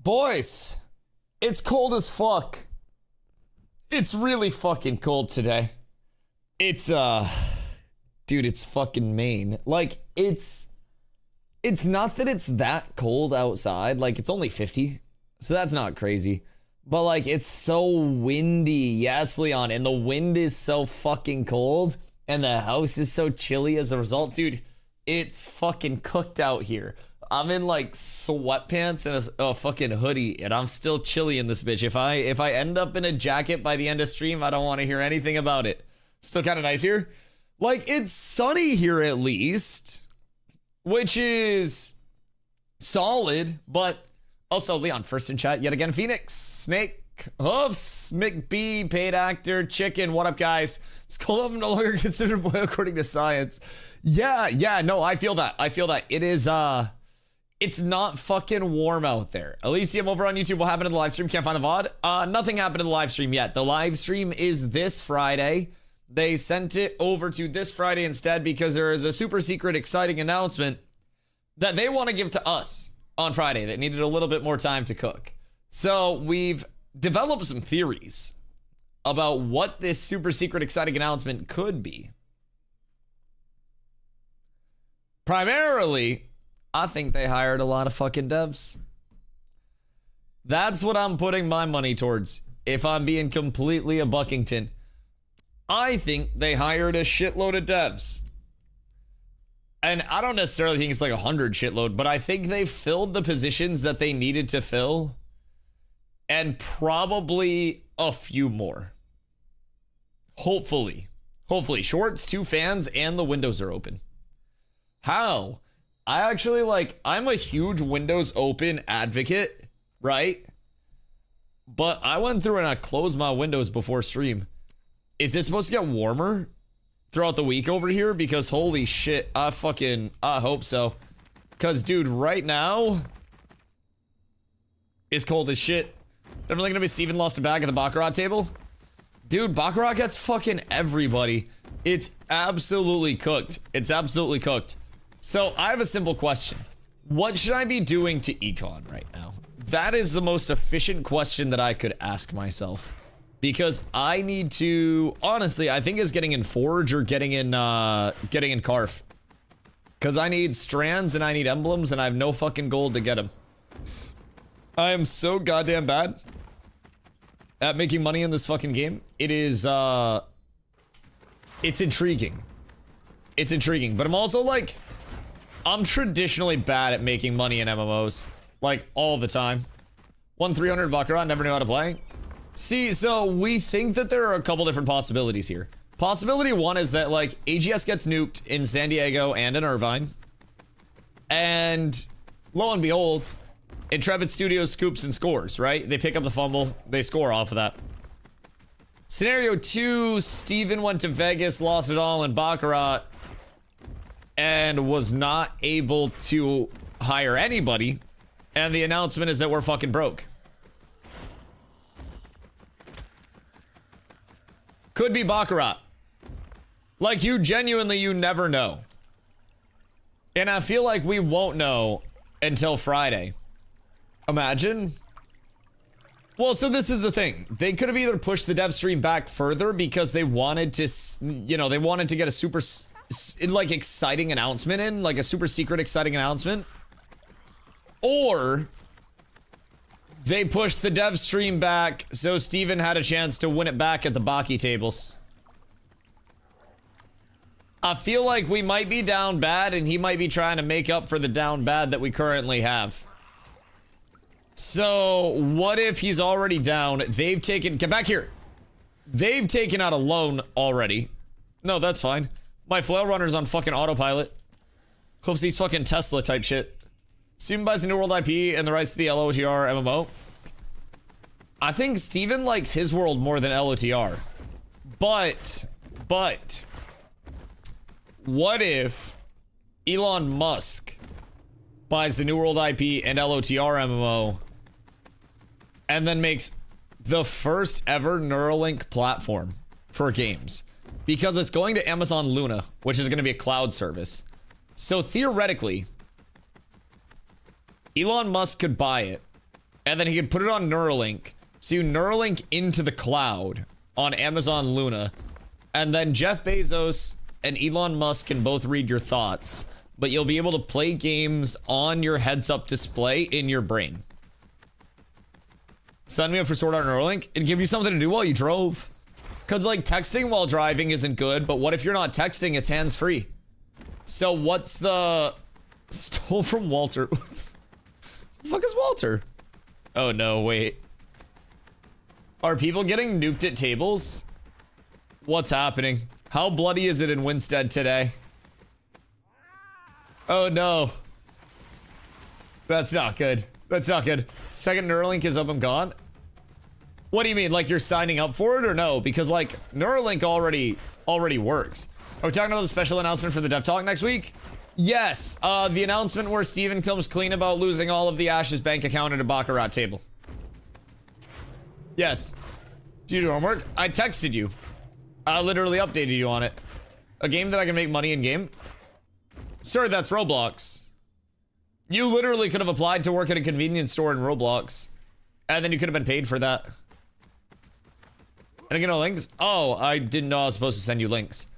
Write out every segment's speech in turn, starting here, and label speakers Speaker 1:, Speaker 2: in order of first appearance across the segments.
Speaker 1: Boys, it's cold as fuck. It's really fucking cold today. It's, dude, it's fucking Maine. Like, it's not that it's that cold outside. Like, it's only 50, so that's not crazy. But, like, it's so windy. Yes, Leon, and the wind is so fucking cold, and the house is so chilly as a result. Dude, it's fucking cooked out here. I'm in like sweatpants and a fucking hoodie, and I'm still chilly in this bitch. If I end up in a jacket by the end of stream, I don't want to hear anything about it. Still kind of nice here. Like, it's sunny here at least, which is solid. But also, Leon, first in chat yet again. Phoenix, Snake, Hoofs, McB, paid actor, Chicken. What up, guys? It's cold. I'm no longer considered boy according to science. Yeah, no, I feel that. It is, it's not fucking warm out there. Elysium over on YouTube. What happened in the live stream? Can't find the VOD. Nothing happened in the live stream yet. The live stream is this Friday. They sent it over to this Friday instead because there is a super secret exciting announcement that they want to give to us on Friday that needed a little bit more time to cook. So we've developed some theories about what this super secret exciting announcement could be. Primarily, I think they hired a lot of fucking devs. That's what I'm putting my money towards. If I'm being completely a Buckington, I think they hired a shitload of devs. And I don't necessarily think it's like 100 shitload, but I think they filled the positions that they needed to fill, and probably a few more. Hopefully. Shorts, 2 fans, and the windows are open. How? I actually, like, I'm a huge Windows Open advocate, right? But I went through and I closed my windows before stream. Is this supposed to get warmer throughout the week over here? Because holy shit, I hope so. Because, dude, right now, it's cold as shit. Definitely gonna be Steven lost a bag at the Baccarat table. Dude, Baccarat gets fucking everybody. It's absolutely cooked. So I have a simple question. What should I be doing to econ right now? That is the most efficient question that I could ask myself. Because I need to, honestly, I think it's getting in Forge or getting in Carf. Because I need strands and I need emblems and I have no fucking gold to get them. I am so goddamn bad at making money in this fucking game. It is, it's intriguing. But I'm also like, I'm traditionally bad at making money in MMOs. Like, all the time. Won 300 Baccarat, never knew how to play. See, so we think that there are a couple different possibilities here. Possibility one is that, like, AGS gets nuked in San Diego and in Irvine. And, lo and behold, Intrepid Studios scoops and scores, right? They pick up the fumble, they score off of that. Scenario 2, Steven went to Vegas, lost it all in Baccarat, and was not able to hire anybody, and the announcement is that we're fucking broke. Could be Baccarat. Like, you never know. And I feel like we won't know until Friday. Imagine. Well, so this is the thing. They could have either pushed the dev stream back further because they wanted to, you know, they wanted to get a super, like, exciting announcement in, like a super secret exciting announcement. Or they pushed the dev stream back so Steven had a chance to win it back at the Baki tables. I feel like we might be down bad and he might be trying to make up for the down bad that we currently have. So, what if he's already down? They've taken, get back here. They've taken out a loan already. No, that's fine. My flail runner's on fucking autopilot. Hopes these fucking Tesla type shit. Steven buys the New World IP and the rights to the LOTR MMO. I think Steven likes his world more than LOTR. But, what if Elon Musk buys the New World IP and LOTR MMO and then makes the first ever Neuralink platform for games? Because it's going to Amazon Luna, which is going to be a cloud service. So theoretically, Elon Musk could buy it and then he could put it on Neuralink. So you Neuralink into the cloud on Amazon Luna, and then Jeff Bezos and Elon Musk can both read your thoughts, but you'll be able to play games on your heads-up display in your brain. Sign me up for Sword Art Neuralink. It'd give you something to do while you drove. Because, like, texting while driving isn't good, but what if you're not texting? It's hands-free. So what's the... Stole from Walter. What the fuck is Walter? Oh, no, wait. Are people getting nuked at tables? What's happening? How bloody is it in Winstead today? Oh no. That's not good. That's not good. Second Neuralink is up and gone. What do you mean? Like you're signing up for it or no? Because like Neuralink already works. Are we talking about the special announcement for the Dev Talk next week? Yes. The announcement where Steven comes clean about losing all of the Ash's bank account at a Baccarat table. Yes. Did you do homework? I texted you. I literally updated you on it. A game that I can make money in game? Sir, that's Roblox. You literally could have applied to work at a convenience store in Roblox. And then you could have been paid for that. And again, no links? Oh, I didn't know I was supposed to send you links.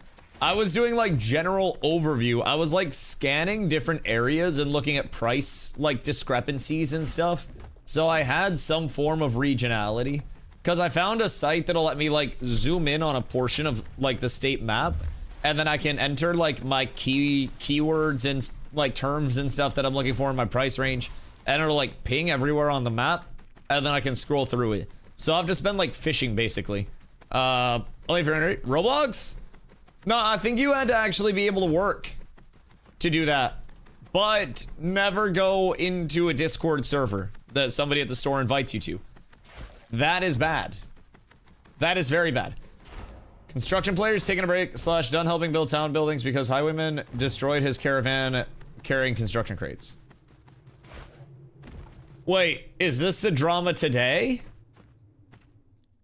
Speaker 1: I was doing like general overview. I was like scanning different areas and looking at price like discrepancies and stuff. So I had some form of regionality. Because I found a site that'll let me like zoom in on a portion of like the state map, and then I can enter like my keywords and like terms and stuff that I'm looking for in my price range, and it'll like ping everywhere on the map, and then I can scroll through it. So I've just been like fishing basically. Only if you're in Roblox? No, I think you had to actually be able to work to do that, but never go into a Discord server that somebody at the store invites you to. That is bad. That is very bad. Construction players taking a break / done helping build town buildings because highwayman destroyed his caravan carrying construction crates. Wait, is this the drama today?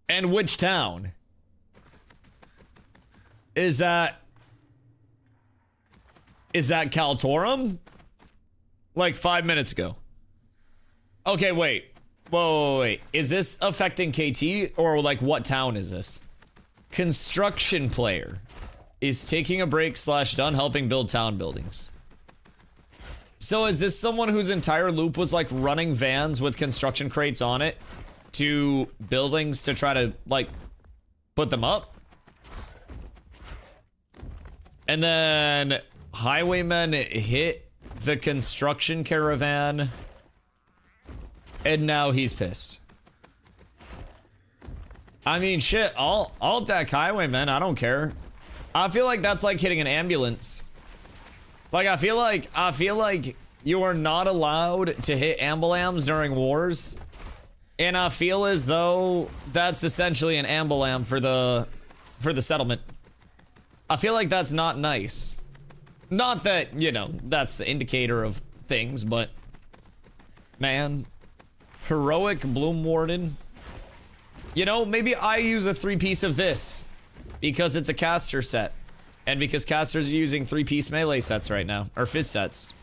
Speaker 1: And which town? Is that Kaltorum? Like 5 minutes ago. Okay, wait. Whoa, wait. Is this affecting KT or like what town is this? Construction player is taking a break / done helping build town buildings. So is this someone whose entire loop was like running vans with construction crates on it to buildings to try to like put them up? And then highwaymen hit the construction caravan. And now he's pissed. I mean, shit, I'll deck highwaymen. I don't care. I feel like that's like hitting an ambulance. Like, I feel like you are not allowed to hit ambulams during wars. And I feel as though that's essentially an ambulam for the settlement. I feel like that's not nice. Not that, you know, that's the indicator of things, but man. Heroic Bloom Warden. You know, maybe I use a 3-piece of this because it's a caster set. And because casters are using 3-piece melee sets right now. Or fizz sets.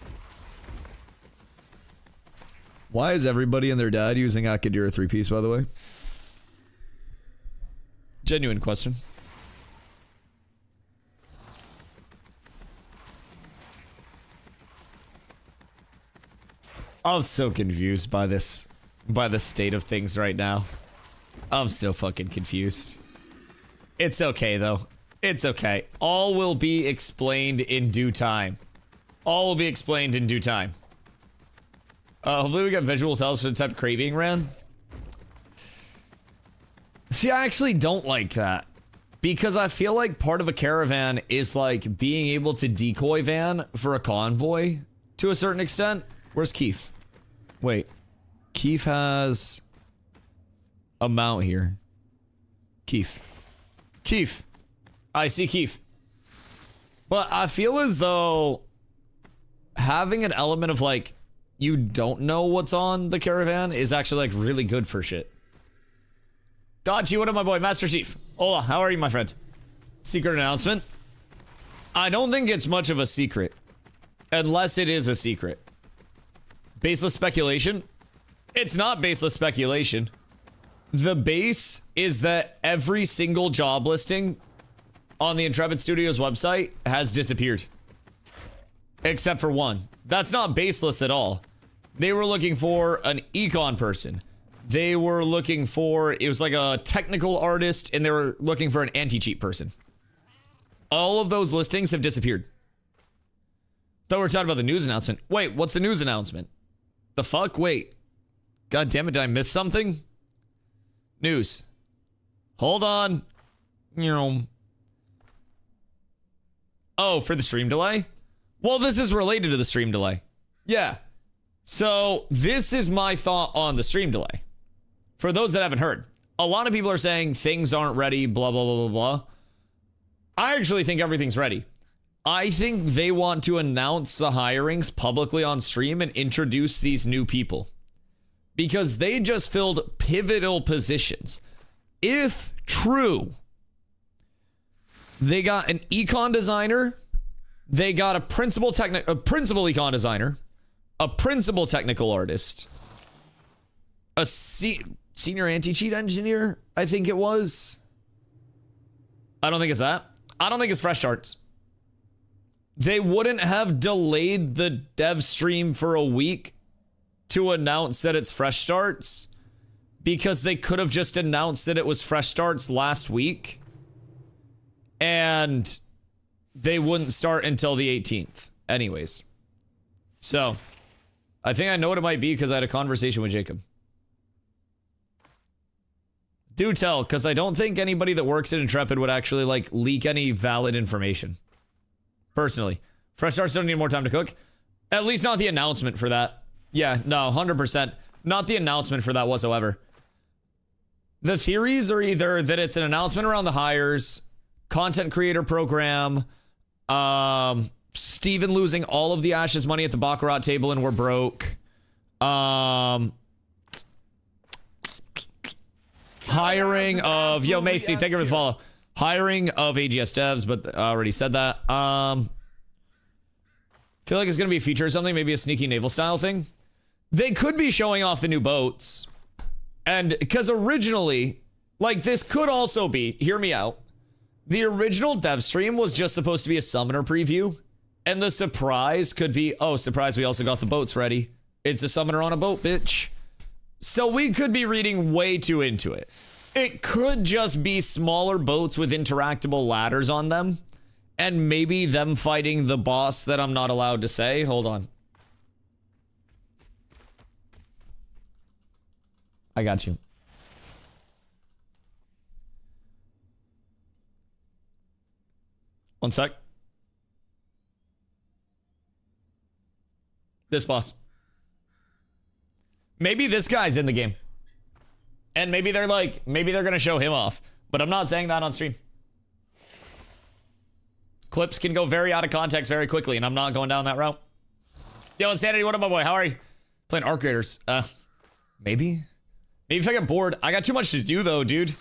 Speaker 2: Why is everybody and their dad using Akadira 3-piece, by the way?
Speaker 1: Genuine question. I'm so confused by this. By the state of things right now. I'm so fucking confused. It's okay though. It's okay. All will be explained in due time. All will be explained in due time. Hopefully we get visual cells for the type of crate being ran. See, I actually don't like that. Because I feel like part of a caravan is like being able to decoy van for a convoy to a certain extent. Where's Keith? Wait. Keith has a mount here. Keith. Keith. I see Keith. But I feel as though having an element of like, you don't know what's on the caravan is actually like really good for shit. Dodgy, what up my boy? Master Chief. Hola, how are you my friend? Secret announcement? I don't think it's much of a secret. Unless it is a secret. Baseless speculation? It's not baseless speculation. The base is that every single job listing on the Intrepid Studios website has disappeared. Except for one. That's not baseless at all. They were looking for an econ person. They were looking for, it was like a technical artist, and they were looking for an anti-cheat person. All of those listings have disappeared. Thought we were talking about the news announcement. Wait, what's the news announcement? The fuck? Wait. God damn it, did I miss something? News. Hold on. Oh, for the stream delay? Well, this is related to the stream delay. Yeah. So, this is my thought on the stream delay. For those that haven't heard, a lot of people are saying things aren't ready, blah, blah, blah, blah, blah. I actually think everything's ready. I think they want to announce the hirings publicly on stream and introduce these new people. Because they just filled pivotal positions. If true, they got an econ designer, they got a principal econ designer, a principal technical artist, a senior anti-cheat engineer, I think it was. I don't think it's that. I don't think it's fresh starts. They wouldn't have delayed the dev stream for a week to announce that it's fresh starts, because they could have just announced that it was fresh starts last week and they wouldn't start until the 18th anyways. So I think I know what it might be because I had a conversation with Jacob. Do tell, because I don't think anybody that works at Intrepid would actually like leak any valid information. Personally, fresh starts don't need more time to cook. At least not the announcement for that. Yeah, no, 100%. Not the announcement for that whatsoever. The theories are either that it's an announcement around the hires, content creator program, Steven losing all of the Ashes money at the Baccarat table and we're broke, hiring of, yo, Macy, thank you for the follow. Hiring of AGS devs, but I already said that. Feel like it's going to be a feature or something, maybe a sneaky naval style thing. They could be showing off the new boats. And because originally, like this could also be, hear me out. The original dev stream was just supposed to be a summoner preview. And the surprise could be, oh, surprise, we also got the boats ready. It's a summoner on a boat, bitch. So we could be reading way too into it. It could just be smaller boats with interactable ladders on them. And maybe them fighting the boss that I'm not allowed to say. Hold on. I got you. One sec. This boss. Maybe this guy's in the game. And maybe they're like, maybe they're gonna show him off. But I'm not saying that on stream. Clips can go very out of context very quickly, and I'm not going down that route. Yo, Insanity, what up, my boy? How are you? Playing Arc Raiders. Maybe? Maybe if I get bored. I got too much to do, though, dude.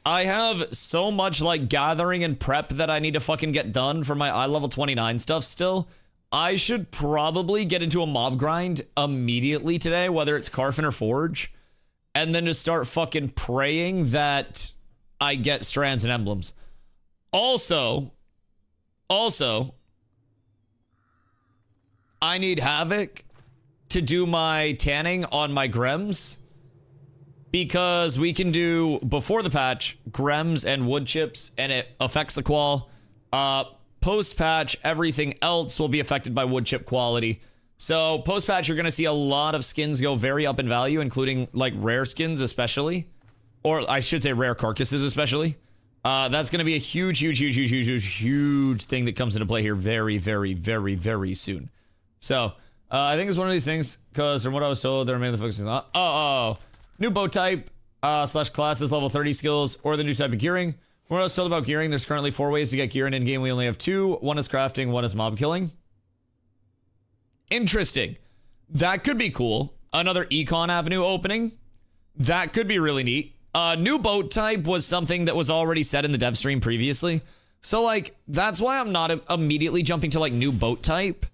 Speaker 1: I have so much, like, gathering and prep that I need to fucking get done for my I-level 29 stuff still. I should probably get into a mob grind immediately today, whether it's Carfin or Forge, and then just start fucking praying that I get strands and emblems. Also, I need Havoc to do my tanning on my Grems, because we can do, before the patch, Grems and wood chips, and it affects the qual. Post-patch, everything else will be affected by wood chip quality. So, post-patch, you're going to see a lot of skins go very up in value, including, like, rare skins especially. Or, I should say rare carcasses especially. That's going to be a huge thing that comes into play here very, very, very, very soon. So, I think it's one of these things, because from what I was told, they're mainly focusing on... new boat type, slash classes, level 30 skills, or the new type of gearing. From what I was told about gearing, there's currently 4 ways to get gear in in-game. We only have 2. One is crafting, one is mob killing. Interesting. That could be cool. Another econ avenue opening. That could be really neat. New boat type was something that was already set in the dev stream previously. So, like, that's why I'm not immediately jumping to, like, new boat type.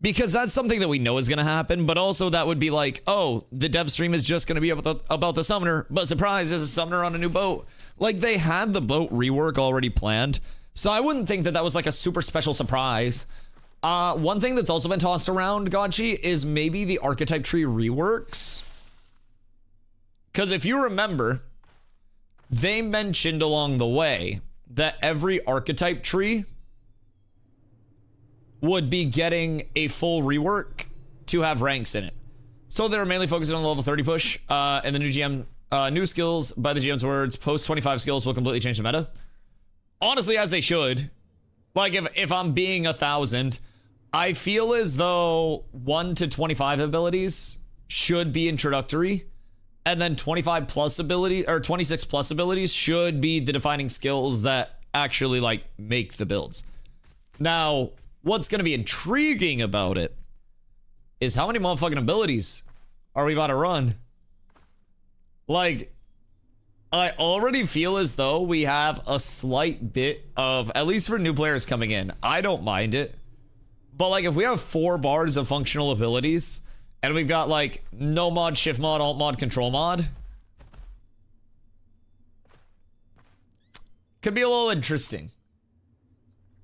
Speaker 1: Because that's something that we know is going to happen, but also that would be like, oh, the dev stream is just going to be about the summoner, but surprise, there's a summoner on a new boat. Like, they had the boat rework already planned, so I wouldn't think that that was like a super special surprise. One thing that's also been tossed around, Gotchi, is maybe the archetype tree reworks. Because if you remember, they mentioned along the way that every archetype tree would be getting a full rework to have ranks in it. So they were mainly focusing on the level 30 push, and the new GM, new skills, by the GM's words, post 25 skills will completely change the meta. Honestly, as they should. Like, if I'm being 1,000, I feel as though 1 to 25 abilities should be introductory, and then 25 plus ability, or 26 plus abilities should be the defining skills that actually, like, make the builds. Now, what's going to be intriguing about it is how many motherfucking abilities are we about to run? Like, I already feel as though we have a slight bit of, at least for new players coming in, I don't mind it. But like, if we have 4 bars of functional abilities and we've got like no mod, shift mod, alt mod, control mod, could be a little interesting.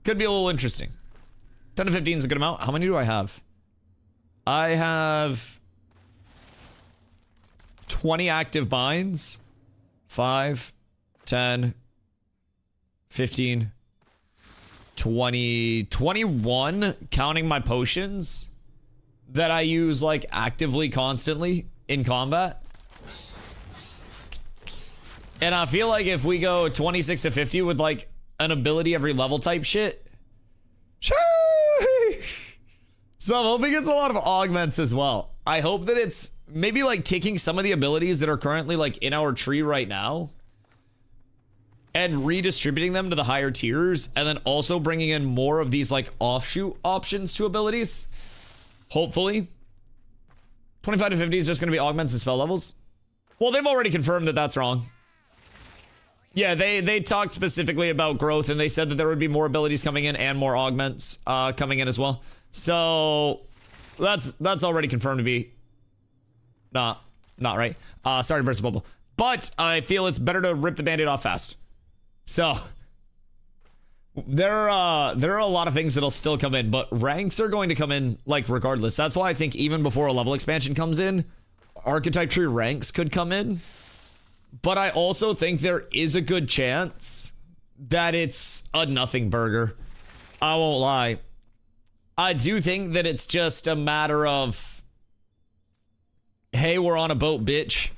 Speaker 1: Could be a little interesting. 10 to 15 is a good amount. How many do I have? I have 20 active binds. 5, 10, 15, 20, 21, counting my potions that I use like actively constantly in combat. And I feel like if we go 26 to 50 with like an ability every level type shit, so I'm hoping it's a lot of augments as well. I hope that it's maybe like taking some of the abilities that are currently like in our tree right now and redistributing them to the higher tiers, and then also bringing in more of these like offshoot options to abilities. Hopefully 25 to 50 is just going to be augments and spell levels. Well, they've already confirmed that that's wrong. Yeah, they talked specifically about growth, and they said that there would be more abilities coming in and more augments coming in as well. So that's already confirmed to be not right. Sorry to burst the bubble, but I feel it's better to rip the band-aid off fast. So there are a lot of things that'll still come in, but ranks are going to come in like regardless. That's why I think even before a level expansion comes in, archetype tree ranks could come in. But I also think there is a good chance that it's a nothing burger. I won't lie. I do think that it's just a matter of, hey, we're on a boat, bitch.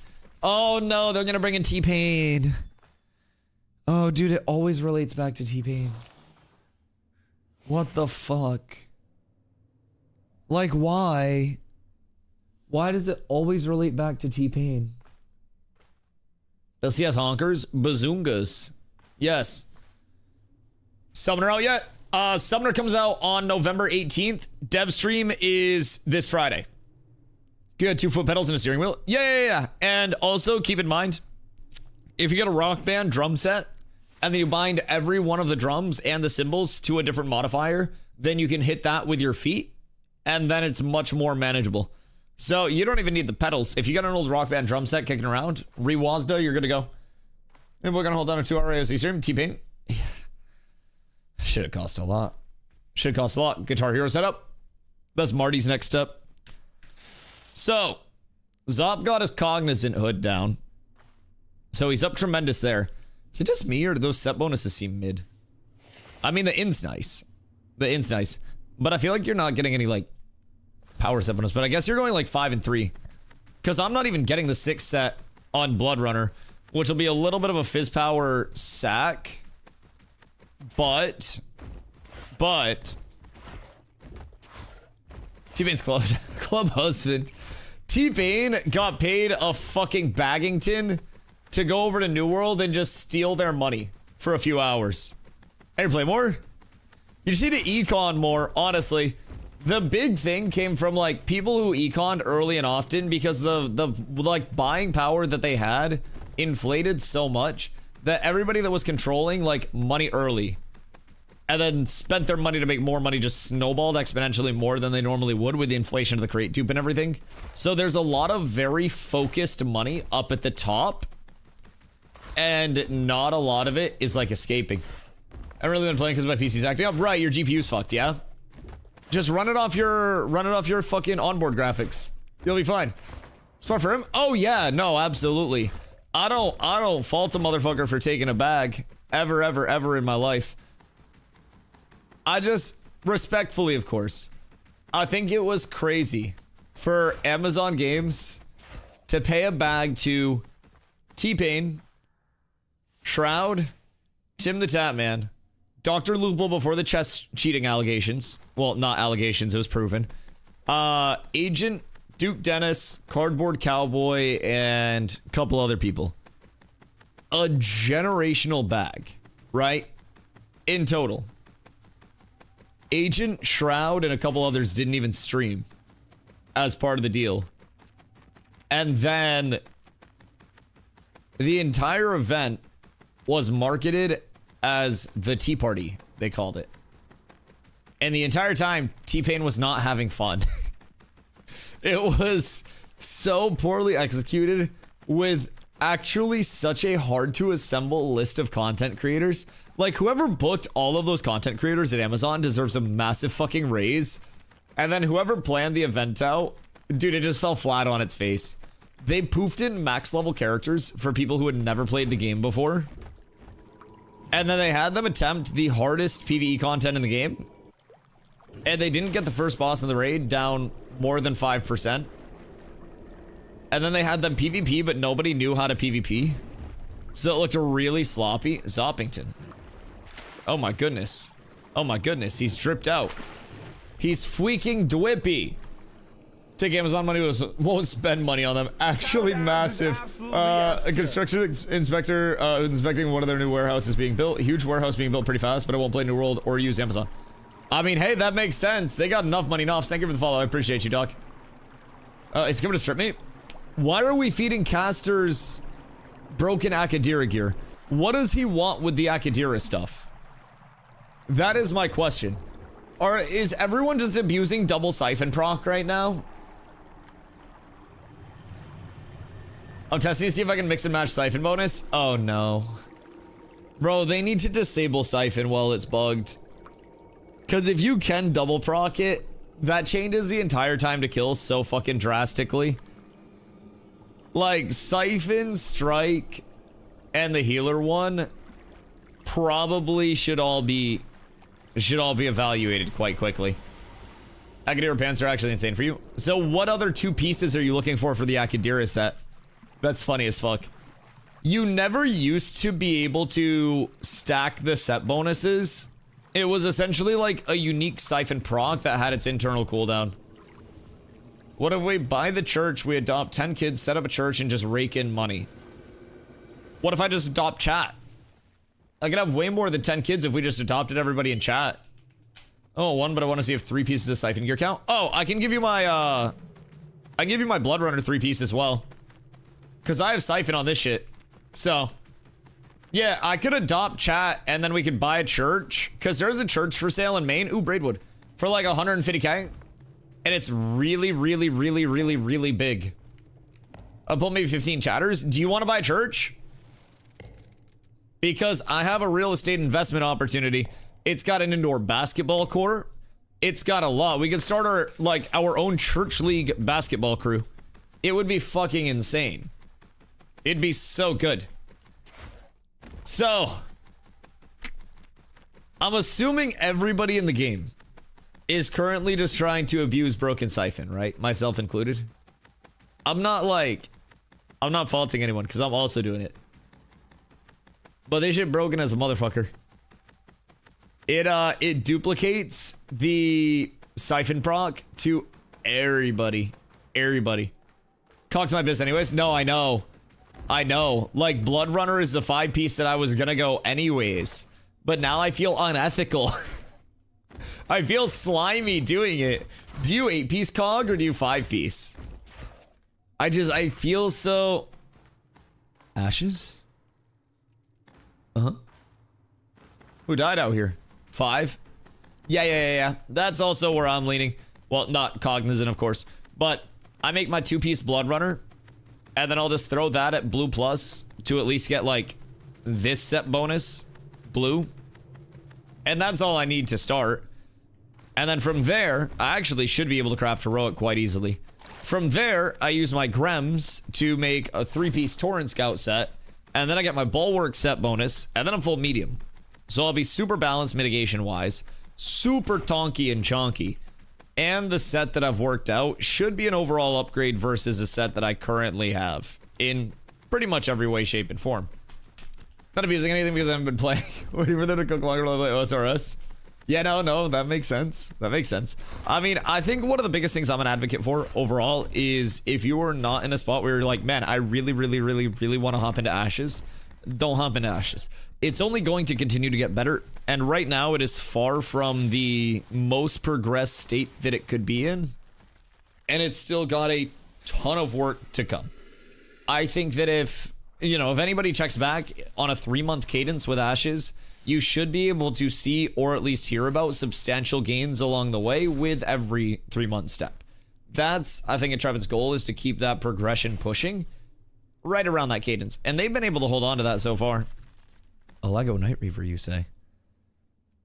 Speaker 1: Oh no, they're gonna bring in T-Pain. Oh, dude, it always relates back to T-Pain. What the fuck? Like, why? Why does it always relate back to T-Pain? LCS honkers, bazoongas. Yes. Summoner out yet? Summoner comes out on November 18th. Dev stream is this Friday. Good, 2 foot pedals and a steering wheel. Yeah. And also keep in mind, if you get a rock band drum set and then you bind every one of the drums and the cymbals to a different modifier, then you can hit that with your feet, and then it's much more manageable. So you don't even need the pedals. If you got an old rock band drum set kicking around, re-Wazda, you're good to go. And we're gonna hold down a 2-hour AOC stream. T-Pain. Should have cost a lot. Should have cost a lot. Guitar Hero setup. That's Marty's next step. So, Zop got his Cognizant hood down. So he's up tremendous there. Is it just me, or do those set bonuses seem mid? I mean, the in's nice. The in's nice. But I feel like you're not getting any, like, power set bonus. But I guess you're going, like, 5 and 3. Because I'm not even getting the 6 set on Blood Runner, which will be a little bit of a fizz power sack. But T-Pain's club husband. T-Pain got paid a fucking Baggington to go over to New World and just steal their money for a few hours. Hey, play more? You just need to econ more, honestly. The big thing came from like people who econned early and often because of the like buying power that they had inflated so much that everybody that was controlling like money early and then spent their money to make more money, just snowballed exponentially more than they normally would with the inflation of the crate dupe and everything. So there's a lot of very focused money up at the top, and not a lot of it is like escaping. I haven't really been playing because my PC's acting up. Right, your GPU's fucked, yeah? Just run it off your fucking onboard graphics. You'll be fine. Smart for him? Oh yeah, no, absolutely. I don't fault a motherfucker for taking a bag ever in my life. I just, respectfully, of course, I think it was crazy for Amazon Games to pay a bag to T-Pain, Shroud, Tim the Tatman, Dr. Loophole before the chess cheating allegations. Well, not allegations, it was proven. Agent, Duke Dennis, Cardboard Cowboy, and a couple other people. A generational bag, right? In total. Agent, Shroud, and a couple others didn't even stream as part of the deal. And then the entire event was marketed as the Tea Party, they called it. And the entire time, T-Pain was not having fun. It was so poorly executed with actually such a hard to assemble list of content creators. Like, whoever booked all of those content creators at Amazon deserves a massive fucking raise. And then whoever planned the event out, dude, it just fell flat on its face. They poofed in max level characters for people who had never played the game before. And then they had them attempt the hardest PvE content in the game. And they didn't get the first boss in the raid down more than 5%. And then they had them PvP, but nobody knew how to PvP. So it looked really sloppy. Zoppington. Oh my goodness. Oh my goodness, he's dripped out. He's freaking dwippy. Take Amazon money, won't spend money on them. Actually massive. A construction inspector inspecting one of their new warehouses being built. A huge warehouse being built pretty fast, but I won't play New World or use Amazon. I mean, hey, that makes sense. They got enough money. Noffs, thank you for the follow. I appreciate you, Doc. He's coming to strip me. Why are we feeding casters broken Akadira gear? What does he want with the Akadira stuff? That is my question. Or is everyone just abusing double siphon proc right now? I'm testing to see if I can mix and match siphon bonus. Oh no. Bro, they need to disable siphon while it's bugged. Because if you can double proc it, that changes the entire time to kill so fucking drastically. Like, Siphon, Strike, and the healer one probably should all be evaluated quite quickly. Akadira pants are actually insane for you. So what other two pieces are you looking for the Akadira set? That's funny as fuck. You never used to be able to stack the set bonuses. It was essentially like a unique siphon proc that had its internal cooldown. What if we buy the church, we adopt 10 kids, set up a church, and just rake in money? What if I just adopt chat? I could have way more than 10 kids if we just adopted everybody in chat. Oh, one, but I want to see if 3 pieces of siphon gear count. Oh, I can give you my, I can give you my Blood Runner 3-piece as well. Because I have siphon on this shit. So, yeah, I could adopt chat, and then we could buy a church. Because there's a church for sale in Maine. Ooh, Braidwood. For like 150k. And it's really, really, really, really, really big. I'll put maybe 15 chatters. Do you want to buy a church? Because I have a real estate investment opportunity. It's got an indoor basketball court. It's got a lot. We could start our own church league basketball crew. It would be fucking insane. It'd be so good. So, I'm assuming everybody in the game is currently just trying to abuse Broken Siphon, right? Myself included. I'm not faulting anyone because I'm also doing it. But this shit broken as a motherfucker. It duplicates the siphon proc to everybody. Everybody. Cock's my biz anyways. No, I know. I know. Like, Blood Runner is the 5-piece that I was gonna go anyways. But now I feel unethical. I feel slimy doing it. Do you 8-piece cog or do you 5-piece? I feel so... Ashes? Uh-huh. Who died out here? 5? Yeah. That's also where I'm leaning. Well, not cognizant, of course. But I make my 2-piece Blood Runner. And then I'll just throw that at blue plus to at least get, like, this set bonus. Blue. And that's all I need to start. And then from there, I actually should be able to craft Heroic quite easily. From there, I use my Grems to make a 3-piece Torrent Scout set. And then I get my Bulwark set bonus. And then I'm full medium. So I'll be super balanced mitigation-wise. Super tonky and chonky. And the set that I've worked out should be an overall upgrade versus a set that I currently have. In pretty much every way, shape, and form. Not abusing anything because I haven't been playing. Waiting for them to cook longer to play OSRS. Yeah, no, that makes sense. That makes sense. I mean, I think one of the biggest things I'm an advocate for overall is if you are not in a spot where you're like, man, I really want to hop into Ashes, don't hop into Ashes. It's only going to continue to get better. And right now it is far from the most progressed state that it could be in. And it's still got a ton of work to come. I think that if anybody checks back on a 3-month cadence with Ashes, you should be able to see or at least hear about substantial gains along the way with every 3-month step. That's, I think, Trevin's goal is to keep that progression pushing right around that cadence. And they've been able to hold on to that so far. A Lego Night Reaver, you say?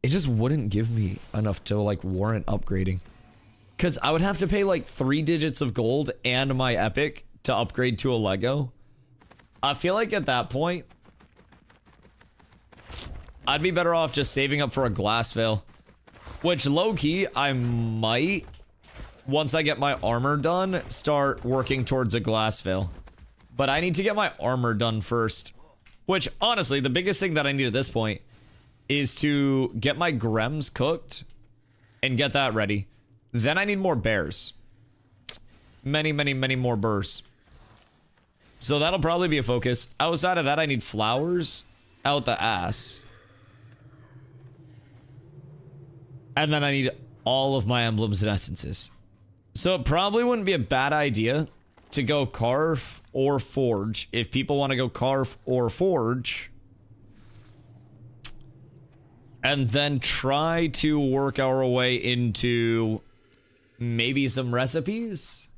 Speaker 1: It just wouldn't give me enough to, like, warrant upgrading. Because I would have to pay, like, 3 digits of gold and my epic to upgrade to a Lego. I feel like at that point, I'd be better off just saving up for a glass veil. Which, low-key, I might, once I get my armor done, start working towards a glass veil. But I need to get my armor done first. Which, honestly, the biggest thing that I need at this point is to get my Grems cooked and get that ready. Then I need more bears. Many more burrs. So that'll probably be a focus. Outside of that, I need flowers out the ass. And then I need all of my emblems and essences. So it probably wouldn't be a bad idea to go carve or forge. If people want to go carve or forge. And then try to work our way into maybe some recipes.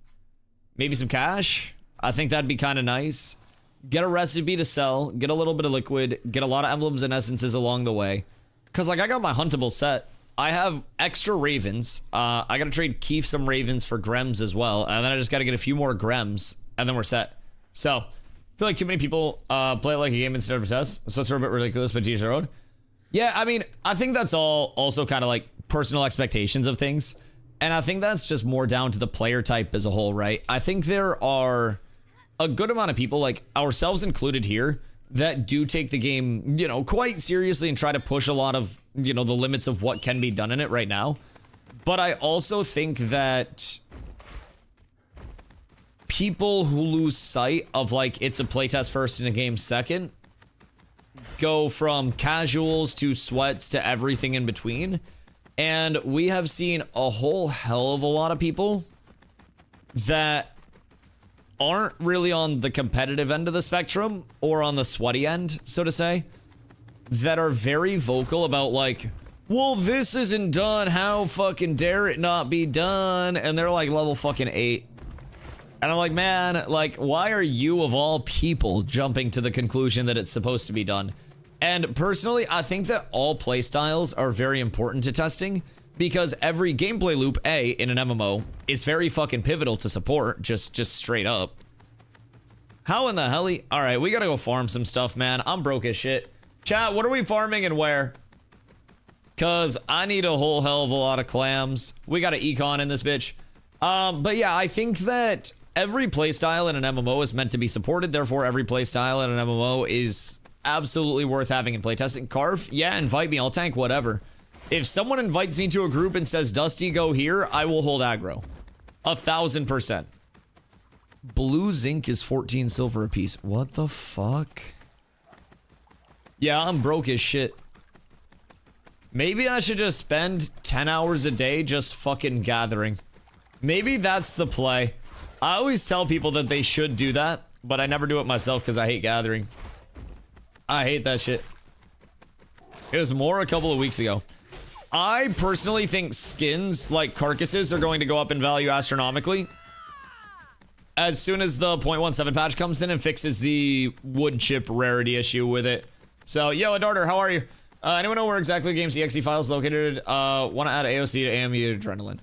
Speaker 1: Maybe some cash. I think that'd be kind of nice. Get a recipe to sell. Get a little bit of liquid. Get a lot of emblems and essences along the way. Because, like, I got my huntable set. I have extra ravens. I gotta trade Keef some ravens for Grems as well. And then I just gotta get a few more Grems. And then we're set. So, I feel like too many people play it like a game instead of a test. So it's a bit ridiculous, but geez, road. Yeah, I mean, I think that's all also kind of like personal expectations of things. And I think that's just more down to the player type as a whole, right? I think there are a good amount of people, like ourselves included here, that do take the game, quite seriously and try to push a lot of, the limits of what can be done in it right now. But I also think that people who lose sight of, like, it's a playtest first and a game second, go from casuals to sweats to everything in between. And we have seen a whole hell of a lot of people that aren't really on the competitive end of the spectrum or on the sweaty end, so to say, that are very vocal about, like, well, this isn't done, how fucking dare it not be done? And they're like level fucking 8. And I'm like, man, like, why are you of all people jumping to the conclusion that it's supposed to be done? And personally, I think that all playstyles are very important to testing because every gameplay loop, in an MMO, is very fucking pivotal to support, just straight up. How in the hell? All right, we gotta go farm some stuff, man. I'm broke as shit. Chat, what are we farming and where? Cause I need a whole hell of a lot of clams. We got an econ in this bitch. But yeah, I think that every playstyle in an MMO is meant to be supported. Therefore, every playstyle in an MMO is absolutely worth having in playtesting. Carve, yeah, invite me. I'll tank whatever. If someone invites me to a group and says, Dusty, go here, I will hold aggro. 1000%. Blue zinc is 14 silver apiece. What the fuck? Yeah, I'm broke as shit. Maybe I should just spend 10 hours a day just fucking gathering. Maybe that's the play. I always tell people that they should do that, but I never do it myself because I hate gathering. I hate that shit. It was more a couple of weeks ago. I personally think skins, like carcasses, are going to go up in value astronomically as soon as the 0.17 patch comes in and fixes the wood chip rarity issue with it. So, yo, Adarter, how are you? Anyone know where exactly the game's exe file is located? Want to add AOC to AME Adrenaline.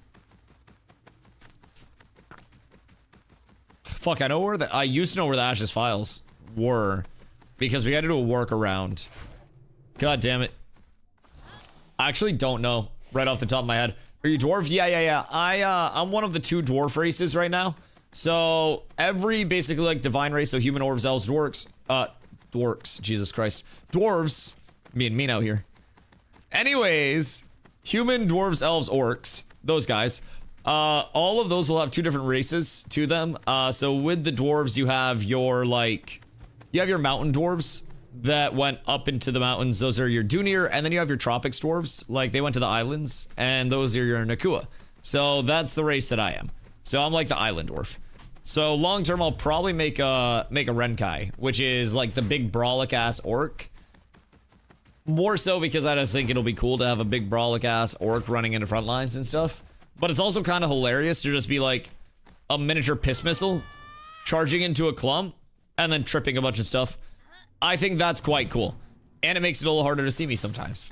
Speaker 1: Fuck, I used to know where the Ashes files were because we had to do a workaround. God damn it. I actually don't know right off the top of my head. Are you dwarf? Yeah. I'm one of the 2 dwarf races right now. So every basically like divine race, so human, orcs, elves, dwarves, Jesus Christ. Dwarves, me and me out here. Anyways, human, dwarves, elves, orcs, those guys. All of those will have 2 different races to them. So with the dwarves, you have your mountain dwarves that went up into the mountains. Those are your Dunir, and then you have your tropics dwarves, like they went to the islands, and those are your Nakua. So that's the race that I am. So I'm like the island dwarf. So long term, I'll probably make a Renkai, which is like the big brawlic ass orc. More so because I just think it'll be cool to have a big brawlic ass orc running into front lines and stuff. But it's also kind of hilarious to just be like a miniature piss missile charging into a clump and then tripping a bunch of stuff. I think that's quite cool. And it makes it a little harder to see me sometimes.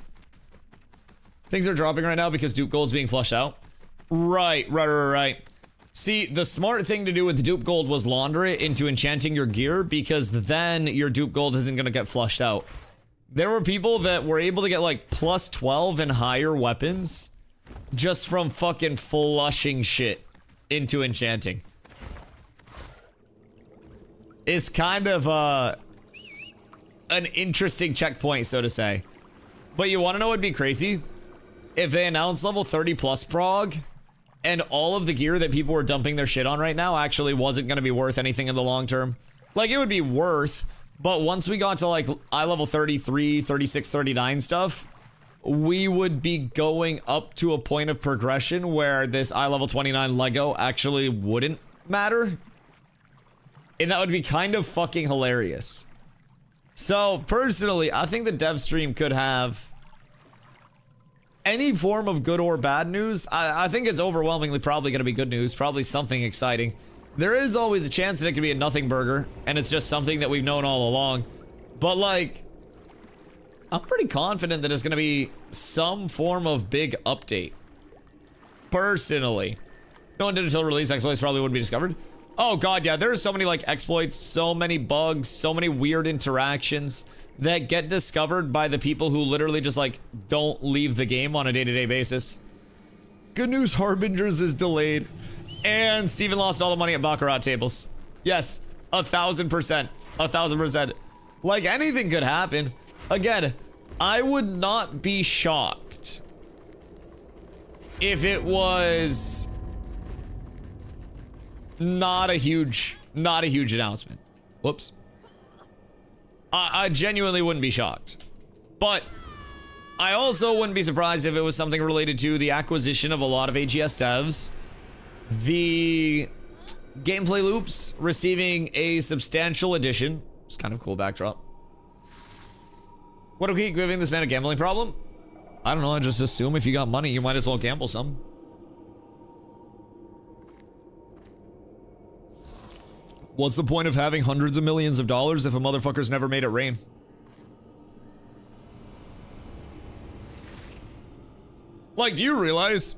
Speaker 1: Things are dropping right now because dupe gold's being flushed out. Right. See, the smart thing to do with the dupe gold was launder it into enchanting your gear, because then your dupe gold isn't going to get flushed out. There were people that were able to get like plus 12 and higher weapons just from fucking flushing shit into enchanting. It's kind of an interesting checkpoint, so to say. But you want to know what'd be crazy? If they announced level 30 plus prog, and all of the gear that people were dumping their shit on right now actually wasn't going to be worth anything in the long term. Like, it would be worth, but once we got to like eye level 33, 36, 39 stuff, we would be going up to a point of progression where this eye level 29 Lego actually wouldn't matter. And that would be kind of fucking hilarious. So, personally, I think the dev stream could have any form of good or bad news. I think it's overwhelmingly probably going to be good news, probably something exciting. There is always a chance that it could be a nothing burger, and it's just something that we've known all along. But, like, I'm pretty confident that it's going to be some form of big update. Personally. No one did it until release. Exploits probably wouldn't be discovered. Oh god, yeah, there's so many like exploits, so many bugs, so many weird interactions that get discovered by the people who literally just like don't leave the game on a day-to-day basis. Good news, Harbingers is delayed. And Steven lost all the money at Baccarat tables. Yes, 1000%. 1000%. Like, anything could happen. Again, I would not be shocked if it was not a huge announcement. Whoops. I genuinely wouldn't be shocked. But I also wouldn't be surprised if it was something related to the acquisition of a lot of AGS devs, the gameplay loops receiving a substantial addition. It's kind of a cool backdrop. What do we keep giving this man a gambling problem? I don't know, I just assume if you got money, you might as well gamble some. What's the point of having hundreds of millions of dollars if a motherfucker's never made it rain? Like, do you realize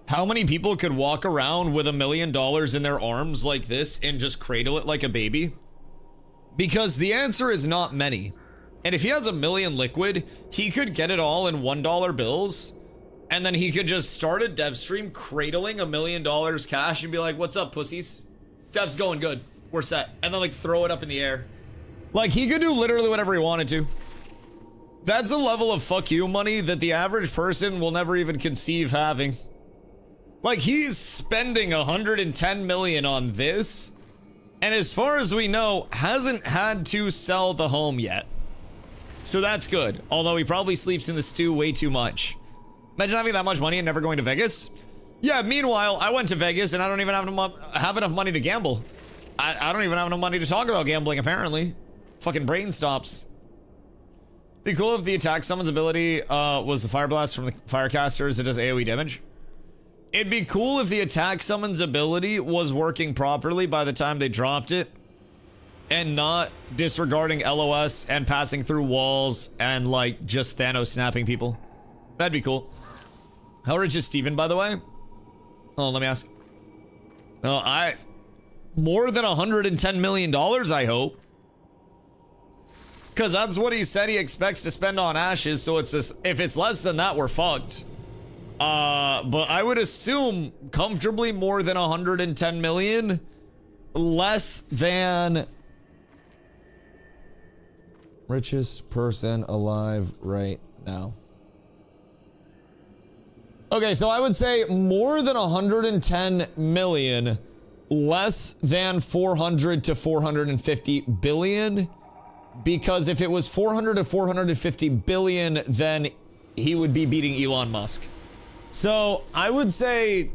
Speaker 1: how many people could walk around with $1 million in their arms like this and just cradle it like a baby? Because the answer is not many. And if he has $1 million liquid, he could get it all in $1 bills, and then he could just start a dev stream cradling $1 million cash and be like, what's up, pussies? Dev's going good. We're set. And then like throw it up in the air. Like, he could do literally whatever he wanted to. That's a level of fuck you money that the average person will never even conceive having. Like, he's spending 110 million on this, and as far as we know, hasn't had to sell the home yet. So that's good, although he probably sleeps in the stew way too much. Imagine having that much money and never going to Vegas. Yeah, meanwhile, I went to Vegas and I don't even have enough money to gamble. I don't even have enough money to talk about gambling, apparently. Fucking brain stops. Be cool if the attack summons ability was the fire blast from the firecasters. It does AoE damage. It'd be cool if the attack summons ability was working properly by the time they dropped it, and not disregarding LOS and passing through walls and like just Thanos snapping people. That'd be cool. How rich is Steven, by the way? Oh, let me ask. No, more than $110 million, I hope. Because that's what he said he expects to spend on Ashes, so it's just, if it's less than that, we're fucked. But I would assume comfortably more than 110 million, less than richest person alive right now. Okay, so I would say more than 110 million, less than 400 to 450 billion, because if it was 400 to 450 billion, then he would be beating Elon Musk. So I would say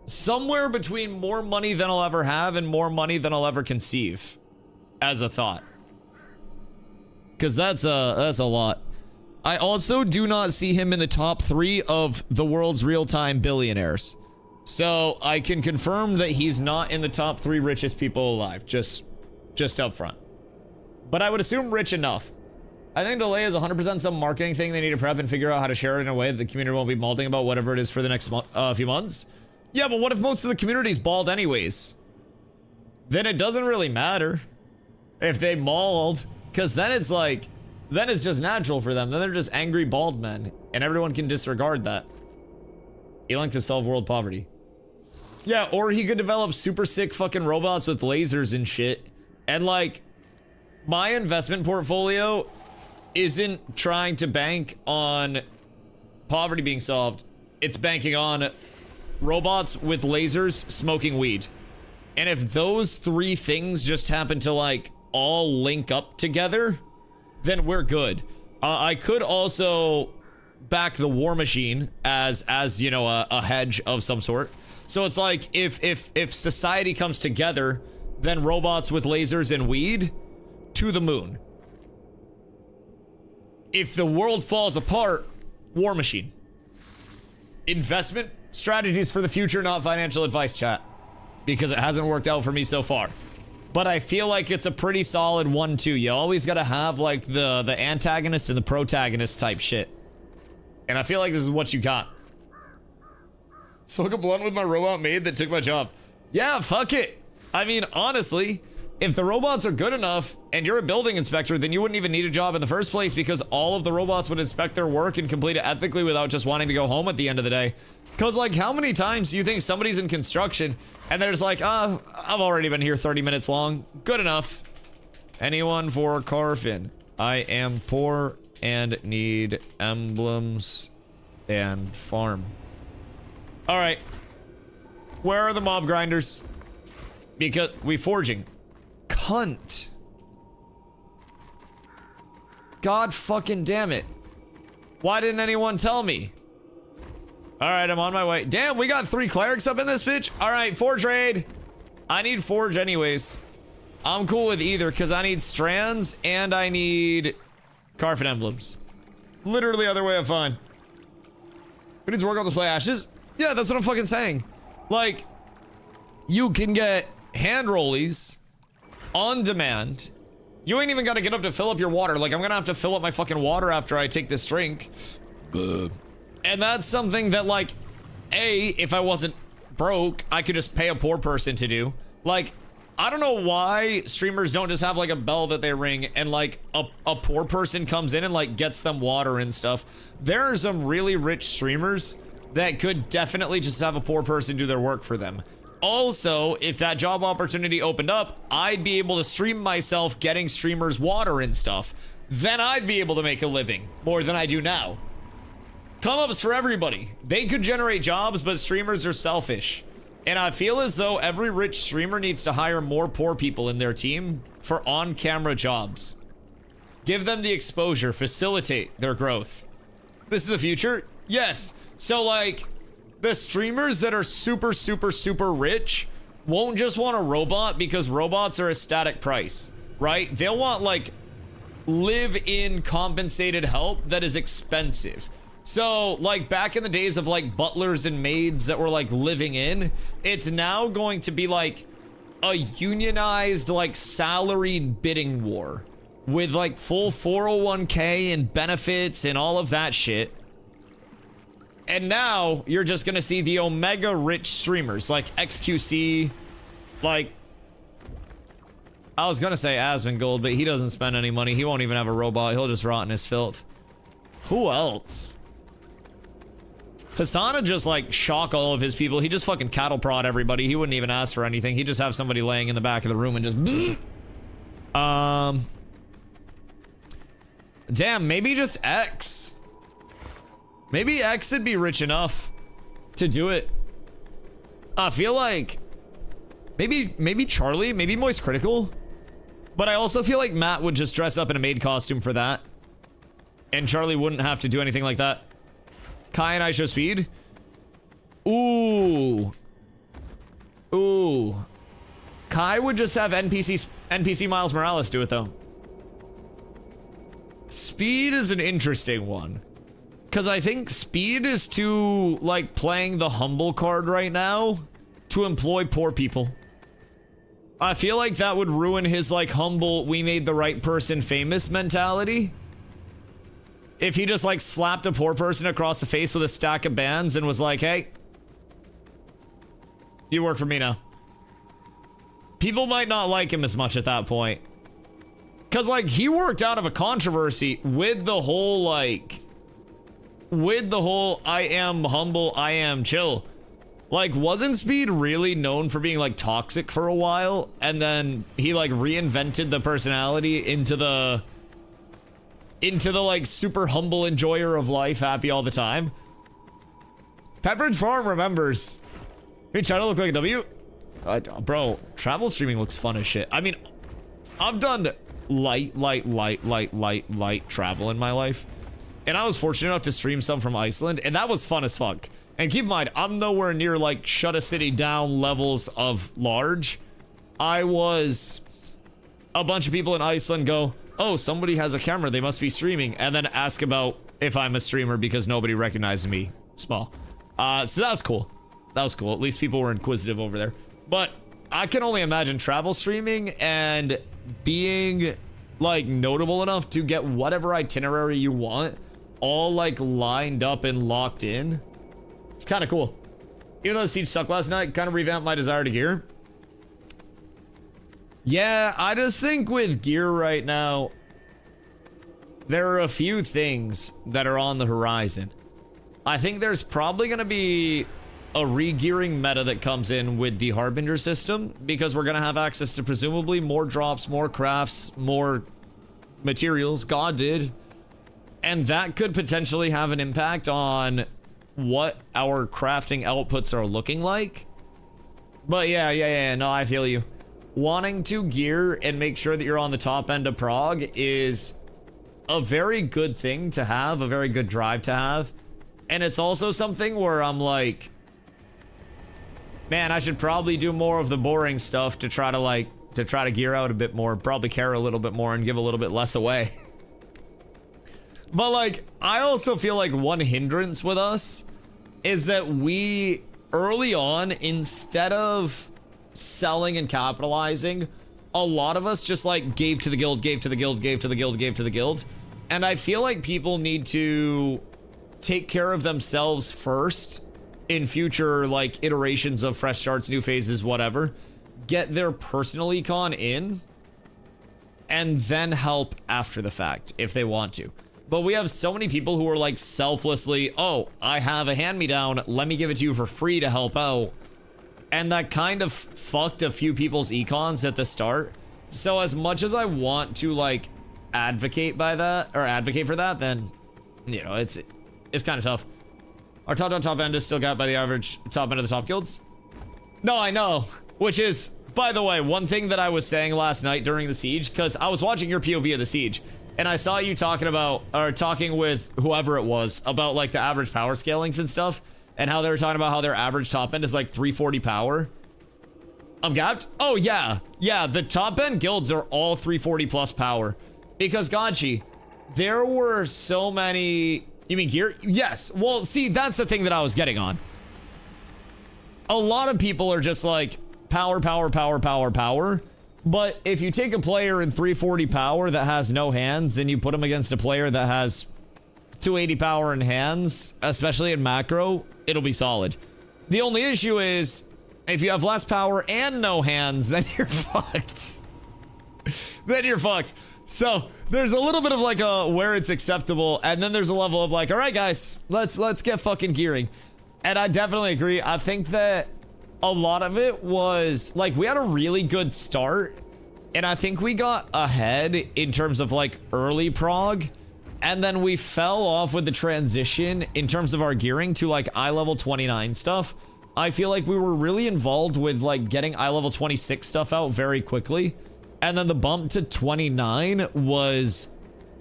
Speaker 1: somewhere between more money than I'll ever have and more money than I'll ever conceive as a thought. Because that's a lot. I also do not see him in the top 3 of the world's real-time billionaires. So I can confirm that he's not in the top 3 richest people alive, just up front. But I would assume rich enough. I think delay is 100% some marketing thing they need to prep and figure out how to share it in a way that the community won't be balding about whatever it is for the next few months. Yeah, but what if most of the community's bald anyways? Then it doesn't really matter if they mauled, because then it's like, then it's just natural for them. Then they're just angry bald men, and everyone can disregard that. Elon could solve world poverty. Yeah, or he could develop super sick fucking robots with lasers and shit. And like, my investment portfolio isn't trying to bank on poverty being solved. It's banking on robots with lasers smoking weed. And if those 3 things just happen to like all link up together, then we're good. I could also back the war machine as you know, a hedge of some sort. So it's like if society comes together, then robots with lasers and weed to the moon. If the world falls apart, war machine. Investment strategies for the future, not financial advice, chat, because it hasn't worked out for me so far. But I feel like it's a pretty solid 1-2. You always gotta have like the antagonist and the protagonist type shit. And I feel like this is what you got. Smoke a blunt with my robot maid that took my job. Yeah, fuck it. I mean, honestly, if the robots are good enough and you're a building inspector, then you wouldn't even need a job in the first place, because all of the robots would inspect their work and complete it ethically without just wanting to go home at the end of the day. Because, like, how many times do you think somebody's in construction and they're just like, I've already been here 30 minutes long. Good enough. Anyone for Carfin? I am poor and need emblems and farm. All right. Where are the mob grinders? Because we forging. Cunt. God fucking damn it. Why didn't anyone tell me? Alright, I'm on my way. Damn, we got 3 clerics up in this bitch. Alright, forge raid. I need forge anyways. I'm cool with either, because I need strands and I need Carfin emblems. Literally other way of fine. Who needs to work on display ashes? Yeah, that's what I'm fucking saying. Like, you can get hand rollies on demand. You ain't even got to get up to fill up your water. Like, I'm gonna have to fill up my fucking water after I take this drink. And that's something that, like, if I wasn't broke, I could just pay a poor person to do. Like, I don't know why streamers don't just have, like, a bell that they ring and, like, a poor person comes in and, like, gets them water and stuff. There are some really rich streamers that could definitely just have a poor person do their work for them. Also, if that job opportunity opened up, I'd be able to stream myself getting streamers water and stuff. Then I'd be able to make a living more than I do now. Come-ups for everybody. They could generate jobs, but streamers are selfish. And I feel as though every rich streamer needs to hire more poor people in their team for on-camera jobs. Give them the exposure, facilitate their growth. This is the future? Yes. So, like, the streamers that are super, super, super rich won't just want a robot because robots are a static price, right? They'll want, like live in compensated help that is expensive. So, like, back in the days of, like, butlers and maids that were, like, living in, it's now going to be, like, a unionized, like, salaried bidding war with, like, full 401k and benefits and all of that shit. And now, you're just gonna see the omega rich streamers, like XQC, like... I was gonna say Asmongold, but he doesn't spend any money. He won't even have a robot. He'll just rot in his filth. Who else? Hasana just, like, shock all of his people. He just fucking cattle prod everybody. He wouldn't even ask for anything. He'd just have somebody laying in the back of the room and just... Damn, maybe just X. Maybe X would be rich enough to do it. I feel like... Maybe Charlie, maybe Moist Critical. But I also feel like Matt would just dress up in a maid costume for that. And Charlie wouldn't have to do anything like that. Kai and I show speed. Ooh. Ooh. Kai would just have NPC Miles Morales do it, though. Speed is an interesting one. Because I think Speed is too, like, playing the humble card right now to employ poor people. I feel like that would ruin his, like, humble, we made the right person famous mentality. If he just, like, slapped a poor person across the face with a stack of bands and was like, hey, you work for me now. People might not like him as much at that point. Because, like, he worked out of a controversy with the whole, like... With the whole, I am humble, I am chill. Like, wasn't Speed really known for being, like, toxic for a while? And then he, like, reinvented the personality into the, like, super humble enjoyer of life, happy all the time. Pepperidge Farm remembers. Hey, trying to look like a W? Bro, travel streaming looks fun as shit. I mean, I've done light travel in my life. And I was fortunate enough to stream some from Iceland, and that was fun as fuck. And keep in mind, I'm nowhere near, like, shut a city down levels of large. I was... A bunch of people in Iceland go, oh, somebody has a camera, they must be streaming, and then ask about if I'm a streamer because nobody recognized me. Small. So that was cool. That was cool. At least people were inquisitive over there. But I can only imagine travel streaming and being, like, notable enough to get whatever itinerary you want all, like, lined up and locked in. It's kind of cool. Even though the siege sucked last night, kind of revamped my desire to gear. Yeah, I just think with gear right now, there are a few things that are on the horizon. I think there's probably going to be a re-gearing meta that comes in with the Harbinger system, because we're going to have access to presumably more drops, more crafts, more materials. God did. And that could potentially have an impact on what our crafting outputs are looking like. But yeah, no, I feel you. Wanting to gear and make sure that you're on the top end of Prague is a very good thing to have, a very good drive to have. And it's also something where I'm like, man, I should probably do more of the boring stuff to try to gear out a bit more, probably care a little bit more and give a little bit less away. But, like, I also feel like one hindrance with us is that we, early on, instead of selling and capitalizing, a lot of us just, like, gave to the guild, gave to the guild, gave to the guild, gave to the guild. And I feel like people need to take care of themselves first in future, like, iterations of fresh starts, new phases, whatever. Get their personal econ in, and then help after the fact, if they want to. But we have so many people who are, like, selflessly, oh, I have a hand-me-down, let me give it to you for free to help out. And that kind of fucked a few people's econs at the start. So as much as I want to, like, advocate for that, then, you know, it's kind of tough. Our top end is still got by the average top end of the top guilds. No, I know. Which is, by the way, one thing that I was saying last night during the siege, because I was watching your POV of the siege, and I saw you talking with whoever it was about, like, the average power scalings and stuff, and how they were talking about how their average top end is like 340 power. I'm gapped? Oh, yeah. Yeah, the top end guilds are all 340 plus power. Because, Ganchi, there were so many... You mean gear? Yes. Well, see, that's the thing that I was getting on. A lot of people are just like, power, power, power, power, power. But if you take a player in 340 power that has no hands, and you put him against a player that has 280 power and hands, especially in macro, it'll be solid. The only issue is, if you have less power and no hands, then you're fucked. Then you're fucked. So there's a little bit of like a where it's acceptable, and then there's a level of like, all right, guys, let's get fucking gearing. And I definitely agree. I think that a lot of it was like we had a really good start, and I think we got ahead in terms of like early prog, and then we fell off with the transition in terms of our gearing to like eye level 29 stuff. I feel like we were really involved with like getting eye level 26 stuff out very quickly. And then the bump to 29 was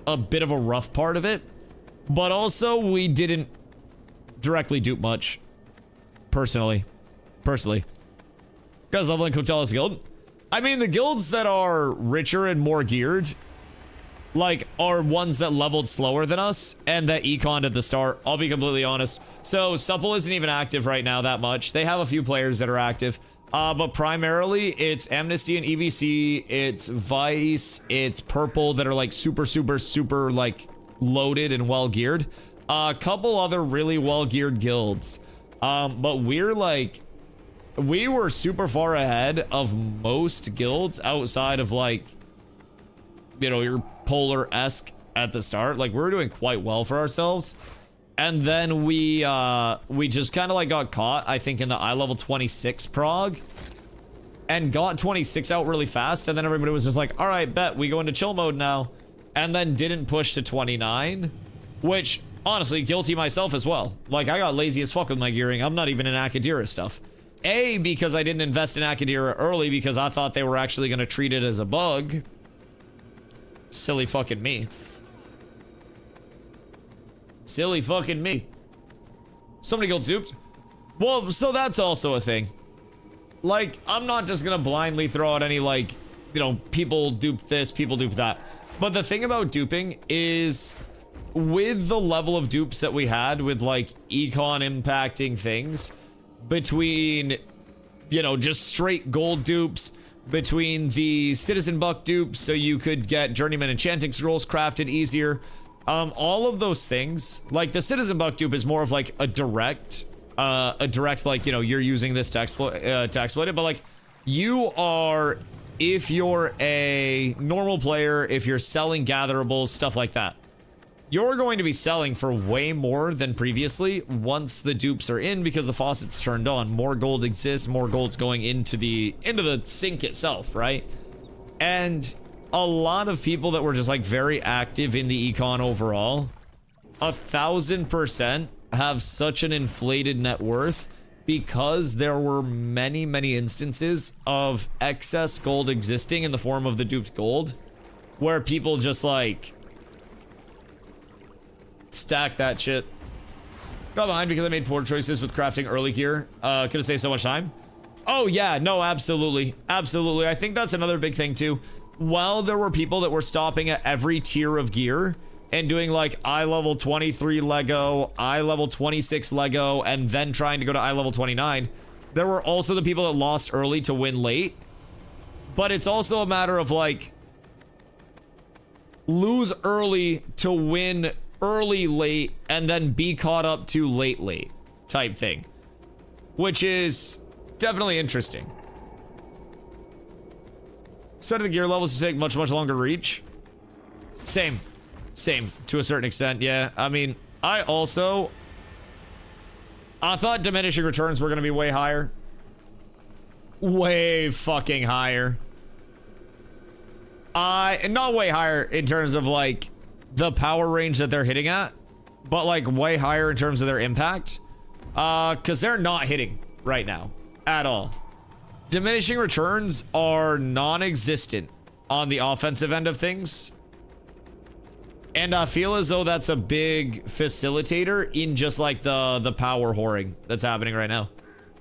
Speaker 1: a bit of a rough part of it. But also, we didn't directly dupe much. Personally. Guys, leveling Coachella's guild. I mean, the guilds that are richer and more geared, like, are ones that leveled slower than us and that econned at the start. I'll be completely honest. So, Supple isn't even active right now that much. They have a few players that are active. But primarily, it's Amnesty and EBC, it's Vice, it's Purple that are like super, like loaded and well geared. A couple other really well geared guilds. But we're like, we were super far ahead of most guilds outside of like, you know, your Polar-esque at the start. Like, we were doing quite well for ourselves. And then we just kind of like got caught, I think, in the eye level 26 prog, and got 26 out really fast. And then everybody was just like, all right, bet we go into chill mode now. And then didn't push to 29, which honestly, guilty myself as well. Like, I got lazy as fuck with my gearing. I'm not even in Akadira stuff. A, because I didn't invest in Akadira early because I thought they were actually going to treat it as a bug. Silly fucking me. Silly fucking me. So many guilds duped. Well, so that's also a thing. Like, I'm not just gonna blindly throw out any, like, you know, people dupe this, people dupe that. But the thing about duping is, with the level of dupes that we had with, like, econ impacting things, between, you know, just straight gold dupes, between the Citizen Buck dupes, so you could get Journeyman Enchanting Scrolls crafted easier, all of those things, like the Citizen Buck dupe is more of like a direct, like, you know, you're using this to exploit it, but like, you are, if you're a normal player, if you're selling gatherables, stuff like that, you're going to be selling for way more than previously once the dupes are in, because the faucet's turned on. More gold exists, more gold's going into the sink itself, right? And a lot of people that were just like very active in the econ overall, 1000% have such an inflated net worth because there were many instances of excess gold existing in the form of the duped gold, where people just like stack that shit. Got behind because I made poor choices with crafting early gear. Could have saved so much time. Oh yeah, no, absolutely. I think that's another big thing too. While there were people that were stopping at every tier of gear and doing like eye level 23 Lego, eye level 26 Lego, and then trying to go to eye level 29, there were also the people that lost early to win late. But it's also a matter of like, lose early to win early late, and then be caught up to late type thing, which is definitely interesting. Expect the gear levels to take much longer to reach. Same to a certain extent. Yeah, I mean, I thought diminishing returns were going to be way higher. Way fucking higher. Not way higher in terms of like the power range that they're hitting at, but like way higher in terms of their impact, because they're not hitting right now at all. Diminishing returns are non-existent on the offensive end of things, and I feel as though that's a big facilitator in just like the power whoring that's happening right now.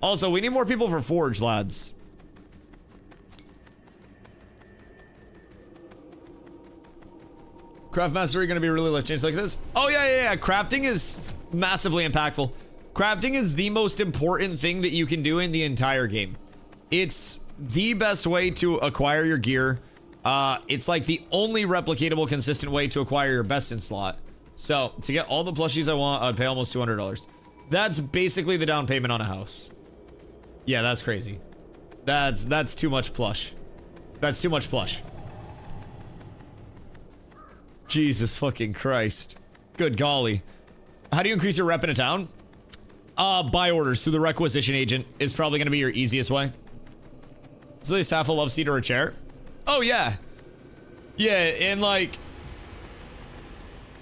Speaker 1: Also, we need more people for Forge, lads. Craft mastery gonna be really life change like this? Oh yeah. Crafting is massively impactful. Crafting is the most important thing that you can do in the entire game. It's the best way to acquire your gear. It's like the only replicatable, consistent way to acquire your best in slot. So to get all the plushies I want, I'd pay almost $200. That's basically the down payment on a house. Yeah, that's crazy. That's too much plush. That's too much plush. Jesus fucking Christ. Good golly. How do you increase your rep in a town? Buy orders through the requisition agent is probably going to be your easiest way. Is at least half a love seat or a chair? Oh, yeah. Yeah, and like...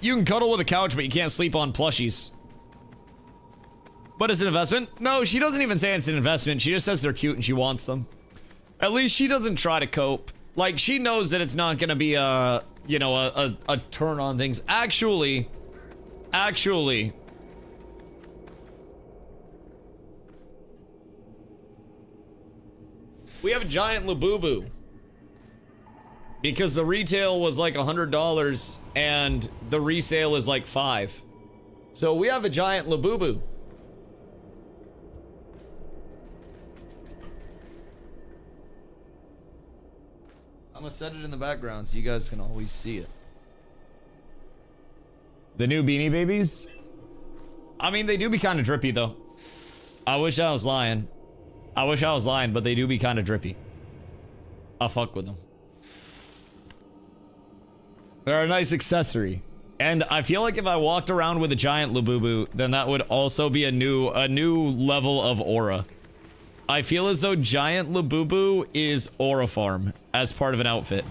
Speaker 1: You can cuddle with a couch, but you can't sleep on plushies. But it's an investment? No, she doesn't even say it's an investment. She just says they're cute and she wants them. At least she doesn't try to cope. Like, she knows that it's not gonna be a, you know, a turn on things. Actually, we have a giant Labubu. Because the retail was like $100 and the resale is like $5. So we have a giant Labubu. I'm gonna set it in the background so you guys can always see it. The new Beanie Babies? I mean, they do be kind of drippy though. I wish I was lying. But they do be kind of drippy. I'll fuck with them. They're a nice accessory. And I feel like if I walked around with a giant Labubu, then that would also be a new level of aura. I feel as though giant Labubu is aura farm as part of an outfit.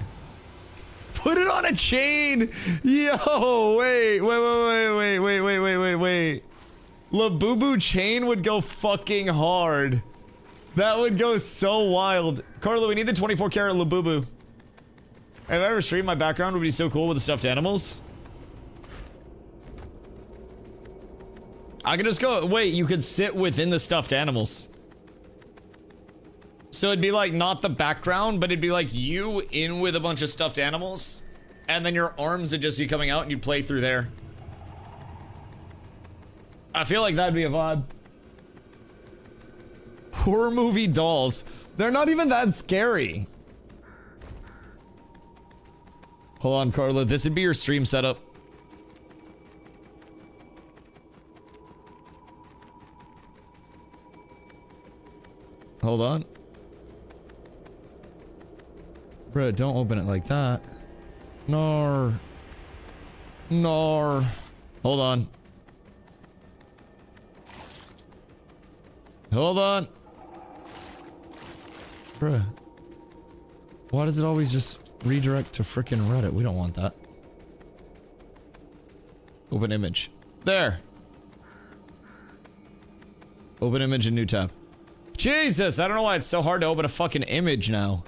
Speaker 1: Put it on a chain! Yo, wait. Labubu chain would go fucking hard. That would go so wild. Carlo, we need the 24 karat Labubu. If I ever streamed, my background would be so cool with the stuffed animals. I could just go, wait, you could sit within the stuffed animals. So it'd be like not the background, but it'd be like you in with a bunch of stuffed animals. And then your arms would just be coming out and you'd play through there. I feel like that'd be a vibe. Horror movie dolls. They're not even that scary. Hold on, Carla. This would be your stream setup. Hold on. Bro, don't open it like that. Nar. Hold on. Hold on. Bruh. Why does it always just redirect to frickin' Reddit? We don't want that. Open image. There. Open image and new tab. Jesus, I don't know why it's so hard to open a fucking image now.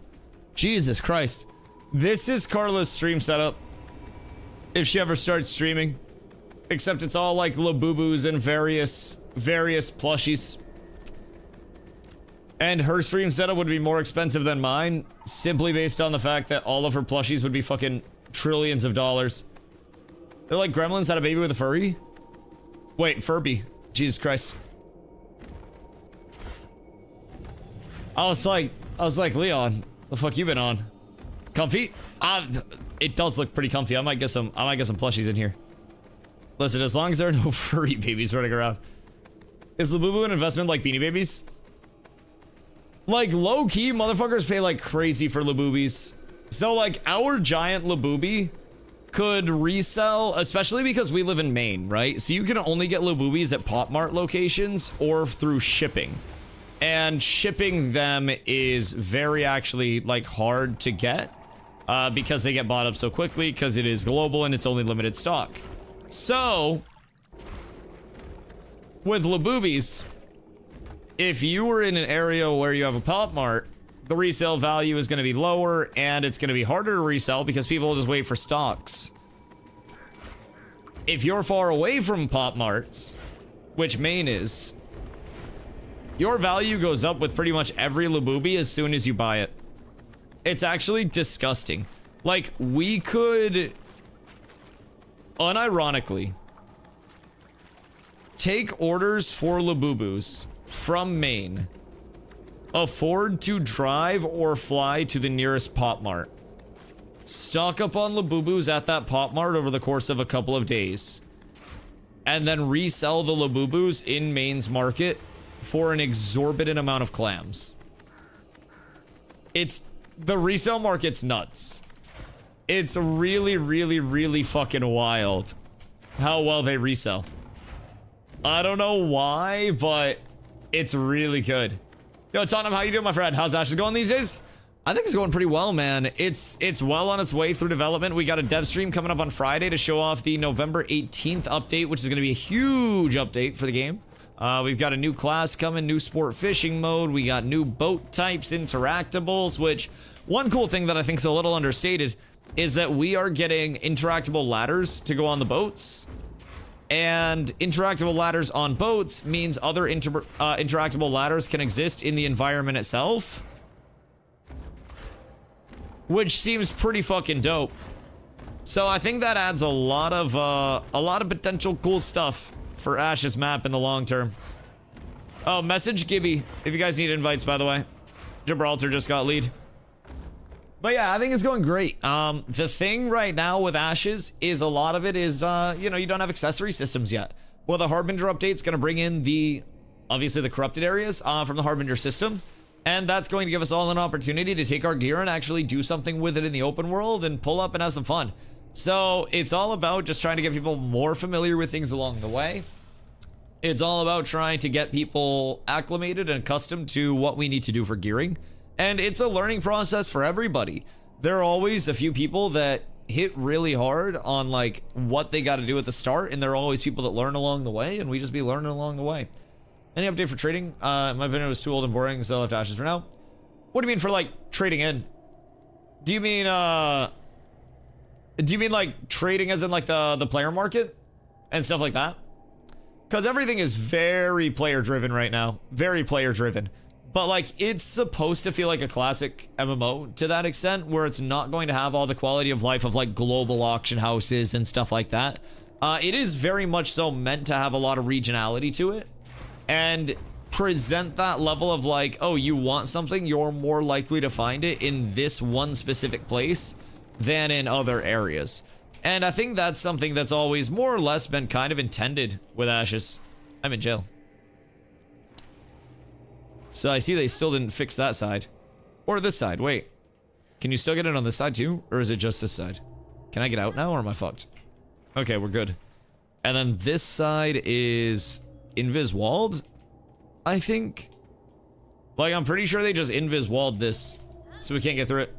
Speaker 1: Jesus Christ. This is Carla's stream setup. If she ever starts streaming. Except it's all like Labubus and various plushies. And her stream setup would be more expensive than mine, simply based on the fact that all of her plushies would be fucking trillions of dollars. They're like gremlins had a baby with a furry? Wait, Furby. Jesus Christ. I was like, Leon, the fuck you been on? Comfy? It does look pretty comfy. I might get some plushies in here. Listen, as long as there are no furry babies running around. Is Labubu an investment like Beanie Babies? Like, low-key, motherfuckers pay like crazy for Labubis. So, like, our giant Labubi could resell, especially because we live in Maine, right? So you can only get Labubis at Pop Mart locations or through shipping. And shipping them is very actually, like, hard to get. Because they get bought up so quickly, because it is global and it's only limited stock. So, with Labubis, if you were in an area where you have a Pop Mart, the resale value is going to be lower and it's going to be harder to resell because people will just wait for stocks. If you're far away from Pop Marts, which Maine is, your value goes up with pretty much every Labubi as soon as you buy it. It's actually disgusting. Like, we could unironically, take orders for Labubus from Maine. Afford to drive or fly to the nearest Pop Mart. Stock up on Labubus at that Pop Mart over the course of a couple of days. And then resell the Labubus in Maine's market for an exorbitant amount of clams. The resale market's nuts. It's really, really, really fucking wild how well they resell. I don't know why, but it's really good. Yo, Tottenham, how you doing, my friend? How's Ashes going these days? I think it's going pretty well, man. It's well on its way through development. We got a dev stream coming up on Friday to show off the November 18th update, which is going to be a huge update for the game. We've got a new class coming, new sport fishing mode. We got new boat types, interactables, which one cool thing that I think is a little understated is that we are getting interactable ladders to go on the boats. And interactable ladders on boats means other interactable ladders can exist in the environment itself, which seems pretty fucking dope. So I think that adds a lot of potential cool stuff for Ash's map in the long term. Oh, message Gibby if you guys need invites, by the way. Gibraltar just got lead. But yeah, I think it's going great. The thing right now with Ashes is a lot of it is, you know, you don't have accessory systems yet. Well, the Harbinger update's going to bring in obviously the corrupted areas from the Harbinger system. And that's going to give us all an opportunity to take our gear and actually do something with it in the open world and pull up and have some fun. So it's all about just trying to get people more familiar with things along the way. It's all about trying to get people acclimated and accustomed to what we need to do for gearing. And it's a learning process for everybody. There are always a few people that hit really hard on like what they got to do at the start, and there are always people that learn along the way, and we just be learning along the way. Any update for trading? My opinion was too old and boring, so I left Ashes for now. What do you mean for like trading in? Do you mean like trading as in like the player market and stuff like that? Because everything is very player driven right now, very player driven. But like, it's supposed to feel like a classic MMO to that extent, where it's not going to have all the quality of life of like global auction houses and stuff like that. It is very much so meant to have a lot of regionality to it and present that level of like, oh, you want something, you're more likely to find it in this one specific place than in other areas. And I think that's something that's always more or less been kind of intended with Ashes. I'm in jail. So I see they still didn't fix that side. Or this side, wait. Can you still get in on this side too? Or is it just this side? Can I get out now or am I fucked? Okay, we're good. And then this side is invis walled, I think. Like, I'm pretty sure they just invis walled this, so we can't get through it.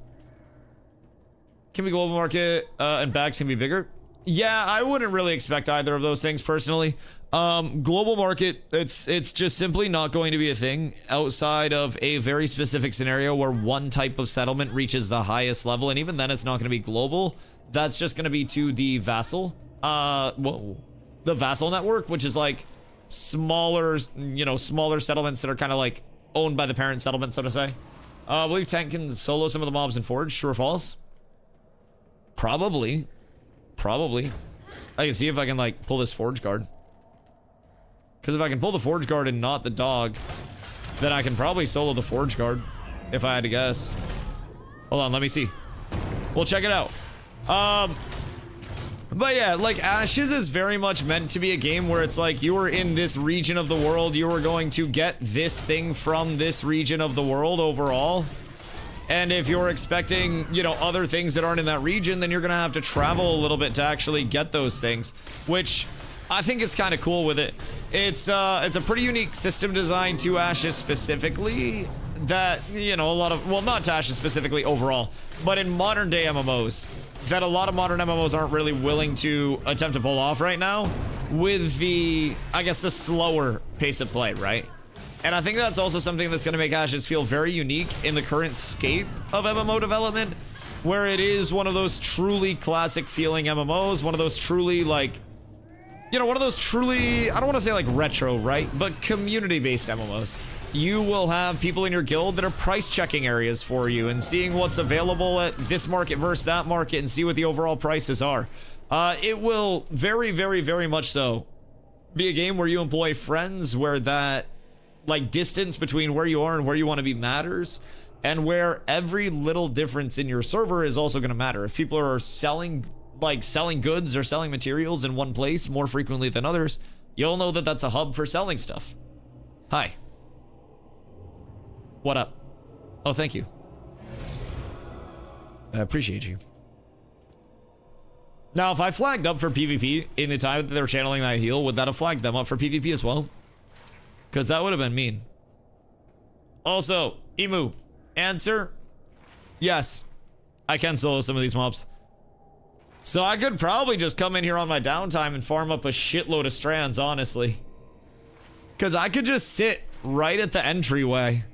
Speaker 1: Can be global market, and bags can be bigger. Yeah, I wouldn't really expect either of those things personally. Global market, it's just simply not going to be a thing outside of a very specific scenario where one type of settlement reaches the highest level, and even then it's not going to be global. That's just going to be to the vassal, the vassal network, which is like smaller, you know, smaller settlements that are kind of like owned by the parent settlement, so to say. I believe Tank can solo some of the mobs in Forge, true or false? Probably. I can see if I can like pull this Forge guard. Because if I can pull the Forge guard and not the dog, then I can probably solo the Forge guard, if I had to guess. Hold on, let me see. We'll check it out. But yeah, like Ashes is very much meant to be a game where it's like you are in this region of the world, you are going to get this thing from this region of the world overall. And if you're expecting, you know, other things that aren't in that region, then you're gonna have to travel a little bit to actually get those things, which I think is kind of cool with it. It's a pretty unique system design to Ashes specifically that, you know, a lot of, well, not to Ashes specifically overall, but in modern day MMOs, that a lot of modern MMOs aren't really willing to attempt to pull off right now with the, I guess, the slower pace of play, right? And I think that's also something that's going to make Ashes feel very unique in the current scape of MMO development, where it is one of those truly classic feeling MMOs, one of those truly like, you know, one of those truly, I don't want to say like retro, right? But community-based MMOs. You will have people in your guild that are price checking areas for you and seeing what's available at this market versus that market and see what the overall prices are. It will very, very, very much so be a game where you employ friends, where that like distance between where you are and where you want to be matters, and where every little difference in your server is also going to matter. If people are selling goods or selling materials in one place more frequently than others, you'll know that that's a hub for selling stuff. Hi. What up? Oh, thank you. I appreciate you. Now, if I flagged up for PvP in the time that they were channeling that heal, would that have flagged them up for PvP as well? Because that would have been mean. Also, Emu, answer. Yes, I can solo some of these mobs. So I could probably just come in here on my downtime and farm up a shitload of strands, honestly. Because I could just sit right at the entryway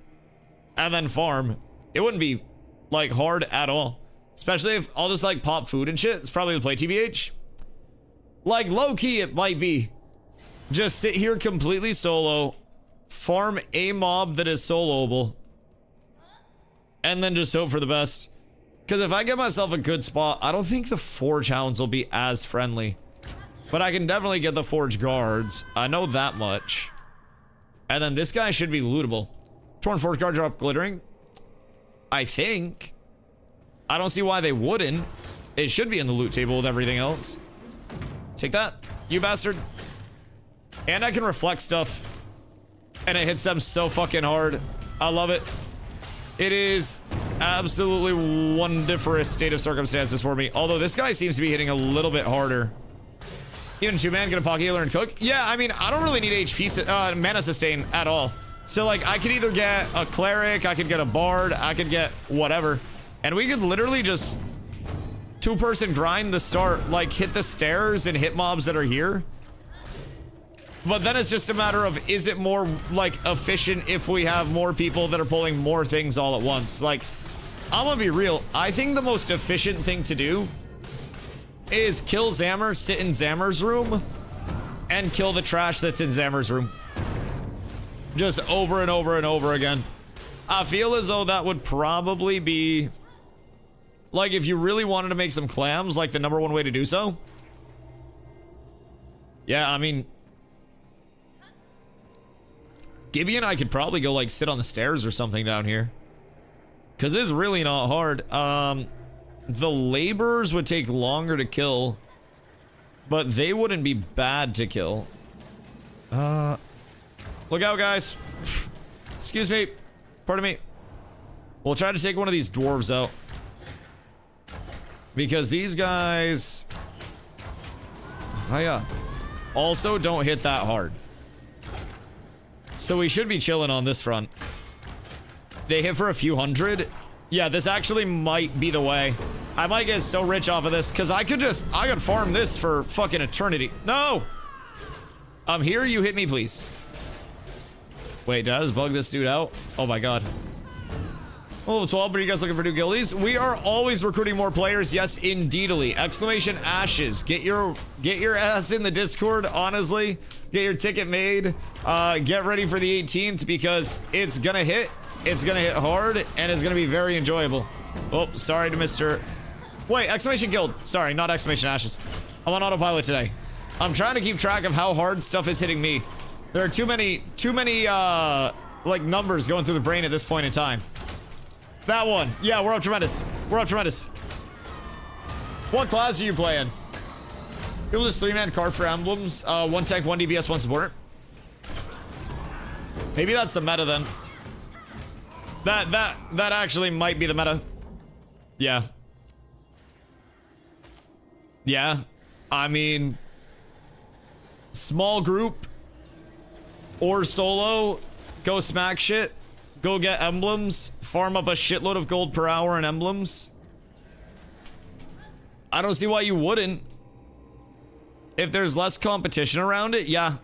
Speaker 1: and then farm. It wouldn't be, like, hard at all. Especially if I'll just, like, pop food and shit. It's probably the play, TBH. Like, low-key it might be. Just sit here completely solo, farm a mob that is soloable, and then just hope for the best. Because if I get myself a good spot, I don't think the Forge Hounds will be as friendly. But I can definitely get the Forge Guards. I know that much. And then this guy should be lootable. Torn Forge Guard drop glittering. I think. I don't see why they wouldn't. It should be in the loot table with everything else. Take that, you bastard. And I can reflect stuff. And it hits them so fucking hard. I love it. It is absolutely wonderful state of circumstances for me. Although this guy seems to be hitting a little bit harder. Even 2-man, get a pocket healer and cook. Yeah, I mean, I don't really need HP, mana sustain at all. So, like, I could either get a cleric, I could get a bard, I could get whatever. And we could literally just two-person grind the start, like, hit the stairs and hit mobs that are here. But then it's just a matter of, is it more, like, efficient if we have more people that are pulling more things all at once? Like, I'm gonna be real. I think the most efficient thing to do is kill Zammer, sit in Zammer's room, and kill the trash that's in Zammer's room. Just over and over and over again. I feel as though that would probably be, like, if you really wanted to make some clams, like, the #1 way to do so. Yeah, I mean, Gibby and I could probably go, like, sit on the stairs or something down here. Because it's really not hard. The laborers would take longer to kill, but they wouldn't be bad to kill. Look out, guys. Excuse me. Pardon me. We'll try to take one of these dwarves out. Because these guys... Oh, yeah. Also, don't hit that hard. So we should be chilling on this front. They hit for a few hundred. Yeah, this actually might be the way. I might get so rich off of this, because I could farm this for fucking eternity. No! I'm here, you hit me, please. Wait, did I just bug this dude out? Oh my god. Oh, 12, are you guys looking for new guildies? We are always recruiting more players, yes, indeedly. Exclamation ashes. Get your ass in the Discord, honestly. Get your ticket made. Get ready for the 18th, because it's gonna hit. It's gonna hit hard, and it's gonna be very enjoyable. Oh, sorry to Mr. Wait, exclamation guild. Sorry, not exclamation ashes. I'm on autopilot today. I'm trying to keep track of how hard stuff is hitting me. There are too many, like, numbers going through the brain at this point in time. That one. Yeah, we're up tremendous. We're up tremendous. What class are you playing? You'll just 3-man card for emblems. 1 tech, 1 DPS, 1 support. Maybe that's the meta then. That actually might be the meta. Yeah. Yeah. I mean, small group or solo, go smack shit, go get emblems, farm up a shitload of gold per hour in emblems. I don't see why you wouldn't. If there's less competition around it, yeah.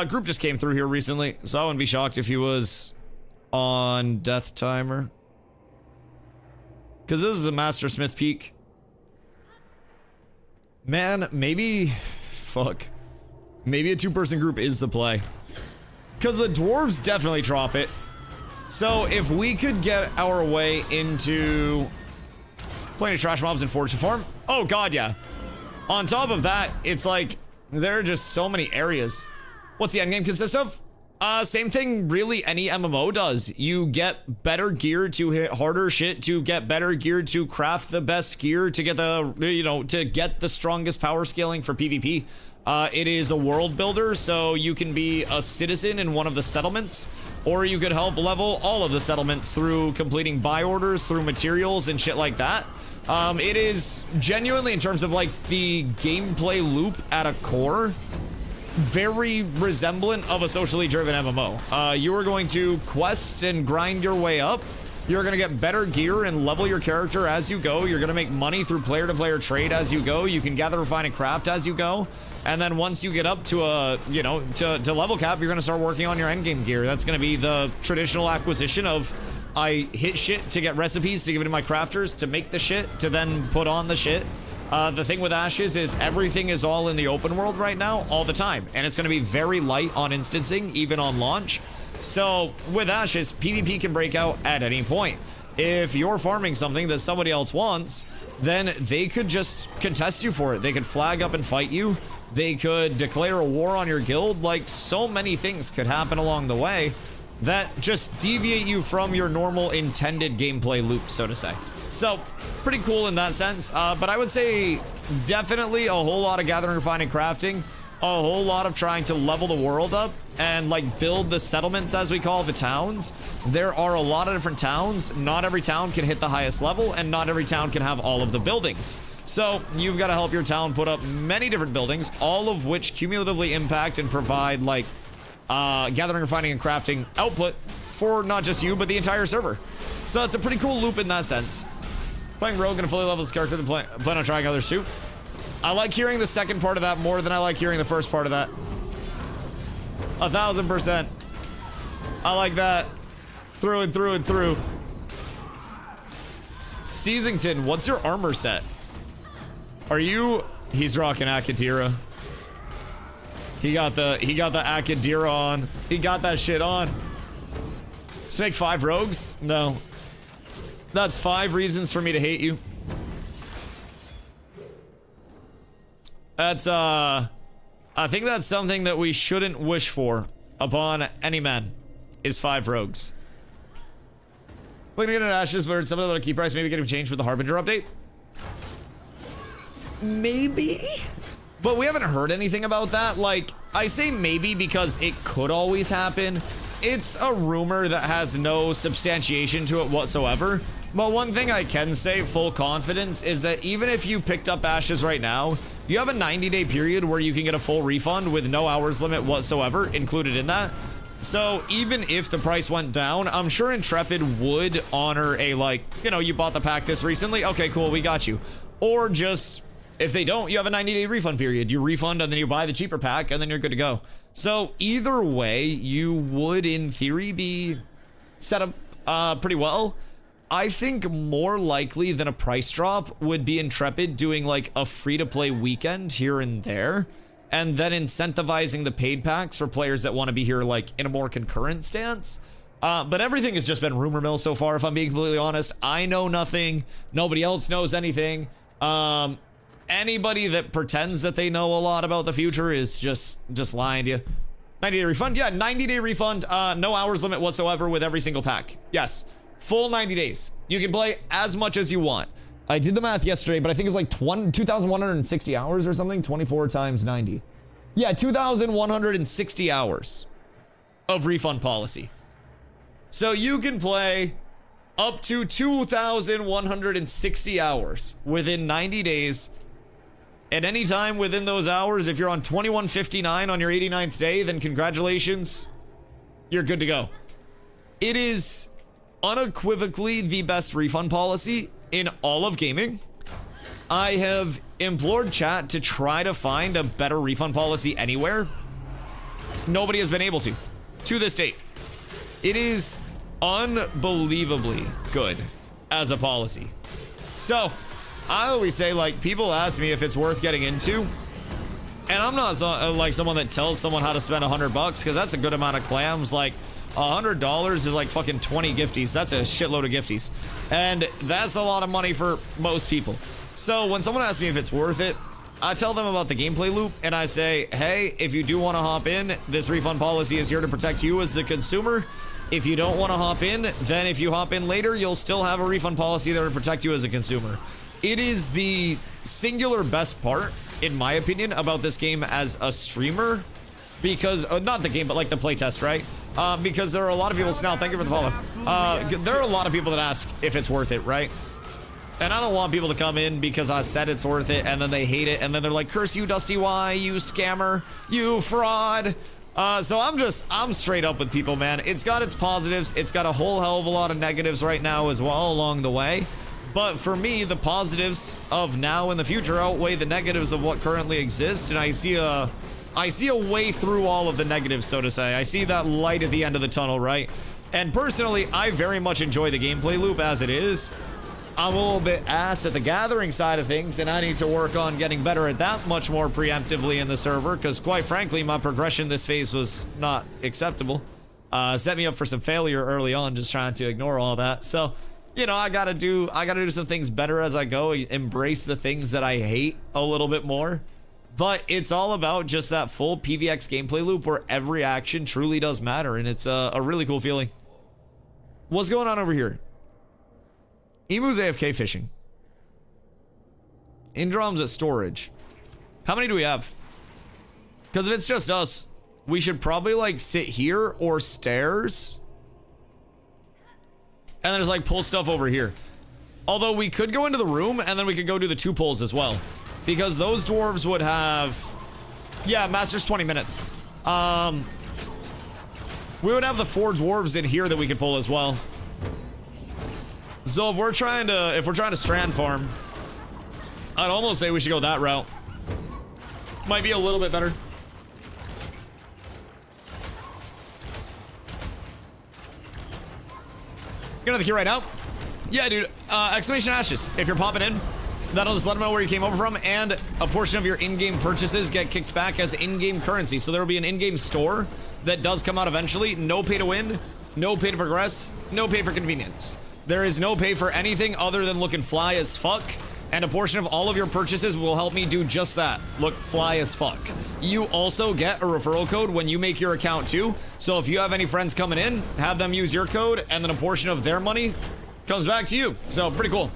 Speaker 1: Group just came through here recently, so I wouldn't be shocked if he was on death timer. Because this is a Master Smith peak. Man, maybe... Fuck. Maybe a 2-person group is the play. Because the dwarves definitely drop it. So if we could get our way into playing trash mobs in Forge to farm. Oh god, yeah. On top of that, it's like, there are just so many areas. What's the endgame consist of? Same thing really any MMO does. You get better gear to hit harder shit, to get better gear to craft the best gear, to get the, you know, to get the strongest power scaling for PvP. It is a world builder, so you can be a citizen in one of the settlements, or you could help level all of the settlements through completing buy orders, through materials and shit like that. It is genuinely, in terms of like the gameplay loop at a core, very resemblant of a socially driven MMO. You are going to quest and grind your way up. You're going to get better gear and level your character as you go. You're going to make money through player-to-player trade as you go. You can gather, refine, and craft as you go. And then once you get up to a, you know, to level cap, you're going to start working on your endgame gear. That's going to be the traditional acquisition of, I hit shit to get recipes to give it to my crafters, to make the shit, to then put on the shit. The thing with Ashes is everything is all in the open world right now, all the time. And it's going to be very light on instancing, even on launch. So with Ashes, PvP can break out at any point. If you're farming something that somebody else wants, then they could just contest you for it. They could flag up and fight you. They could declare a war on your guild. Like, so many things could happen along the way that just deviate you from your normal intended gameplay loop, so to say. So, pretty cool in that sense, but I would say definitely a whole lot of gathering, refining, crafting, a whole lot of trying to level the world up and like build the settlements, as we call the towns. There are a lot of different towns. Not every town can hit the highest level, and not every town can have all of the buildings. So you've got to help your town put up many different buildings, all of which cumulatively impact and provide like gathering, refining, and crafting output for not just you, but the entire server. So it's a pretty cool loop in that sense. Playing Rogue and a fully leveled character, then plan on trying others too. I like hearing the second part of that more than I like hearing the first part of that. 1000%. I like that. Through and through and through. Seasington, what's your armor set? Are you... He's rocking Akadira. He got the Akadira on. He got that shit on. Just make 5 rogues? No. That's 5 reasons for me to hate you. That's, I think that's something that we shouldn't wish for upon any man, is 5 rogues. Looking to get an Ashes, but some of the key price maybe getting changed with the Harbinger update? Maybe? But we haven't heard anything about that. Like, I say maybe because it could always happen. It's a rumor that has no substantiation to it whatsoever. But one thing I can say, full confidence, is that even if you picked up Ashes right now, you have a 90-day period where you can get a full refund with no hours limit whatsoever included in that. So even if the price went down, I'm sure Intrepid would honor a, like, you know, you bought the pack this recently, okay, cool, we got you. Or just, if they don't, you have a 90-day refund period. You refund and then you buy the cheaper pack and then you're good to go. So either way, you would, in theory, be set up pretty well. I think more likely than a price drop would be Intrepid doing like a free-to-play weekend here and there, and then incentivizing the paid packs for players that want to be here like in a more concurrent stance. But everything has just been rumor mill so far, if I'm being completely honest. I know nothing. Nobody else knows anything. Anybody that pretends that they know a lot about the future is just lying to you. 90-day refund? Yeah, 90-day refund. No hours limit whatsoever with every single pack. Yes. Full 90 days. You can play as much as you want. I did the math yesterday, but I think it's like 2,160 hours or something. 24 times 90. Yeah, 2,160 hours of refund policy. So you can play up to 2,160 hours within 90 days. At any time within those hours, if you're on 2159 on your 89th day, then congratulations. You're good to go. It is unequivocally the best refund policy in all of gaming. I have implored chat to try to find a better refund policy anywhere. Nobody has been able to this date. It is unbelievably good as a policy. So I always say, like, people ask me if it's worth getting into, and I'm not like someone that tells someone how to spend $100 because that's a good amount of clams. Like, $100 is like fucking 20 gifties. That's a shitload of gifties. And that's a lot of money for most people. So when someone asks me if it's worth it, I tell them about the gameplay loop, and I say, hey, if you do want to hop in, this refund policy is here to protect you as the consumer. If you don't want to hop in, then if you hop in later, you'll still have a refund policy there to protect you as a consumer. It is the singular best part, in my opinion, about this game as a streamer, because, not the game, but like the playtest, right? Because there are a lot of people, Snell, thank you for the follow. There are a lot of people that ask if it's worth it, right? And I don't want people to come in because I said it's worth it, and then they hate it, and then they're like, curse you, DustyWhy, you scammer, you fraud. So I'm straight up with people, man. It's got its positives. It's got a whole hell of a lot of negatives right now as well along the way. But for me, the positives of now and the future outweigh the negatives of what currently exists, and I see a way through all of the negatives, so to say. I see that light at the end of the tunnel, right? And personally, I very much enjoy the gameplay loop as it is. I'm a little bit ass at the gathering side of things, and I need to work on getting better at that much more preemptively in the server, because quite frankly, my progression this phase was not acceptable. Set me up for some failure early on, just trying to ignore all that. So, you know, I gotta do some things better as I go, embrace the things that I hate a little bit more. But it's all about just that full PvX gameplay loop where every action truly does matter, and it's a really cool feeling. What's going on over here? Emu's AFK fishing. Indrom's at storage. How many do we have? Because if it's just us, we should probably like sit here or stairs. And then just like pull stuff over here. Although we could go into the room and then we could go do the 2 pulls as well. Because those dwarves would have... Yeah, Master's 20 minutes. We would have the 4 dwarves in here that we could pull as well. So if we're trying to strand farm, I'd almost say we should go that route. Might be a little bit better. Get on the queue right now. Yeah, dude. Exclamation ashes. If you're popping in, that'll just let them know where you came over from, and a portion of your in-game purchases get kicked back as in-game currency. So there will be an in-game store that does come out eventually. No pay to win, no pay to progress, no pay for convenience. There is no pay for anything other than looking fly as fuck, and a portion of all of your purchases will help me do just that, look fly as fuck. You also get a referral code when you make your account too, so if you have any friends coming in, have them use your code, and then a portion of their money comes back to you. So pretty cool.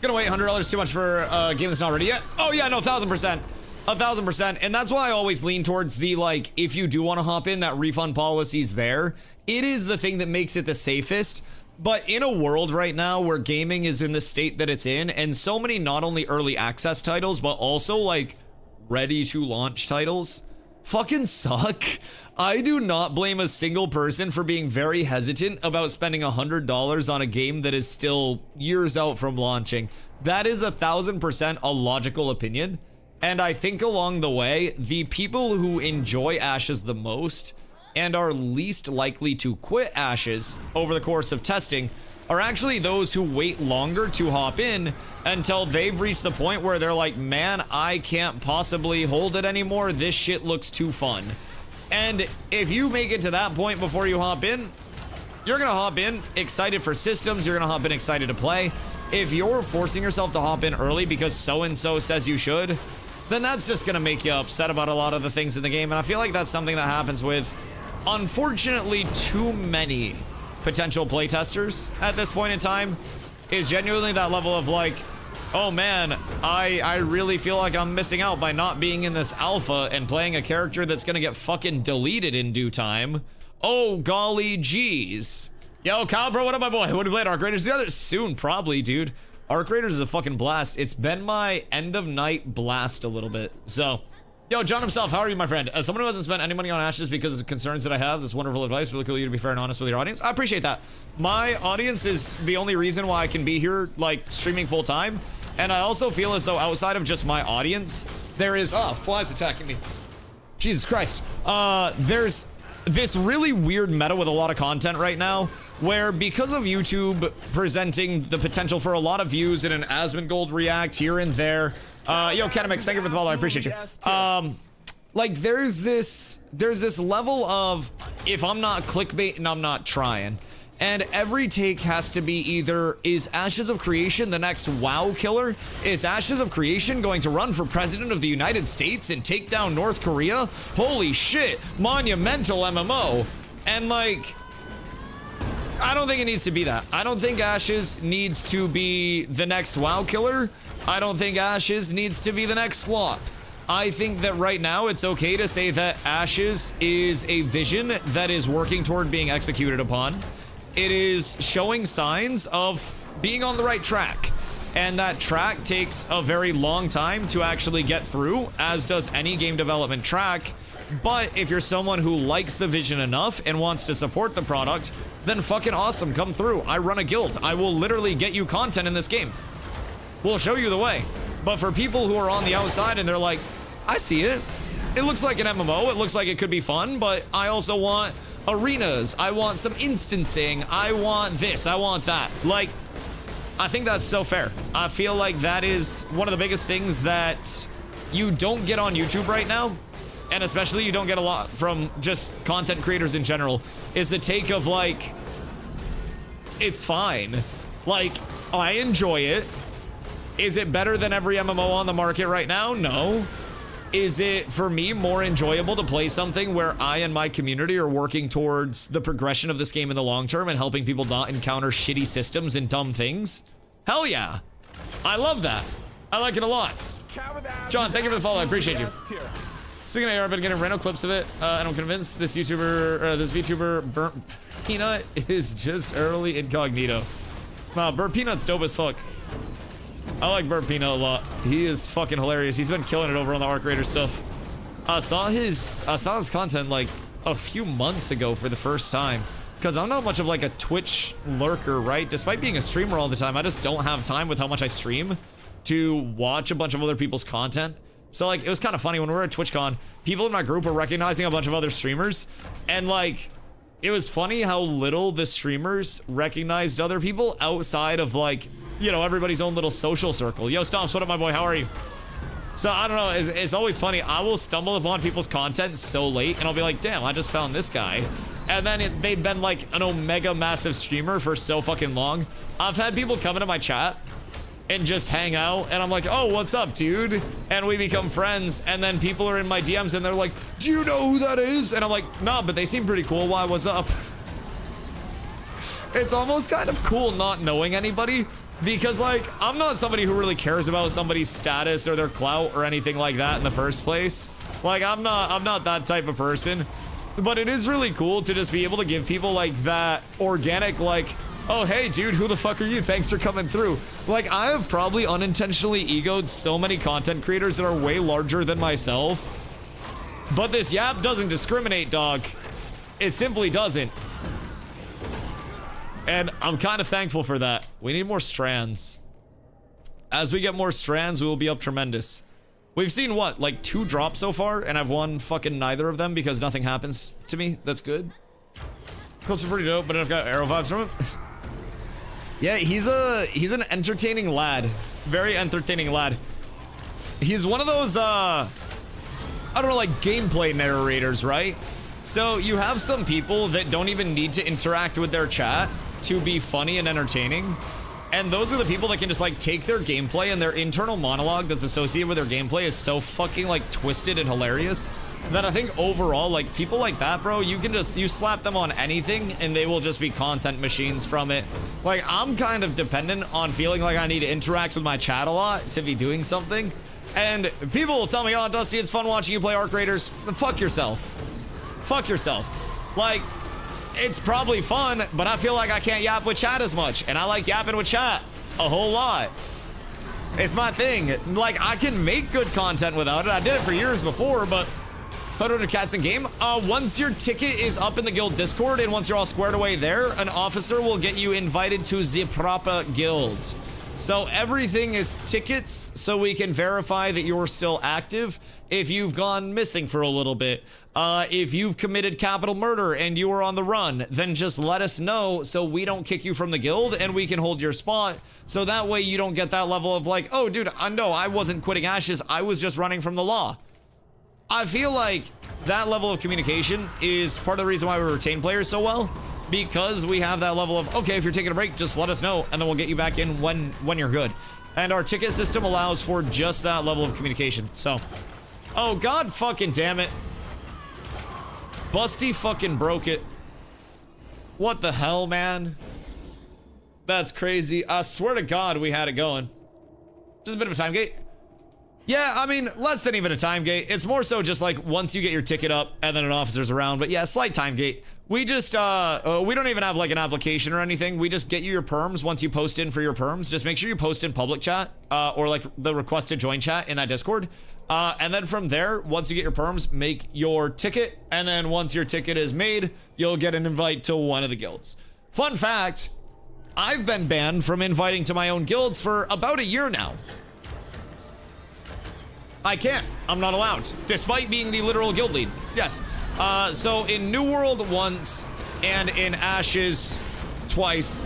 Speaker 1: Gonna wait, $100 too much for a game that's not ready yet? Oh yeah, no, 1000%. 1000%. And that's why I always lean towards the, like, if you do want to hop in, that refund policy's there. It is the thing that makes it the safest. But in a world right now where gaming is in the state that it's in, and so many not only early access titles, but also like ready to launch titles fucking suck. I do not blame a single person for being very hesitant about spending $100 on a game that is still years out from launching. That is 1000% a logical opinion. And I think along the way, the people who enjoy Ashes the most and are least likely to quit Ashes over the course of testing are actually those who wait longer to hop in until they've reached the point where they're like, man, I can't possibly hold it anymore. This shit looks too fun. And if you make it to that point before you hop in, you're gonna hop in excited for systems, you're gonna hop in excited to play. If you're forcing yourself to hop in early because so-and-so says you should, then that's just gonna make you upset about a lot of the things in the game. And I feel like that's something that happens with, unfortunately, too many potential playtesters at this point in time, is genuinely that level of like, oh man, I really feel like I'm missing out by not being in this alpha and playing a character that's gonna get fucking deleted in due time. Oh golly jeez. Yo, Kyle, bro, what up, my boy? When do we play Arc Raiders together? Soon, probably, dude. Arc Raiders is a fucking blast. It's been my end of night blast a little bit. So, yo, John himself, how are you, my friend? As someone who hasn't spent any money on Ashes because of concerns that I have, this wonderful advice. Really cool of you to be fair and honest with your audience. I appreciate that. My audience is the only reason why I can be here, like, streaming full time. And I also feel as though outside of just my audience, there is, oh, flies attacking me. Jesus Christ. There's this really weird meta with a lot of content right now, where because of YouTube presenting the potential for a lot of views in an Asmongold react here and there, yo, Ketamix, thank you for the follow, I appreciate you. Like there's this level of, if I'm not clickbait and I'm not trying, And every take has to be either, is Ashes of Creation the next WoW killer? Is Ashes of Creation going to run for president of the United States and take down North Korea? Holy shit, monumental MMO. And like, I don't think it needs to be that. I don't think Ashes needs to be the next WoW killer. I don't think Ashes needs to be the next flop. I think that right now it's okay to say that Ashes is a vision that is working toward being executed upon. It is showing signs of being on the right track. And that track takes a very long time to actually get through, as does any game development track. But if you're someone who likes the vision enough and wants to support the product, then fucking awesome, come through. I run a guild. I will literally get you content in this game. We'll show you the way. But for people who are on the outside and they're like, I see it. It looks like an MMO. It looks like it could be fun, but I also want arenas. I want some instancing. I want this. I want that. Like, I think that's so fair. I feel like that is one of the biggest things that you don't get on YouTube right now, and especially you don't get a lot from just content creators in general, is the take of like, it's fine. Like, I enjoy it. Is it better than every MMO on the market right now? No. Is it, for me, more enjoyable to play something where I and my community are working towards the progression of this game in the long term and helping people not encounter shitty systems and dumb things? Hell yeah. I love that. I like it a lot. John, thank you for the follow. I appreciate you. Speaking of AR, I've been getting random clips of it, and I'm convinced this this VTuber, Burnt Peanut, is just early incognito. Nah, Burnt Peanut's dope as fuck. I like Burnt Peanut a lot. He is fucking hilarious. He's been killing it over on the Arc Raider stuff. I saw his content like a few months ago for the first time, because I'm not much of like a Twitch lurker, right? Despite being a streamer all the time, I just don't have time with how much I stream to watch a bunch of other people's content. So like, it was kind of funny when we were at TwitchCon, people in my group were recognizing a bunch of other streamers, and like, it was funny how little the streamers recognized other people outside of like, you know, everybody's own little social circle. Yo, Stomps, what up, my boy? How are you? So, I don't know. It's always funny. I will stumble upon people's content so late, and I'll be like, damn, I just found this guy. And then they've been like an omega massive streamer for so fucking long. I've had people come into my chat and just hang out, and I'm like, oh, what's up, dude? And we become friends, and then people are in my DMs, and they're like, do you know who that is? And I'm like, nah, but they seem pretty cool. Why, what's up? It's almost kind of cool not knowing anybody, because like, I'm not somebody who really cares about somebody's status or their clout or anything like that in the first place. Like, I'm not that type of person. But it is really cool to just be able to give people like that organic, like, oh, hey, dude, who the fuck are you? Thanks for coming through. Like, I have probably unintentionally egoed so many content creators that are way larger than myself. But this yap doesn't discriminate, dog. It simply doesn't. And I'm kind of thankful for that. We need more strands. As we get more strands, we will be up tremendous. We've seen, what, like 2 drops so far, and I've won fucking neither of them because nothing happens to me. That's good. Clips are pretty dope, but I've got arrow vibes from him. Yeah, he's an entertaining lad. Very entertaining lad. He's one of those, I don't know, like gameplay narrators, right? So you have some people that don't even need to interact with their chat to be funny and entertaining. And those are the people that can just like take their gameplay, and their internal monologue that's associated with their gameplay is so fucking like twisted and hilarious that I think overall, like, people like that, bro, you slap them on anything and they will just be content machines from it. Like, I'm kind of dependent on feeling like I need to interact with my chat a lot to be doing something. And people will tell me, oh, Dusty, it's fun watching you play Arc Raiders. Fuck yourself. Fuck yourself. Like, it's probably fun, but I feel like I can't yap with chat as much. And I like yapping with chat a whole lot. It's my thing. Like, I can make good content without it. I did it for years before, but 100 cats in game. Once your ticket is up in the guild Discord, and once you're all squared away there, an officer will get you invited to the proper guild. So everything is tickets, so we can verify that you're still active. If you've gone missing for a little bit, if you've committed capital murder and you are on the run, then just let us know so we don't kick you from the guild and we can hold your spot. So that way you don't get that level of like, oh, dude, no, I wasn't quitting Ashes. I was just running from the law. I feel like that level of communication is part of the reason why we retain players so well, because we have that level of, okay, if you're taking a break, just let us know, and then we'll get you back in when you're good. And our ticket system allows for just that level of communication. So, oh, God fucking damn it. Busty fucking broke it. What the hell, man? That's crazy. I swear to God we had it going. Just a bit of a time gate. Yeah, I mean, less than even a time gate. It's more so just like once you get your ticket up and then an officer's around. But yeah, slight time gate. We just, we don't even have like an application or anything. We just get you your perms once you post in for your perms. Just make sure you post in public chat or like the request to join chat in that Discord. And then from there, once you get your perms, make your ticket. And then once your ticket is made, you'll get an invite to one of the guilds. Fun fact, I've been banned from inviting to my own guilds for about a year now. I can't. I'm not allowed, despite being the literal guild lead. Yes. So in New World once and in Ashes twice,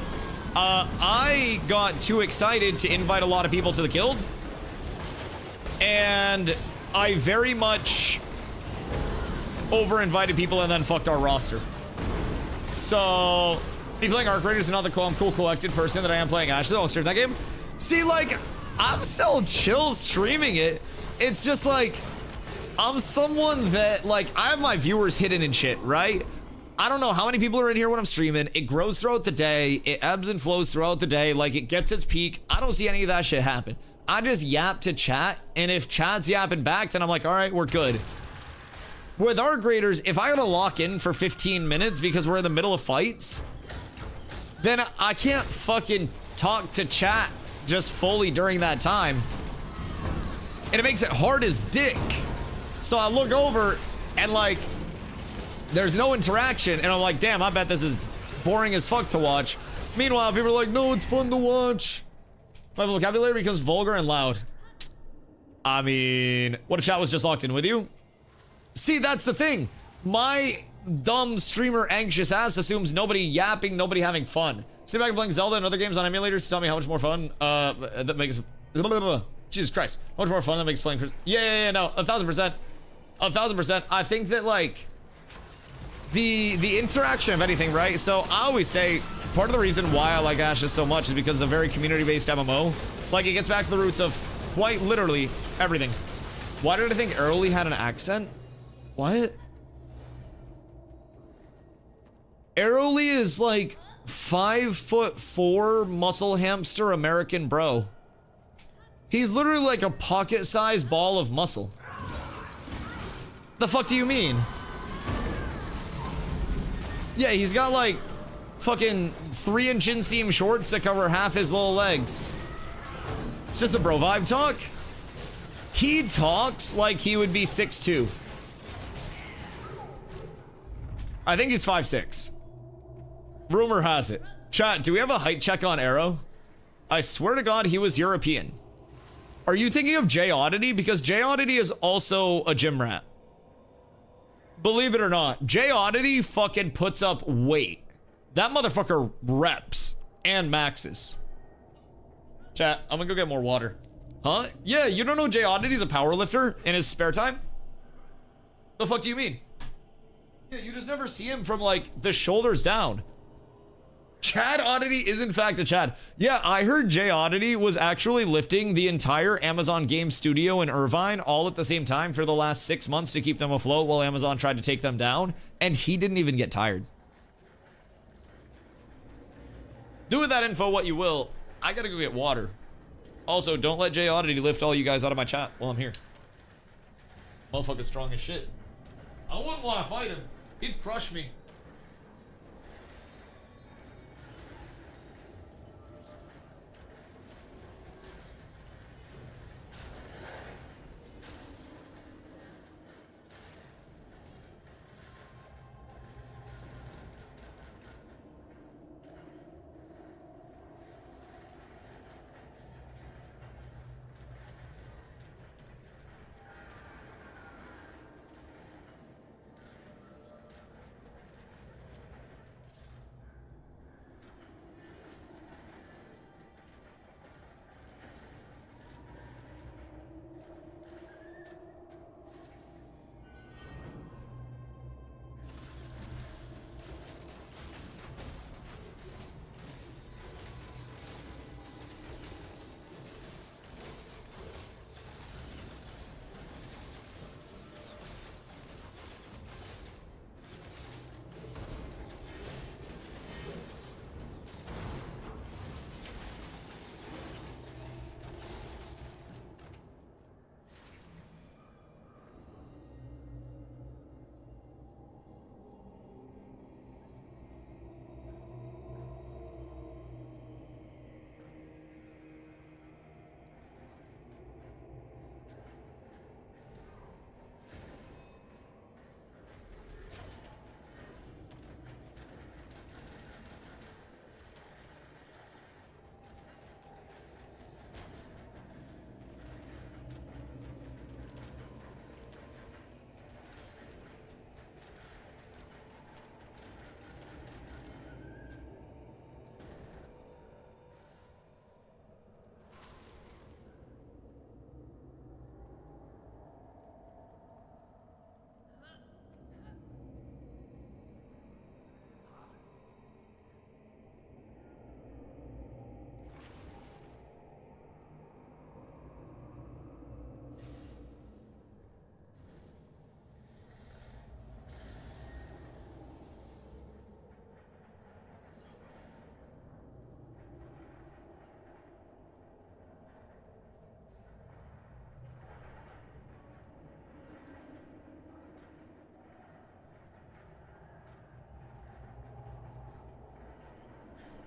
Speaker 1: I got too excited to invite a lot of people to the guild. And I very much over-invited people and then fucked our roster. So, me playing Arc Raiders is not the cool, collected person that I am playing Ashes. I won't stream that game. See, like, I'm still chill streaming it. It's just like, I'm someone that, like, I have my viewers hidden and shit, right? I don't know how many people are in here when I'm streaming. It grows throughout the day. It ebbs and flows throughout the day. Like, it gets its peak. I don't see any of that shit happen. I just yap to chat, and if chat's yapping back, then I'm like, all right, we're good. With our graders, if I gotta lock in for 15 minutes because we're in the middle of fights, then I can't fucking talk to chat just fully during that time. And it makes it hard as dick. So I look over and like, there's no interaction, and I'm like, damn, I bet this is boring as fuck to watch. Meanwhile, people are like, no, it's fun to watch. My vocabulary becomes vulgar and loud. I mean, what if chat was just locked in with you? See, that's the thing. My dumb streamer anxious ass assumes nobody yapping, nobody having fun. Sit back and playing Zelda and other games on emulators to tell me how much more fun that makes... Jesus Christ. How much more fun that makes playing... Yeah, no, 1,000%. 1,000%. I think that, like... The interaction of anything, right? So I always say part of the reason why I like Ashes so much is because it's a very community-based MMO. Like, it gets back to the roots of quite literally everything. Why did I think Early had an accent? What? Arrowly is like 5'4" muscle hamster American bro. He's literally like a pocket-sized ball of muscle. The fuck do you mean? Yeah, he's got like fucking 3-inch inseam shorts that cover half his little legs. It's just a bro vibe talk. He talks like he would be 6'2". I think he's 5'6". Rumor has it. Chat, do we have a height check on Arrow? I swear to God, he was European. Are you thinking of Jay Oddity? Because Jay Oddity is also a gym rat. Believe it or not, Jay Oddity fucking puts up weight. That motherfucker reps and maxes. Chat, I'm gonna go get more water. Huh? Yeah, you don't know Jay Oddity's a power lifter in his spare time? The fuck do you mean? Yeah, you just never see him from like the shoulders down. Chad Oddity is in fact a Chad. Yeah, I heard Jay Oddity was actually lifting the entire Amazon game studio in Irvine all at the same time for the last 6 months to keep them afloat while Amazon tried to take them down, and he didn't even get tired. Do with that info what you will. I gotta go get water. Also, don't let Jay Oddity lift all you guys out of my chat while I'm here. Motherfucker's strong as shit. I wouldn't want to fight him. He'd crush me.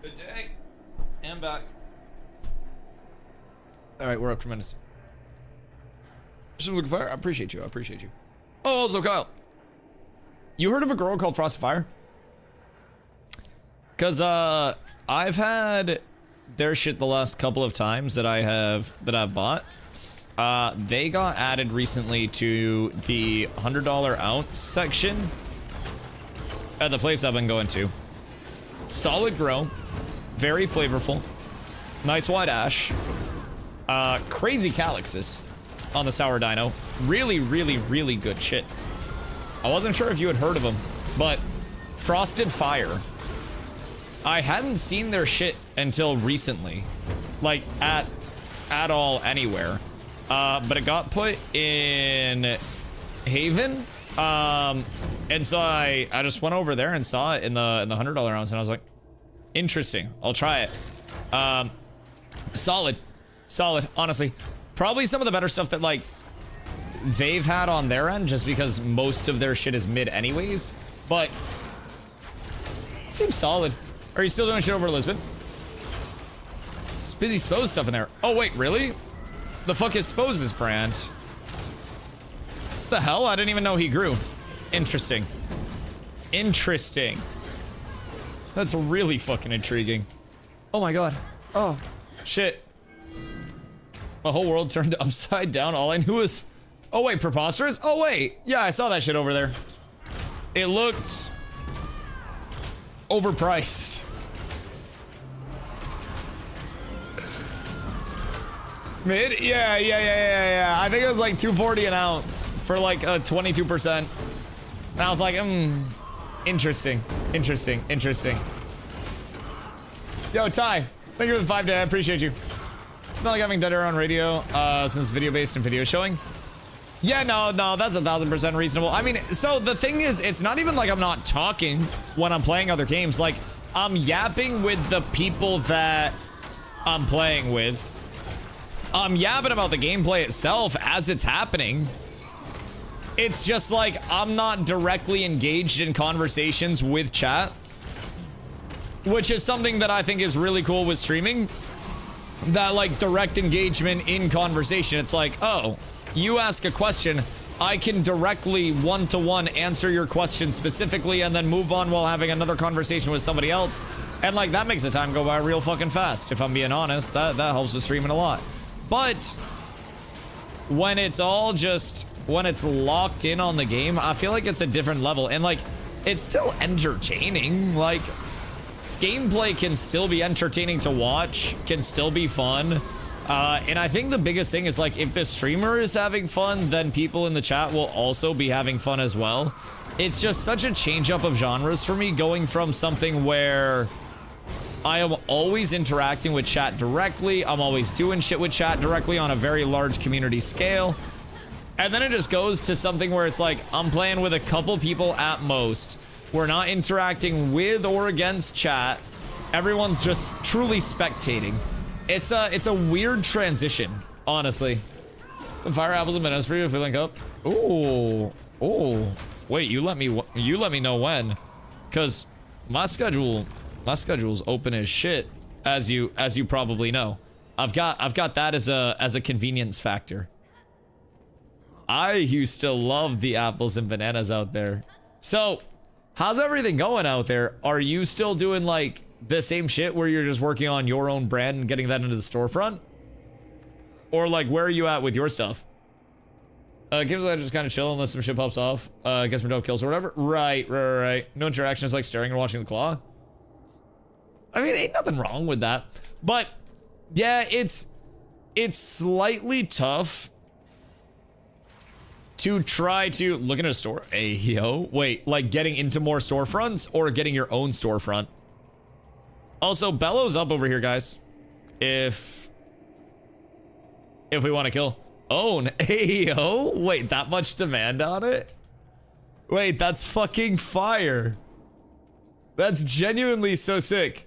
Speaker 1: Good day. And back. All right, we're up tremendous. Fire. I appreciate you. I appreciate you. Oh, also, Kyle. You heard of a girl called Frost Fire? Cause I've had their shit the last couple of times that I've bought. They got added recently to the $100 ounce section at the place I've been going to. Solid grow, very flavorful, nice white ash, crazy calyxes on the sour dino. Really, really, really good shit. I wasn't sure if you had heard of them, but Frosted Fire. I hadn't seen their shit until recently, like at all anywhere. But it got put in Haven. And so I just went over there and saw it in the $100 ounce, and I was like, interesting. I'll try it. Solid, honestly. Probably some of the better stuff that like they've had on their end, just because most of their shit is mid anyways. But it seems solid. Are you still doing shit over Lisbon? It's busy Spose stuff in there. Oh wait, really? The fuck is Spose's brand? The hell? I didn't even know he grew. Interesting. Interesting. That's really fucking intriguing. Oh my god. Oh, shit. My whole world turned upside down. All I knew was... Oh wait, preposterous? Oh wait. Yeah, I saw that shit over there. It looked... overpriced. Mid? Yeah. I think it was like $240 an ounce for like a 22%. And I was like, interesting. Yo, Ty, thank you for the 5 day. I appreciate you. It's not like having dead air on radio since video based and video showing. Yeah, no, that's 1000% reasonable. I mean, so the thing is, it's not even like I'm not talking when I'm playing other games. Like, I'm yapping with the people that I'm playing with. I'm yapping about the gameplay itself as it's happening. It's just like I'm not directly engaged in conversations with chat, which is something that I think is really cool with streaming. That like direct engagement in conversation. It's like, oh, you ask a question, I can directly one-to-one answer your question specifically and then move on while having another conversation with somebody else. And like that makes the time go by real fucking fast. If I'm being honest, that helps with streaming a lot. But when it's all just, when it's locked in on the game, I feel like it's a different level. And like, it's still entertaining. Like, gameplay can still be entertaining to watch, can still be fun. And I think the biggest thing is like, if the streamer is having fun, then people in the chat will also be having fun as well. It's just such a change up of genres for me, going from something where I am always interacting with chat directly, I'm always doing shit with chat directly on a very large community scale, and then it just goes to something where it's like, I'm playing with a couple people at most, we're not interacting with or against chat, everyone's just truly spectating. It's a weird transition, honestly. Fire apples and bananas for you if we link up. Oh, wait, you let me know when, because my schedule's open as shit, as you probably know. I've got that as a convenience factor. I used to love the apples and bananas out there. So, how's everything going out there? Are you still doing like the same shit where you're just working on your own brand and getting that into the storefront? Or like, where are you at with your stuff? Games like just kind of chill unless some shit pops off. Get some dope kills or whatever. Right. No interaction is like staring and watching the claw. I mean, ain't nothing wrong with that. But yeah, it's slightly tough to try to look at a store. Hey, yo, wait, like getting into more storefronts or getting your own storefront? Also, Bellows up over here, guys. If we want to kill. Own. Hey, yo, wait, that much demand on it? Wait, that's fucking fire. That's genuinely so sick.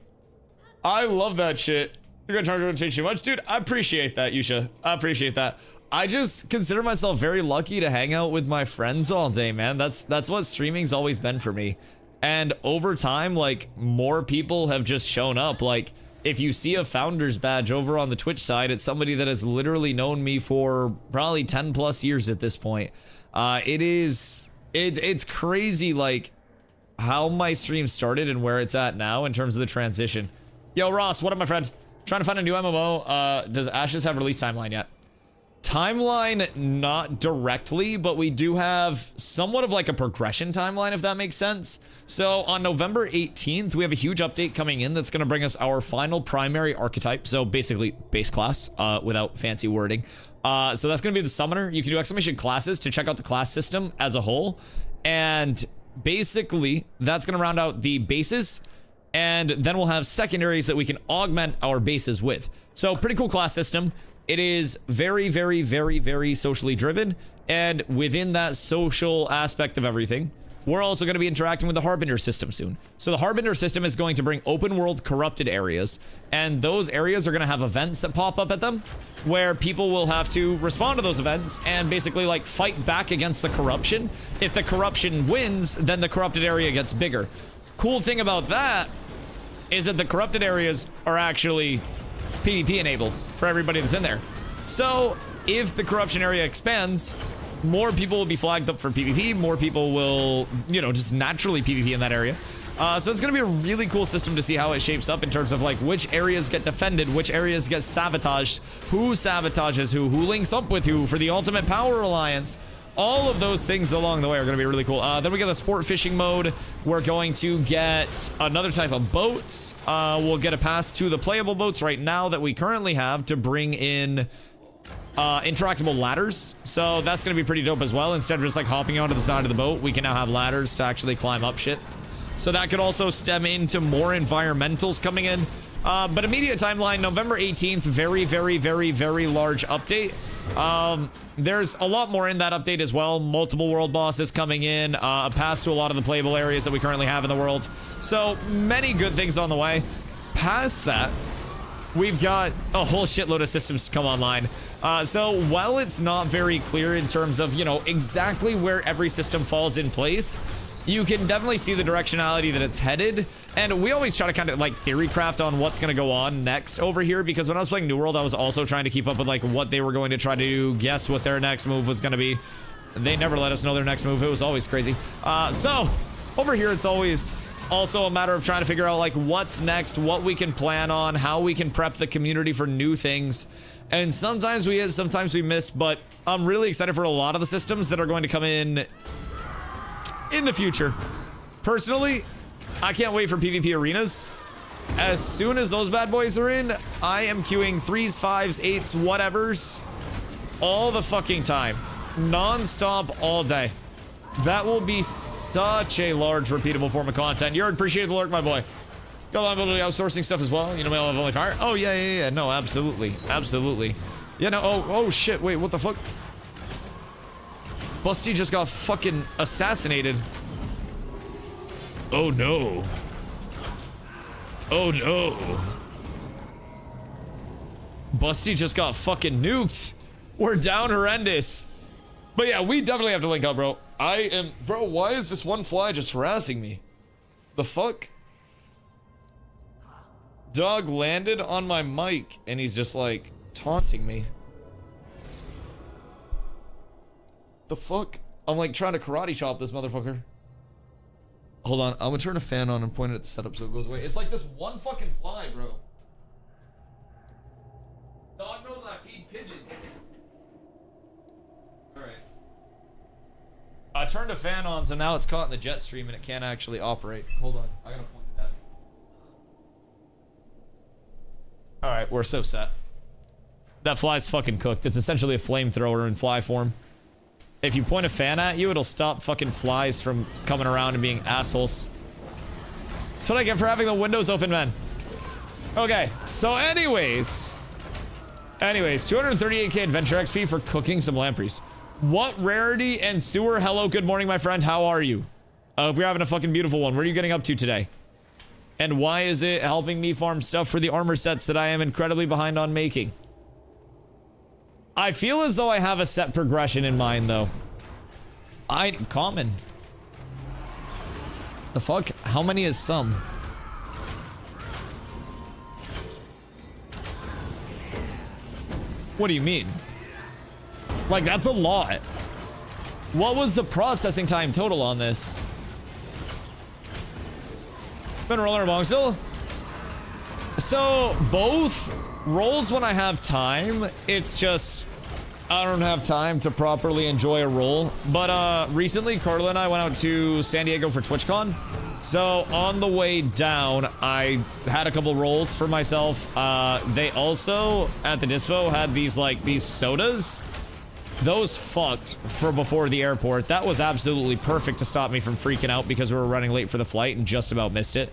Speaker 1: I love that shit. You're gonna charge to change too much? Dude, I appreciate that, Yusha. I appreciate that. I just consider myself very lucky to hang out with my friends all day, man. That's what streaming's always been for me. And over time, like, more people have just shown up. Like, if you see a founder's badge over on the Twitch side, it's somebody that has literally known me for probably 10 plus years at this point. It's crazy, like, how my stream started and where it's at now in terms of the transition. Yo, Ross, what up, my friend? Trying to find a new MMO. Does Ashes have release timeline yet? Timeline, not directly, but we do have somewhat of like a progression timeline, if that makes sense. So on November 18th, we have a huge update coming in that's going to bring us our final primary archetype. So basically base class, without fancy wording. So that's going to be the summoner. You can do exclamation classes to check out the class system as a whole. And basically that's going to round out the bases. And then we'll have secondaries that we can augment our bases with. So pretty cool class system. It is very, very, very, very socially driven. And within that social aspect of everything, we're also going to be interacting with the Harbinger system soon. So the Harbinger system is going to bring open world corrupted areas. And those areas are going to have events that pop up at them where people will have to respond to those events and basically like fight back against the corruption. If the corruption wins, then the corrupted area gets bigger. Cool thing about that is that the corrupted areas are actually PvP enabled for everybody that's in there. So if the corruption area expands, more people will be flagged up for PvP, more people will, you know, just naturally PvP in that area. So it's gonna be a really cool system to see how it shapes up in terms of like which areas get defended, which areas get sabotaged, who sabotages who links up with who for the ultimate power alliance. All of those things along the way are going to be really cool. Then we get the sport fishing mode. We're going to get another type of boats. We'll get a pass to the playable boats right now that we currently have to bring in interactable ladders. So that's going to be pretty dope as well. Instead of just like hopping onto the side of the boat, we can now have ladders to actually climb up shit. So that could also stem into more environmentals coming in. But immediate timeline, November 18th, very, very, very, very large update. There's a lot more in that update as well. Multiple world bosses coming in, a pass to a lot of the playable areas that we currently have in the world. So many good things on the way. Past that, we've got a whole shitload of systems to come online. So while it's not very clear in terms of, you know, exactly where every system falls in place, you can definitely see the directionality that it's headed. And we always try to kind of like theory craft on what's going to go on next over here, because when I was playing New World, I was also trying to keep up with like what they were going to try to guess what their next move was going to be. They never let us know their next move. It was always crazy. So over here, it's always also a matter of trying to figure out like what's next, what we can plan on, how we can prep the community for new things. And sometimes we hit, sometimes we miss, but I'm really excited for a lot of the systems that are going to come in the future. Personally, I can't wait for PvP arenas. As soon as those bad boys are in, I am queuing 3s, 5s, 8s, whatevers all the fucking time. Non-stop all day. That will be such a large repeatable form of content. You're appreciated the lurk, my boy. Go on, ability outsourcing stuff as well. You know, I'll have only fire. Oh yeah. No, absolutely. Absolutely. Yeah, no, oh shit, wait, what the fuck? Busty just got fucking assassinated. Oh no. Oh no. Busty just got fucking nuked. We're down horrendous. But yeah, we definitely have to link up, bro. Bro, why is this one fly just harassing me? The fuck? Dog landed on my mic and he's just like taunting me. The fuck? I'm like trying to karate chop this motherfucker. Hold on, I'm gonna turn a fan on and point it at the setup so it goes away. It's like this one fucking fly, bro. Dog knows I feed pigeons. Alright. I turned a fan on, so now it's caught in the jet stream and it can't actually operate. Hold on, I gotta point it at me. Alright, we're so set. That fly's fucking cooked. It's essentially a flamethrower in fly form. If you point a fan at you, it'll stop fucking flies from coming around and being assholes. That's what I get for having the windows open, man. Okay, so anyways, 238k adventure XP for cooking some lampreys. What rarity and sewer? Hello, good morning, my friend. How are you? We're having a fucking beautiful one. What are you getting up to today? And why is it helping me farm stuff for the armor sets that I am incredibly behind on making? I feel as though I have a set progression in mind, though. Common. The fuck? How many is some? What do you mean? Like, that's a lot. What was the processing time total on this? Been rolling along still. So both rolls when I have time, it's just I don't have time to properly enjoy a roll. But recently Carla and I went out to San Diego for TwitchCon. So on the way down, I had a couple rolls for myself. They also at the dispo had these sodas. Those fucked for before the airport. That was absolutely perfect to stop me from freaking out because we were running late for the flight and just about missed it.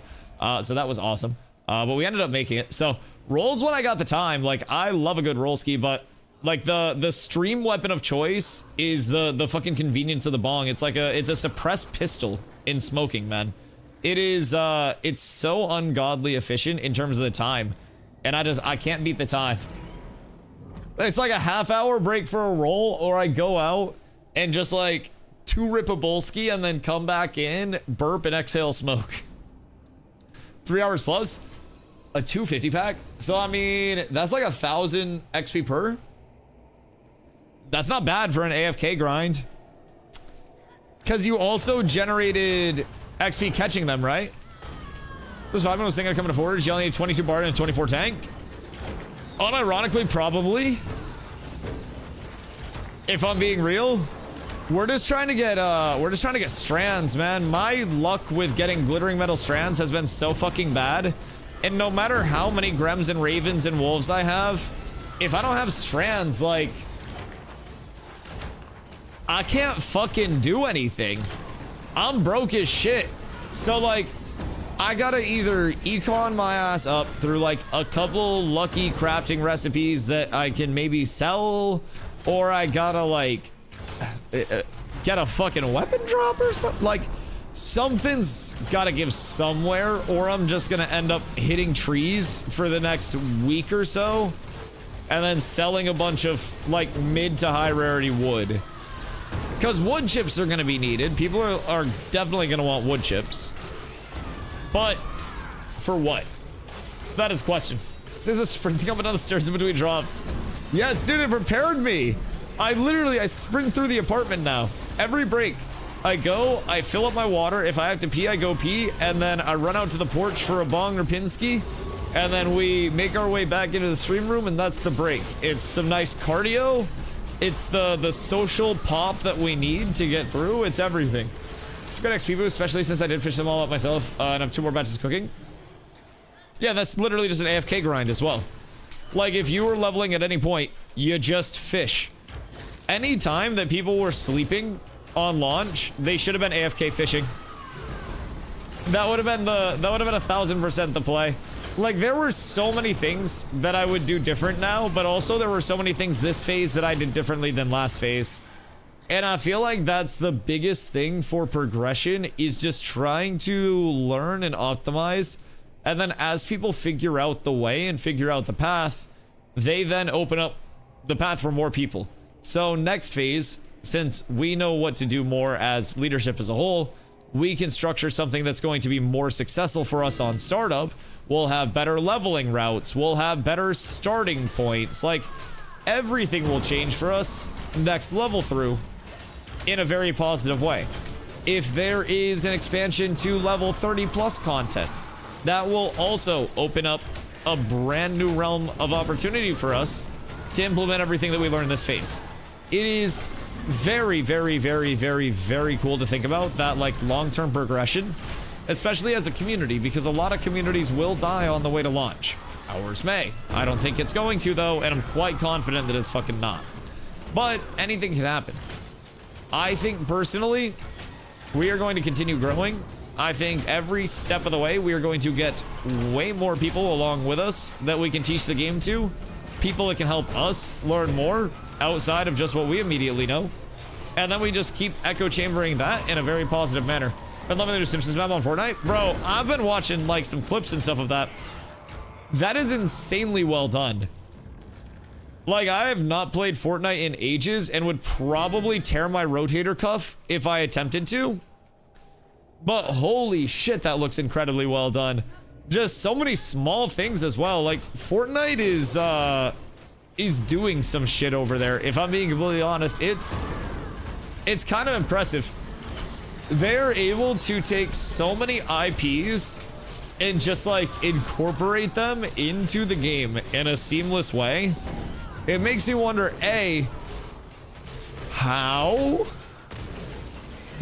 Speaker 1: So that was awesome. But we ended up making it. So rolls when I got the time. Like, I love a good roll ski, but like the stream weapon of choice is the fucking convenience of the bong. It's like it's a suppressed pistol in smoking, man. It is it's so ungodly efficient in terms of the time, and I can't beat the time. It's like a half-hour break for a roll, or I go out and just like 2 rip a bowl ski and then come back in, burp and exhale smoke. 3 hours plus a 250 pack. So I mean, that's like 1,000 XP per. That's not bad for an AFK grind. Because you also generated XP catching them, right? This 5 was thinking of coming to forward. You only need 22 bar and 24 tank. Unironically, probably. If I'm being real, we're just trying to get strands, man. My luck with getting glittering metal strands has been so fucking bad. And no matter how many Grems and Ravens and Wolves I have, if I don't have strands, like, I can't fucking do anything. I'm broke as shit. So like, I gotta either econ my ass up through like a couple lucky crafting recipes that I can maybe sell, or I gotta like get a fucking weapon drop or something. Like, something's gotta give somewhere, or I'm just gonna end up hitting trees for the next week or so and then selling a bunch of like mid to high rarity wood, because wood chips are gonna be needed. People are definitely gonna want wood chips. But for what? That is question. There's a sprint coming down the stairs in between drops. Yes, dude, it prepared me. I sprint through the apartment now. Every break, I go, I fill up my water. If I have to pee, I go pee, and then I run out to the porch for a bong or Pinsky, and then we make our way back into the stream room, and that's the break. It's some nice cardio. It's the social pop that we need to get through. It's everything. It's a good XP boost, especially since I did fish them all up myself, and I have 2 more batches cooking. Yeah, that's literally just an AFK grind as well. Like, if you were leveling at any point, you just fish. Any time that people were sleeping on launch, they should have been AFK fishing. That would have been 1,000% the play. Like, there were so many things that I would do different now, but also there were so many things this phase that I did differently than last phase. And I feel like that's the biggest thing for progression, is just trying to learn and optimize. And then as people figure out the way and figure out the path, they then open up the path for more people. So next phase, since we know what to do more as leadership as a whole, we can structure something that's going to be more successful for us on startup. We'll have better leveling routes. We'll have better starting points. Like, everything will change for us next level through in a very positive way. If there is an expansion to level 30 plus content, that will also open up a brand new realm of opportunity for us to implement everything that we learned this phase. It is very, very, very, very, very cool to think about that, like, long-term progression, especially as a community, because a lot of communities will die on the way to launch. Ours may. I don't think it's going to, though, and I'm quite confident that it's fucking not. But anything can happen. I think personally, we are going to continue growing. I think every step of the way, we are going to get way more people along with us that we can teach the game to. People that can help us learn more outside of just what we immediately know. And then we just keep echo chambering that in a very positive manner. Been loving the new Simpsons map on Fortnite. Bro, I've been watching like some clips and stuff of that. That is insanely well done. Like, I have not played Fortnite in ages and would probably tear my rotator cuff if I attempted to. But holy shit, that looks incredibly well done. Just so many small things as well. Like Fortnite is doing some shit over there. If I'm being completely honest, it's kind of impressive. They're able to take so many IPs and just like incorporate them into the game in a seamless way. It makes you wonder, A, how?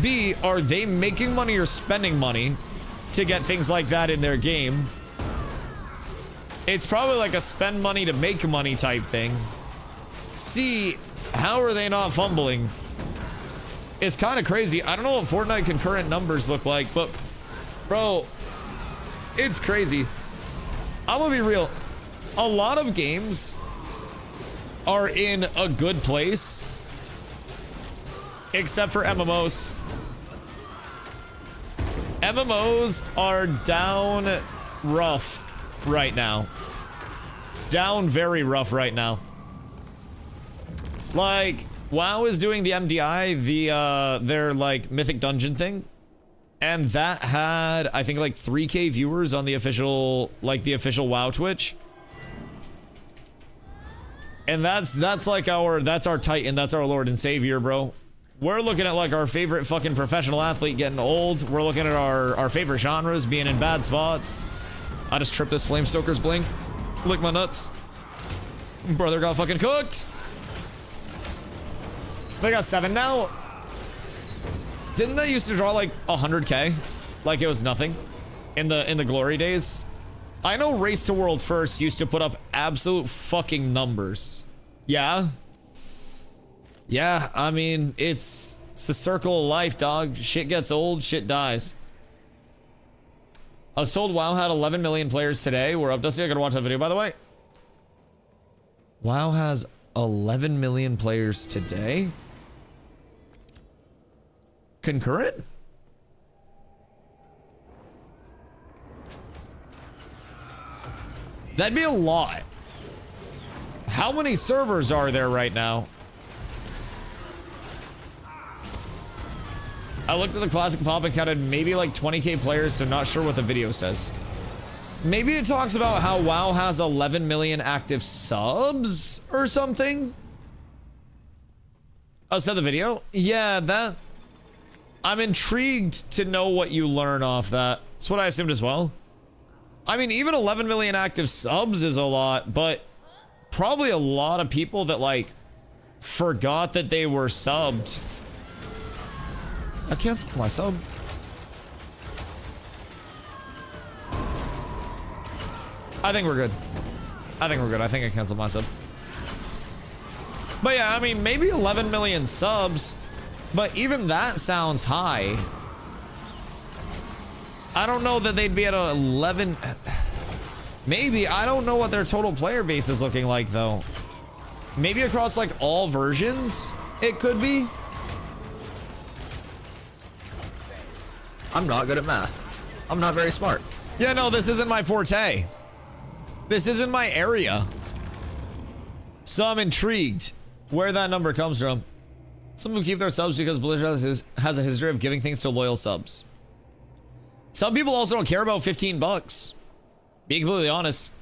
Speaker 1: B, are they making money or spending money to get things like that in their game? It's probably like a spend money to make money type thing. C, how are they not fumbling? It's kind of crazy. I don't know what Fortnite concurrent numbers look like, but bro, it's crazy. I'm gonna be real. A lot of games are in a good place, except for MMOs. MMOs are down rough right now. Down very rough right now. Like, WoW is doing the MDI, their like Mythic Dungeon thing. And that had, I think, like 3K viewers on the official, the official WoW Twitch. And that's like that's our Titan, that's our Lord and Savior, bro. We're looking at like our favorite fucking professional athlete getting old. We're looking at our favorite genres being in bad spots. I just tripped this Flamestoker's blink. Lick my nuts. Brother got fucking cooked. They got 7 now. Didn't they used to draw like 100K? Like it was nothing in the glory days? I know Race to World First used to put up absolute fucking numbers. Yeah. Yeah, I mean, it's a circle of life, dog. Shit gets old, shit dies. I was told WoW had 11 million players today. We're up, Dusty. I gotta watch that video, by the way. WoW has 11 million players today? Concurrent? That'd be a lot. How many servers are there right now? I looked at the classic pop and counted maybe like 20K players, so not sure what the video says. Maybe it talks about how WoW has 11 million active subs or something. Oh, is that the video? Yeah, that... I'm intrigued to know what you learn off that. That's what I assumed as well. I mean, even 11 million active subs is a lot, but probably a lot of people that like forgot that they were subbed. I canceled my sub. I think we're good. I think we're good. I think I canceled my sub. But yeah, I mean, maybe 11 million subs, but even that sounds high. I don't know that they'd be at 11. Maybe. I don't know what their total player base is looking like, though. Maybe across, like, all versions, it could be.
Speaker 2: I'm not good at math. I'm not very smart.
Speaker 1: Yeah, no, this isn't my forte. This isn't my area. So I'm intrigued where that number comes from. Some people keep their subs because Blizzard has a history of giving things to loyal subs. Some people also don't care about 15 bucks. Being completely honest.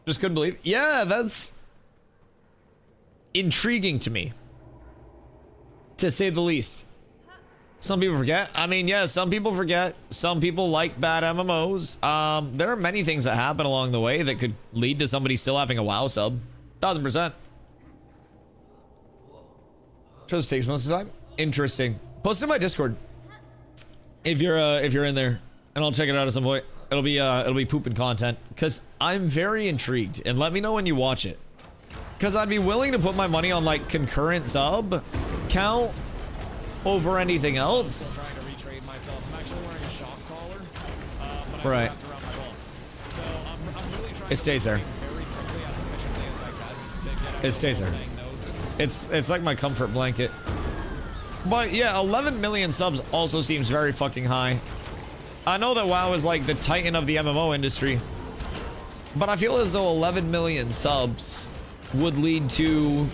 Speaker 1: Just couldn't believe it. Yeah, that's intriguing to me, to say the least. Some people forget. I mean, yeah, some people forget. Some people like bad MMOs. There are many things that happen along the way that could lead to somebody still having a WoW sub. 1000%. Just takes most of the time. Interesting. Post it in my Discord if you're in there, and I'll check it out at some point. It'll be pooping content because I'm very intrigued. And let me know when you watch it, because I'd be willing to put my money on like concurrent sub count over anything else. I'm trying to retrade myself. I'm actually wearing a shock collar, but right. Around my balls. So I'm really trying. It stays there. Very quickly, as efficiently as I can to get it stays there. It's like my comfort blanket. But yeah, 11 million subs also seems very fucking high. I know that WoW is like the Titan of the MMO industry, but I feel as though 11 million subs would lead to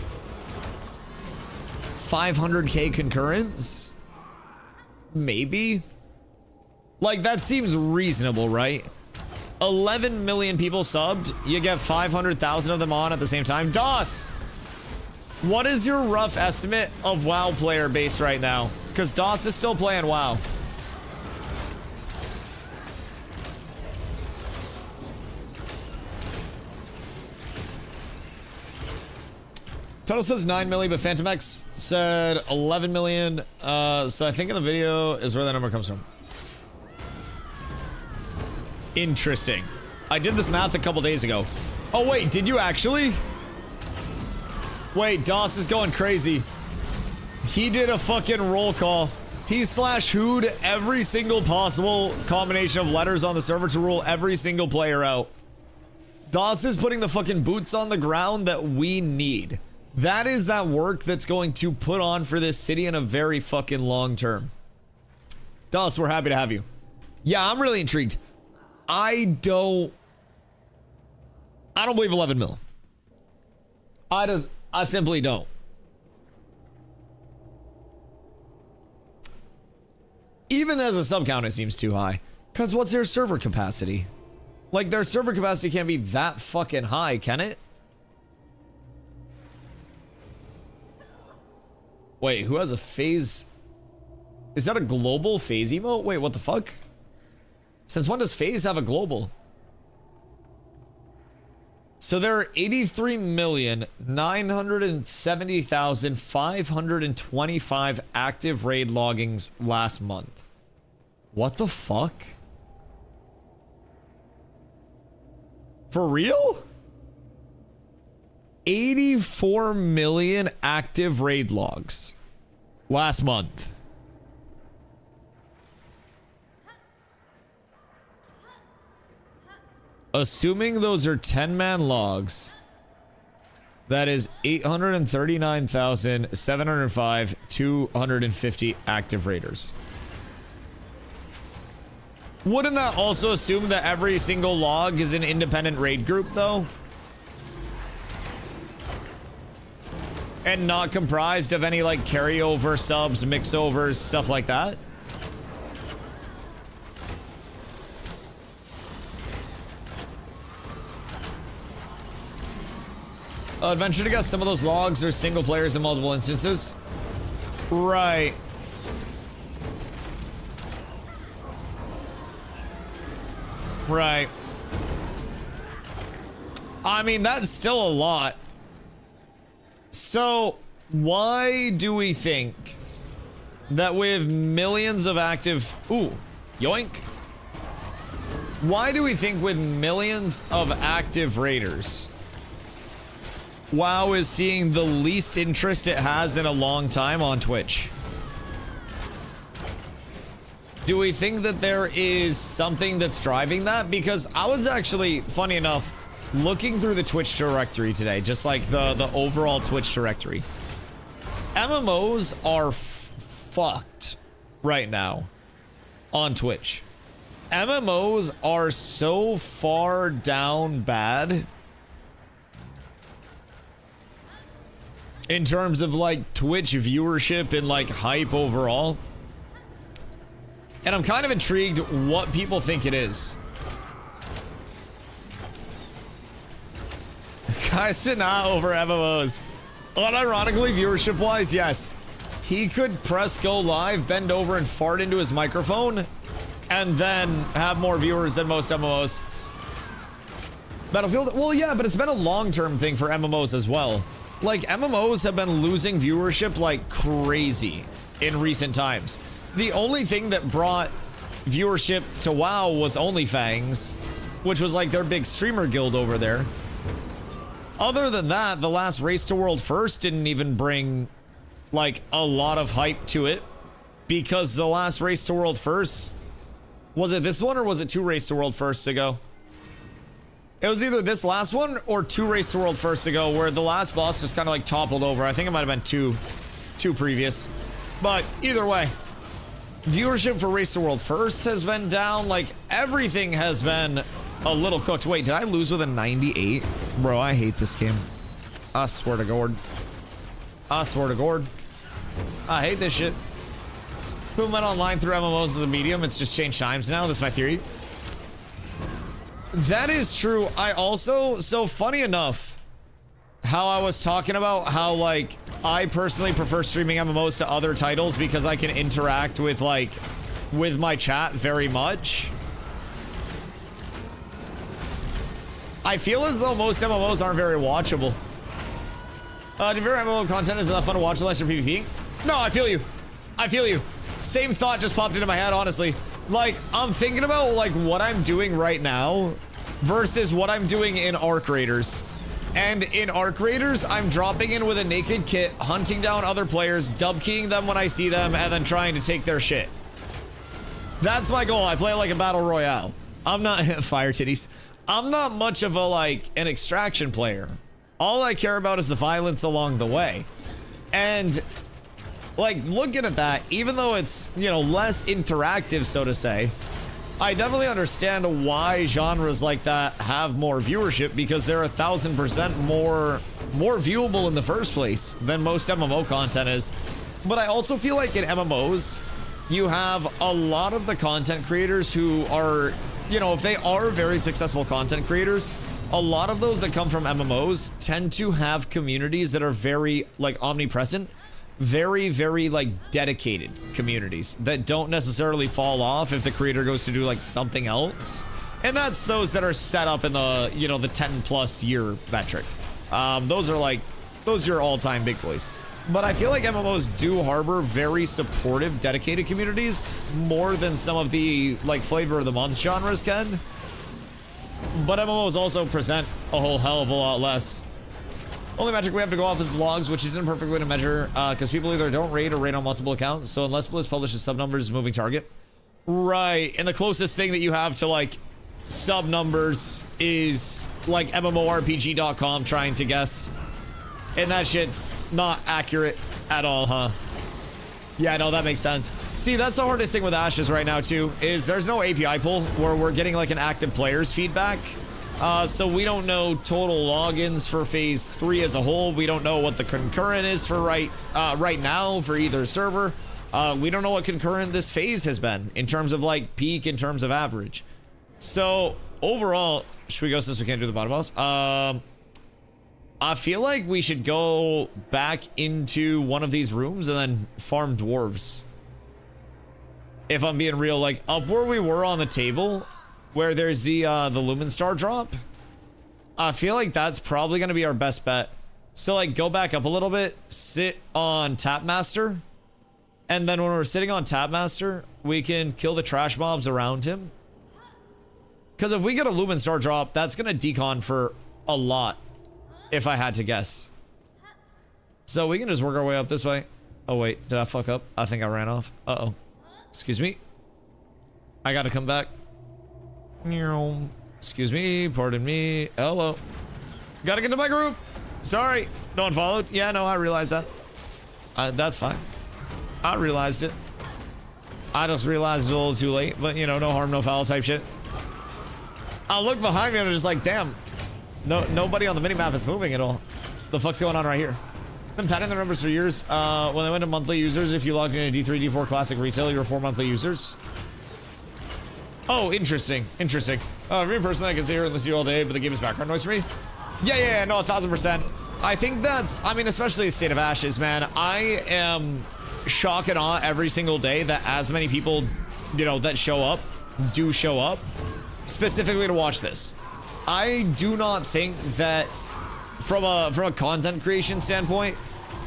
Speaker 1: 500K concurrents. maybe. Like, that seems reasonable, right? 11 million people subbed. You get 500,000 of them on at the same time. DOS! What is your rough estimate of WoW player base right now? Because DOS is still playing WoW. Total says 9 million, but Phantom X said 11 million. So I think in the video is where that number comes from. Interesting. I did this math a couple days ago. Oh wait, did you actually? Wait, DOS is going crazy. He did a fucking roll call. He slash who'd every single possible combination of letters on the server to rule every single player out. DOS is putting the fucking boots on the ground that we need. That is that work that's going to put on for this city in a very fucking long term. DOS, we're happy to have you. Yeah, I'm really intrigued. I don't believe 11 mil. I simply don't. Even as a sub count, it seems too high. Because what's their server capacity? Like, their server capacity can't be that fucking high, can it? Wait, who has a phase? Is that a global phase emote? Wait, what the fuck? Since when does phase have a global? So there are 83,970,525 active raid loggings last month. What the fuck? For real? 84 million active raid logs last month. Assuming those are 10-man logs, that is 839,705 250 active raiders. Wouldn't that also assume that every single log is an independent raid group, though? And not comprised of any, like, carryover subs, mixovers, stuff like that? Venture to guess some of those logs are single players in multiple instances. Right. Right. I mean, that's still a lot. So, why do we think that with millions of active... Ooh, yoink. Why do we think with millions of active raiders, WoW is seeing the least interest it has in a long time on Twitch? Do we think that there is something that's driving that? Because I was actually, funny enough, looking through the Twitch directory today, just like the overall Twitch directory. MMOs are fucked right now on Twitch. MMOs are so far down bad in terms of like Twitch viewership and like hype overall. And I'm kind of intrigued what people think it is. Guys did not over MMOs. Unironically, viewership wise, yes. He could press go live, bend over and fart into his microphone, and then have more viewers than most MMOs. Battlefield, well, yeah, but it's been a long-term thing for MMOs as well. Like, MMOs have been losing viewership like crazy in recent times. The only thing that brought viewership to WoW was OnlyFangs, which was like their big streamer guild over there. Other than that, the last Race to World First didn't even bring like a lot of hype to it, because the last Race to World First, was it this one or was it 2 Race to World Firsts ago? It was either this last one or 2 Race to World Firsts ago, where the last boss just kind of like toppled over. I think it might have been two previous, but either way, viewership for Race to World First has been down. Like, everything has been a little cooked. Wait, did I lose with a 98? Bro, I hate this game. I swear to God. I swear to God. I hate this shit. Who went online through MMOs as a medium, it's just changed times now. That's my theory. That is true. I also, so funny enough, how I was talking about how, like, I personally prefer streaming MMOs to other titles because I can interact with, like, with my chat very much. I feel as though most MMOs aren't very watchable. Different MMO content is not fun to watch unless you're PvP. No, I feel you. I feel you. Same thought just popped into my head, honestly. Like, I'm thinking about, like, what I'm doing right now versus what I'm doing in Arc Raiders. And in Arc Raiders, I'm dropping in with a naked kit, hunting down other players, dub keying them when I see them, and then trying to take their shit. That's my goal. I play like a battle royale. I'm not fire titties. I'm not much of a, like, an extraction player. All I care about is the violence along the way. And, like, looking at that, even though it's, you know, less interactive, so to say, I definitely understand why genres like that have more viewership, because they're 1,000% more viewable in the first place than most MMO content is. But I also feel like in MMOs, you have a lot of the content creators who are, you know, if they are very successful content creators, a lot of those that come from MMOs tend to have communities that are very, like, omnipresent, very, very, like, dedicated communities that don't necessarily fall off if the creator goes to do, like, something else. And that's those that are set up in the, you know, the 10+ year metric. Those are your all-time big boys. But I feel like MMOs do harbor very supportive, dedicated communities more than some of the, like, flavor of the month genres can. But MMOs also present a whole hell of a lot less. Only metric we have to go off is logs, which isn't a perfect way to measure, because people either don't raid or raid on multiple accounts. So unless Blizz publishes sub numbers, moving target. Right, and the closest thing that you have to, like, sub numbers is, like, MMORPG.com trying to guess. And that shit's not accurate at all, huh? Yeah, no, that makes sense. See, that's the hardest thing with Ashes right now, too, is there's no API pull where we're getting, like, an active player's feedback. So we don't know total logins for phase 3 as a whole. We don't know what the concurrent is for right now for either server. We don't know what concurrent this phase has been in terms of, like, peak, in terms of average. So overall, should we go since we can't do the bottom boss? I feel like we should go back into one of these rooms and then farm dwarves. If I'm being real, like, up where we were on the table, where there's the Lumen Star drop, I feel like that's probably going to be our best bet. So, like, go back up a little bit, sit on Tapmaster, and then when we're sitting on Tapmaster, we can kill the trash mobs around him. Because if we get a Lumen Star drop, that's going to decon for a lot, if I had to guess. So we can just work our way up this way. Oh, wait, did I fuck up? I think I ran off. Uh-oh. Excuse me. I gotta come back. Excuse me, pardon me. Hello. Gotta get to my group. Sorry. No one followed. Yeah, no, I realized that. That's fine. I realized it. I just realized it a little too late, but, you know, no harm, no foul type shit. I look behind me and I'm just like, damn. Nobody on the minimap is moving at all. The fuck's going on right here? Been padding the numbers for years. When they went to monthly users, if you logged in a D3, D4 Classic Retail, you were 4 monthly users. Oh, interesting. Interesting. For me personally, I can sit here and listen to you all day, but the game is background noise for me. Yeah, no, 1,000%. I think that's, I mean, especially State of Ashes, man. I am shock and awe every single day that as many people, you know, that show up, do show up, specifically to watch this. I do not think that from a content creation standpoint,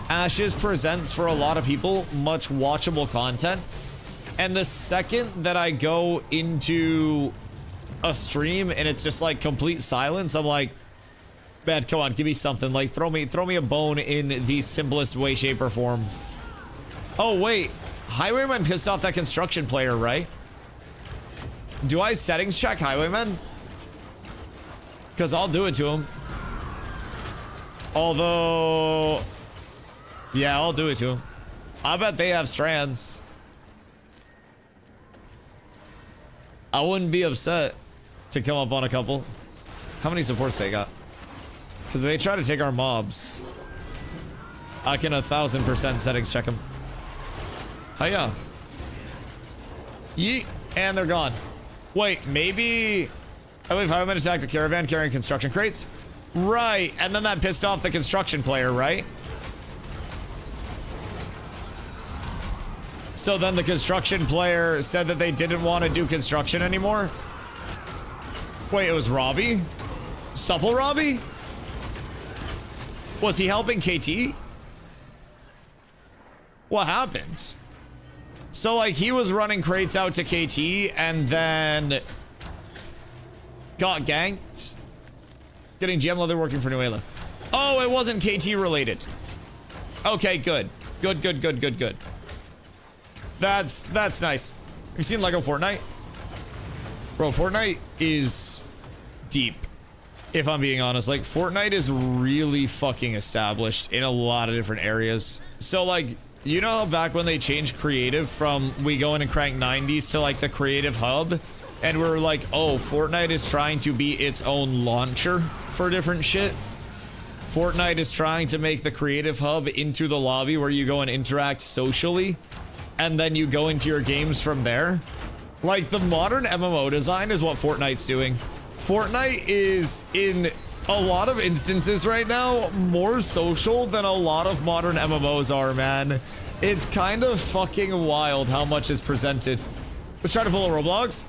Speaker 1: Ashes presents for a lot of people much watchable content. And the second that I go into a stream and it's just like complete silence, I'm like, man, come on, give me something. Like, throw me a bone in the simplest way, shape, or form. Oh wait, Highwayman pissed off that construction player, right? Do I settings check Highwayman? Because I'll do it to him. Although, yeah, I'll do it to him. I bet they have strands. I wouldn't be upset to come up on a couple. How many supports they got? Because they try to take our mobs. I can 1,000% settings check them. Hiya. Yeet. And they're gone. Wait, maybe... I believe Highwayman attacked a caravan carrying construction crates. Right, and then that pissed off the construction player, right? So then the construction player said that they didn't want to do construction anymore? Wait, it was Robbie? Supple Robbie? Was he helping KT? What happened? So, like, he was running crates out to KT and then got ganked. Getting gem leather working for Nuela. Oh, it wasn't KT related. Okay, good. Good. That's nice. Have you seen Lego Fortnite? Bro, Fortnite is deep. If I'm being honest, like, Fortnite is really fucking established in a lot of different areas. So, like, you know how back when they changed creative from we go in and crank 90s to, like, the creative hub? And we're like, oh, Fortnite is trying to be its own launcher for different shit. Fortnite is trying to make the creative hub into the lobby where you go and interact socially. And then you go into your games from there. Like, the modern MMO design is what Fortnite's doing. Fortnite is, in a lot of instances right now, more social than a lot of modern MMOs are, man. It's kind of fucking wild how much is presented. Let's try to pull a Roblox.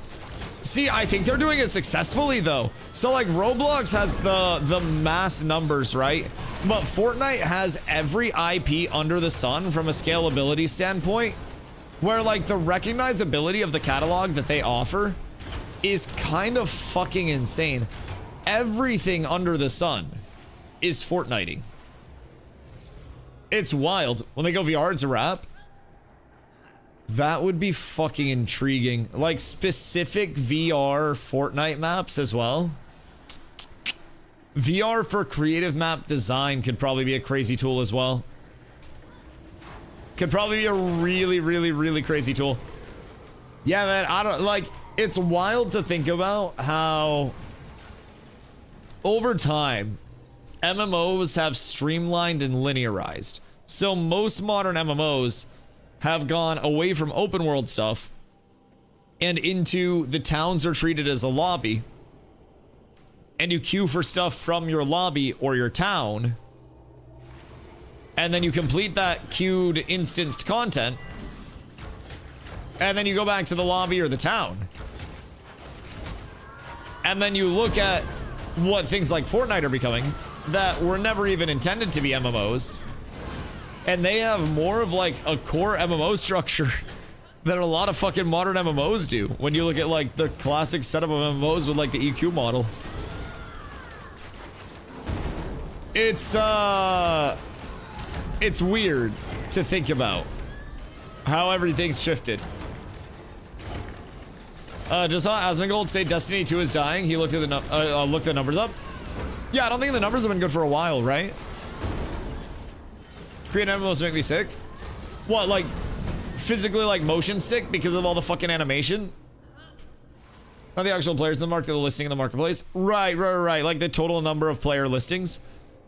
Speaker 1: See, I think they're doing it successfully, though. So, like, Roblox has the mass numbers, right? But Fortnite has every IP under the sun from a scalability standpoint, where, like, the recognizability of the catalog that they offer is kind of fucking insane. Everything under the sun is Fortniting. It's wild. When they go VR, it's a wrap. That would be fucking intriguing. Like, specific VR Fortnite maps as well. VR for creative map design could probably be a crazy tool as well. Could probably be a really crazy tool. Yeah, man, I don't, like, it's wild to think about how over time MMOs have streamlined and linearized. So most modern MMOs have gone away from open world stuff and into the towns are treated as a lobby, and you queue for stuff from your lobby or your town, and then you complete that queued instanced content, and then you go back to the lobby or the town, and then you look at what things like Fortnite are becoming that were never even intended to be MMOs. And they have more of, like, a core MMO structure than a lot of fucking modern MMOs do. When you look at, like, the classic setup of MMOs with, like, the EQ model. It's weird to think about how everything's shifted. Just saw Asmongold say Destiny 2 is dying. He looked at the numbers up. Yeah, I don't think the numbers have been good for a while, right? Create MMOs make me sick. What, like, physically, like, motion sick because of all the fucking animation? Not the actual players in the market, the listing in the marketplace. Right. Like the total number of player listings.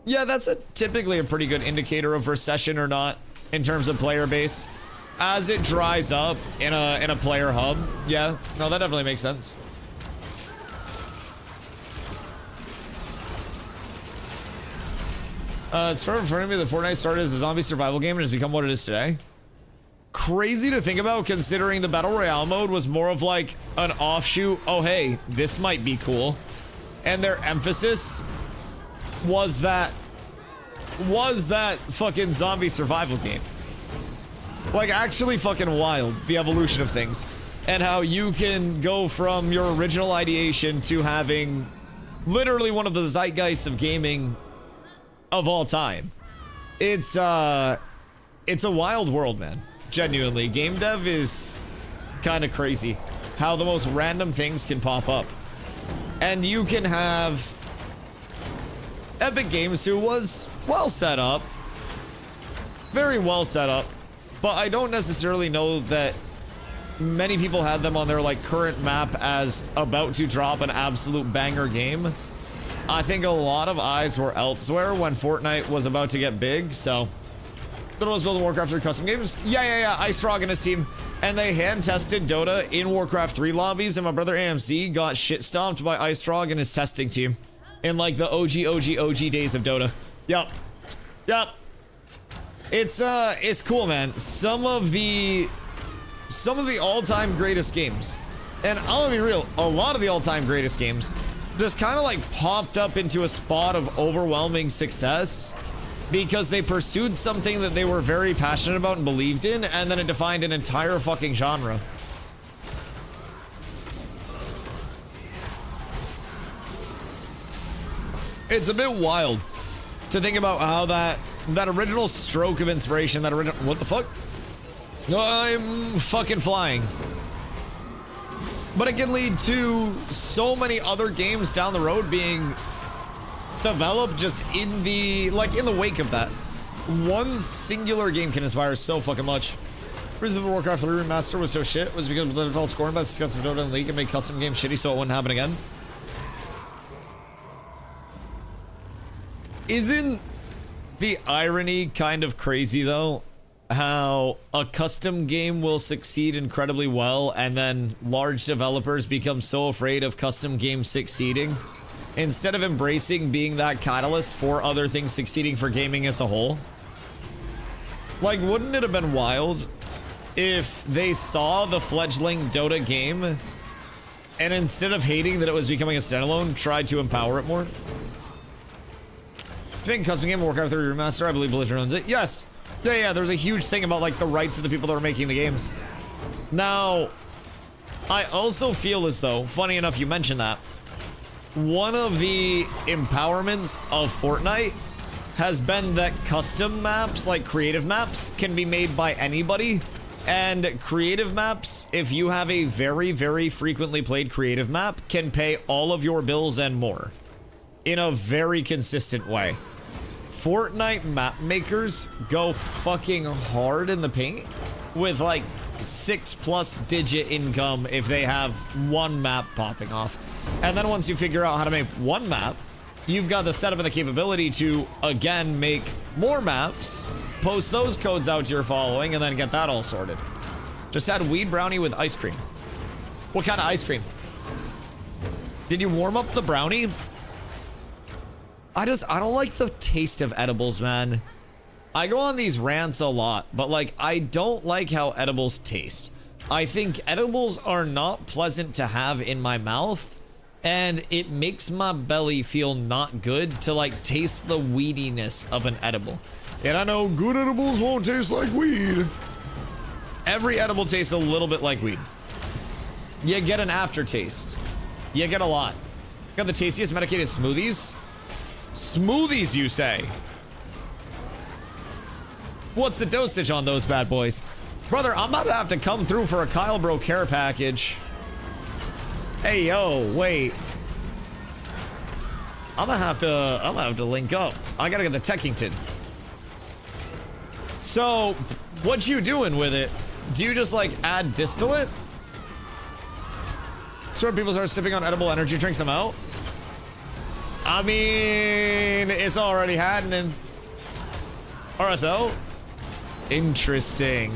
Speaker 1: Yeah, that's typically a pretty good indicator of recession or not in terms of player base. As it dries up in a player hub. Yeah, no, that definitely makes sense. It's far from me that Fortnite started as a zombie survival game and has become what it is today. Crazy to think about, considering the Battle Royale mode was more of like an offshoot, oh hey, this might be cool. And their emphasis was that fucking zombie survival game. Like, actually fucking wild, the evolution of things. And how you can go from your original ideation to having literally one of the zeitgeists of gaming of all time. It's a wild world, man. Genuinely, game dev is kind of crazy. How the most random things can pop up. And you can have Epic Games, who was well set up. Very well set up. But I don't necessarily know that many people had them on their, like, current map as about to drop an absolute banger game. I think a lot of eyes were elsewhere when Fortnite was about to get big, so Dota was building Warcraft 3 custom games. Yeah. Ice Frog and his team. And they hand tested Dota in Warcraft 3 lobbies, and my brother AMC got shit stomped by Ice Frog and his testing team in like the OG days of Dota. Yup. It's cool, man. Some of the all-time greatest games, and I'm gonna be real, a lot of the all-time greatest games just kind of like popped up into a spot of overwhelming success because they pursued something that they were very passionate about and believed in, and then it defined an entire fucking genre. It's a bit wild to think about how that original stroke of inspiration, what the fuck? I'm fucking flying. But it can lead to so many other games down the road being developed just in the wake of that. One singular game can inspire so fucking much. The reason the Warcraft 3 remaster was so shit was because the default scoring by the discussed with Dota and League and made custom games shitty so it wouldn't happen again. Isn't the irony kind of crazy though? How a custom game will succeed incredibly well and then large developers become so afraid of custom games succeeding instead of embracing being that catalyst for other things succeeding for gaming as a whole. Like, wouldn't it have been wild if they saw the fledgling Dota game and instead of hating that it was becoming a standalone, tried to empower it more? Speaking of custom game, Warcraft 3 Remaster, I believe Blizzard owns it. Yes. Yeah, there's a huge thing about like the rights of the people that are making the games. Now, I also feel as though, funny enough you mentioned that, one of the empowerments of Fortnite has been that custom maps, like creative maps, can be made by anybody. And creative maps, if you have a very, very frequently played creative map, can pay all of your bills and more in a very consistent way. Fortnite map makers go fucking hard in the paint with like 6+ digit income if they have one map popping off. And then once you figure out how to make one map, you've got the setup and the capability to again make more maps, post those codes out to your following, and then get that all sorted. Just had weed brownie with ice cream. What kind of ice cream? Did you warm up the brownie? I don't like the taste of edibles, man. I go on these rants a lot, but like, I don't like how edibles taste. I think edibles are not pleasant to have in my mouth, and it makes my belly feel not good to like taste the weediness of an edible. And I know good edibles won't taste like weed. Every edible tastes a little bit like weed. You get an aftertaste. You get a lot. Got the tastiest medicated smoothies. Smoothies, you say? What's the dosage on those bad boys? Brother, I'm about to have to come through for a Kyle Bro care package. Hey, yo, wait. I'm gonna have to link up. I gotta get the Tekkington. So, what you doing with it? Do you just like add distillate? So when people start sipping on edible energy drinks, I'm out. I mean, it's already happening. RSO? Interesting.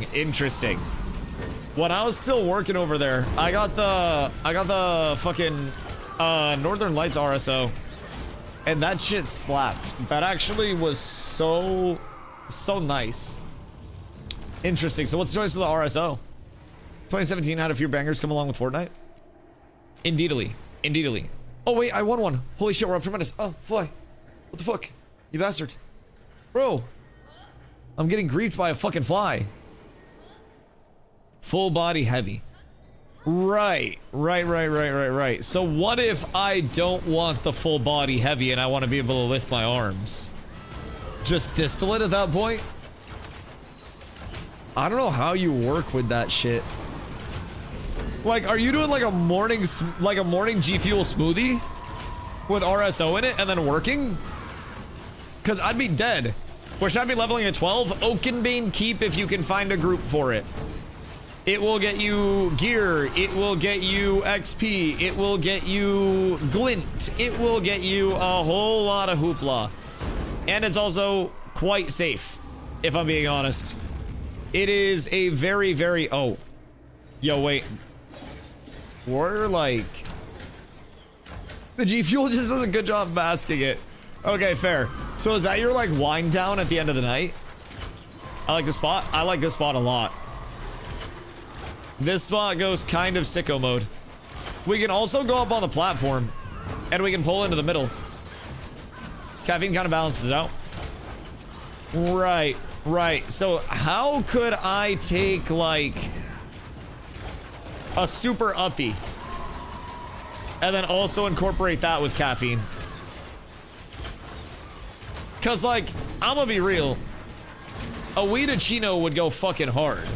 Speaker 1: When I was still working over there, I got the fucking Northern Lights RSO, and that shit slapped. That actually was so nice. Interesting. So what's the choice for the RSO? 2017 had a few bangers come along with Fortnite. Indeedly. Oh wait, I won one. Holy shit, we're up tremendous. Oh, fly. What the fuck? You bastard. Bro. I'm getting griefed by a fucking fly. Full body heavy. Right. So what if I don't want the full body heavy and I want to be able to lift my arms? Just distillate at that point? I don't know how you work with that shit. Like, are you doing like a morning G Fuel smoothie with RSO in it and then working? Cause I'd be dead. Or should I be leveling at 12? Oakenbane Keep if you can find a group for it. It will get you gear. It will get you XP. It will get you glint. It will get you a whole lot of hoopla. And it's also quite safe. if I'm being honest. It is a very, very... Oh. Yo, wait. We're like... The G Fuel just does a good job masking it. Okay, fair. So is that your, like, wind down at the end of the night? I like this spot. I like this spot a lot. This spot goes kind of sicko mode. We can also go up on the platform, and we can pull into the middle. Caffeine kind of balances it out. Right, right. So how could I take, like, a super uppy and then also incorporate that with caffeine? Because, like, I'm gonna be real. A Weedachino would go fucking hard.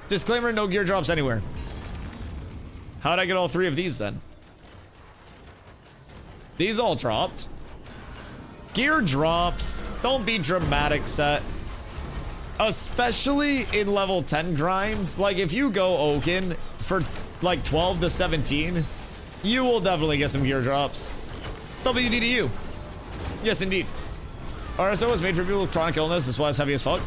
Speaker 1: Disclaimer, no gear drops anywhere. How'd I get all three of these then? These all dropped. Gear drops. Don't be dramatic, set. Especially in level 10 grinds. Like, if you go Oaken for like 12 to 17, you will definitely get some gear drops. WD to you. Yes, indeed. RSO was made for people with chronic illness. That's why it's heavy as fuck.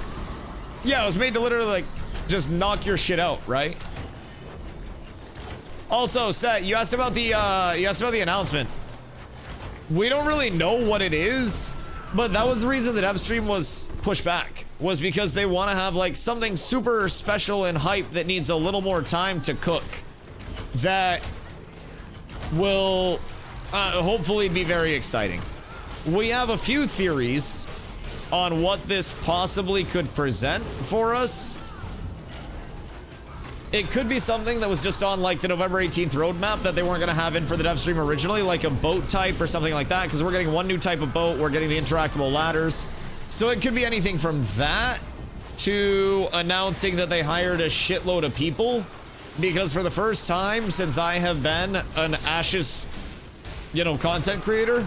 Speaker 1: Yeah, it was made to literally, like, just knock your shit out, right? Also, Set, you asked about the announcement. We don't really know what it is, but that was the reason the dev stream was pushed back, was because they want to have, like, something super special and hype that needs a little more time to cook that will hopefully be very exciting. We have a few theories on what this possibly could present for us. It could be something that was just on, like, the November 18th roadmap that they weren't going to have in for the dev stream originally, like a boat type or something like that, because we're getting one new type of boat, we're getting the interactable ladders. So it could be anything from that to announcing that they hired a shitload of people, because for the first time since I have been an Ashes, you know, content creator,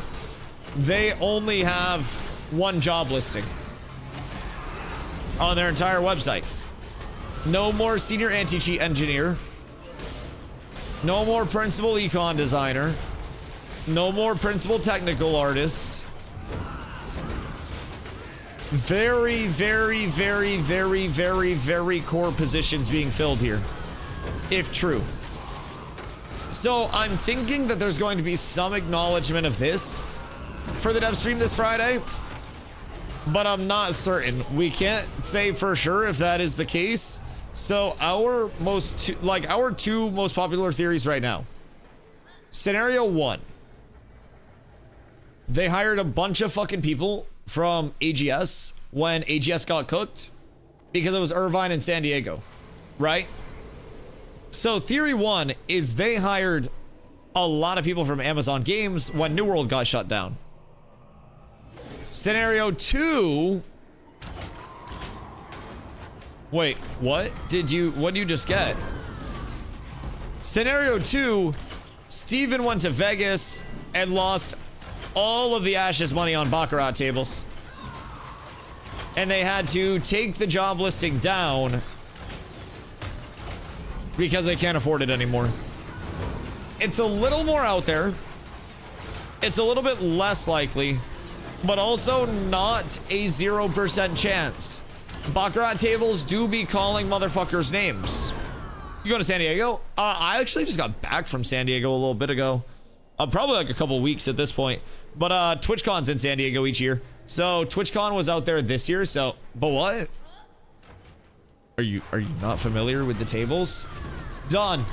Speaker 1: they only have one job listing on their entire website. No more senior anti-cheat engineer. No more principal econ designer. No more principal technical artist. Very, very, very, very, very, very core positions being filled here, if true. So I'm thinking that there's going to be some acknowledgement of this for the dev stream this Friday, but I'm not certain. We can't say for sure if that is the case. So our two most popular theories right now. Scenario 1. They hired a bunch of fucking people from AGS when AGS got cooked because it was Irvine and San Diego, right? So theory 1 is they hired a lot of people from Amazon Games when New World got shut down. Scenario 2. Wait, what did you just get? Scenario 2, Steven went to Vegas and lost all of the Ashes money on Baccarat tables. And they had to take the job listing down because they can't afford it anymore. It's a little more out there. It's a little bit less likely, but also not a 0% chance. Baccarat tables do be calling motherfuckers names. You going to San Diego? I actually just got back from San Diego a little bit ago. Probably like a couple weeks at this point. But TwitchCon's in San Diego each year. So TwitchCon was out there this year, so... But what? Are you not familiar with the tables? Don,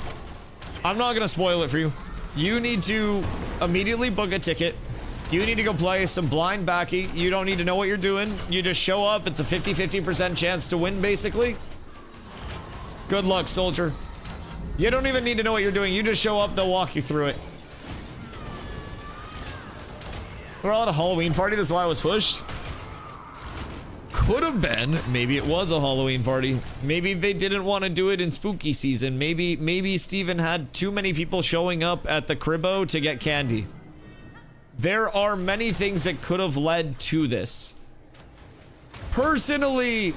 Speaker 1: I'm not gonna spoil it for you. You need to immediately book a ticket. You need to go play some blind backy. You don't need to know what you're doing. You just show up. It's a 50% chance to win, basically. Good luck, soldier. You don't even need to know what you're doing. You just show up. They'll walk you through it. We're all at a Halloween party. That's why I was pushed. Could have been. Maybe it was a Halloween party. Maybe they didn't want to do it in spooky season. Maybe Steven had too many people showing up at the cribbo to get candy. There are many things that could have led to this. Personally,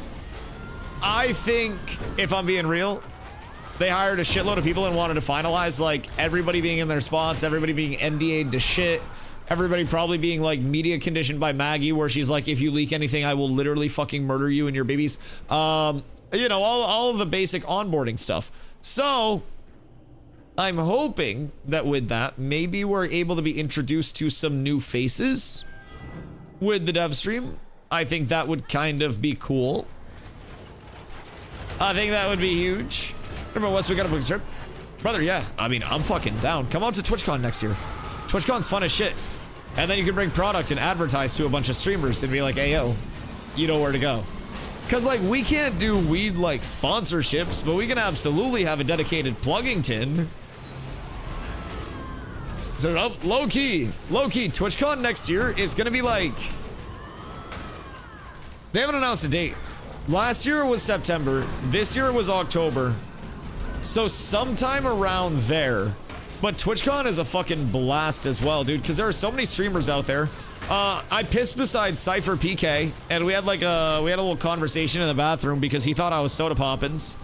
Speaker 1: I think, if I'm being real, they hired a shitload of people and wanted to finalize, like, everybody being in their spots, everybody being NDA'd to shit, Everybody probably being like media conditioned by Maggie, where she's like, if you leak anything, I will literally fucking murder you and your babies. You know, all of the basic onboarding stuff. So I'm hoping that with that, maybe we're able to be introduced to some new faces with the dev stream. I think that would kind of be cool. I think that would be huge. Remember, Wes, we got to book a trip. Brother, yeah. I mean, I'm fucking down. Come out to TwitchCon next year. TwitchCon's fun as shit. And then you can bring product and advertise to a bunch of streamers and be like, hey, yo, you know where to go. Because, like, we can't do weed, like, sponsorships, but we can absolutely have a dedicated plugging tin. So, low-key, TwitchCon next year is going to be, like... They haven't announced a date. Last year it was September. This year it was October. So sometime around there. But TwitchCon is a fucking blast as well, dude, because there are so many streamers out there. I pissed beside Cypher PK, and we had like a little conversation in the bathroom because he thought I was Soda Poppins.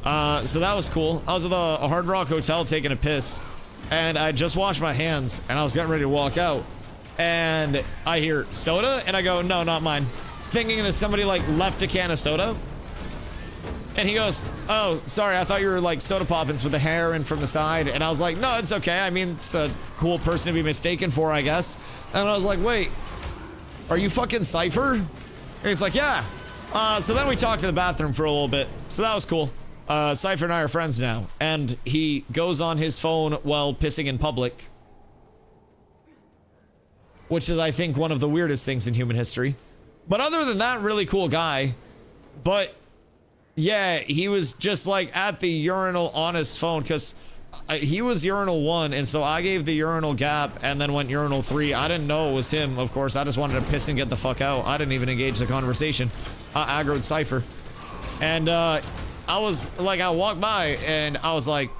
Speaker 1: So that was cool. I was at a Hard Rock Hotel taking a piss, and I just washed my hands, and I was getting ready to walk out, and I hear soda, and I go, no, not mine. Thinking that somebody like left a can of soda. And he goes, oh, sorry, I thought you were like Soda Poppins with the hair in from the side. And I was like, no, it's okay. I mean, it's a cool person to be mistaken for, I guess. And I was like, wait, are you fucking Cypher? And he's like, yeah. So then we talked in the bathroom for a little bit. So that was cool. Cypher and I are friends now. And he goes on his phone while pissing in public. Which is, I think, one of the weirdest things in human history. But other than that, really cool guy. But... yeah, he was just like at the urinal on his phone because he was urinal 1, and so I gave the urinal gap and then went urinal 3. I didn't know it was him, of course. I just wanted to piss and get the fuck out. I didn't even engage the conversation. I aggroed Cypher. And I was like, I walked by and I was like,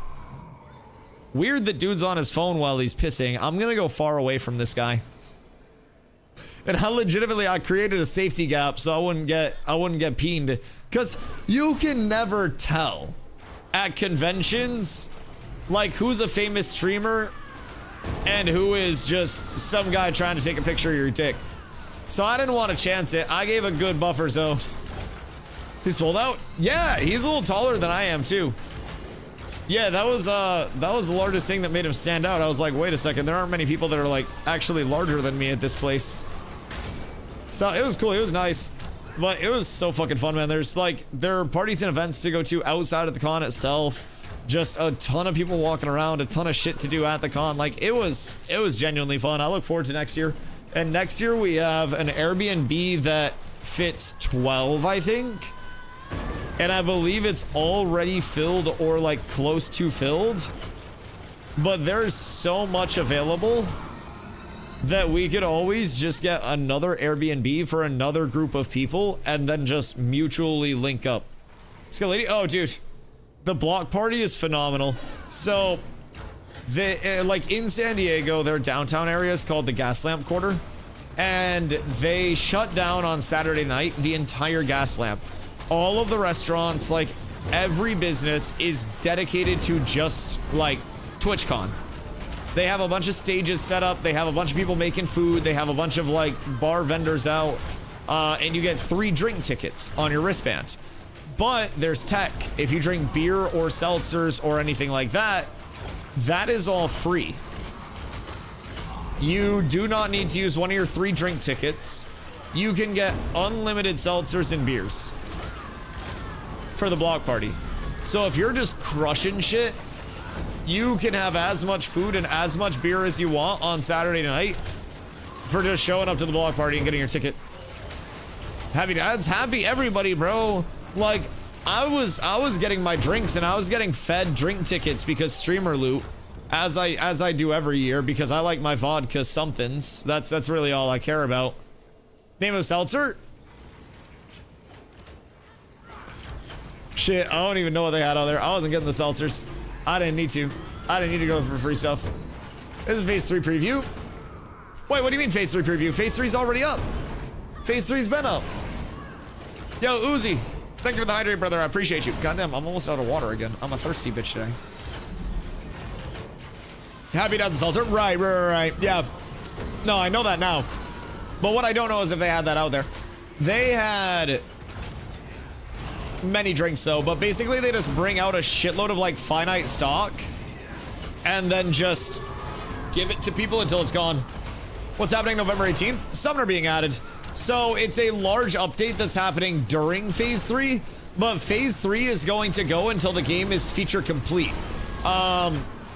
Speaker 1: weird that dude's on his phone while he's pissing. I'm gonna go far away from this guy. And how legitimately I created a safety gap so I wouldn't get peened. Because you can never tell at conventions, like, who's a famous streamer and who is just some guy trying to take a picture of your dick. So I didn't want to chance it. I gave a good buffer zone. He's sold out? Yeah, he's a little taller than I am, too. Yeah, that was the largest thing that made him stand out. I was like, wait a second, there aren't many people that are, like, actually larger than me at this place. So it was cool, it was nice. But it was so fucking fun, man. There are parties and events to go to outside of the con itself. Just a ton of people walking around, a ton of shit to do at the con. Like, it was genuinely fun. I look forward to next year. And next year we have an Airbnb that fits 12, I think. And I believe it's already filled or like close to filled. But there's so much available that we could always just get another Airbnb for another group of people and then just mutually link up. Let's go, lady. Oh, dude. The block party is phenomenal. So, like in San Diego, their downtown area is called the Gaslamp Quarter. And they shut down on Saturday night the entire Gaslamp. All of the restaurants, like every business is dedicated to just like TwitchCon. They have a bunch of stages set up. They have a bunch of people making food. They have a bunch of like bar vendors out. And you get 3 drink tickets on your wristband. But there's tech. If you drink beer or seltzers or anything like that, that is all free. You do not need to use one of your 3 drink tickets. You can get unlimited seltzers and beers for the block party. So if you're just crushing shit, you can have as much food and as much beer as you want on Saturday night for just showing up to the block party and getting your ticket. Happy dads, happy everybody, bro. Like, I was getting my drinks and I was getting fed drink tickets because streamer loot, as I do every year, because I like my vodka somethings. That's really all I care about. Name of seltzer? Shit, I don't even know what they had out there. I wasn't getting the seltzers. I didn't need to. I didn't need to go for free stuff. This is Phase 3 preview. Wait, what do you mean Phase 3 preview? Phase 3's already up. Phase 3's been up. Yo, Uzi. Thank you for the hydrate, brother. I appreciate you. Goddamn, I'm almost out of water again. I'm a thirsty bitch today. Happy Dads and Seltzer. Right. Yeah. No, I know that now. But what I don't know is if they had that out there. They had many drinks, though, but basically they just bring out a shitload of, like, finite stock and then just give it to people until it's gone. What's happening November 18th? Summoner being added. So it's a large update that's happening during Phase 3, but Phase 3 is going to go until the game is feature complete.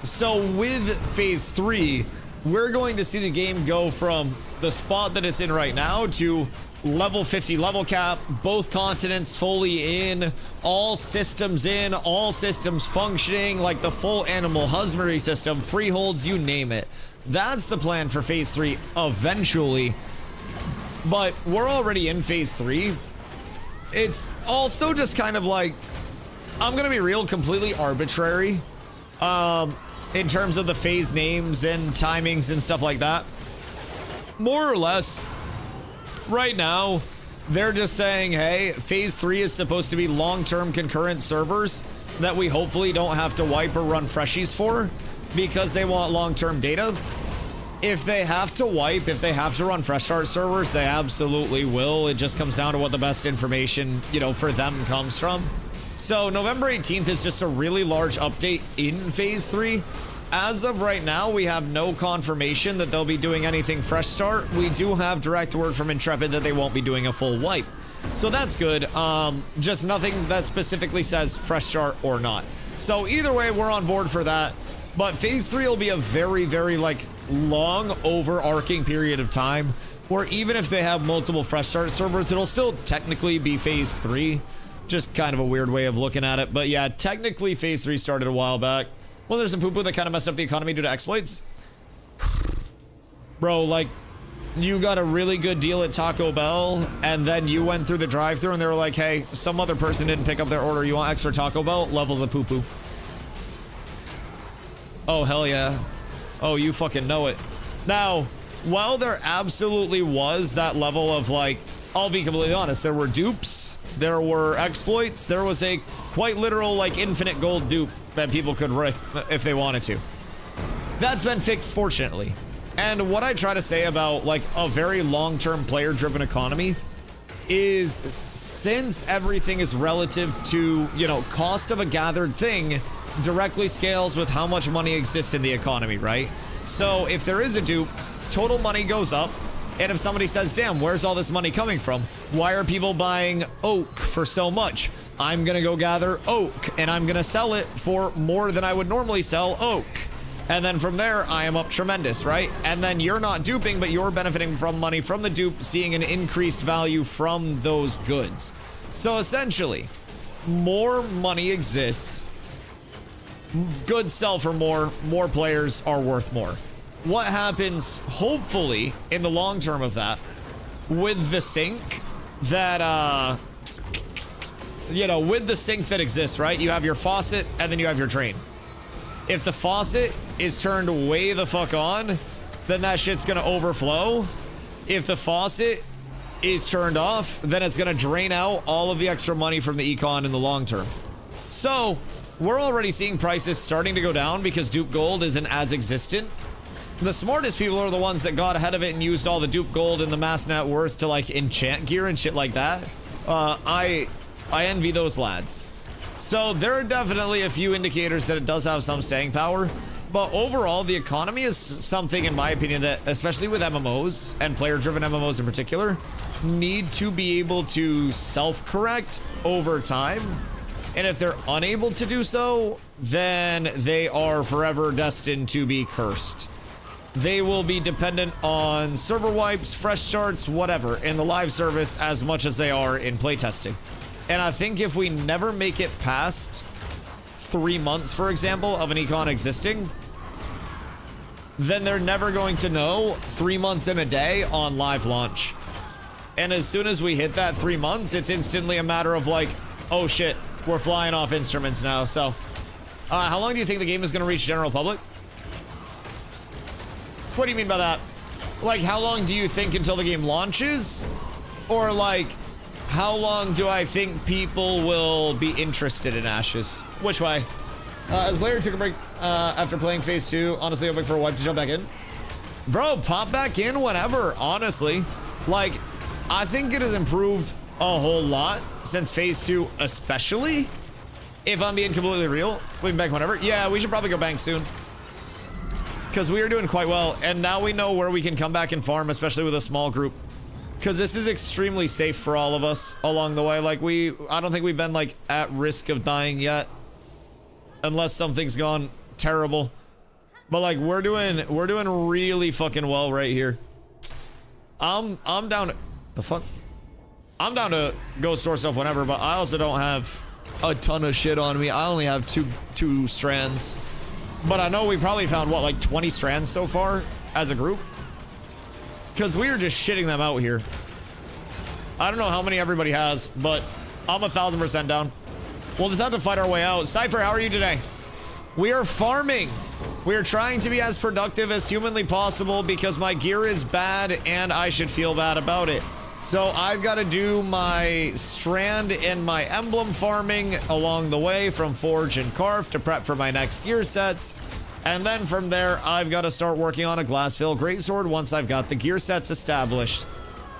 Speaker 1: So with Phase 3, we're going to see the game go from the spot that it's in right now to level 50 level cap, both continents fully in, all systems functioning, like the full animal husbandry system, freeholds, you name it. That's the plan for Phase 3 eventually. But we're already in Phase 3. It's also just kind of like, I'm gonna be real, completely arbitrary in terms of the phase names and timings and stuff like that. More or less, right now, they're just saying, hey, Phase 3 is supposed to be long-term concurrent servers that we hopefully don't have to wipe or run freshies for because they want long-term data. If they have to wipe, if they have to run fresh start servers, they absolutely will. It just comes down to what the best information, you know, for them comes from. So November 18th is just a really large update in Phase 3. As of right now, we have no confirmation that they'll be doing anything fresh start. We do have direct word from Intrepid that they won't be doing a full wipe. So that's good. Just nothing that specifically says fresh start or not. So either way, we're on board for that. But Phase 3 will be a very, very, like, long, overarching period of time where even if they have multiple fresh start servers, it'll still technically be Phase 3. Just kind of a weird way of looking at it. But yeah, technically Phase 3 started a while back. Well, there's some poo-poo that kind of messed up the economy due to exploits. Bro, like, you got a really good deal at Taco Bell, and then you went through the drive-thru and they were like, hey, some other person didn't pick up their order. You want extra Taco Bell? Levels of poo-poo. Oh, hell yeah. Oh, you fucking know it. Now, while there absolutely was that level of, like, I'll be completely honest, there were dupes, there were exploits, there was a quite literal, like, infinite gold dupe that people could rip if they wanted to. That's been fixed, fortunately. And what I try to say about, like, a very long-term player-driven economy is since everything is relative to, you know, cost of a gathered thing directly scales with how much money exists in the economy, right? So if there is a dupe, total money goes up. And if somebody says, damn, where's all this money coming from? Why are people buying oak for so much? I'm gonna go gather oak and I'm gonna sell it for more than I would normally sell oak. And then from there, I am up tremendous, right? And then you're not duping, but you're benefiting from money from the dupe, seeing an increased value from those goods. So essentially, more money exists, goods sell for more players are worth more. What happens, hopefully, in the long term of that, with the sink that, you know, with the sink that exists, right? You have your faucet and then you have your drain. If the faucet is turned way the fuck on, then that shit's gonna overflow. If the faucet is turned off, then it's gonna drain out all of the extra money from the econ in the long term. So, we're already seeing prices starting to go down because dupe gold isn't as existent. The smartest people are the ones that got ahead of it and used all the dupe gold and the mass net worth to, like, enchant gear and shit like that. I envy those lads. So there are definitely a few indicators that it does have some staying power, but overall the economy is something, in my opinion, that especially with MMOs and player-driven MMOs in particular, need to be able to self-correct over time. And if they're unable to do so, then they are forever destined to be cursed. They will be dependent on server wipes, fresh starts, whatever, in the live service as much as they are in playtesting. And I think if we never make it past 3 months, for example, of an econ existing, then they're never going to know 3 months and a day on live launch. And as soon as we hit that 3 months, it's instantly a matter of like, oh shit, we're flying off instruments now. So, how long do you think the game is going to reach general public? What do you mean by that? Like, how long do you think until the game launches? Or like, how long do I think people will be interested in Ashes? Which way? As a player took a break after playing Phase 2, honestly hoping for a wipe to jump back in. Bro, pop back in whenever, honestly. Like, I think it has improved a whole lot since phase 2, especially. If I'm being completely real, we can bank whenever. Yeah, we should probably go bank soon. Because we are doing quite well, and now we know where we can come back and farm, especially with a small group. Because this is extremely safe for all of us along the way. Like, I don't think we've been, like, at risk of dying yet. Unless something's gone terrible. But, like, we're doing really fucking well right here. I'm down to... The fuck? I'm down to go store stuff whenever, but I also don't have a ton of shit on me. I only have two strands. But I know we probably found, what, like 20 strands so far as a group? Because we are just shitting them out here. I don't know how many everybody has, but I'm 1000% down. We'll just have to fight our way out. Cypher, how are you today? We are farming. We are trying to be as productive as humanly possible because my gear is bad and I should feel bad about it. So I've got to do my strand and my emblem farming along the way from Forge and Carve to prep for my next gear sets. And then from there, I've got to start working on a Glassfill Greatsword once I've got the gear sets established.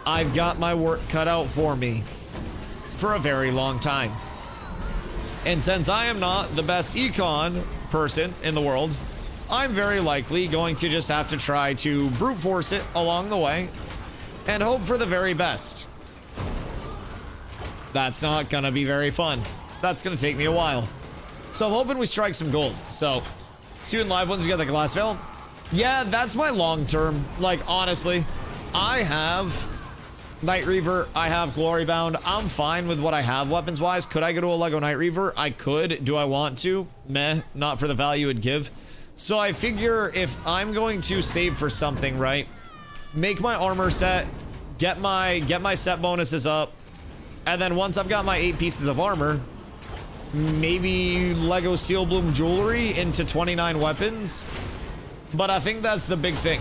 Speaker 1: I've got my work cut out for me for a very long time. And since I am not the best econ person in the world, I'm very likely going to just have to try to brute force it along the way and hope for the very best. That's not gonna be very fun. That's gonna take me a while. So I'm hoping we strike some gold. So, see you in live once you get the glass veil. Yeah, that's my long term. Like, honestly, I have Night Reaver, I have Glory Bound. I'm fine with what I have weapons wise. Could I go to a Lego Night Reaver? I could. Do I want to? Meh, not for the value it'd give. So I figure if I'm going to save for something, right? Make my armor set, get my set bonuses up, and then once I've got my 8 pieces of armor, maybe Lego Steel Bloom jewelry into 29 weapons. But I think that's the big thing,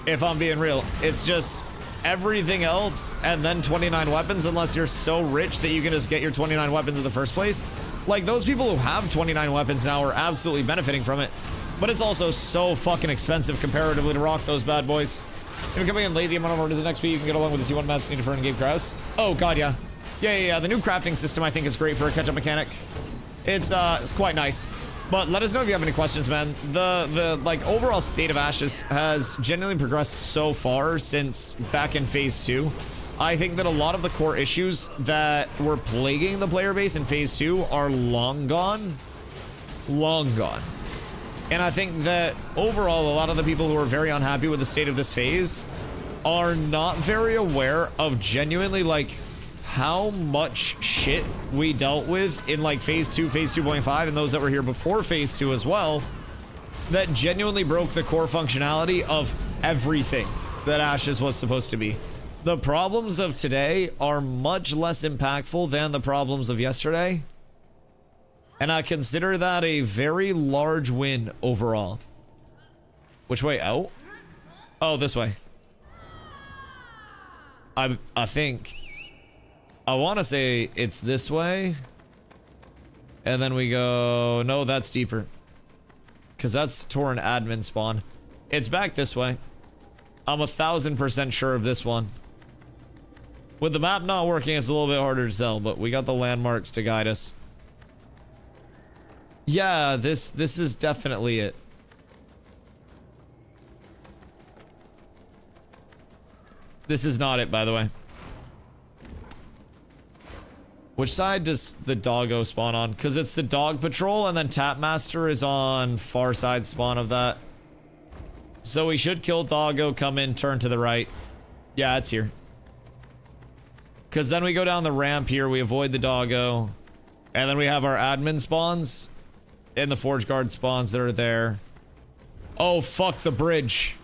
Speaker 1: if I'm being real. It's just everything else and then 29 weapons, unless you're so rich that you can just get your 29 weapons in the first place. Like, those people who have 29 weapons now are absolutely benefiting from it. But it's also so fucking expensive comparatively to rock those bad boys. If you're coming in late, the amount of orders in XP, you can get along with the T1 mats needed for in-game crafts. Oh, God, yeah. Yeah. The new crafting system, I think, is great for a catch-up mechanic. It's quite nice. But let us know if you have any questions, man. The like, overall state of Ashes has genuinely progressed so far since back in Phase 2. I think that a lot of the core issues that were plaguing the player base in Phase 2 are long gone. Long gone. And I think that overall, a lot of the people who are very unhappy with the state of this phase are not very aware of genuinely, like, how much shit we dealt with in, like, Phase 2, Phase 2.5, and those that were here before Phase 2 as well, that genuinely broke the core functionality of everything that Ashes was supposed to be. The problems of today are much less impactful than the problems of yesterday. And I consider that a very large win overall. Which way out? Oh, this way. I think. I want to say it's this way. And then we go... No, that's deeper. Because that's Torrent admin spawn. It's back this way. I'm 1000% sure of this one. With the map not working, it's a little bit harder to tell, but we got the landmarks to guide us. Yeah, this is definitely it. This is not it, by the way. Which side does the doggo spawn on? Because it's the dog patrol, and then Tapmaster is on far side spawn of that. So we should kill doggo, come in, turn to the right. Yeah, it's here. Because then we go down the ramp here, we avoid the doggo. And then we have our admin spawns. And the Forge Guard spawns that are there. Oh, fuck the bridge.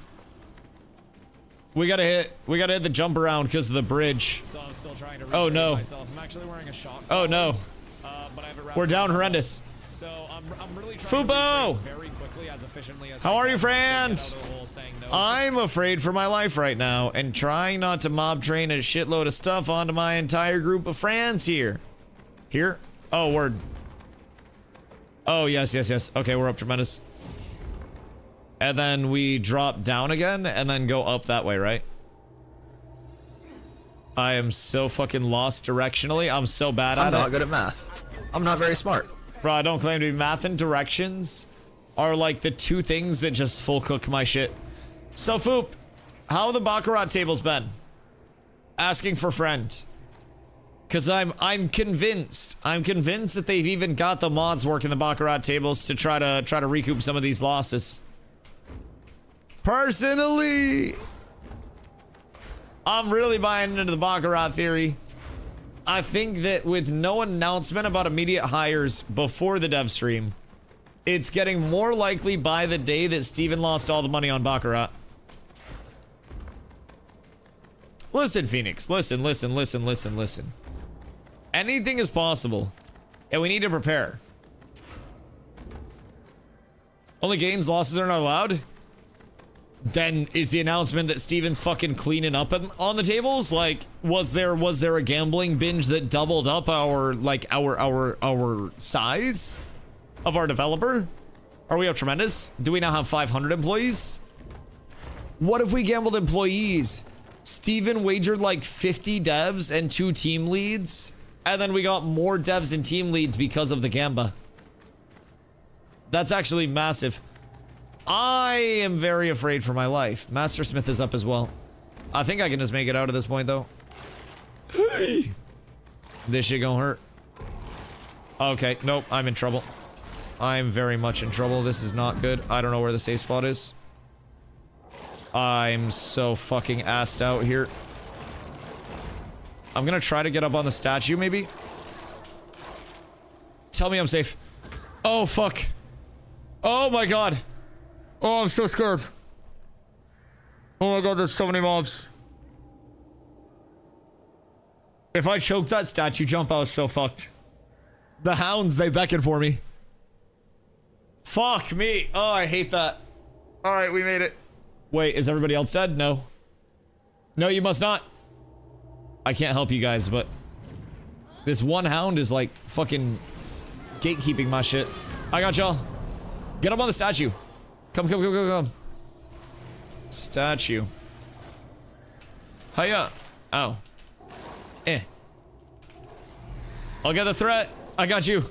Speaker 1: We gotta hit the jump around because of the bridge. So I'm still trying to reach myself. I'm actually wearing a shock. Oh no. But I have it. We're down horrendous. So I'm really trying
Speaker 3: Fubo!
Speaker 1: to very quickly, as efficiently as
Speaker 3: How
Speaker 1: I
Speaker 3: are
Speaker 1: can,
Speaker 3: you, friend?
Speaker 1: to get out of the hole saying no.
Speaker 3: I'm afraid for my life right now and trying not to mob train a shitload of stuff onto my entire group of friends here. Here? Oh, word. Oh, yes. Okay, we're up tremendous. And then we drop down again and then go up that way, right? I am so fucking lost directionally. I'm so bad at it.
Speaker 2: I'm not good at math. I'm not very smart.
Speaker 3: Bro, I don't claim to be. Math and directions are like the two things that just full cook my shit. So, Foop, how have the Baccarat tables been? Asking for friend. Cause I'm convinced that they've even got the mods working the Baccarat tables to try to recoup some of these losses. Personally, I'm really buying into the Baccarat theory. I think that with no announcement about immediate hires before the dev stream, it's getting more likely by the day that Steven lost all the money on Baccarat. Listen, Phoenix, listen. Anything is possible, and we need to prepare. Only gains, losses are not allowed? Then is the announcement that Steven's fucking cleaning up on the tables? Like, was there a gambling binge that doubled up our size of our developer? Are we up tremendous? Do we now have 500 employees? What if we gambled employees? Steven wagered like 50 devs and 2 team leads, and then we got more devs and team leads because of the gamba. That's actually massive. I am very afraid for my life. Master Smith is up as well. I think I can just make it out at this point, though. Hey. This shit gonna hurt. Okay, nope, I'm in trouble. I'm very much in trouble. This is not good. I don't know where the safe spot is. I'm so fucking assed out here. I'm gonna try to get up on the statue, maybe. Tell me I'm safe. Oh, fuck. Oh, my God. Oh, I'm so scared. Oh my God, there's so many mobs. If I choke that statue jump, I was so fucked. The hounds, they beckon for me. Fuck me. Oh, I hate that. All right, we made it. Wait, is everybody else dead? No. No, you must not. I can't help you guys, but this one hound is like fucking gatekeeping my shit. I got y'all. Get up on the statue. Come. Statue. Hiya. Oh. I'll get the threat. I got you.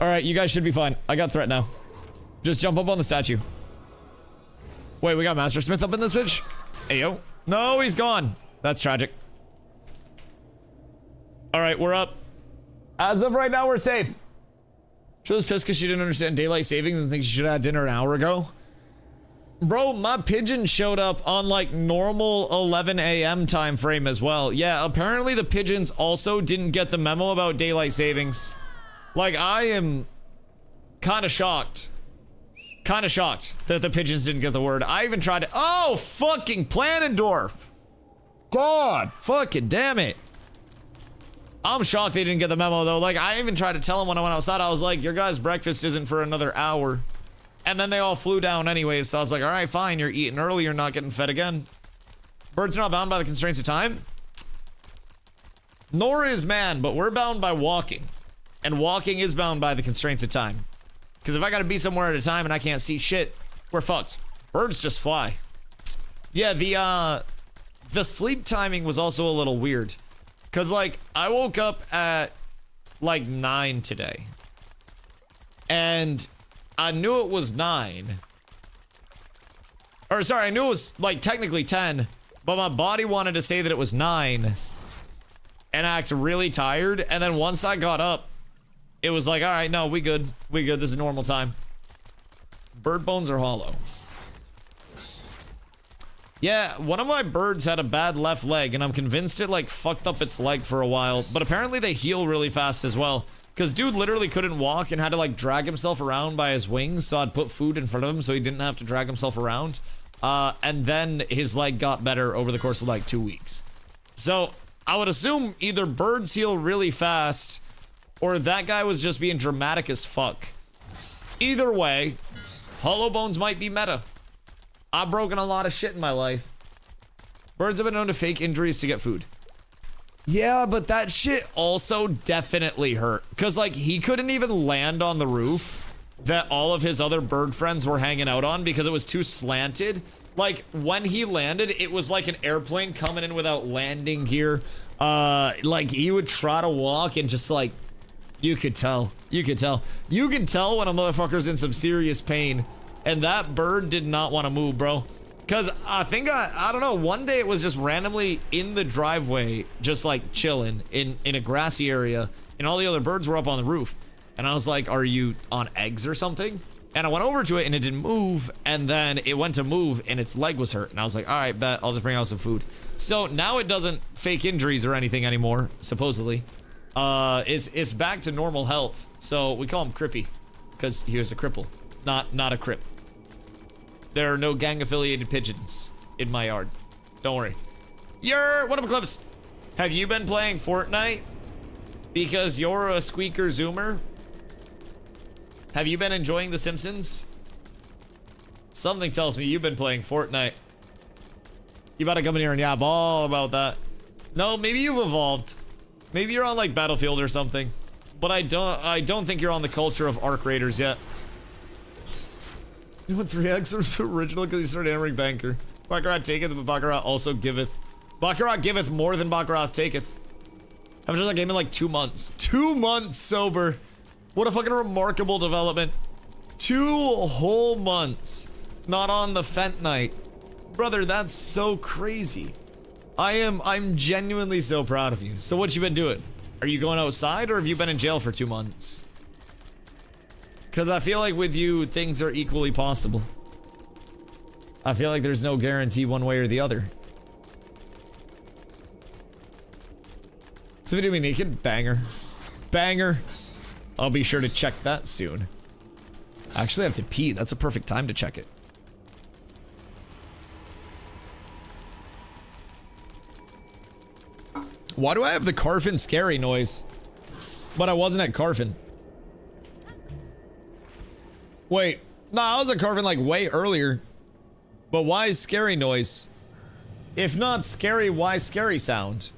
Speaker 3: Alright, you guys should be fine. I got threat now. Just jump up on the statue. Wait, we got Master Smith up in this bitch? Ayo. No, he's gone. That's tragic. Alright, we're up. As of right now, we're safe. She was pissed because she didn't understand daylight savings and thinks she should have had dinner an hour ago. Bro, my pigeon showed up on like normal 11 a.m. time frame as well. Yeah, apparently the pigeons also didn't get the memo about daylight savings. Like, I am kind of shocked. Kind of shocked that the pigeons didn't get the word. I even tried to— oh, fucking Planendorf. God, fucking damn it. I'm shocked they didn't get the memo, though. Like, I even tried to tell them when I went outside. I was like, your guys' breakfast isn't for another hour. And then they all flew down anyways. So I was like, all right, fine. You're eating early. You're not getting fed again. Birds are not bound by the constraints of time. Nor is man, but we're bound by walking. And walking is bound by the constraints of time. Because if I gotta be somewhere at a time and I can't see shit, we're fucked. Birds just fly. Yeah, the sleep timing was also a little weird. Cause like, I woke up at like 9 today. And I knew it was 9. Or sorry, I knew it was like technically 10. But my body wanted to say that it was 9. And I acted really tired. And then once I got up, it was like, all right, no, we good. We good. This is normal time. Bird bones are hollow. Yeah, one of my birds had a bad left leg, and I'm convinced it, like, fucked up its leg for a while. But apparently they heal really fast as well. Because dude literally couldn't walk and had to, like, drag himself around by his wings. So I'd put food in front of him so he didn't have to drag himself around. And then his leg got better over the course of, like, 2 weeks. So I would assume either birds heal really fast, or that guy was just being dramatic as fuck. Either way, hollow bones might be meta. I've broken a lot of shit in my life. Birds have been known to fake injuries to get food. Yeah, but that shit also definitely hurt. Because, like, he couldn't even land on the roof. that all of his other bird friends were hanging out on because it was too slanted. Like, when he landed, it was like an airplane coming in without landing gear. Like, he would try to walk and just, like, you could tell. You could tell. You can tell when a motherfucker's in some serious pain. And that bird did not want to move, bro. Because I think, I don't know, one day it was just randomly in the driveway, just, like, chilling in a grassy area. And all the other birds were up on the roof. And I was like, are you on eggs or something? And I went over to it and it didn't move. And then it went to move and its leg was hurt. And I was like, all right, bet I'll just bring out some food. So now it doesn't fake injuries or anything anymore, supposedly. It's back to normal health. So we call him Crippy. Because he was a cripple, not a crip. There are no gang-affiliated pigeons in my yard. Don't worry. What up, Eclipse? Have you been playing Fortnite? Because you're a squeaker zoomer? Have you been enjoying The Simpsons? Something tells me you've been playing Fortnite. You about to come in here and yap all about that. No, maybe you've evolved. Maybe you're on like Battlefield or something. But I don't think you're on the culture of arc raiders yet. You want 3x was original because he started hammering banker. Baccarat taketh, but Baccarat also giveth. Baccarat giveth more than Baccarat taketh. I've been doing that game in like 2 months. 2 months sober. What a fucking remarkable development. 2 whole months. Not on the Fent night. Brother, that's so crazy. I'm genuinely so proud of you. So what you been doing? Are you going outside or have you been in jail for 2 months? Because I feel like with you, things are equally possible. I feel like there's no guarantee one way or the other. Is the video me naked? Banger. Banger. I'll be sure to check that soon. I actually have to pee. That's a perfect time to check it. Why do I have the Carfin scary noise? But I wasn't at Carfin. Wait. Nah, I was at Carfin like way earlier. But why scary noise? If not scary, why scary sound?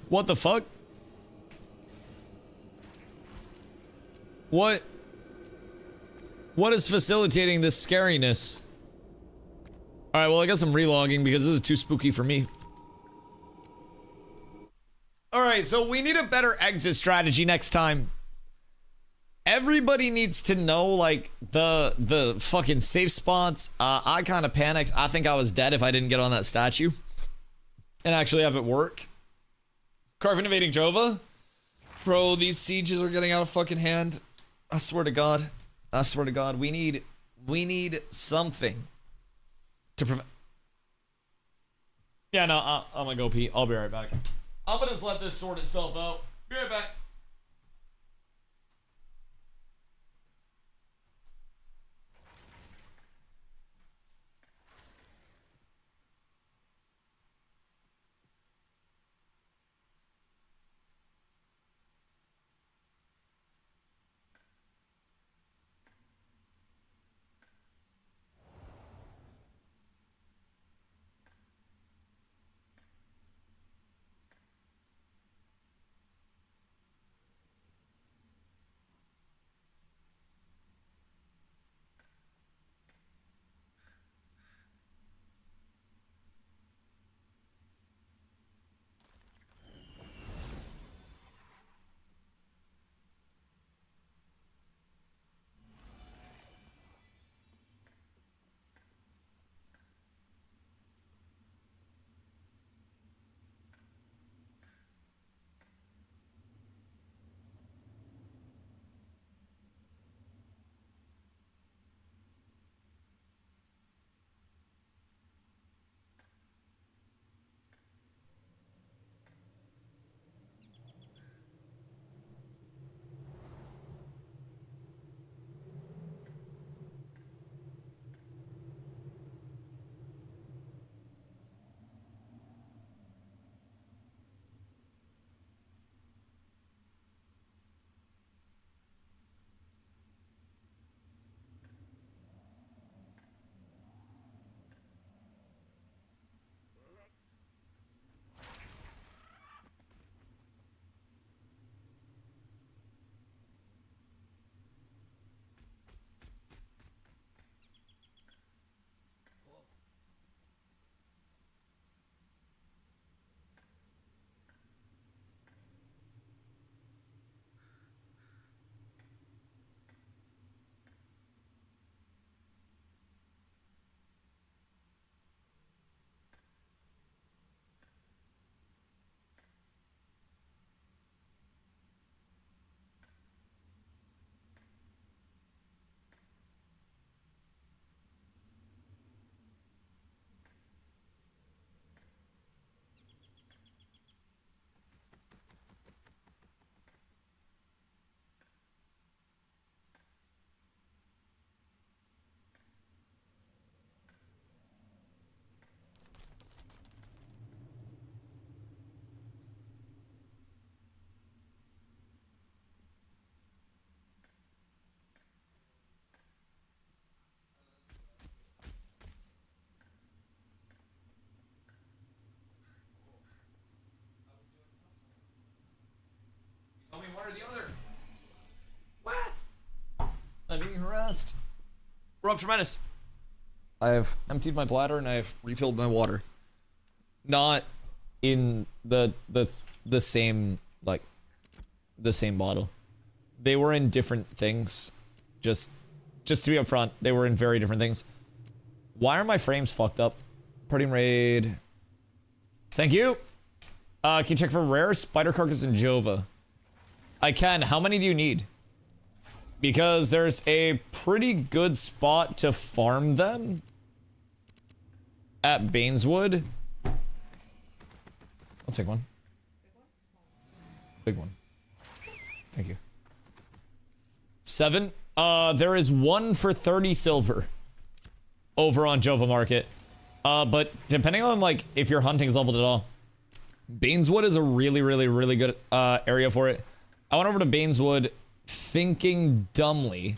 Speaker 3: What the fuck? What is facilitating this scariness? Alright, well I guess I'm relogging because this is too spooky for me. Alright, so we need a better exit strategy next time. Everybody needs to know, like, the fucking safe spots. I kind of panicked. I think I was dead if I didn't get on that statue. And actually have it work. Carvin invading Jova? Bro, these sieges are getting out of fucking hand. I swear to God. I swear to God. We need something to prevent. Yeah, no, I'm gonna go pee. I'll be right back. I'm gonna just let this sort itself out. Be right back. fire the other. What? I'm being harassed. We're up tremendous. I have emptied my bladder and I have refilled my water. Not in the same, like, the same bottle. They were in different things. Just to be upfront, they were in very different things. Why are my frames fucked up? Party raid. Thank you. Can you check for rare spider carcass and Jova? I can. How many do you need? Because there's a pretty good spot to farm them at Baineswood. I'll take one. Big one. Thank you. 7. There is one for 30 silver over on Jova Market. But depending on, like, if your hunting's leveled at all, Baineswood is a really good area for it. I went over to Baineswood thinking dumbly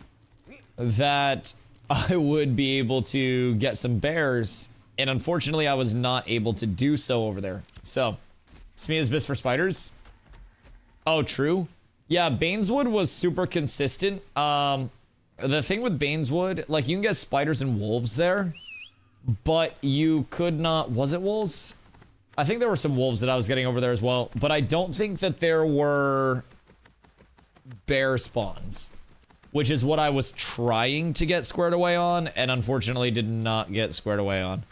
Speaker 3: that I would be able to get some bears, and unfortunately I was not able to do so over there. So, Smia's best for spiders. Oh, true. Yeah, Baineswood was super consistent. The thing with Baineswood, like, you can get spiders and wolves there, but you could not... Was it wolves? I think there were some wolves that I was getting over there as well, but I don't think that there were bear spawns, which is what I was trying to get squared away on, and unfortunately did not get squared away on.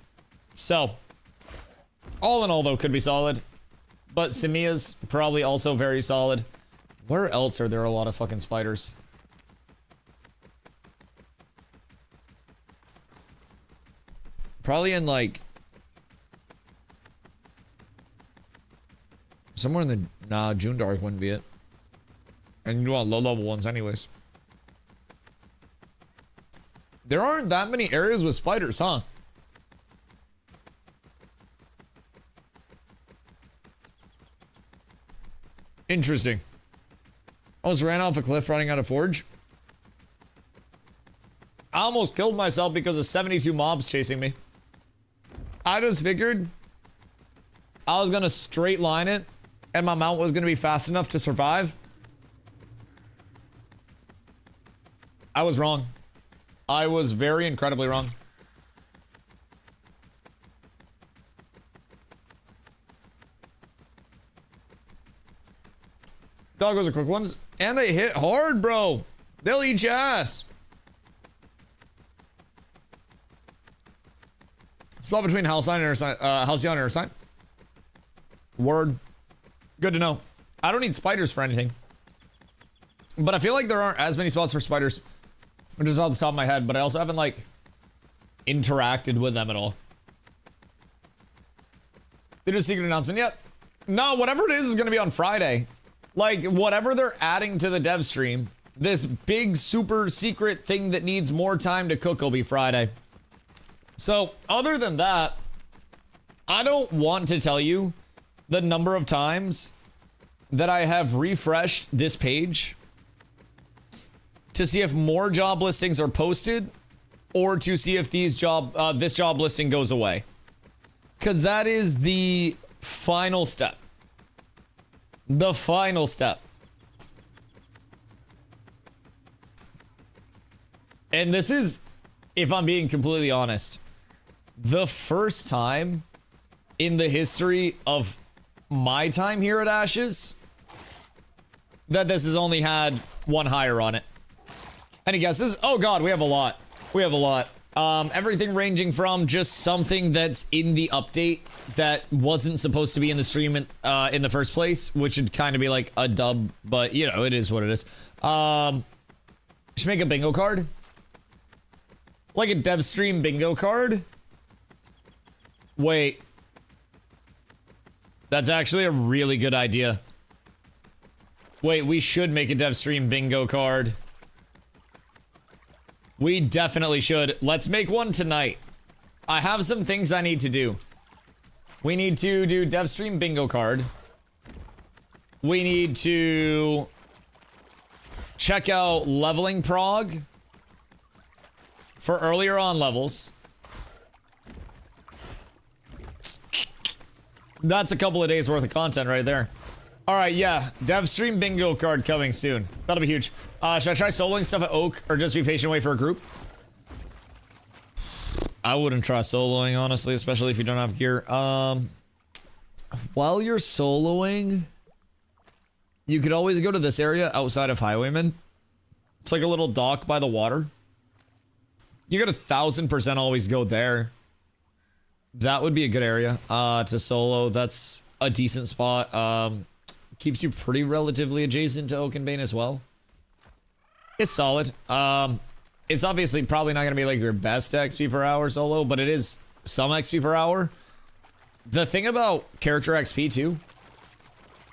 Speaker 3: So, all in all, though, could be solid, but Simia's probably also very solid. Where else are there a lot of fucking spiders? Probably in, like... somewhere in the... Nah, June Dark wouldn't be it. And you want low-level ones anyways. There aren't that many areas with spiders, huh? Interesting. Almost ran off a cliff running out of forge. I almost killed myself because of 72 mobs chasing me. I just figured I was gonna straight line it and my mount was gonna be fast enough to survive. I was wrong. I was very incredibly wrong. Doggos are quick ones. And they hit hard, bro. They'll eat your ass. Spot between Halcyon and Halcyon and Ursine. Word. Good to know. I don't need spiders for anything. But I feel like there aren't as many spots for spiders. Just off the top of my head, but I also haven't, like, interacted with them at all. Did a secret announcement yet? No, whatever it is going to be on Friday. Like, whatever they're adding to the dev stream, this big super secret thing that needs more time to cook will be Friday. So, other than that, I don't want to tell you the number of times that I have refreshed this page to see if more job listings are posted or to see if these this job listing goes away. Because that is the final step. The final step. And this is, if I'm being completely honest, the first time in the history of my time here at Ashes that this has only had one hire on it. Any guesses? Oh god, we have a lot. We have a lot. Everything ranging from just something that's in the update that wasn't supposed to be in the stream in the first place, which would kind of be like a dub, but you know, it is what it is. Should make a bingo card. Like a dev stream bingo card. Wait. That's actually a really good idea. Wait, we should make a dev stream bingo card. We definitely should. Let's make one tonight. I have some things I need to do. We need to do dev stream bingo card. We need to check out leveling prog for earlier on levels. That's a couple of days worth of content right there. All right, yeah. Dev stream bingo card coming soon. That'll be huge. Should I try soloing stuff at Oak or just be patient and wait for a group? I wouldn't try soloing, honestly, especially if you don't have gear. While you're soloing, you could always go to this area outside of Highwayman. It's like a little dock by the water. You could 1000% always go there. That would be a good area to solo. That's a decent spot. Keeps you pretty relatively adjacent to Oak and Bane as well. It's solid. It's obviously probably not going to be like your best XP per hour solo, but it is some XP per hour. The thing about character XP too,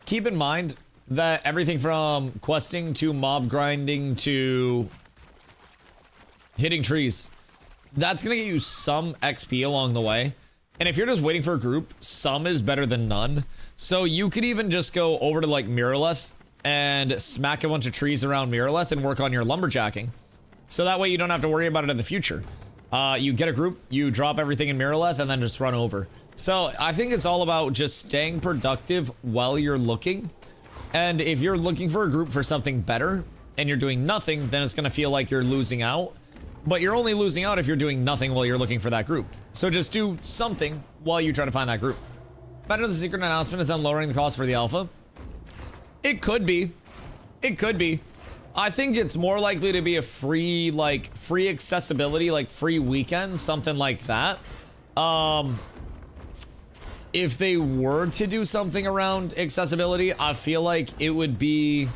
Speaker 3: keep in mind that everything from questing to mob grinding to hitting trees, that's going to get you some XP along the way. And if you're just waiting for a group, some is better than none. So you could even just go over to like Miraleth and smack a bunch of trees around Miraleth and work on your lumberjacking. So that way you don't have to worry about it in the future. You get a group, you drop everything in Miraleth, and then just run over. So I think it's all about just staying productive while you're looking. And if you're looking for a group for something better and you're doing nothing, then it's going to feel like you're losing out. But you're only losing out if you're doing nothing while you're looking for that group. So just do something while you try to find that group. Better the secret announcement is then lowering the cost for the alpha. It could be. It could be. I think it's more likely to be a free, like, free accessibility, like free weekend, something like that. If they were to do something around accessibility, I feel like it would be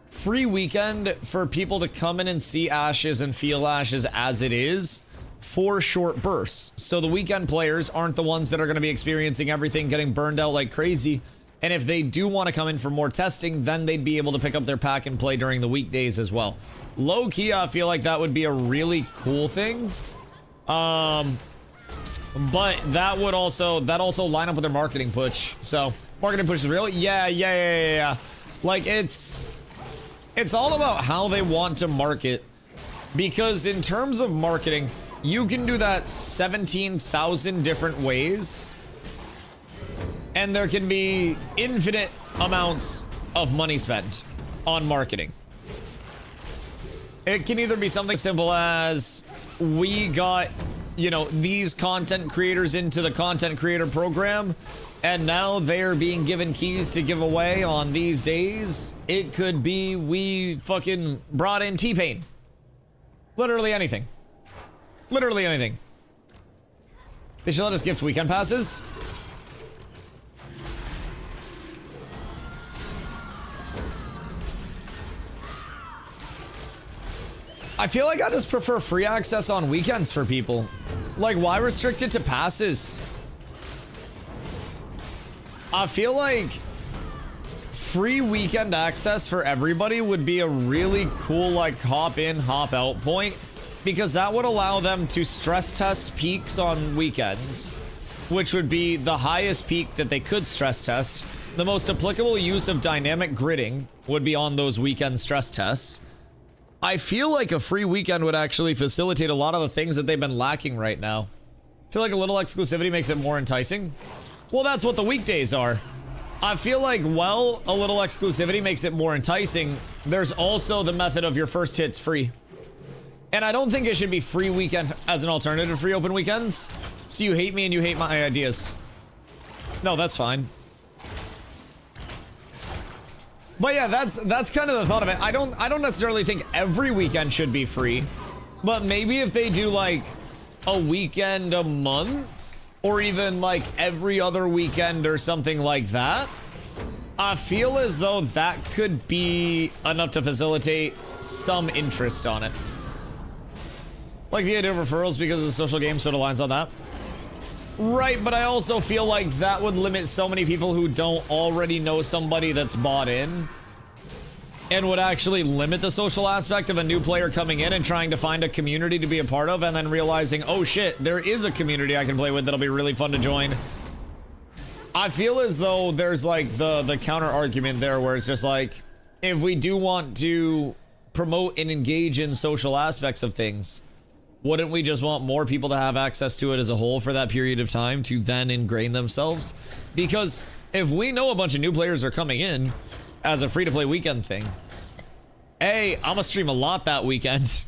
Speaker 3: free weekend for people to come in and see Ashes and feel Ashes as it is for short bursts. So the weekend players aren't the ones that are going to be experiencing everything, getting burned out like crazy. And if they do want to come in for more testing, then they'd be able to pick up their pack and play during the weekdays as well. Low key, I feel like that would be a really cool thing. But that would also line up with their marketing push. So marketing push is real. Yeah. Like it's all about how they want to market, because in terms of marketing, you can do that 17,000 different ways. And there can be infinite amounts of money spent on marketing. It can either be something simple as we got, you know, these content creators into the content creator program, and now they're being given keys to give away on these days. It could be we fucking brought in T-Pain. Literally anything. Literally anything. They should let us gift weekend passes. I feel like I just prefer free access on weekends for people. Like, why restrict it to passes? I feel like free weekend access for everybody would be a really cool, like, hop in, hop out point, because that would allow them to stress test peaks on weekends, which would be the highest peak that they could stress test. The most applicable use of dynamic gridding would be on those weekend stress tests. I feel like a free weekend would actually facilitate a lot of the things that they've been lacking right now. I feel like a little exclusivity makes it more enticing. Well, that's what the weekdays are. I feel like, well, a little exclusivity makes it more enticing. There's also the method of your first hit's free. And I don't think it should be free weekend as an alternative to free open weekends. So you hate me and you hate my ideas. No, that's fine. But yeah, that's kind of the thought of it. I don't necessarily think every weekend should be free, but maybe if they do like a weekend a month, or even like every other weekend or something like that, I feel as though that could be enough to facilitate some interest on it. Like the idea of referrals because of the social game sort of lines on that. Right, but I also feel like that would limit so many people who don't already know somebody that's bought in, and would actually limit the social aspect of a new player coming in and trying to find a community to be a part of, and then realizing, oh shit, there is a community I can play with that'll be really fun to join. I feel as though there's like the counter argument there where it's just like, if we do want to promote and engage in social aspects of things, wouldn't we just want more people to have access to it as a whole for that period of time to then ingrain themselves? Because if we know a bunch of new players are coming in as a free-to-play weekend thing, A, I'm gonna stream a lot that weekend.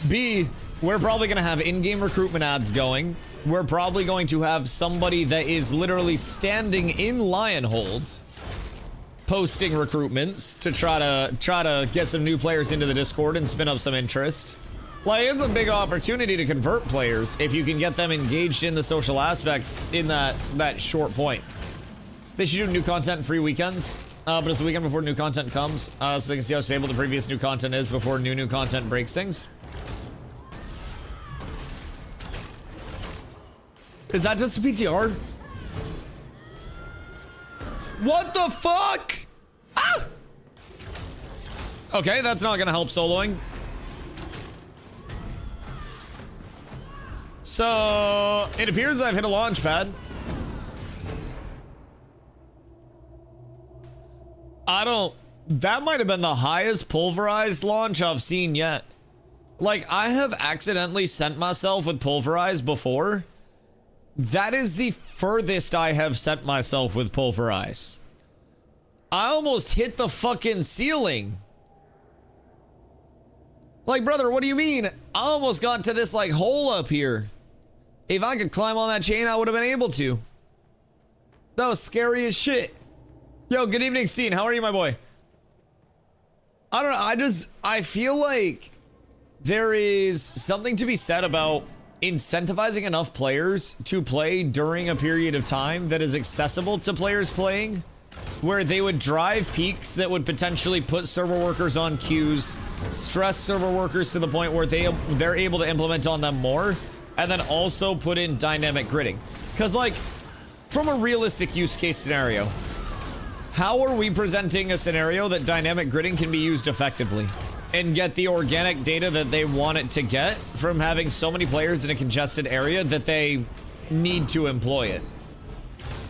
Speaker 3: B, we're probably gonna have in-game recruitment ads going. We're probably going to have somebody that is literally standing in Lionhold posting recruitments to try to get some new players into the Discord and spin up some interest. Like, it's a big opportunity to convert players if you can get them engaged in the social aspects in that short point. They should do new content free weekends, but it's the weekend before new content comes, so they can see how stable the previous new content is before new content breaks things. Is that just a PTR? What the fuck? Ah! Okay, that's not gonna help soloing. So, it appears I've hit a launch pad. That might have been the highest pulverized launch I've seen yet. Like, I have accidentally sent myself with pulverize before. That is the furthest I have sent myself with pulverize. I almost hit the fucking ceiling. Like, brother, what do you mean? I almost got to this, like, hole up here. If I could climb on that chain, I would have been able to. That was scary as shit. Yo, good evening, Steen. How are you, my boy? I don't know. I feel like there is something to be said about incentivizing enough players to play during a period of time that is accessible to players playing, where they would drive peaks that would potentially put server workers on queues, stress server workers to the point where they're able to implement on them more, and then also put in dynamic gridding. Because, like, from a realistic use case scenario, how are we presenting a scenario that dynamic gridding can be used effectively and get the organic data that they want it to get from having so many players in a congested area that they need to employ it?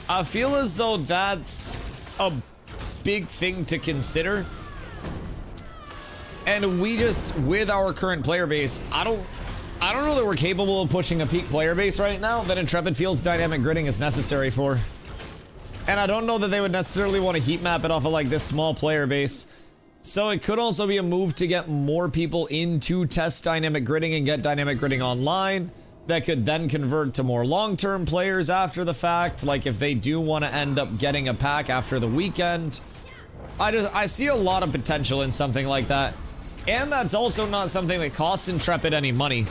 Speaker 3: I feel as though that's a big thing to consider. And we just, with our current player base, I don't know that we're capable of pushing a peak player base right now that Intrepid feels dynamic gridding is necessary for. And I don't know that they would necessarily want to heat map it off of like this small player base. So it could also be a move to get more people in to test dynamic gridding and get dynamic gridding online. That could then convert to more long-term players after the fact. Like if they do want to end up getting a pack after the weekend. I see a lot of potential in something like that. And that's also not something that costs Intrepid any money.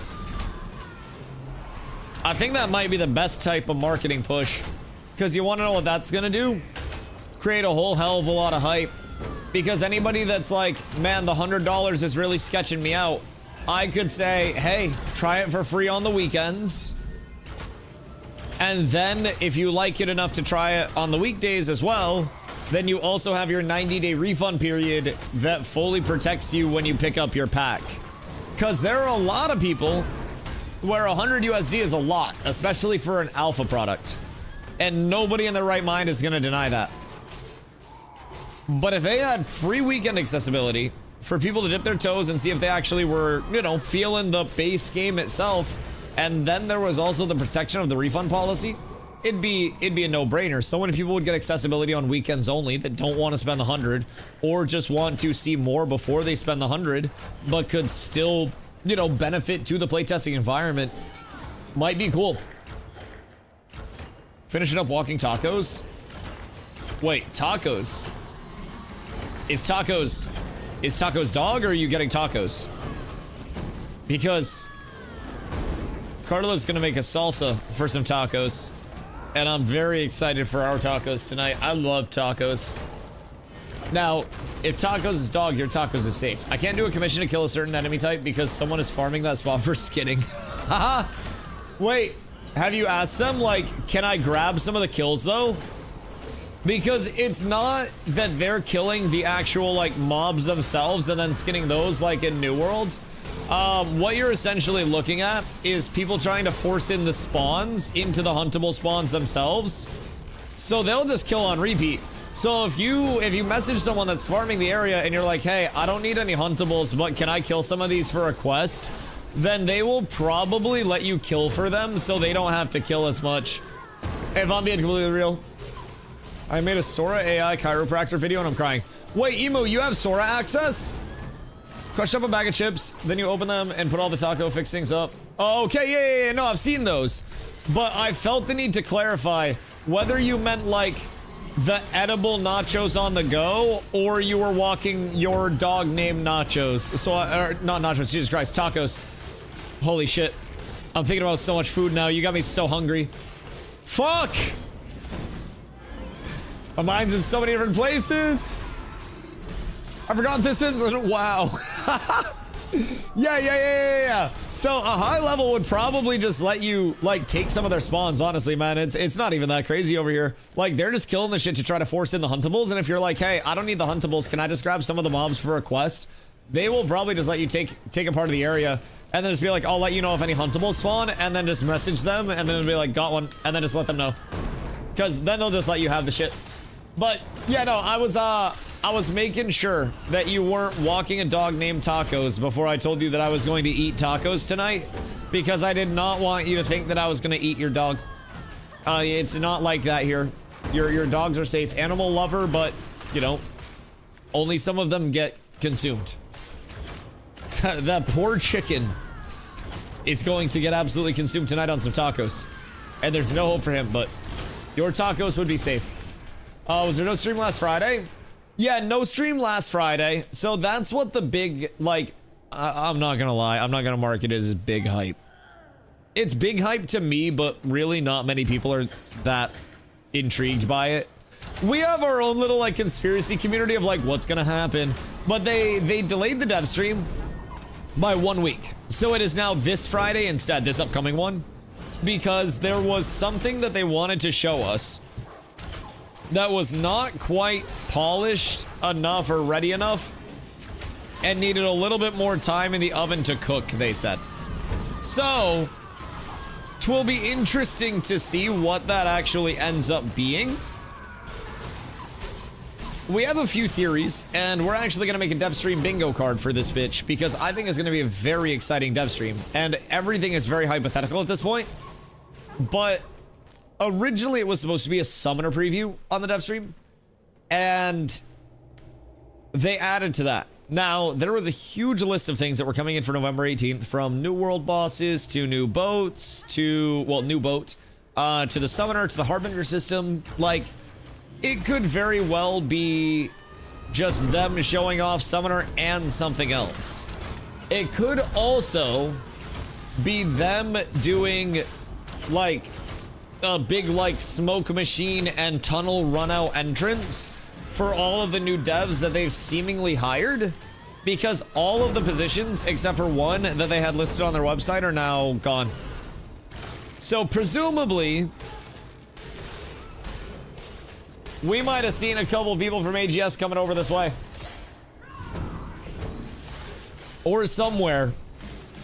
Speaker 3: I think that might be the best type of marketing push. Because you want to know what that's going to do? Create a whole hell of a lot of hype. Because anybody that's like, man, the $100 is really sketching me out. I could say, hey, try it for free on the weekends. And then if you like it enough to try it on the weekdays as well, then you also have your 90-day refund period that fully protects you when you pick up your pack. Because there are a lot of people where 100 USD is a lot, especially for an alpha product. And nobody in their right mind is going to deny that. But if they had free weekend accessibility for people to dip their toes and see if they actually were, you know, feeling the base game itself, and then there was also the protection of the refund policy, it'd be a no-brainer. So many people would get accessibility on weekends only that don't want to spend the 100 or just want to see more before they spend the 100, but could still, you know, benefit to the playtesting environment. Might be cool. Finishing up walking tacos. Wait, tacos? Is tacos dog, or are you getting tacos? Because Carla's gonna make a salsa for some tacos, and I'm very excited for our tacos tonight. I love tacos. Now, if tacos is dog, your tacos is safe. I can't do a commission to kill a certain enemy type because someone is farming that spot for skinning. Haha. Wait, have you asked them, like, can I grab some of the kills though? Because it's not that they're killing the actual, like, mobs themselves and then skinning those like in New World. What you're essentially looking at is people trying to force in the spawns into the huntable spawns themselves. So they'll just kill on repeat. So if you message someone that's farming the area and you're like, hey, I don't need any huntables, but can I kill some of these for a quest? Then they will probably let you kill for them so they don't have to kill as much. If I'm being completely real. I made a Sora AI chiropractor video and I'm crying. Wait, Emo, you have Sora access? Crush up a bag of chips, then you open them and put all the taco fixings up. Oh, okay, yeah, no, I've seen those. But I felt the need to clarify whether you meant like the edible nachos on the go or you were walking your dog named Nachos. So, not Nachos, Jesus Christ, tacos. Holy shit. I'm thinking about so much food now. You got me so hungry. Fuck! My mind's in so many different places. I forgot this incident. Wow. Yeah. So a high level would probably just let you like take some of their spawns. Honestly, man, it's not even that crazy over here. Like they're just killing the shit to try to force in the huntables. And if you're like, hey, I don't need the huntables, can I just grab some of the mobs for a quest? They will probably just let you take a part of the area and then just be like, I'll let you know if any huntables spawn, and then just message them and then it'll be like, got one, and then just let them know. Because then they'll just let you have the shit. But yeah, no, I was making sure that you weren't walking a dog named Tacos before I told you that I was going to eat tacos tonight, because I did not want you to think that I was going to eat your dog. It's not like that here. Your dogs are safe. Animal lover, but you know, only some of them get consumed. That poor chicken is going to get absolutely consumed tonight on some tacos, and there's no hope for him, but your tacos would be safe. Was there no stream last Friday? Yeah, no stream last Friday. So that's what the big, like, I'm not gonna lie. I'm not gonna mark it as big hype. It's big hype to me, but really not many people are that intrigued by it. We have our own little, like, conspiracy community of, like, what's gonna happen. But they delayed the dev stream by 1 week. So it is now this Friday instead, this upcoming one. Because there was something that they wanted to show us that was not quite polished enough or ready enough and needed a little bit more time in the oven to cook, they said. So, it will be interesting to see what that actually ends up being. We have a few theories, and we're actually going to make a dev stream bingo card for this bitch, because I think it's going to be a very exciting dev stream, and everything is very hypothetical at this point. But originally, it was supposed to be a summoner preview on the dev stream, and they added to that. Now, there was a huge list of things that were coming in for November 18th, from new world bosses to new boats to, well, new boat, to the summoner, to the harbinger system. Like, it could very well be just them showing off summoner and something else. It could also be them doing, like, a big, like, smoke machine and tunnel run out entrance for all of the new devs that they've seemingly hired, because all of the positions except for one that they had listed on their website are now gone. So presumably we might have seen a couple people from AGS coming over this way or somewhere.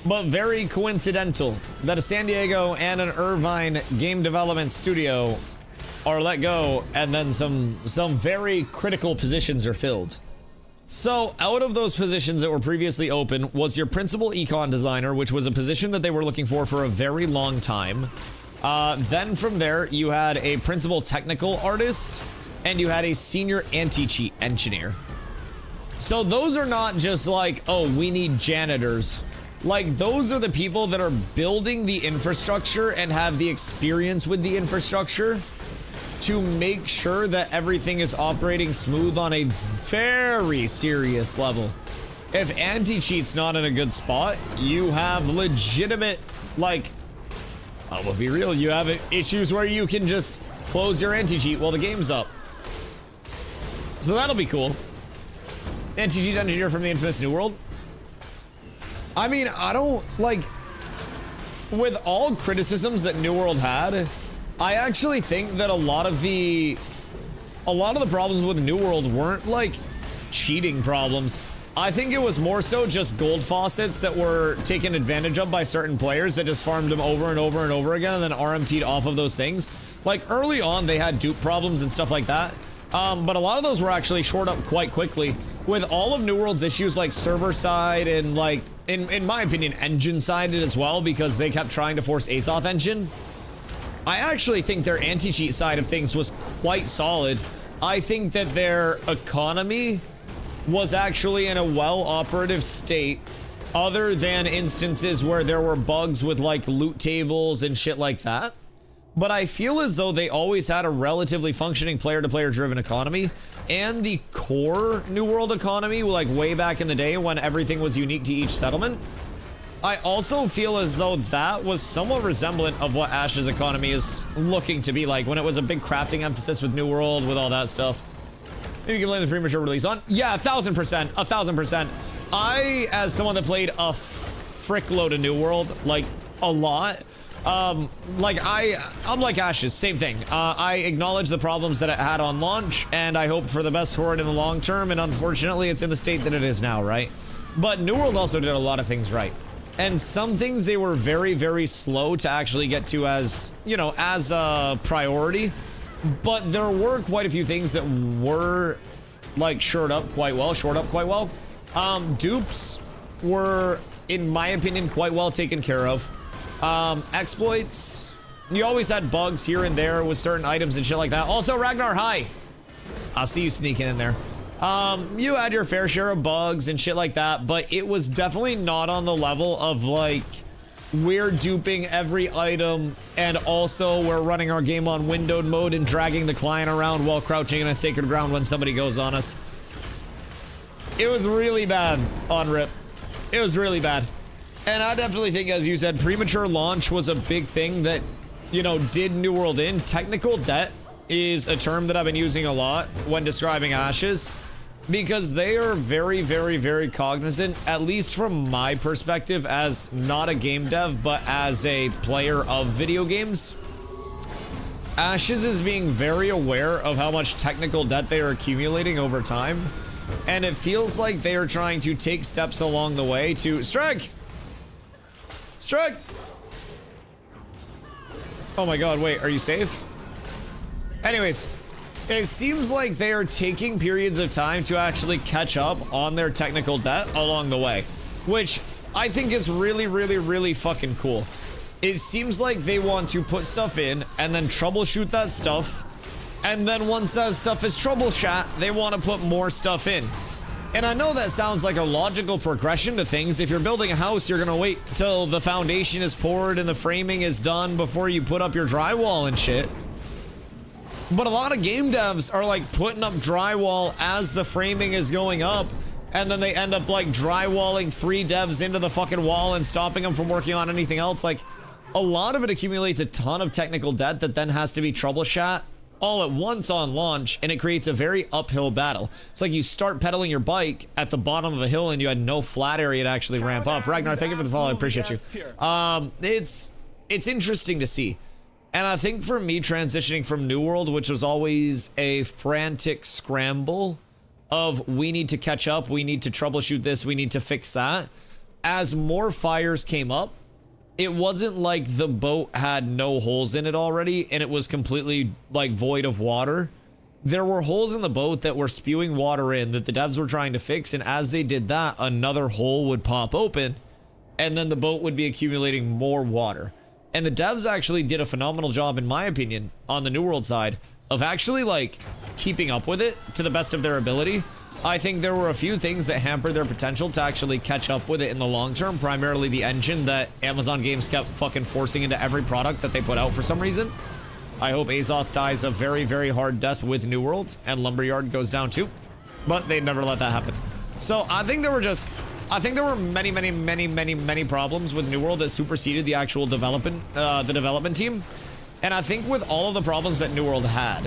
Speaker 3: But very coincidental that a San Diego and an Irvine game development studio are let go, and then some very critical positions are filled. So out of those positions that were previously open was your principal econ designer, which was a position that they were looking for a very long time. Then from there, you had a principal technical artist, and you had a senior anti-cheat engineer. So those are not just like, oh, we need janitors. Like, those are the people that are building the infrastructure and have the experience with the infrastructure to make sure that everything is operating smooth on a very serious level. If anti-cheat's not in a good spot, you have legitimate, like, I will be real, you have issues where you can just close your anti-cheat while the game's up. So that'll be cool. Anti-cheat engineer from the infamous New World. I mean, I don't, like, with all criticisms that New World had, I actually think that a lot of the problems with New World weren't, like, cheating problems. I think it was more so just gold faucets that were taken advantage of by certain players that just farmed them over and over and over again and then RMT'd off of those things. Like, early on, they had dupe problems and stuff like that. But a lot of those were actually shored up quite quickly. With all of New World's issues, like server side and, like, in my opinion, engine sided as well, because they kept trying to force ASOS engine. I actually think their anti-cheat side of things was quite solid. I think that their economy was actually in a well-operative state, other than instances where there were bugs with like loot tables and shit like that. But I feel as though they always had a relatively functioning player-to-player driven economy, and the core New World economy, like way back in the day when everything was unique to each settlement. I also feel as though that was somewhat resemblant of what Ash's economy is looking to be like when it was a big crafting emphasis with New World, with all that stuff. Maybe you can blame the premature release on. Yeah, 1000%, 1000%. I, as someone that played a frickload of New World, like a lot, like I'm like Ashes, same thing. I acknowledge the problems that it had on launch, and I hope for the best for it in the long term, and unfortunately it's in the state that it is now, right? But New World also did a lot of things right. And some things they were very, very slow to actually get to as, you know, as a priority. But there were quite a few things that were, like, shored up quite well. Dupes were, in my opinion, quite well taken care of. Exploits, you always had bugs here and there with certain items and shit like that. Also, Ragnar, hi. I'll see you sneaking in there. You had your fair share of bugs and shit like that, but it was definitely not on the level of like, we're duping every item and also we're running our game on windowed mode and dragging the client around while crouching in a sacred ground when somebody goes on us. It was really bad on RIP. It was really bad. And I definitely think, as you said, premature launch was a big thing that, you know, did New World in. Technical debt is a term that I've been using a lot when describing Ashes, because they are very, very, very cognizant, at least from my perspective as not a game dev, but as a player of video games. Ashes is being very aware of how much technical debt they are accumulating over time, and it feels like they are trying to take steps along the way to... Strike! Strike! Oh my god, wait, are you safe? Anyways, it seems like they are taking periods of time to actually catch up on their technical debt along the way, which I think is really, really, really fucking cool. It seems like they want to put stuff in and then troubleshoot that stuff, and then once that stuff is troubleshot, they want to put more stuff in. And I know that sounds like a logical progression to things. If you're building a house, you're gonna wait till the foundation is poured and the framing is done before you put up your drywall and shit. But a lot of game devs are like putting up drywall as the framing is going up, and then they end up like drywalling 3 devs into the fucking wall and stopping them from working on anything else. Like, a lot of it accumulates a ton of technical debt that then has to be troubleshot all at once on launch, and it creates a very uphill battle. It's like you start pedaling your bike at the bottom of a hill and you had no flat area to actually ramp up. Ragnar, thank you for the follow. I appreciate you. It's interesting to see. And I think for me, transitioning from New World, which was always a frantic scramble of we need to catch up, we need to troubleshoot this, we need to fix that, as more fires came up, it wasn't like the boat had no holes in it already and it was completely like void of water. There were holes in the boat that were spewing water in that the devs were trying to fix, and as they did that, another hole would pop open and then the boat would be accumulating more water. And the devs actually did a phenomenal job, in my opinion, on the New World side of actually like keeping up with it to the best of their ability. I think there were a few things that hampered their potential to actually catch up with it in the long term, primarily the engine that Amazon Games kept fucking forcing into every product that they put out for some reason. I hope Azoth dies a very, very hard death with New World, and Lumberyard goes down too, but they'd never let that happen. So I think there were many, many, many, many, many problems with New World that superseded the actual development team. And I think with all of the problems that New World had,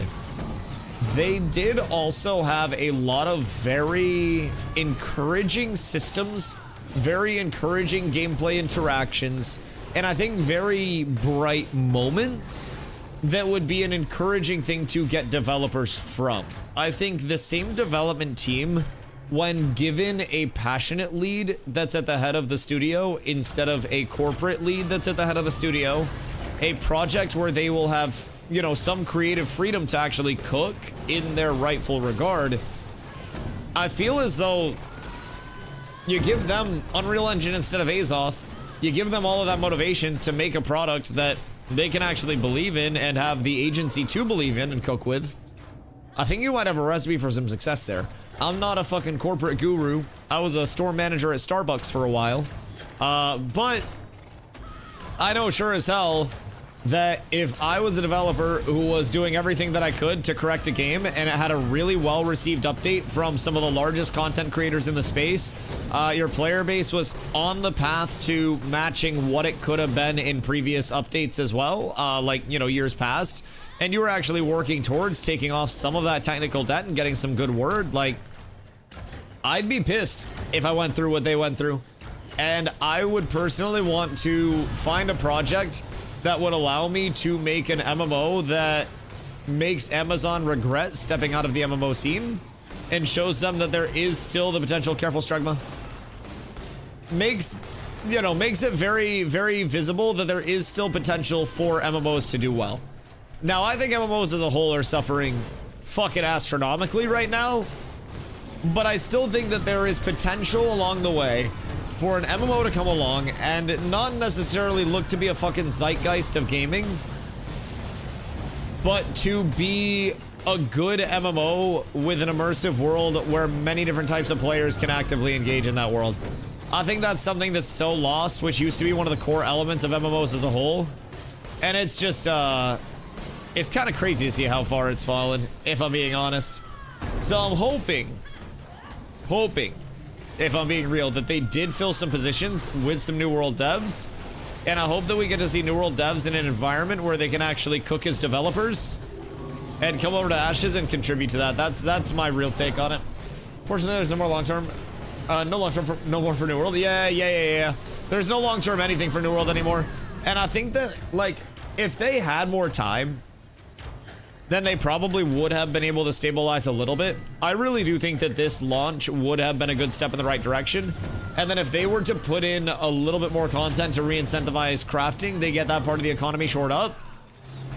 Speaker 3: they did also have a lot of very encouraging systems, very encouraging gameplay interactions, and I think very bright moments that would be an encouraging thing to get developers from. I think the same development team, when given a passionate lead that's at the head of the studio instead of a corporate lead that's at the head of a studio, a project where they will have, you know, some creative freedom to actually cook in their rightful regard, I feel as though you give them Unreal Engine instead of Azoth, you give them all of that motivation to make a product that they can actually believe in and have the agency to believe in and cook with, I think you might have a recipe for some success there. I'm not a fucking corporate guru. I was a store manager at Starbucks for a while. But I know sure as hell that if I was a developer who was doing everything that I could to correct a game and it had a really well-received update from some of the largest content creators in the space, your player base was on the path to matching what it could have been in previous updates as well, like, you know, years past, and you were actually working towards taking off some of that technical debt and getting some good word, like, I'd be pissed if I went through what they went through. And I would personally want to find a project that would allow me to make an MMO that makes Amazon regret stepping out of the MMO scene and shows them that there is still the potential. Careful, Strugma. Makes it very, very visible that there is still potential for MMOs to do well. Now, I think MMOs as a whole are suffering fucking astronomically right now, but I still think that there is potential along the way for an MMO to come along and not necessarily look to be a fucking zeitgeist of gaming, but to be a good MMO with an immersive world where many different types of players can actively engage in that world. I think that's something that's so lost, which used to be one of the core elements of MMOs as a whole. And it's just, it's kind of crazy to see how far it's fallen, if I'm being honest. So I'm hoping, if I'm being real, that they did fill some positions with some New World devs. And I hope that we get to see New World devs in an environment where they can actually cook as developers and come over to Ashes and contribute to that. That's my real take on it. Fortunately, there's no more long-term. No more for New World. Yeah. There's no long-term anything for New World anymore. And I think that, like, if they had more time, then they probably would have been able to stabilize a little bit. I really do think that this launch would have been a good step in the right direction. And then if they were to put in a little bit more content to re-incentivize crafting, they get that part of the economy shored up,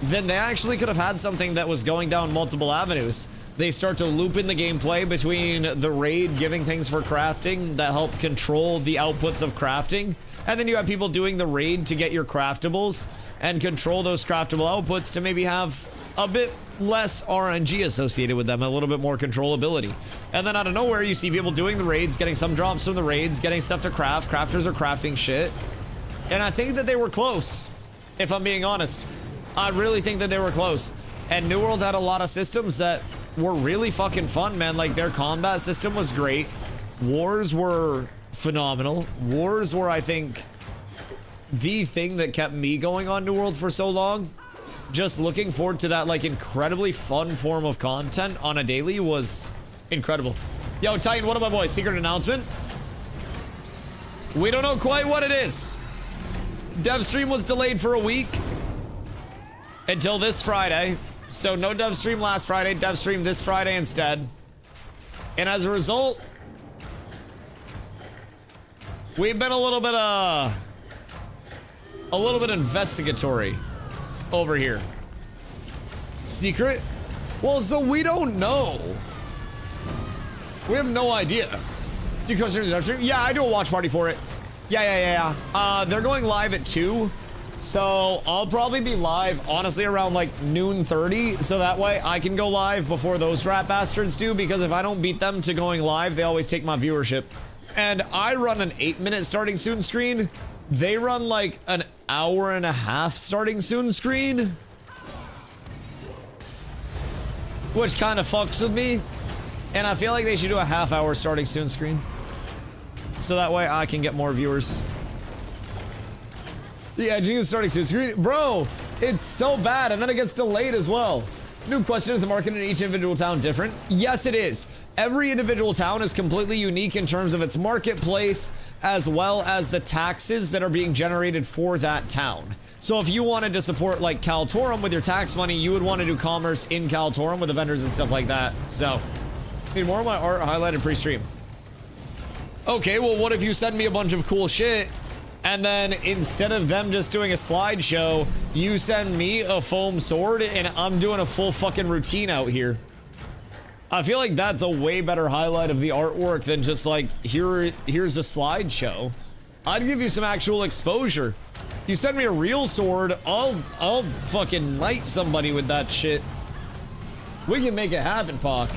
Speaker 3: then they actually could have had something that was going down multiple avenues. They start to loop in the gameplay between the raid giving things for crafting that help control the outputs of crafting, and then you have people doing the raid to get your craftables and control those craftable outputs to maybe have a bit less RNG associated with them, a little bit more controllability. And then out of nowhere, you see people doing the raids, getting some drops from the raids, getting stuff to craft. Crafters are crafting shit. And I think that they were close, if I'm being honest. I really think that they were close. And New World had a lot of systems that were really fucking fun, man. Like, their combat system was great. Wars were phenomenal. Wars were, I think, the thing that kept me going on New World for so long. Just looking forward to that, like, incredibly fun form of content on a daily was incredible. Yo, Titan, what up, my boy? Secret announcement? We don't know quite what it is. Dev stream was delayed for a week until this Friday. So no dev stream last Friday, dev stream this Friday instead. And as a result, we've been a little bit investigatory over here. Secret? Well, so we don't know. We have no idea. Do you consider the dev stream? Yeah, I do a watch party for it. Yeah. They're going live at 2. So I'll probably be live, honestly, around like noon 30. So that way I can go live before those rat bastards do. Because if I don't beat them to going live, they always take my viewership. And I run an 8-minute starting soon screen. They run like an hour and a half starting soon screen, which kind of fucks with me. And I feel like they should do a half-hour starting soon screen, so that way I can get more viewers. Yeah, Genius starting soon screen. Bro, it's so bad, and then it gets delayed as well. New question, is the market in each individual town different? Yes, it is. Every individual town is completely unique in terms of its marketplace, as well as the taxes that are being generated for that town. So if you wanted to support like Kaltorum with your tax money, you would want to do commerce in Kaltorum with the vendors and stuff like that. So, need more of my art highlighted pre-stream. Okay, well, what if you send me a bunch of cool shit, and then instead of them just doing a slideshow, you send me a foam sword and I'm doing a full fucking routine out here? I feel like that's a way better highlight of the artwork than just like, here's a slideshow. I'd give you some actual exposure. You send me a real sword, I'll fucking knight somebody with that shit. We can make it happen, Pac.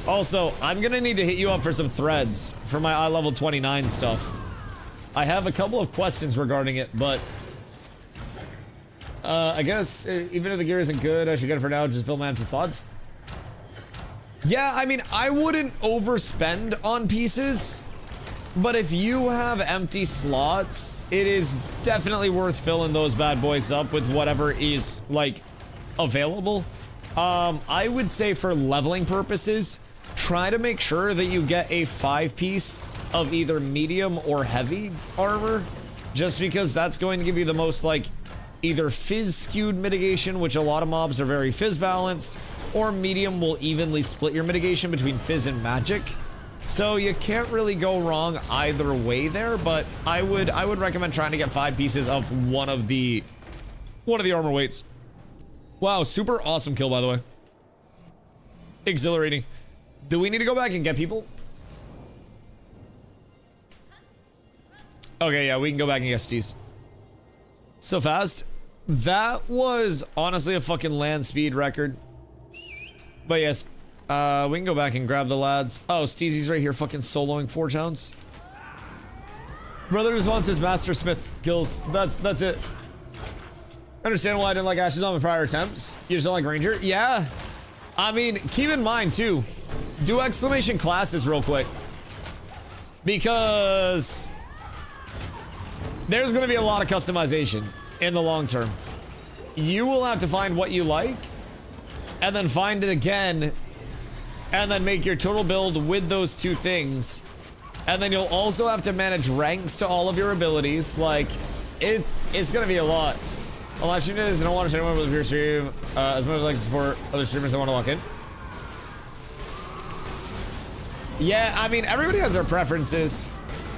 Speaker 3: Also, I'm gonna need to hit you up for some threads for my eye level 29 stuff. I have a couple of questions regarding it, but I guess even if the gear isn't good, I should get it for now. Just fill my empty slots. Yeah, I mean, I wouldn't overspend on pieces, but if you have empty slots, it is definitely worth filling those bad boys up with whatever is like available. I would say for leveling purposes, try to make sure that you get a 5-piece of either medium or heavy armor, just because that's going to give you the most like either fizz skewed mitigation, which a lot of mobs are very fizz balanced, or medium will evenly split your mitigation between fizz and magic. So you can't really go wrong either way there, but I would recommend trying to get 5 pieces of one of the armor weights. Wow, super awesome kill, by the way. Exhilarating. Do we need to go back and get people? Okay, yeah, we can go back and get Steez. So fast. That was honestly a fucking land speed record. But yes, we can go back and grab the lads. Oh, Steezy's right here fucking soloing 4 towns. Brother just wants his Master Smith kills. That's it. Understand why I didn't like Ashes on my prior attempts. You just don't like Ranger? Yeah. I mean, keep in mind too, do exclamation classes real quick. Because there's gonna be a lot of customization in the long term. You will have to find what you like, and then find it again, and then make your total build with those 2 things. And then you'll also have to manage ranks to all of your abilities. Like, it's gonna be a lot. A live stream is, and I don't want to share anyone with your stream as much as I like to support other streamers that want to walk in. Yeah, I mean, everybody has their preferences.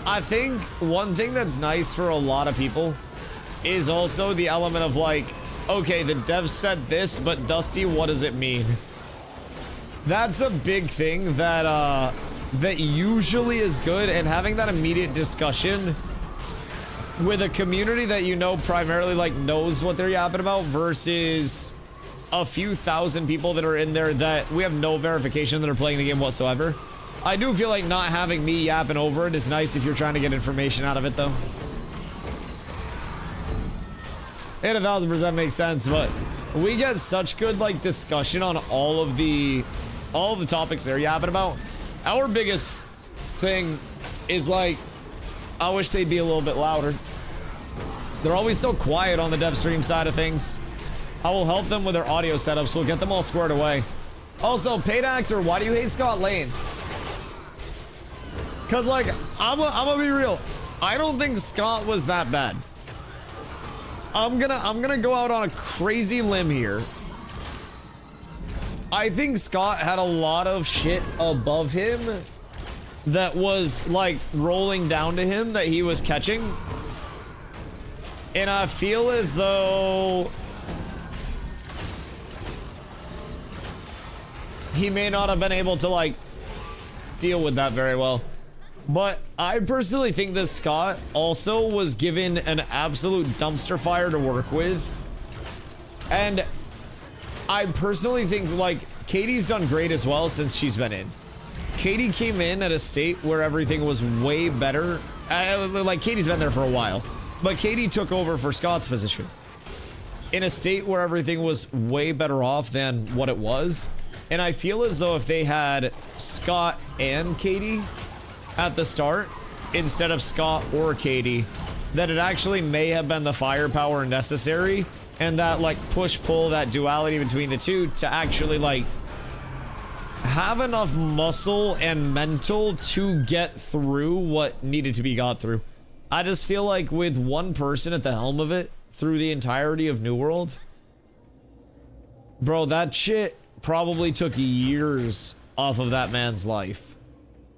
Speaker 3: I think one thing that's nice for a lot of people is also the element of like, okay, the devs said this, but Dusty, what does it mean? That's a big thing that that usually is good, and having that immediate discussion with a community that you know primarily like knows what they're yapping about versus a few thousand people that are in there that we have no verification that are playing the game whatsoever. I do feel like not having me yapping over it is nice if you're trying to get information out of it though. It 1000% makes sense, but we get such good like discussion on all of the topics they're yapping about. Our biggest thing is like, I wish they'd be a little bit louder. They're always so quiet on the dev stream side of things. I will help them with their audio setups. We'll get them all squared away. Also, paid actor, why do you hate Scott Lane? Cause like, I'm gonna be real. I don't think Scott was that bad. I'm gonna go out on a crazy limb here. I think Scott had a lot of shit above him that was like rolling down to him that he was catching. And I feel as though he may not have been able to like deal with that very well. But I personally think that Scott also was given an absolute dumpster fire to work with. And I personally think like Katie's done great as well since she's been in. Katie came in at a state where everything was way better. Like Katie's been there for a while, but Katie took over for Scott's position in a state where everything was way better off than what it was. And I feel as though if they had Scott and Katie at the start instead of Scott or Katie, that it actually may have been the firepower necessary, and that like push-pull, that duality between the two to actually like have enough muscle and mental to get through what needed to be got through. I just feel like with one person at the helm of it through the entirety of New World, bro, that shit probably took years off of that man's life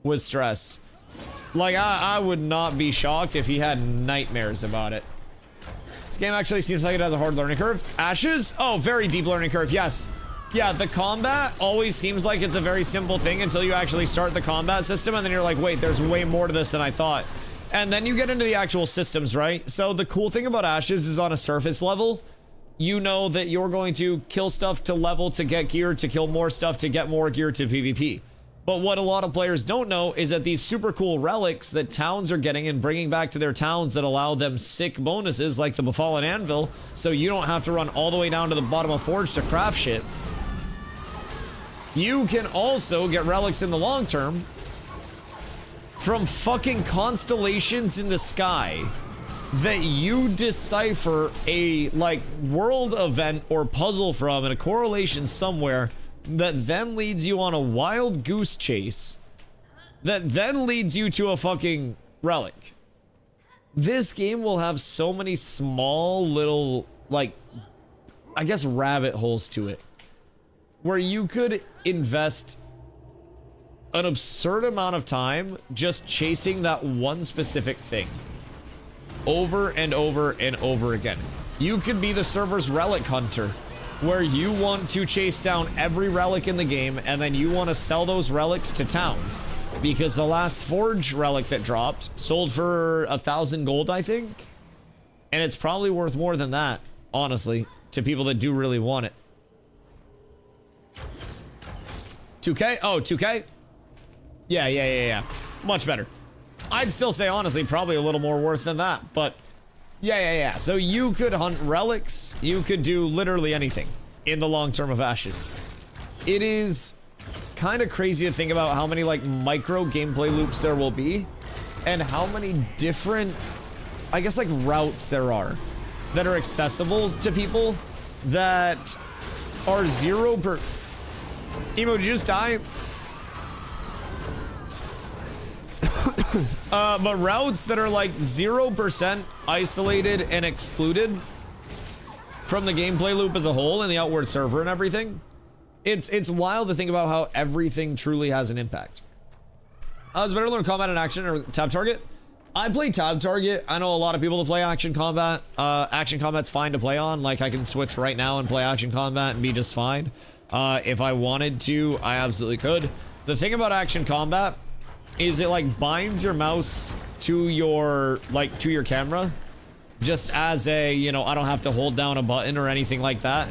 Speaker 3: with stress. Like, I would not be shocked if he had nightmares about it. This game actually seems like it has a hard learning curve. Ashes? Oh, very deep learning curve, yes. Yeah, the combat always seems like it's a very simple thing until you actually start the combat system, and then you're like, wait, there's way more to this than I thought. And then you get into the actual systems, right? So the cool thing about Ashes is on a surface level, you know that you're going to kill stuff to level to get gear, to kill more stuff to get more gear to PvP. But what a lot of players don't know is that these super cool relics that towns are getting and bringing back to their towns that allow them sick bonuses like the Befallen Anvil, so you don't have to run all the way down to the bottom of Forge to craft shit. You can also get relics in the long term from fucking constellations in the sky that you decipher a, like, world event or puzzle from in a correlation somewhere that then leads you on a wild goose chase that then leads you to a fucking relic. This game will have so many small little, like, I guess rabbit holes to it where you could invest an absurd amount of time just chasing that one specific thing over and over and over again. You could be the server's relic hunter, where you want to chase down every relic in the game and then you want to sell those relics to towns, because the last Forge relic that dropped sold for 1,000 gold, I think, and it's probably worth more than that, honestly, to people that do really want it. 2K? Oh, 2K? Yeah. Much better. I'd still say, honestly, probably a little more worth than that, but yeah. So you could hunt relics, you could do literally anything in the long term of Ashes. It is kind of crazy to think about how many, like, micro gameplay loops there will be, and how many different, I guess, like, routes there are that are accessible to people that are Emo, did you just die? But routes that are like 0% isolated and excluded from the gameplay loop as a whole and the outward server and everything. It's wild to think about how everything truly has an impact. It's better to learn combat and action or tab target. I play tab target. I know a lot of people to play action combat. Action combat's fine to play on. Like, I can switch right now and play action combat and be just fine. If I wanted to, I absolutely could. The thing about action combat is it, like, binds your mouse to your, like, to your camera, just as a, you know, I don't have to hold down a button or anything like that.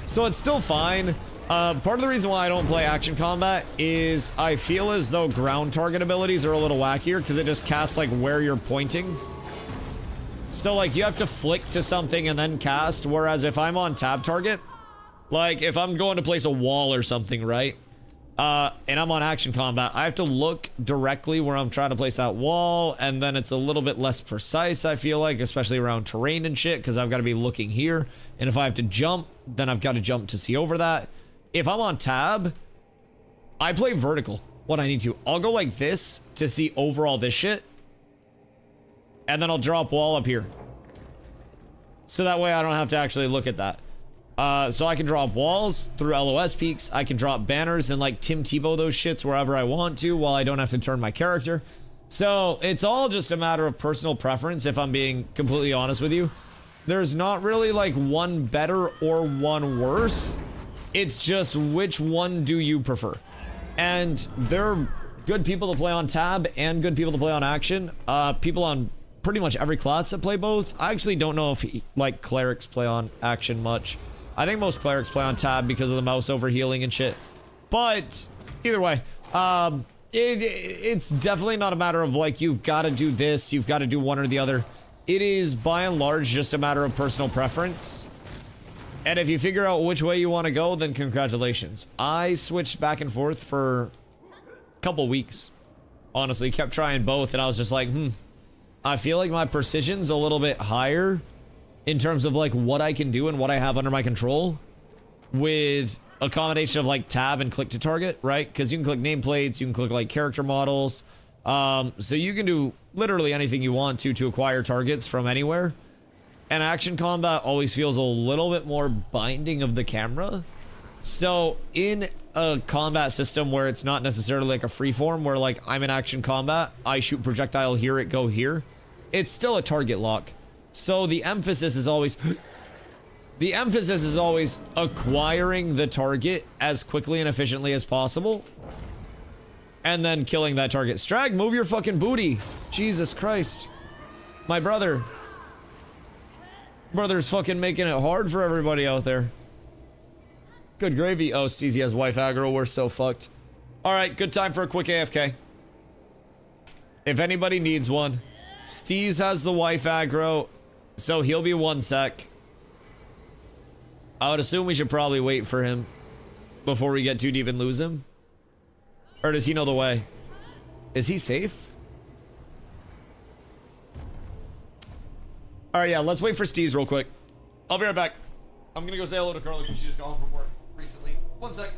Speaker 3: So it's still fine. Part of the reason why I don't play action combat is I feel as though ground target abilities are a little wackier because it just casts, like, where you're pointing. So, like, you have to flick to something and then cast, whereas if I'm on tab target, like, if I'm going to place a wall or something, right? And I'm on action combat, I have to look directly where I'm trying to place that wall, and then it's a little bit less precise, I feel like, especially around terrain and shit, because I've got to be looking here, and if I have to jump, then I've got to jump to see over that. If I'm on tab, I play vertical when I need to. I'll go like this to see over all this shit, and then I'll drop wall up here. So that way I don't have to actually look at that. So I can drop walls through LOS peaks. I can drop banners and, like, Tim Tebow those shits wherever I want to while I don't have to turn my character. So it's all just a matter of personal preference, if I'm being completely honest with you. There's not really, like, one better or one worse. It's just which one do you prefer. And there are good people to play on tab and good people to play on action. People on pretty much every class that play both. I actually don't know if, like, clerics play on action much. I think most clerics play on tab because of the mouse overhealing and shit. But either way, it's definitely not a matter of, like, you've got to do this, you've got to do one or the other. It is by and large just a matter of personal preference. And if you figure out which way you want to go, then congratulations. I switched back and forth for a couple weeks. Honestly, kept trying both, and I was just like, I feel like my precision's a little bit higher in terms of, like, what I can do and what I have under my control with a combination of, like, tab and click to target, right? Because you can click nameplates, you can click, like, character models. So you can do literally anything you want to acquire targets from anywhere. And action combat always feels a little bit more binding of the camera. So in a combat system where it's not necessarily like a freeform, where, like, I'm in action combat, I shoot projectile here, it go here, it's still a target lock. So the emphasis is always acquiring the target as quickly and efficiently as possible. and then killing that target. Strag, move your fucking booty. Jesus Christ. My brother. Brother's fucking making it hard for everybody out there. Good gravy. Oh, Steezy has wife aggro. We're so fucked. Alright, good time for a quick AFK. If anybody needs one. Steez has the wife aggro, so he'll be 1 sec. I would assume we should probably wait for him before we get too deep and lose him. Or does he know the way? Is he safe? Alright, yeah, let's wait for Steez real quick. I'll be right back. I'm gonna go say hello to Carla because she just got home from work recently. 1 sec.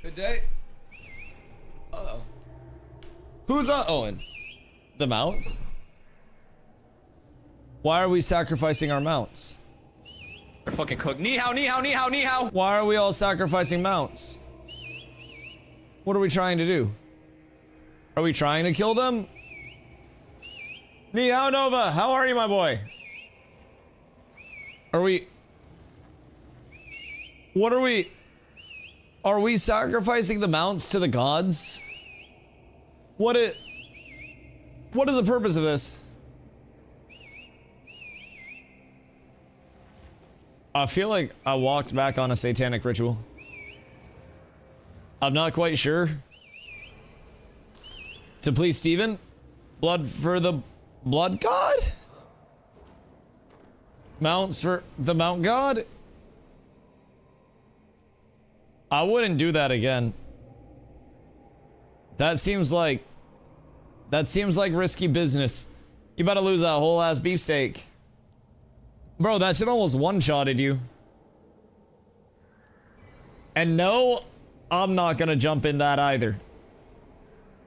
Speaker 3: Good day. Uh-oh. Who's Owen? The mounts? Why are we sacrificing our mounts?
Speaker 2: They're fucking cooked. Ni hao, ni hao, ni hao, ni hao.
Speaker 3: Why are we all sacrificing mounts? What are we trying to do? Are we trying to kill them? Ni hao Nova, how are you, my boy? Are we... What are we... Are we sacrificing the mounts to the gods? What is the purpose of this? I feel like I walked back on a satanic ritual. I'm not quite sure. To please Steven? Blood for the blood god? Mounts for the mount god? I wouldn't do that again. That seems like risky business. You better lose that whole ass beefsteak. Bro, that shit almost one-shotted you. And no, I'm not gonna jump in that either.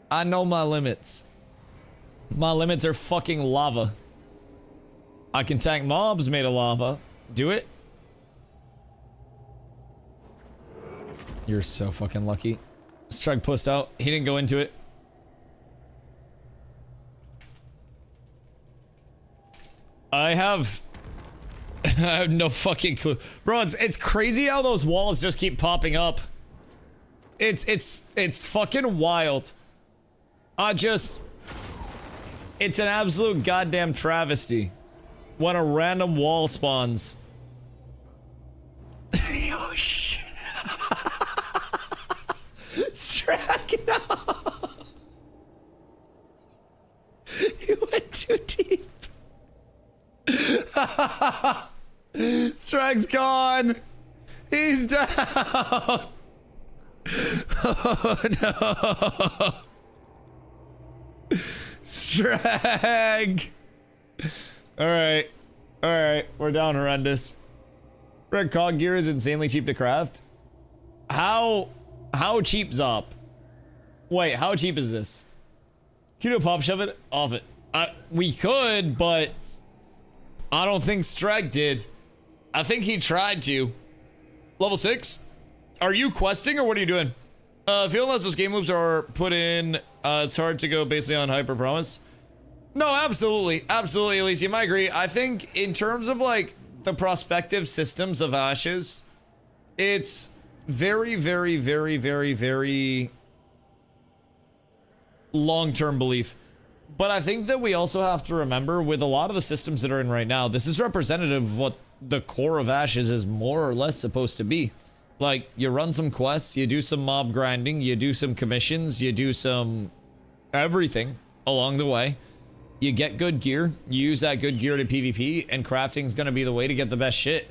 Speaker 3: I know my limits. My limits are fucking lava. I can tank mobs made of lava. Do it. You're so fucking lucky. Strug pussed out. He didn't go into it. I have no fucking clue. Bro, it's crazy how those walls just keep popping up. It's fucking wild. It's an absolute goddamn travesty when a random wall spawns. Oh shit. Strag, no. You went too deep. Strag's gone. He's down. Oh no. Strag. All right. We're down horrendous. Red cog gear is insanely cheap to craft. How cheap, Zop? Wait, how cheap is this? Can you do a pop shove it off it? We could, but I don't think Strag did. I think he tried to. Level 6? Are you questing or what are you doing? Feel unless those game loops are put in, it's hard to go basically on hyper promise. No, absolutely. Absolutely, Elysium. I agree. I think in terms of like the prospective systems of Ashes, it's very, very, very, very, very long-term belief. But I think that we also have to remember with a lot of the systems that are in right now, this is representative of what the core of Ashes is more or less supposed to be. Like, you run some quests, you do some mob grinding, you do some commissions, you do some everything along the way. You get good gear, you use that good gear to PvP, and crafting's gonna be the way to get the best shit.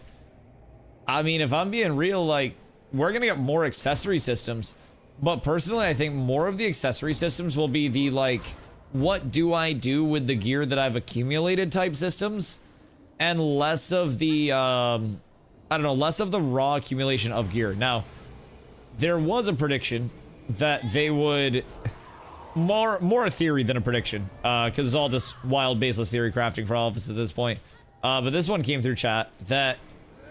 Speaker 3: I mean, if I'm being real, like, we're gonna get more accessory systems, but personally, I think more of the accessory systems will be the, like, what do I do with the gear that I've accumulated type systems, and less of the, I don't know, less of the raw accumulation of gear. Now, there was a prediction that they would... More a theory than a prediction, because it's all just wild, baseless theory crafting for all of us at this point. But this one came through chat, that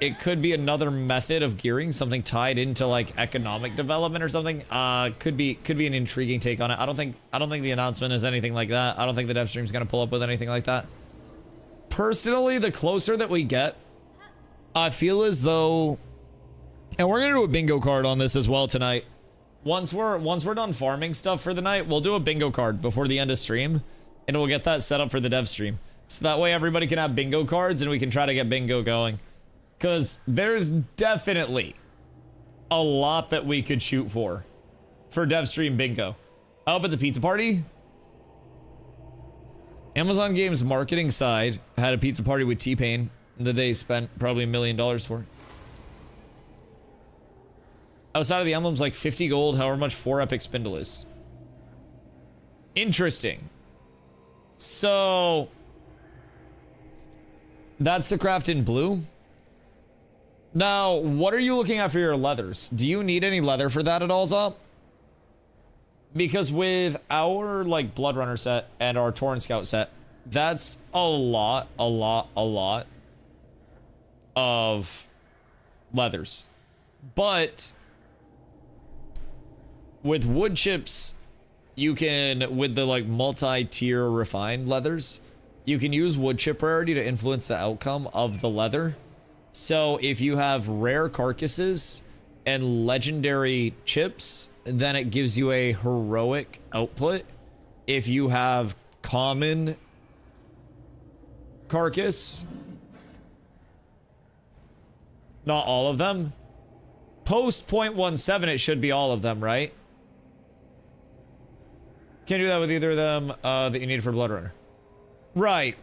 Speaker 3: it could be another method of gearing, something tied into, like, economic development or something. Could be an intriguing take on it. I don't think the announcement is anything like that. I don't think the dev stream's gonna pull up with anything like that. Personally, the closer that we get, I feel as though, and we're gonna do a bingo card on this as well tonight. Once we're done farming stuff for the night, we'll do a bingo card before the end of stream, and we'll get that set up for the dev stream. So that way everybody can have bingo cards and we can try to get bingo going. Because there's definitely a lot that we could shoot for dev stream bingo. I hope it's a pizza party. Amazon Games marketing side had a pizza party with T-Pain that they spent probably $1 million for. Outside of the emblems, like 50 gold, however much 4 epic spindle is. Interesting. So that's the craft in blue. Now, what are you looking at for your leathers? Do you need any leather for that at all, Zop? Because with our, like, Blood Runner set and our Torrent Scout set, that's a lot of leathers. But with wood chips, you can, with the, like, multi-tier refined leathers, you can use wood chip rarity to influence the outcome of the leather. So if you have rare carcasses and legendary chips, then it gives you a heroic output. If you have common carcass, not all of them. Post 0.17, it should be all of them, right? Can't do that with either of them that you need for Blood Runner. Right.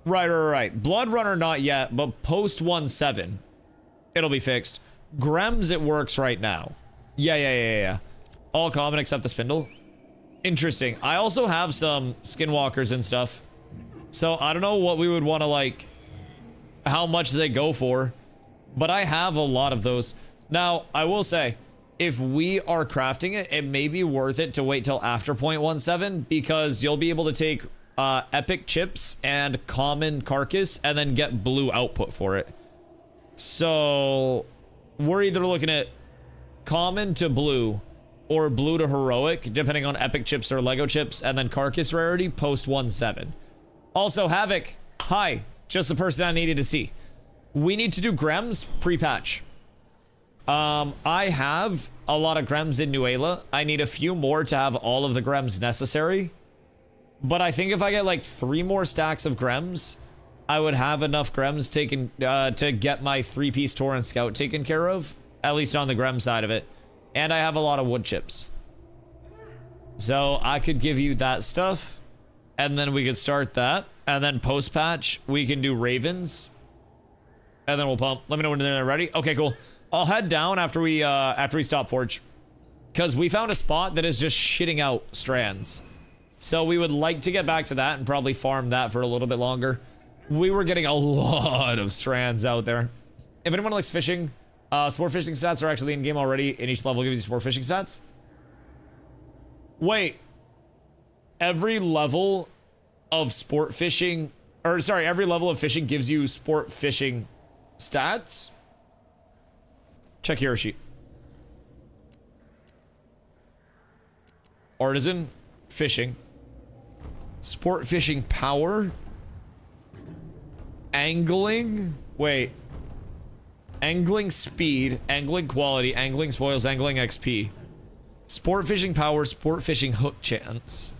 Speaker 3: Blood Runner, not yet, but post 1.7, it'll be fixed. Grems, it works right now. Yeah. All common except the spindle. Interesting. I also have some skinwalkers and stuff. So I don't know what we would want to, like, how much they go for, but I have a lot of those. Now, I will say, if we are crafting it, it may be worth it to wait till after 0.17, because you'll be able to take epic chips and common carcass and then get blue output for it. So we're either looking at common to blue or blue to heroic, depending on epic chips or Lego chips, and then carcass rarity post 1.7. Also, Havoc, hi, just the person I needed to see. We need to do Grems pre-patch. I have a lot of Grems in Nuela. I need a few more to have all of the Grems necessary. But I think if I get like 3 more stacks of Grems, I would have enough Grems taken to get my 3-piece Torrent Scout taken care of, at least on the Grem side of it. And I have a lot of wood chips. So I could give you that stuff, and then we could start that. And then post-patch, we can do Ravens. And then we'll pump. Let me know when they're ready. Okay, cool. I'll head down after we stop Forge. Because we found a spot that is just shitting out strands. So we would like to get back to that and probably farm that for a little bit longer. We were getting a lot of strands out there. If anyone likes fishing, sport fishing stats are actually in game already, and each level gives you sport fishing stats. Wait. Every level of sport fishing, or sorry, every level of fishing gives you sport fishing stats? Check hero sheet. Artisan, fishing. Sport fishing power. Angling. Wait. Angling speed, angling quality, angling spoils, angling XP. Sport fishing power, sport fishing hook chance.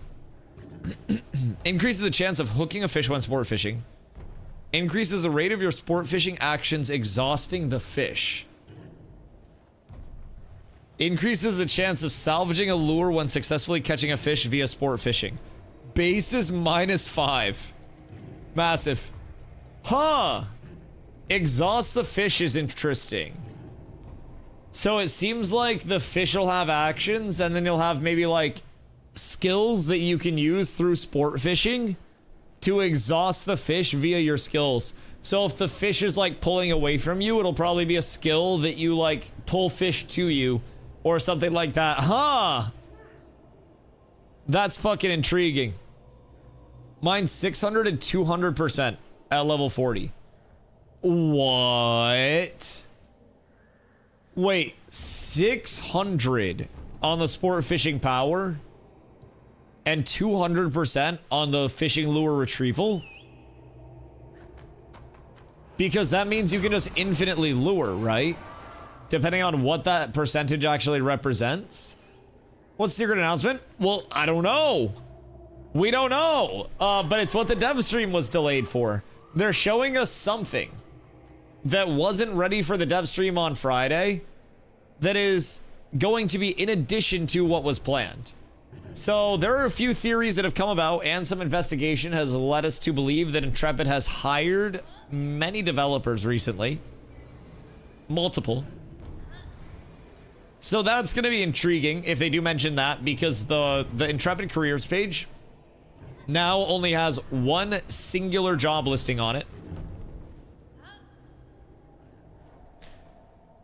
Speaker 3: Increases the chance of hooking a fish when sport fishing. Increases the rate of your sport fishing actions exhausting the fish. Increases the chance of salvaging a lure when successfully catching a fish via sport fishing. Base is -5. Massive. Huh. Exhaust the fish is interesting. So it seems like the fish will have actions, and then you'll have maybe like skills that you can use through sport fishing to exhaust the fish via your skills. So if the fish is like pulling away from you, it'll probably be a skill that you like pull fish to you or something like that. Huh. That's fucking intriguing. Mine's 600 and 200% at level 40. What? Wait, 600 on the sport fishing power and 200% on the fishing lure retrieval? Because that means you can just infinitely lure, right? Depending on what that percentage actually represents. What's the secret announcement? Well, I don't know. We don't know. But it's what the dev stream was delayed for. They're showing us something that wasn't ready for the dev stream on Friday that is going to be in addition to what was planned. So there are a few theories that have come about, and some investigation has led us to believe that Intrepid has hired many developers recently. Multiple. So that's going to be intriguing if they do mention that, because the Intrepid careers page now only has one singular job listing on it.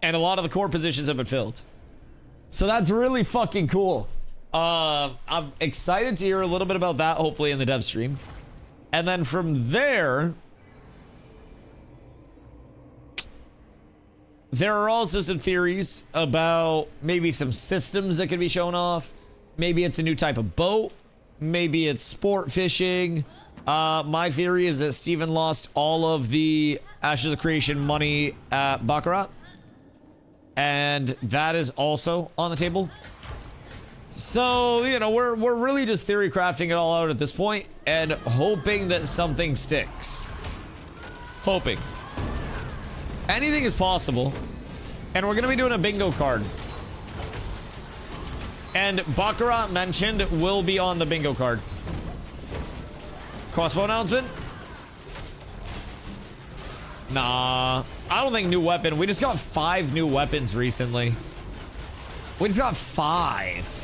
Speaker 3: And a lot of the core positions have been filled. So that's really fucking cool. I'm excited to hear a little bit about that, hopefully in the dev stream. And then from there, there are also some theories about maybe some systems that could be shown off. Maybe it's a new type of boat. Maybe it's sport fishing. My theory is that Steven lost all of the Ashes of Creation money at Baccarat. And that is also on the table. So, you know, we're really just theory crafting it all out at this point and hoping that something sticks. Hoping. Anything is possible. And we're going to be doing a bingo card. And Baccarat mentioned will be on the bingo card. Crossbow announcement? Nah. I don't think new weapon. We just got 5 new weapons recently. We just got 5.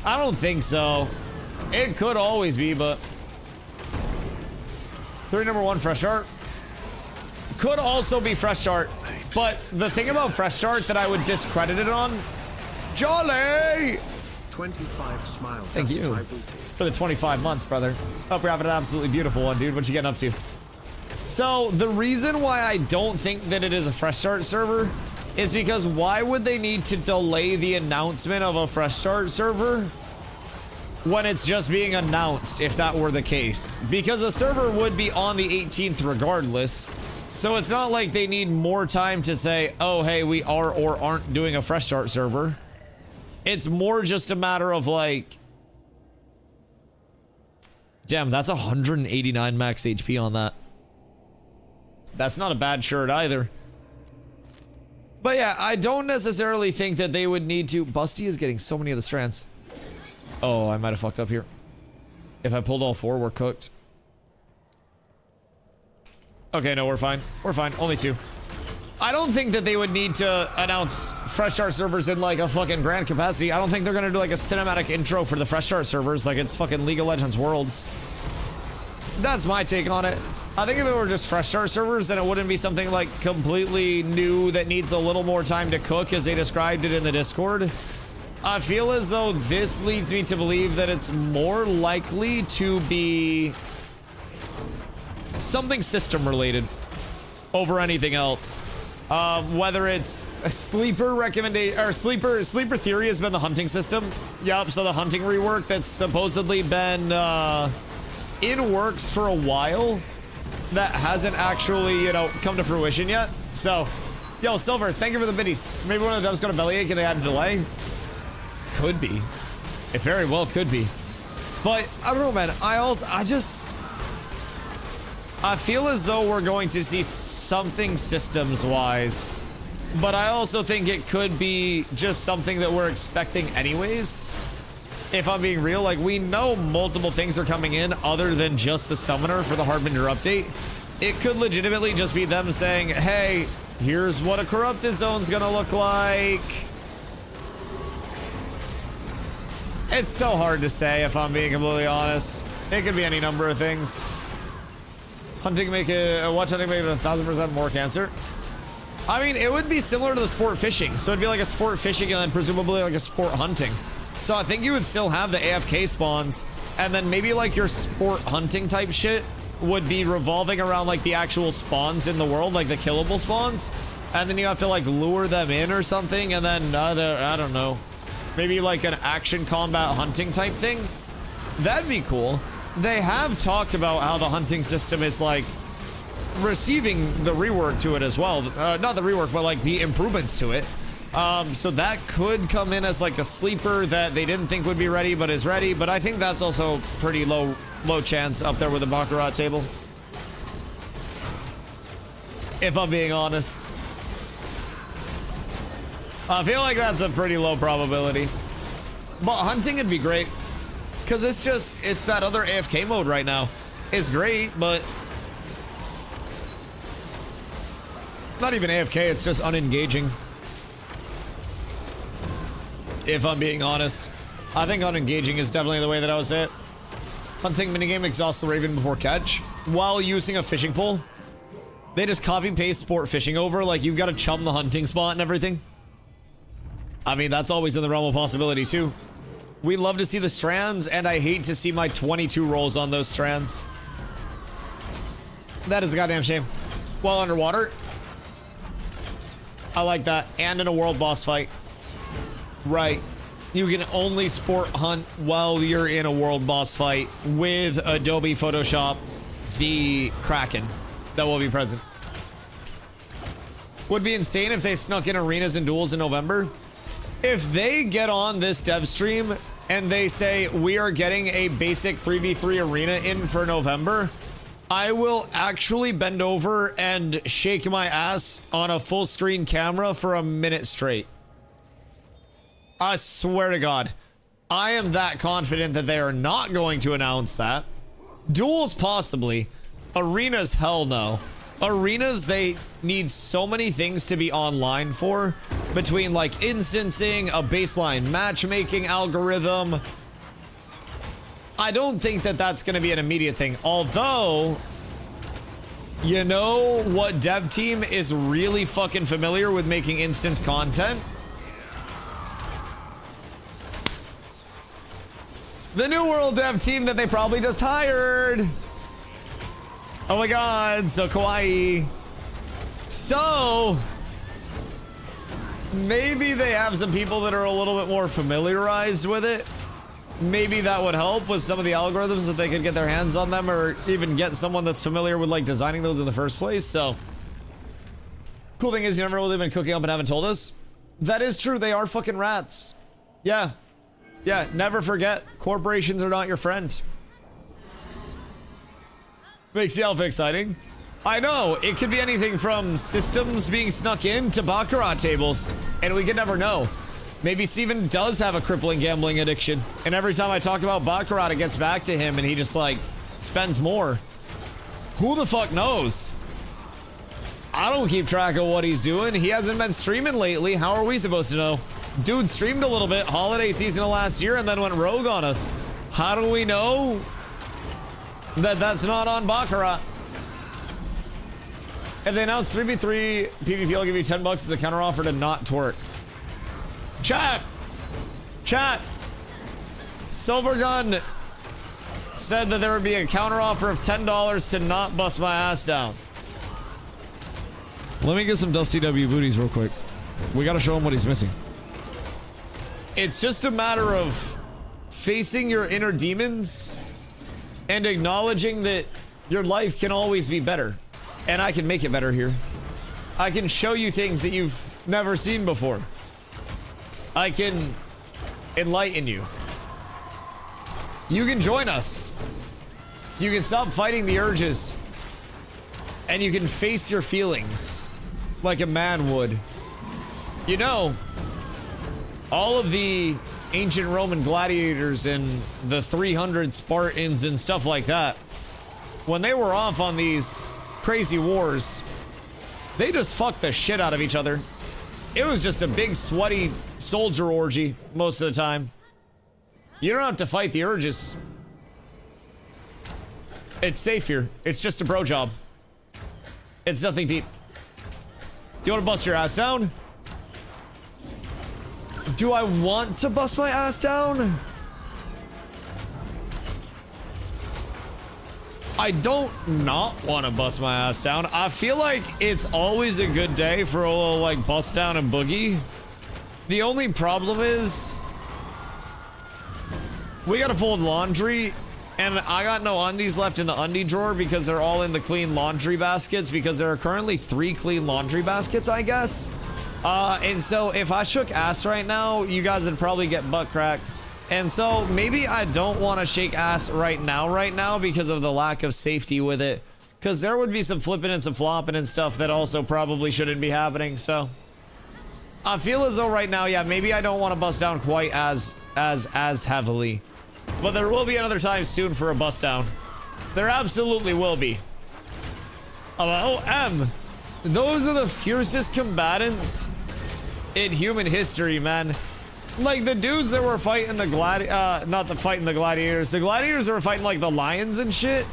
Speaker 3: I don't think so. It could always be, but... 3 number 1 fresh start. Could also be fresh start. But the thing about fresh start that I would discredit it on... Jolly!
Speaker 4: 25 smile.
Speaker 3: Thank you for the 25 months, brother. Hope you're having an absolutely beautiful one, dude. What you getting up to? So, the reason why I don't think that it is a fresh start server is because why would they need to delay the announcement of a fresh start server when it's just being announced, if that were the case? Because a server would be on the 18th regardless. So it's not like they need more time to say, oh, hey, we are or aren't doing a fresh start server. It's more just a matter of like, damn, that's 189 max HP on that. That's not a bad shirt either. But yeah, I don't necessarily think that they would need to. Busty is getting so many of the strands. Oh, I might have fucked up here. If I pulled all 4, we're cooked. Okay, no, we're fine. We're fine. Only 2. I don't think that they would need to announce Fresh Start servers in like a fucking grand capacity. I don't think they're gonna do like a cinematic intro for the Fresh Start servers like it's fucking League of Legends Worlds. That's my take on it. I think if it were just Fresh Start servers, then it wouldn't be something like completely new that needs a little more time to cook as they described it in the Discord. I feel as though this leads me to believe that it's more likely to be something system related over anything else. Whether it's a sleeper recommendation or sleeper theory has been the hunting system. Yup, so the hunting rework that's supposedly been in works for a while that hasn't actually, you know, come to fruition yet. So, yo, Silver, thank you for the biddies. Maybe one of the devs got a bellyache and they had a delay. Could be. It very well could be. But I don't know, man. I feel as though we're going to see something systems-wise, but I also think it could be just something that we're expecting anyways. If I'm being real, like, we know multiple things are coming in other than just the summoner for the Harbinger update. It could legitimately just be them saying, hey, here's what a corrupted zone's gonna look like. It's so hard to say if I'm being completely honest. It could be any number of things. Hunting make it, watch hunting make it 1,000% more cancer. I mean, it would be similar to the sport fishing. So it'd be like a sport fishing and then presumably like a sport hunting. So I think you would still have the AFK spawns and then maybe like your sport hunting type shit would be revolving around like the actual spawns in the world, like the killable spawns. And then you have to like lure them in or something. And then I don't know, maybe like an action combat hunting type thing. That'd be cool. They have talked about how the hunting system is like receiving the rework to it as well. Not the rework, but like the improvements to it. So that could come in as like a sleeper that they didn't think would be ready, but is ready. But I think that's also pretty low chance up there with the Baccarat table. If I'm being honest. I feel like that's a pretty low probability. But hunting would be great. Because it's that other AFK mode right now. It's great, but not even AFK, it's just unengaging. If I'm being honest. I think unengaging is definitely the way that I would say it. Hunting minigame exhausts the Raven before catch while using a fishing pole. They just copy paste sport fishing over, like you've got to chum the hunting spot and everything. I mean, that's always in the realm of possibility too. We love to see the strands, and I hate to see my 22 rolls on those strands. That is a goddamn shame. While underwater. I like that. And in a world boss fight. Right. You can only sport hunt while you're in a world boss fight with Adobe Photoshop, the Kraken that will be present. Would be insane if they snuck in arenas and duels in November. If they get on this dev stream and they say we are getting a basic 3v3 arena in for November, I will actually bend over and shake my ass on a full screen camera for a minute straight. I swear to God. I am that confident that they are not going to announce that. Duels possibly. Arenas, hell no. Arenas, they need so many things to be online for, between like instancing, a baseline matchmaking algorithm. I don't think that that's going to be an immediate thing. Although, you know what dev team is really fucking familiar with making instance content? The New World dev team that they probably just hired. Oh my God, so kawaii. So, maybe they have some people that are a little bit more familiarized with it. Maybe that would help with some of the algorithms if they could get their hands on them, or even get someone that's familiar with like designing those in the first place. So, cool thing is you never really been cooking up and haven't told us. That is true, they are fucking rats. Yeah. Yeah, never forget, corporations are not your friend. Makes the alpha exciting. I know, it could be anything from systems being snuck in to Baccarat tables, and we could never know. Maybe Steven does have a crippling gambling addiction, and every time I talk about Baccarat, it gets back to him, and he just, like, spends more. Who the fuck knows? I don't keep track of what he's doing. He hasn't been streaming lately. How are we supposed to know? Dude streamed a little bit holiday season of last year and then went rogue on us. How do we know that that's not on Baccarat? If they announce 3v3 PvP, I'll give you $10 as a counteroffer to not twerk. Chat! Chat! Silvergun said that there would be a counteroffer of $10 to not bust my ass down. Let me get some Dusty W booties real quick. We gotta show him what he's missing. It's just a matter of facing your inner demons and acknowledging that your life can always be better. And I can make it better here. I can show you things that you've never seen before. I can enlighten you. You can join us. You can stop fighting the urges. And you can face your feelings like a man would. You know, all of the ancient Roman gladiators and the 300 Spartans and stuff like that, when they were off on these crazy wars, they just fucked the shit out of each other. It was just a big sweaty soldier orgy most of the time. You don't have to fight the urges. It's safe here. It's just a bro job. It's nothing deep. Do you want to bust your ass down? Do I want to bust my ass down? I don't not want to bust my ass down. I feel like it's always a good day for a little like bust down and boogie. The only problem is we gotta fold laundry and I got no undies left in the undie drawer because they're all in the clean laundry baskets because there are currently 3 clean laundry baskets, I guess. And so if I shook ass right now, you guys would probably get butt crack. And so maybe I don't want to shake ass right now because of the lack of safety with it. Because there would be some flipping and some flopping and stuff that also probably shouldn't be happening. So I feel as though right now, yeah, maybe I don't want to bust down quite as heavily. But there will be another time soon for a bust down. There absolutely will be. Oh, M. Those are the fiercest combatants in human history, man. Like the dudes that were fighting the not the fighting the gladiators. The gladiators that were fighting like the lions and shit.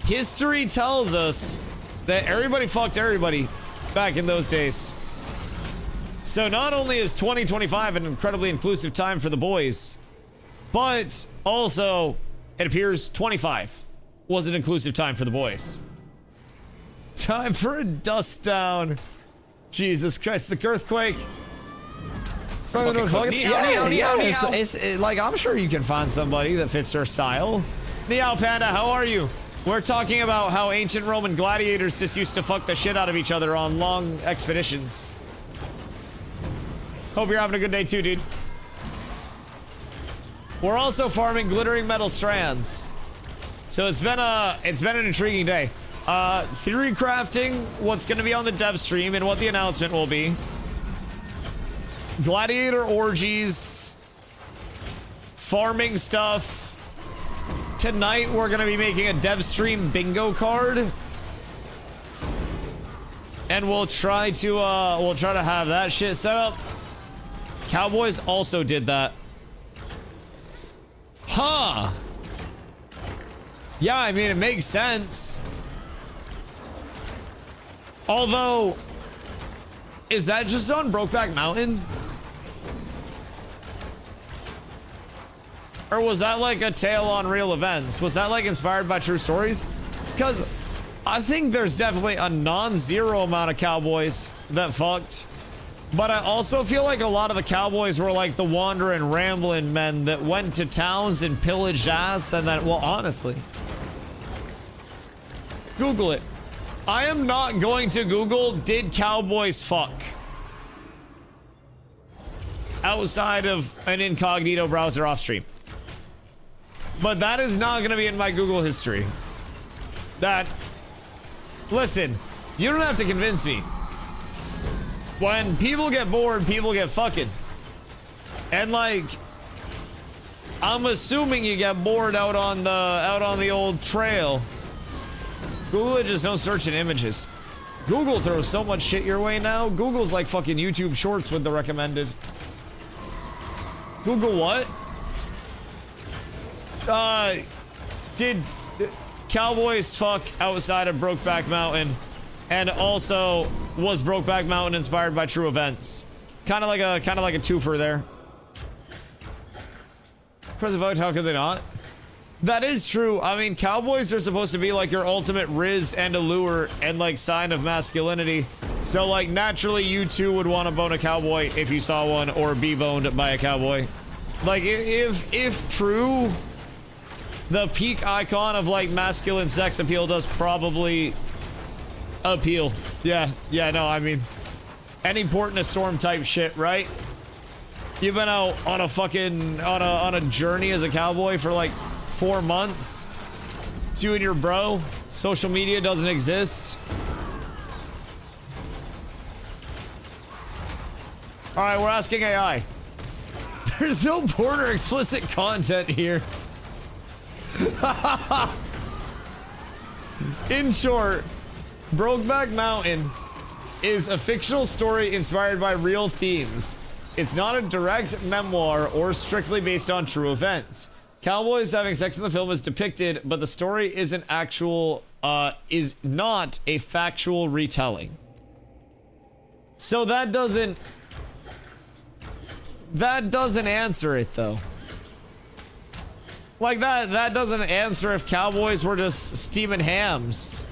Speaker 3: History tells us that everybody fucked everybody back in those days. So not only is 2025 an incredibly inclusive time for the boys, but also it appears 25 was an inclusive time for the boys. Time for a dust down. Jesus Christ, the Girthquake. Like, I'm sure you can find somebody that fits their style. Meow Panda, how are you? We're talking about how ancient Roman gladiators just used to fuck the shit out of each other on long expeditions. Hope you're having a good day too, dude. We're also farming glittering metal strands. So it's been an intriguing day. Theory crafting, what's going to be on the dev stream and what the announcement will be. Gladiator orgies. Farming stuff. Tonight we're going to be making a dev stream bingo card. And we'll try to have that shit set up. Cowboys also did that. Huh. Yeah, I mean, it makes sense. Although, is that just on Brokeback Mountain? Or was that like a tale on real events? Was that like inspired by true stories? Because I think there's definitely a non-zero amount of cowboys that fucked. But I also feel like a lot of the cowboys were like the wandering, rambling men that went to towns and pillaged ass and then, well, honestly. Google it. I am not going to Google, did cowboys fuck? Outside of an incognito browser off stream. But that is not going to be in my Google history. Listen, you don't have to convince me. When people get bored, people get fucking. And like, I'm assuming you get bored out on the old trail. Google it, just don't search in images. Google throws so much shit your way now. Google's like fucking YouTube Shorts with the recommended. Google what? Did Cowboys fuck outside of Brokeback Mountain? And also, was Brokeback Mountain inspired by true events? Kind of like a twofer there. Because how could they not? That is true. I mean, cowboys are supposed to be like your ultimate riz and allure and like sign of masculinity. So like naturally you too would want to bone a cowboy if you saw one or be boned by a cowboy. Like if true, the peak icon of like masculine sex appeal does probably appeal. Yeah, no, I mean, any port in a storm type shit, right? You've been out on a fucking, on a journey as a cowboy for like 4 months. It's you and your bro. Social media doesn't exist. All right, we're asking AI. There's no porn or explicit content here. In short, Brokeback Mountain is a fictional story inspired by real themes. It's not a direct memoir or strictly based on true events. Cowboys having sex in the film is depicted, but the story isn't actual, is not a factual retelling. So that doesn't answer it though. Like that doesn't answer if cowboys were just steaming hams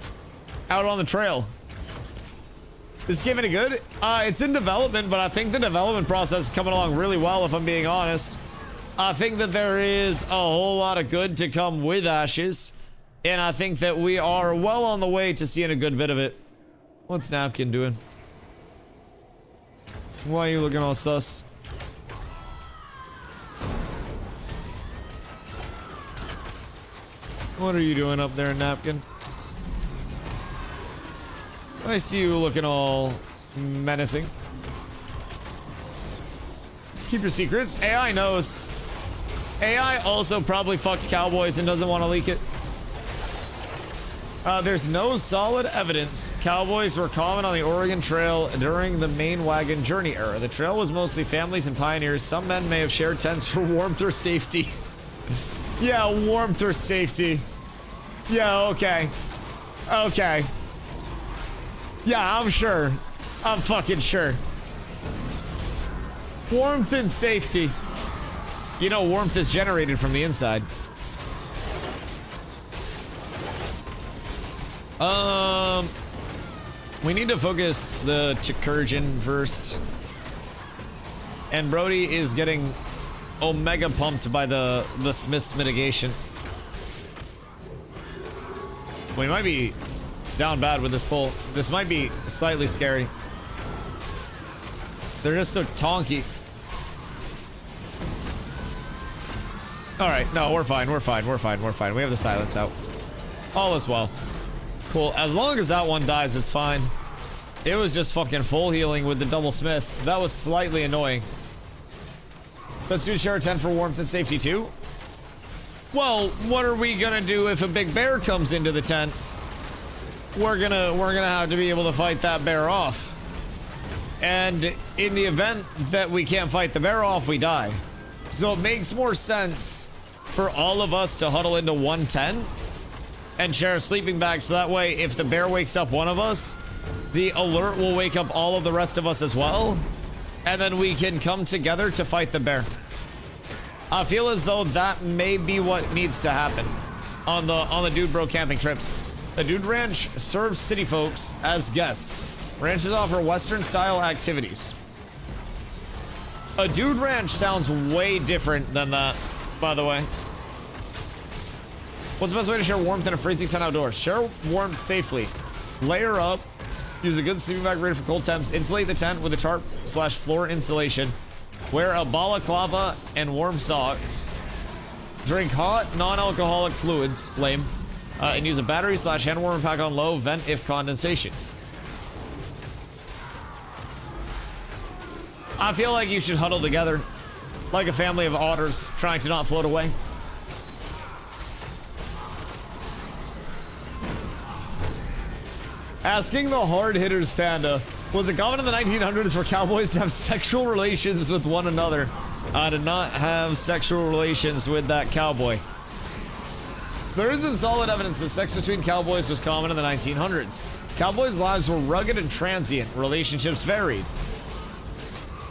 Speaker 3: out on the trail. Is this game any good? It's in development, but I think the development process is coming along really well, if I'm being honest. I think that there is a whole lot of good to come with Ashes, and I think that we are well on the way to seeing a good bit of it. What's Napkin doing? Why are you looking all sus? What are you doing up there, Napkin? I see you looking all menacing. Keep your secrets. AI knows. AI also probably fucked cowboys and doesn't want to leak it. There's no solid evidence cowboys were common on the Oregon Trail during the main wagon journey era. The trail was mostly families and pioneers. Some men may have shared tents for warmth or safety. Yeah, warmth or safety. Yeah, okay. Okay. Yeah, I'm sure. I'm fucking sure. Warmth and safety. You know, warmth is generated from the inside. We need to focus the Chikurgin first. And Brody is getting omega pumped by the Smith's mitigation. We might be down bad with this pull. This might be slightly scary. They're just so tonky. Alright, no, we're fine, we're fine, we're fine, we're fine. We have the silence out. All is well. Cool, as long as that one dies, it's fine. It was just fucking full healing with the double smith. That was slightly annoying. Let's do share a tent for warmth and safety too. Well, what are we gonna do if a big bear comes into the tent? We're gonna have to be able to fight that bear off. And in the event that we can't fight the bear off, we die. So it makes more sense for all of us to huddle into one tent and share a sleeping bag, so that way if the bear wakes up one of us, the alert will wake up all of the rest of us as well, and then we can come together to fight the bear. I feel as though that may be what needs to happen on the Dude Bro camping trips. The Dude Ranch serves city folks as guests. Ranches offer Western style activities. A Dude Ranch sounds way different than that, by the way. What's the best way to share warmth in a freezing tent outdoors? Share warmth safely. Layer up. Use a good sleeping bag rated for cold temps. Insulate the tent with a tarp/floor insulation. Wear a balaclava and warm socks. Drink hot, non-alcoholic fluids. Lame. And use a battery/hand warmer pack on low. Vent if condensation. I feel like you should huddle together like a family of otters trying to not float away. Asking the hard hitters, Panda. Was it common in the 1900s for cowboys to have sexual relations with one another? I did not have sexual relations with that cowboy. There isn't solid evidence that sex between cowboys was common in the 1900s. Cowboys' lives were rugged and transient. Relationships varied.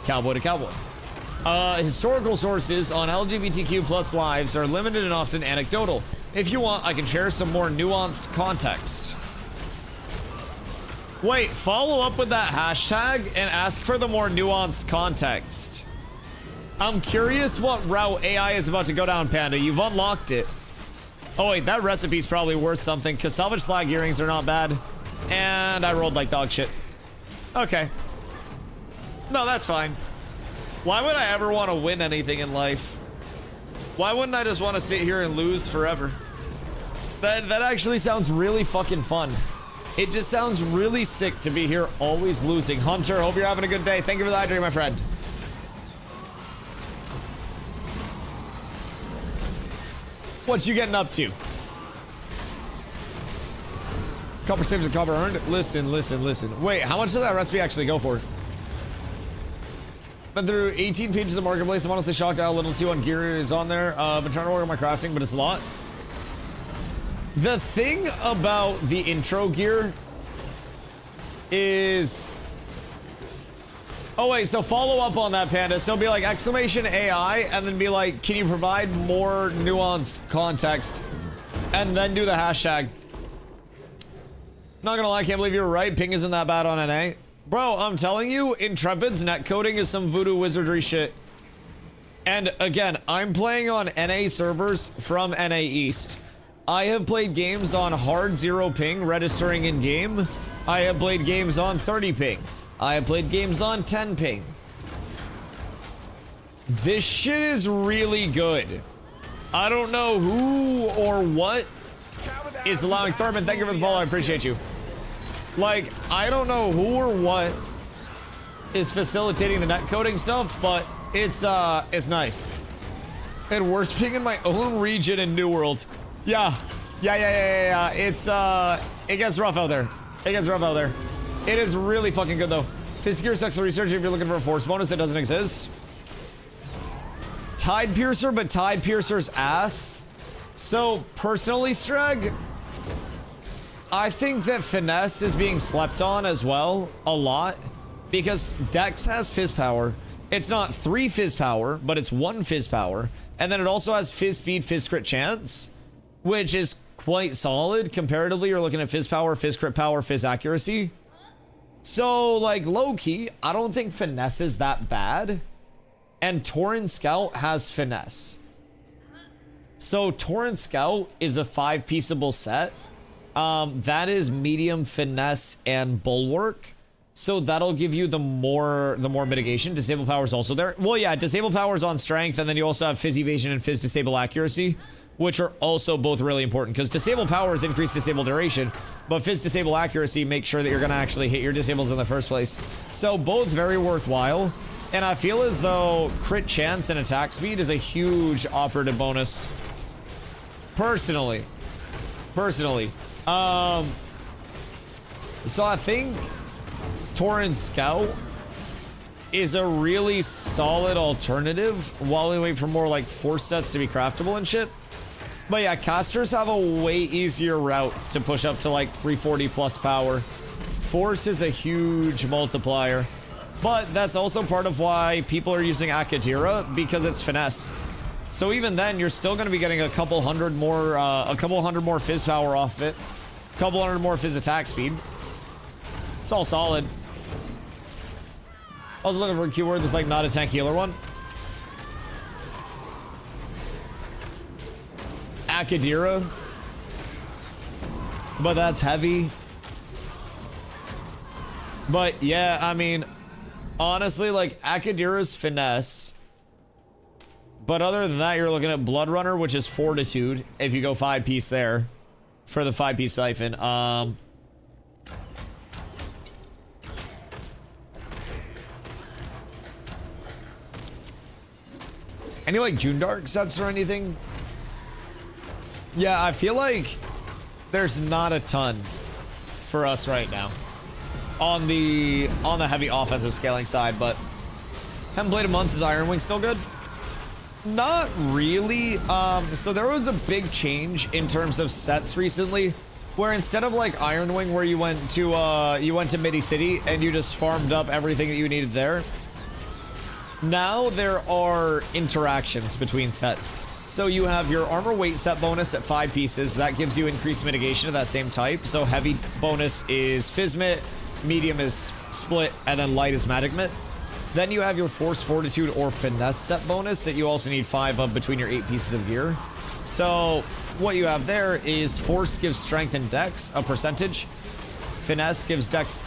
Speaker 3: Cowboy to cowboy. Historical sources on LGBTQ plus lives are limited and often anecdotal. If you want, I can share some more nuanced context. Wait, follow up with that hashtag and ask for the more nuanced context. I'm curious what route AI is about to go down, Panda. You've unlocked it. Oh wait, that recipe's probably worth something because salvage slag earrings are not bad. And I rolled like dog shit. Okay. No, that's fine. Why would I ever want to win anything in life? Why wouldn't I just want to sit here and lose forever? That actually sounds really fucking fun. It just sounds really sick to be here always losing. Hunter, hope you're having a good day. Thank you for the hydrate, my friend. What you getting up to? Copper saves and copper earned. Listen. Wait, how much does that recipe actually go for? Been through 18 pages of Marketplace. I'm honestly shocked how little T1 gear is on there. Been trying to work on my crafting, but it's a lot. The thing about the intro gear is... Oh wait, so follow up on that, Panda. So be like exclamation AI and then be like, can you provide more nuanced context? And then do the hashtag. Not gonna lie, I can't believe you were right. Ping isn't that bad on NA. Bro, I'm telling you, Intrepid's netcoding is some voodoo wizardry shit. And again, I'm playing on NA servers from NA East. I have played games on hard 0 ping, registering in game. I have played games on 30 ping. I have played games on 10 ping. This shit is really good. I don't know who or what is allowing Thurman. Thank you for the follow. I appreciate you. Like, I don't know who or what is facilitating the netcoding stuff, but it's nice. And worst ping in my own region in New World. Yeah. It's it gets rough out there. It is really fucking good though. Secure sexual research if you're looking for a force bonus that doesn't exist. Tide Piercer, but Tide Piercer's ass. So personally, Streg, I think that finesse is being slept on as well a lot because Dex has fizz power. It's not 3 fizz power, but it's 1 fizz power. And then it also has fizz speed, fizz crit chance, which is quite solid. Comparatively, you're looking at fizz power, fizz crit power, fizz accuracy. So, like, low-key, I don't think finesse is that bad. And Tauren Scout has finesse. So, Tauren Scout is a 5-pieceable set. That is medium finesse and bulwark. So that'll give you the more mitigation. Disable power is also there. Well, yeah, disable power is on strength, and then you also have fizz evasion and fizz disable accuracy, which are also both really important because disable power is increased disable duration, but fizz disable accuracy makes sure that you're gonna actually hit your disables in the first place. So both very worthwhile, and I feel as though crit chance and attack speed is a huge operative bonus. Personally. So I think Tauren Scout is a really solid alternative while we wait for more like force sets to be craftable and shit. But yeah, casters have a way easier route to push up to like 340 plus power. Force is a huge multiplier, but that's also part of why people are using Akadira because it's finesse. So even then, you're still going to be getting a couple hundred more fizz power off of it, a couple hundred more fizz attack speed. It's all solid. I was looking for a keyword that's like not a tank healer one. Akadira. But that's heavy. But yeah, I mean, honestly, like Akadira's finesse. But other than that, you're looking at Blood Runner, which is Fortitude, if you go 5-piece there for the 5-piece siphon. Any like June Dark sets or anything? Yeah, I feel like there's not a ton for us right now on the heavy offensive scaling side, but haven't played in months. Is Iron Wing still good? Not really. So there was a big change in terms of sets recently, where instead of like Iron Wing, where you went to Midi City and you just farmed up everything that you needed there, now there are interactions between sets. So you have your armor weight set bonus at 5 pieces. That gives you increased mitigation of that same type. So heavy bonus is Physmit, medium is split, and then light is magic mitt. Then you have your force, fortitude, or finesse set bonus that you also need 5 of between your 8 pieces of gear. So what you have there is force gives strength and dex a percentage. Finesse gives dex,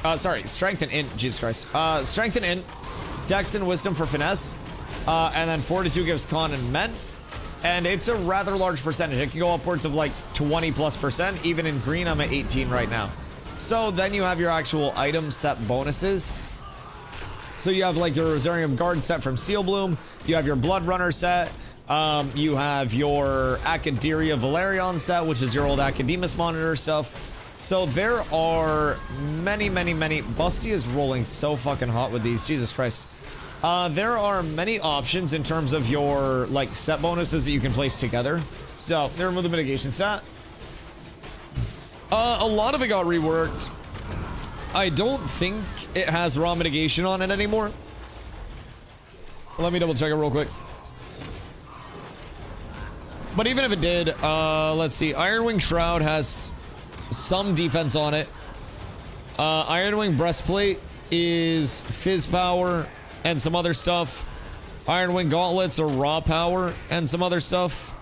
Speaker 3: strength and int, Jesus Christ. Strength and int, dex and wisdom for finesse, and then fortitude gives con and ment. And it's a rather large percentage. It can go upwards of like 20+%. Even in green, I'm at 18 right now. So then you have your actual item set bonuses. So you have like your Rosarium Guard set from Steel Bloom. You have your Blood Runner set. You have your Acaderia Valerion set, which is your old Academus monitor stuff. So there are many. Busty is rolling so fucking hot with these. Jesus Christ. There are many options in terms of your like set bonuses that you can place together. So they removed the mitigation stat. A lot of it got reworked. I don't think it has raw mitigation on it anymore. Let me double check it real quick. But even if it did, let's see. Ironwing Shroud has some defense on it. Ironwing Breastplate is Fizz Power and some other stuff. Ironwing Gauntlets are raw power and some other stuff.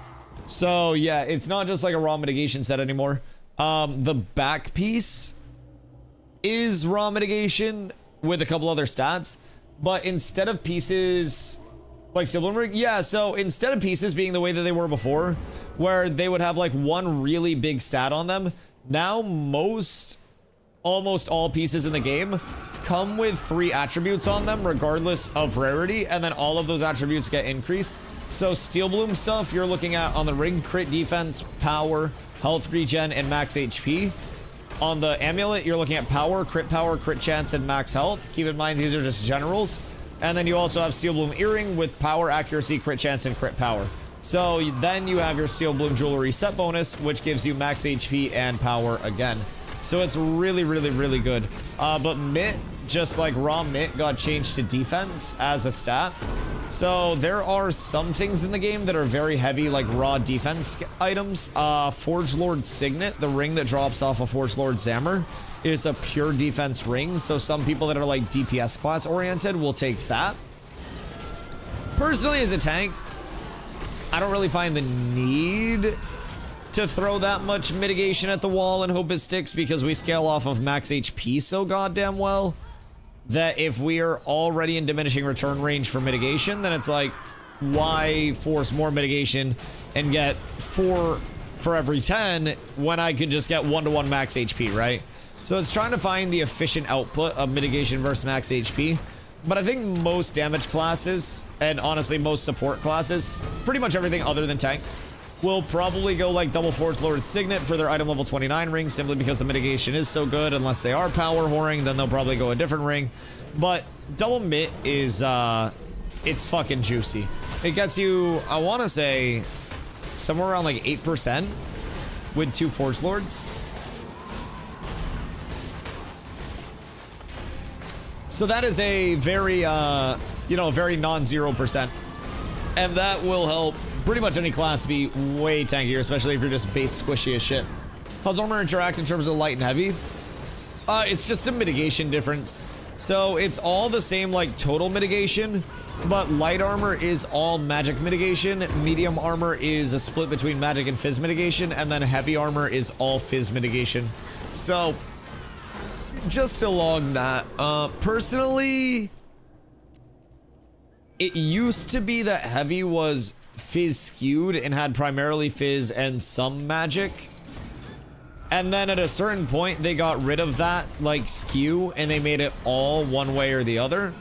Speaker 3: So yeah, it's not just like a raw mitigation set anymore. The back piece is raw mitigation with a couple other stats, but instead of pieces like Steel Bloom, yeah, so instead of pieces being the way that they were before, where they would have like one really big stat on them, now almost all pieces in the game come with 3 attributes on them regardless of rarity, and then all of those attributes get increased. So Steel Bloom stuff, you're looking at on the ring crit defense, power, health regen, and max HP. On the amulet, you're looking at power, crit chance, and max health. Keep in mind, these are just generals. And then you also have Steel Bloom earring with power, accuracy, crit chance, and crit power. So then you have your Steel Bloom jewelry set bonus, which gives you max HP and power again. So it's really good. But Mitt, just like raw Mitt, got changed to defense as a stat. So there are some things in the game that are very heavy, like raw defense items. Forge Lord Signet, the ring that drops off a Forge Lord Zammer, is a pure defense ring. So some people that are like DPS class oriented will take that. Personally, as a tank, I don't really find the need to throw that much mitigation at the wall and hope it sticks, because we scale off of max HP so goddamn well that if we are already in diminishing return range for mitigation, then it's like, why force more mitigation and get 4 for every 10 when I could just get 1-to-1 max HP, right? So it's trying to find the efficient output of mitigation versus max HP. But I think most damage classes, and honestly most support classes, pretty much everything other than tank, will probably go like double Forge Lord Signet for their item level 29 ring, simply because the mitigation is so good. Unless they are power whoring, then they'll probably go a different ring. But double Mitt is, it's fucking juicy. It gets you, I want to say, somewhere around like 8% with 2 Forge Lords. So that is a very, very non-0%. And that will help pretty much any class be way tankier, especially if you're just base squishy as shit. How's armor interact in terms of light and heavy? It's just a mitigation difference. So it's all the same like total mitigation, but light armor is all magic mitigation, medium armor is a split between magic and fizz mitigation, and then heavy armor is all fizz mitigation. So just along that, personally, it used to be that heavy was fizz skewed and had primarily fizz and some magic. And then at a certain point, they got rid of that, like, skew, and they made it all one way or the other.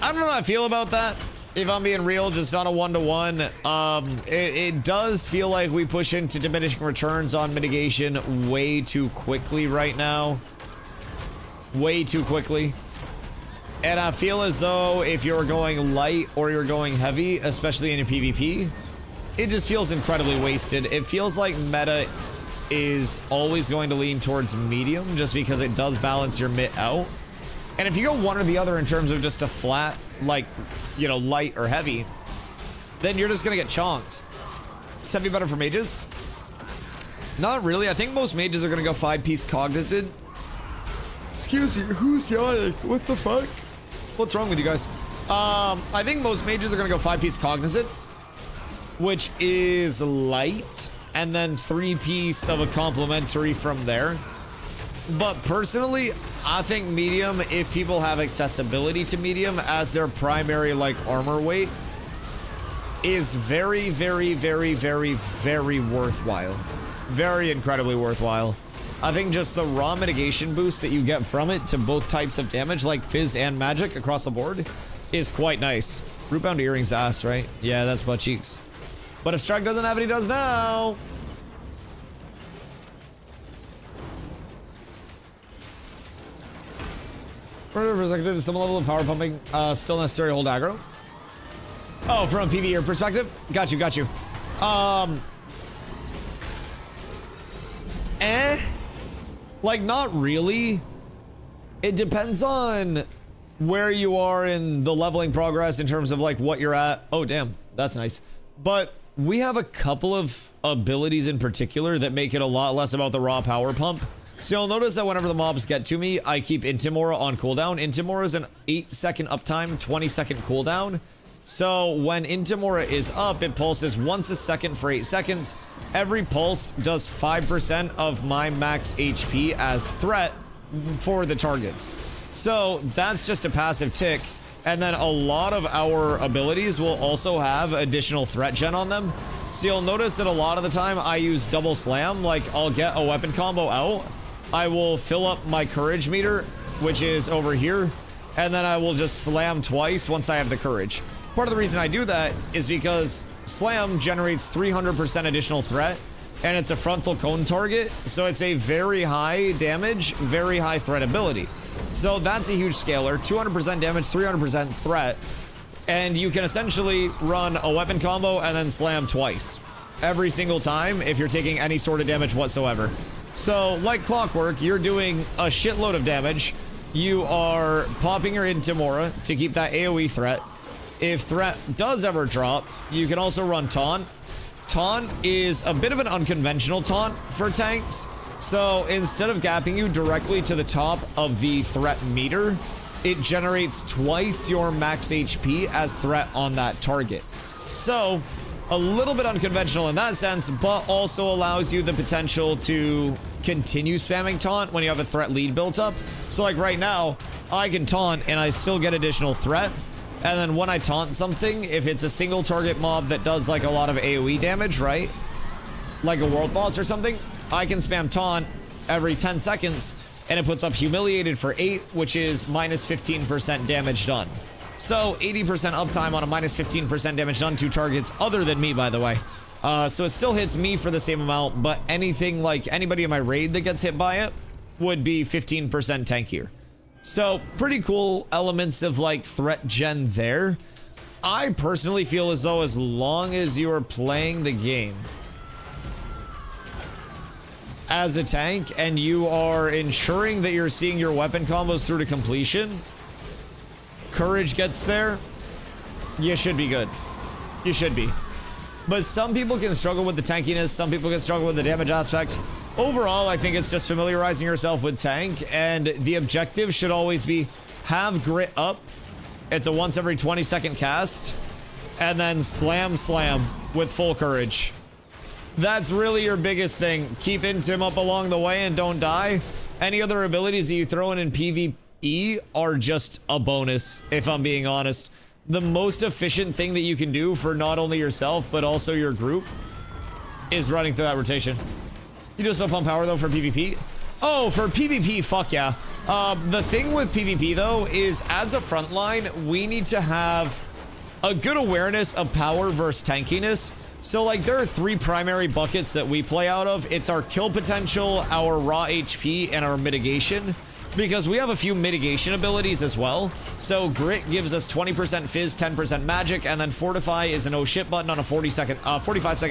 Speaker 3: I don't know how I feel about that. If I'm being real, just on a one-to-one, it does feel like we push into diminishing returns on mitigation way too quickly right now. Way too quickly. And I feel as though if you're going light or you're going heavy, especially in a PvP, it just feels incredibly wasted. It feels like meta is always going to lean towards medium just because it does balance your mid out. And if you go one or the other in terms of just a flat, like, you know, light or heavy, then you're just gonna get chonked. Is heavy better for mages? Not really. I think most mages are gonna go 5-piece cognizant. Excuse me, who's yawning? What the fuck? What's wrong with you guys? I think most mages are gonna go 5-piece cognizant, which is light, and then 3-piece of a complementary from there. But personally, I think medium, if people have accessibility to medium as their primary, like, armor weight, is very, very, very, very, very worthwhile. Very incredibly worthwhile. I think just the raw mitigation boost that you get from it to both types of damage, like Fizz and Magic across the board, is quite nice. Rootbound Earrings ass, right? Yeah, that's butt cheeks. But if Strike doesn't have it, he does now. For perspective, some level of power pumping still necessary to hold aggro. Oh, from a PvE perspective? Got you, got you. Like, not really. It depends on where you are in the leveling progress in terms of, like, what you're at. Oh, damn. That's nice. But we have a couple of abilities in particular that make it a lot less about the raw power pump. So you'll notice that whenever the mobs get to me, I keep Intimora on cooldown. Intimora is an 8-second uptime, 20-second cooldown. So when Intimora is up, it pulses once a second for 8 seconds. Every pulse does 5% of my max HP as threat for the targets. So that's just a passive tick. And then a lot of our abilities will also have additional threat gen on them. So you'll notice that a lot of the time I use double slam. Like, I'll get a weapon combo out. I will fill up my courage meter, which is over here, and then I will just slam twice once I have the courage. Part of the reason I do that is because slam generates 300% additional threat, and it's a frontal cone target, so it's a very high damage, very high threat ability. So that's a huge scaler, 200% damage, 300% threat, and you can essentially run a weapon combo and then slam twice every single time if you're taking any sort of damage whatsoever. So, like clockwork, you're doing a shitload of damage. You are popping your Intimora to keep that AoE threat. If threat does ever drop, you can also run taunt. Taunt is a bit of an unconventional taunt for tanks. So, instead of gapping you directly to the top of the threat meter, it generates twice your max HP as threat on that target. So, a little bit unconventional in that sense, but also allows you the potential to continue spamming taunt when you have a threat lead built up. So like right now, I can taunt and I still get additional threat. And then when I taunt something, if it's a single target mob that does like a lot of AoE damage, right? Like a world boss or something, I can spam taunt every 10 seconds and it puts up Humiliated for 8, which is minus 15% damage done. So 80% uptime on a minus 15% damage done to targets other than me, by the way. So it still hits me for the same amount, but anything like anybody in my raid that gets hit by it would be 15% tankier. So pretty cool elements of like threat gen there. I personally feel as though as long as you are playing the game as a tank and you are ensuring that you're seeing your weapon combos through to completion, courage gets there, you should be good. You should be. But some people can struggle with the tankiness, some people can struggle with the damage aspect. Overall, I think it's just familiarizing yourself with tank, and the objective should always be have grit up. It's a once every 20-second cast, and then slam with full courage. That's really your biggest thing. Keep Intim up along the way and don't die. Any other abilities that you throw in PvE are just a bonus, if I'm being honest. The most efficient thing that you can do for not only yourself, but also your group is running through that rotation. You do still pump power, though, for PvP? Oh, for PvP, fuck yeah. The thing with PvP, though, is as a frontline, we need to have a good awareness of power versus tankiness. So like there are 3 primary buckets that we play out of. It's our kill potential, our raw HP, and our mitigation. Because we have a few mitigation abilities as well. So Grit gives us 20% Fizz, 10% Magic, and then Fortify is an oh shit button on a 45-second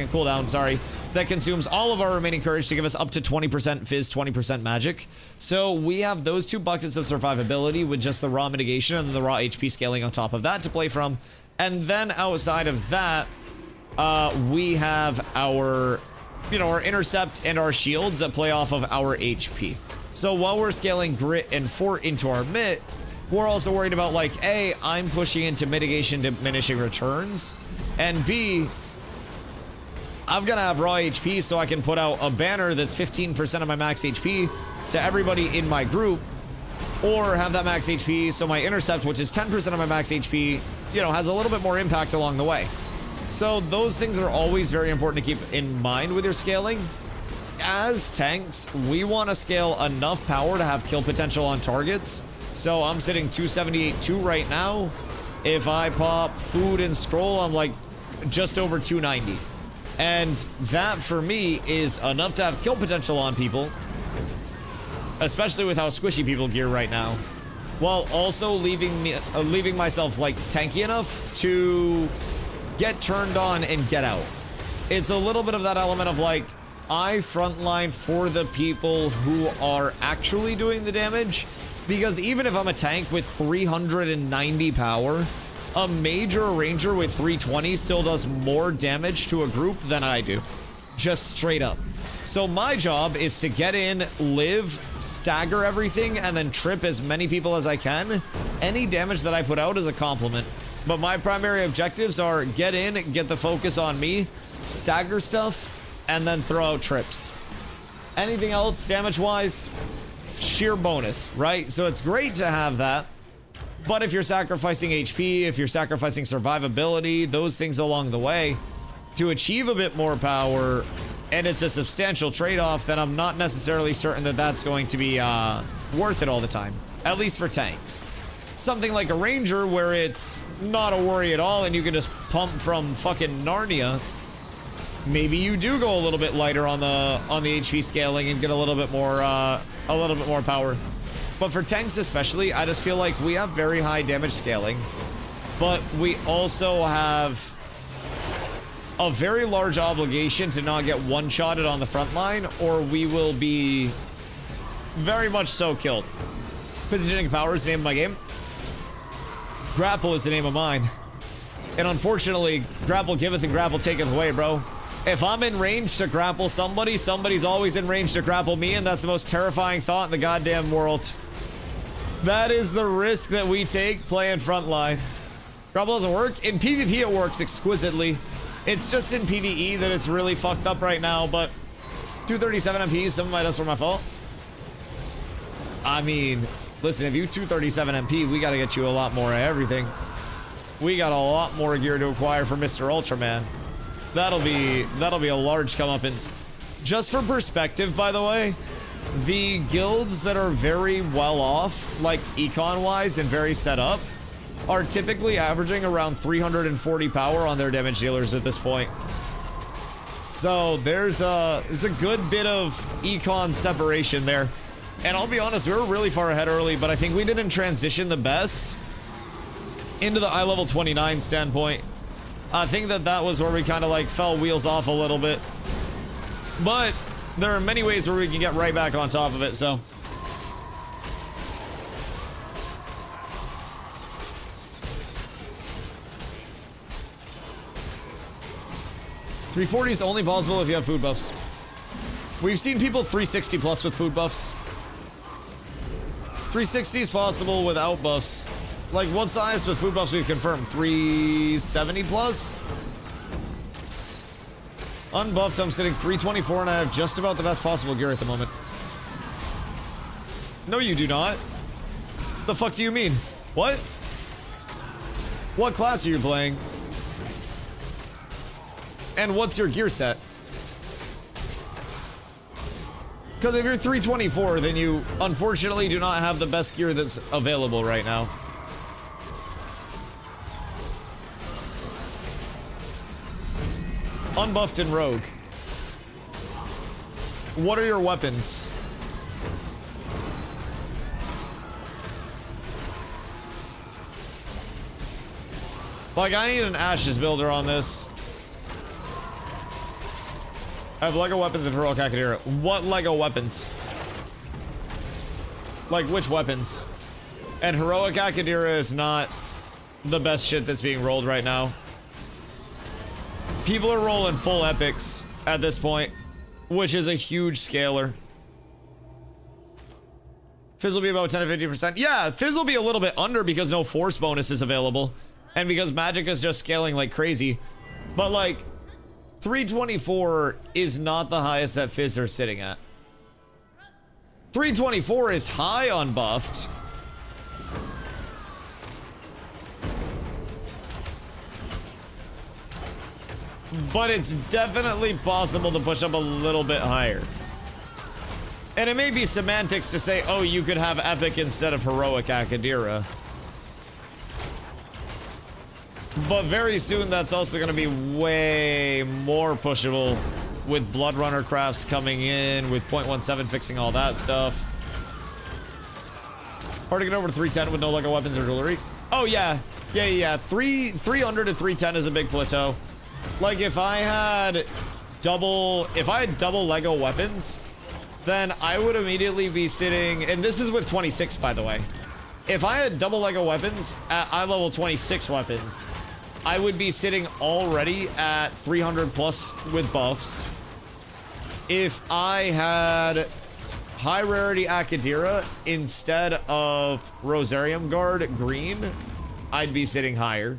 Speaker 3: cooldown, sorry, that consumes all of our remaining Courage to give us up to 20% Fizz, 20% Magic. So we have those 2 buckets of survivability with just the raw mitigation and the raw HP scaling on top of that to play from. And then outside of that, we have our, you know, our Intercept and our shields that play off of our HP. So while we're scaling Grit and Fort into our MIT, we're also worried about like, A, I'm pushing into mitigation diminishing returns, and B, I'm gonna have raw HP so I can put out a banner that's 15% of my max HP to everybody in my group, or have that max HP so my Intercept, which is 10% of my max HP, you know, has a little bit more impact along the way. So those things are always very important to keep in mind with your scaling. As tanks, we want to scale enough power to have kill potential on targets. So I'm sitting 278.2 right now. If I pop food and scroll, I'm like just over 290. And that for me is enough to have kill potential on people, especially with how squishy people gear right now, while also leaving myself like tanky enough to get turned on and get out. It's a little bit of that element of like, I frontline for the people who are actually doing the damage, because even if I'm a tank with 390 power, a major ranger with 320 still does more damage to a group than I do, just straight up. So my job is to get in, live, stagger everything, and then trip as many people as I can. Any damage that I put out is a compliment, but my primary objectives are get in, get the focus on me, stagger stuff, and then throw out trips. Anything else damage-wise, sheer bonus, right? So it's great to have that, but if you're sacrificing HP, if you're sacrificing survivability, those things along the way, to achieve a bit more power, and it's a substantial trade-off, then I'm not necessarily certain that that's going to be worth it all the time, at least for tanks. Something like a ranger where it's not a worry at all and you can just pump from fucking Narnia, maybe you do go a little bit lighter on the HP scaling and get a little bit more power. But for tanks especially, I just feel like we have very high damage scaling, but we also have a very large obligation to not get one-shotted on the front line, or we will be very much so killed. Positioning power is the name of my game. Grapple is the name of mine. And unfortunately, grapple giveth and grapple taketh away, bro. If I'm in range to grapple somebody, somebody's always in range to grapple me, and that's the most terrifying thought in the goddamn world. That is the risk that we take playing frontline. Grapple doesn't work. In PvP, it works exquisitely. It's just in PvE that it's really fucked up right now, but 237 MP, some of my that's were my fault. I mean, listen, if you 237 MP, we gotta get you a lot more of everything. We got a lot more gear to acquire for Mr. Ultraman. That'll be a large comeuppance. Just for perspective, by the way, the guilds that are very well off, like econ-wise and very set up, are typically averaging around 340 power on their damage dealers at this point. So there's a good bit of econ separation there. And I'll be honest, we were really far ahead early, but I think we didn't transition the best into the eye level 29 standpoint. I think that was where we kind of like fell wheels off a little bit. But there are many ways where we can get right back on top of it, so. .340 is only possible if you have food buffs. We've seen people 360 plus with food buffs. 360 is possible without buffs. Like, what's the highest with food buffs we've confirmed? 370 plus? Unbuffed, I'm sitting 324 and I have just about the best possible gear at the moment. No, you do not. The fuck do you mean? What? What class are you playing? And what's your gear set? Because if you're 324, then you unfortunately do not have the best gear that's available right now. unbuffed and rogue. What are your weapons? Like, I need an Ashes builder on this. I have Lego weapons and Heroic Akadira. What Lego weapons? Like, which weapons? And Heroic Akadira is not the best shit that's being rolled right now. People are rolling full epics at this point, which is a huge scaler. Fizz will be about 10 to 50%. Yeah, Fizz will be a little bit under because no force bonus is available. And because magic is just scaling like crazy. But like, 324 is not the highest that Fizz are sitting at. 324 is high on buffed. But it's definitely possible to push up a little bit higher. And it may be semantics to say, oh, you could have Epic instead of Heroic Akadira. But very soon that's also going to be way more pushable with Blood Runner crafts coming in, with 0.17 fixing all that stuff. Hard to get over to 310 with no Lego weapons or jewelry. Oh yeah. Yeah. 300 to 310 is a big plateau. Like if I had double Lego weapons, then I would immediately be sitting, and this is with 26 by the way. If I had double Lego weapons at eye level 26 weapons, I would be sitting already at 300 plus with buffs. If I had high rarity Akadira instead of Rosarium Guard green, I'd be sitting higher.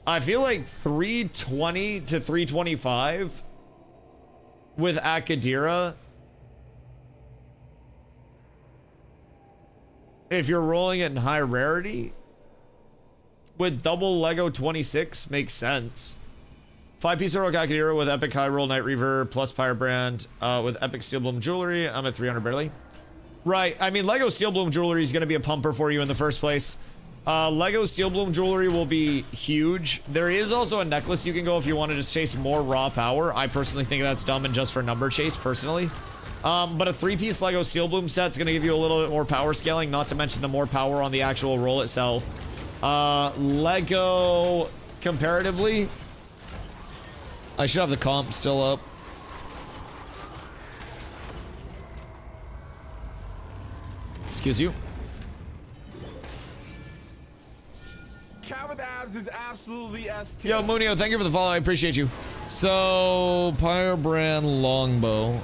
Speaker 3: I feel like 320 to 325 with Akadira, if you're rolling it in high rarity, with double Lego 26 makes sense. 5-piece Heroic Akadira with Epic High Roll Night Reaver plus Pyrebrand with Epic Steel Bloom Jewelry. I'm at 300 barely. Right, I mean, Lego Steel Bloom Jewelry is going to be a pumper for you in the first place. Lego Steel Bloom Jewelry will be huge. There is also a necklace you can go if you want to just chase more raw power. I personally think that's dumb and just for number chase, personally. But a 3-piece Lego Steel Bloom set is going to give you a little bit more power scaling, not to mention the more power on the actual roll itself. Lego, comparatively, I should have the comp still up. Excuse you.
Speaker 5: Cat with abs is absolutely S tier.
Speaker 3: Yo, Munio, thank you for the follow. I appreciate you. So, Pyrebrand Longbow.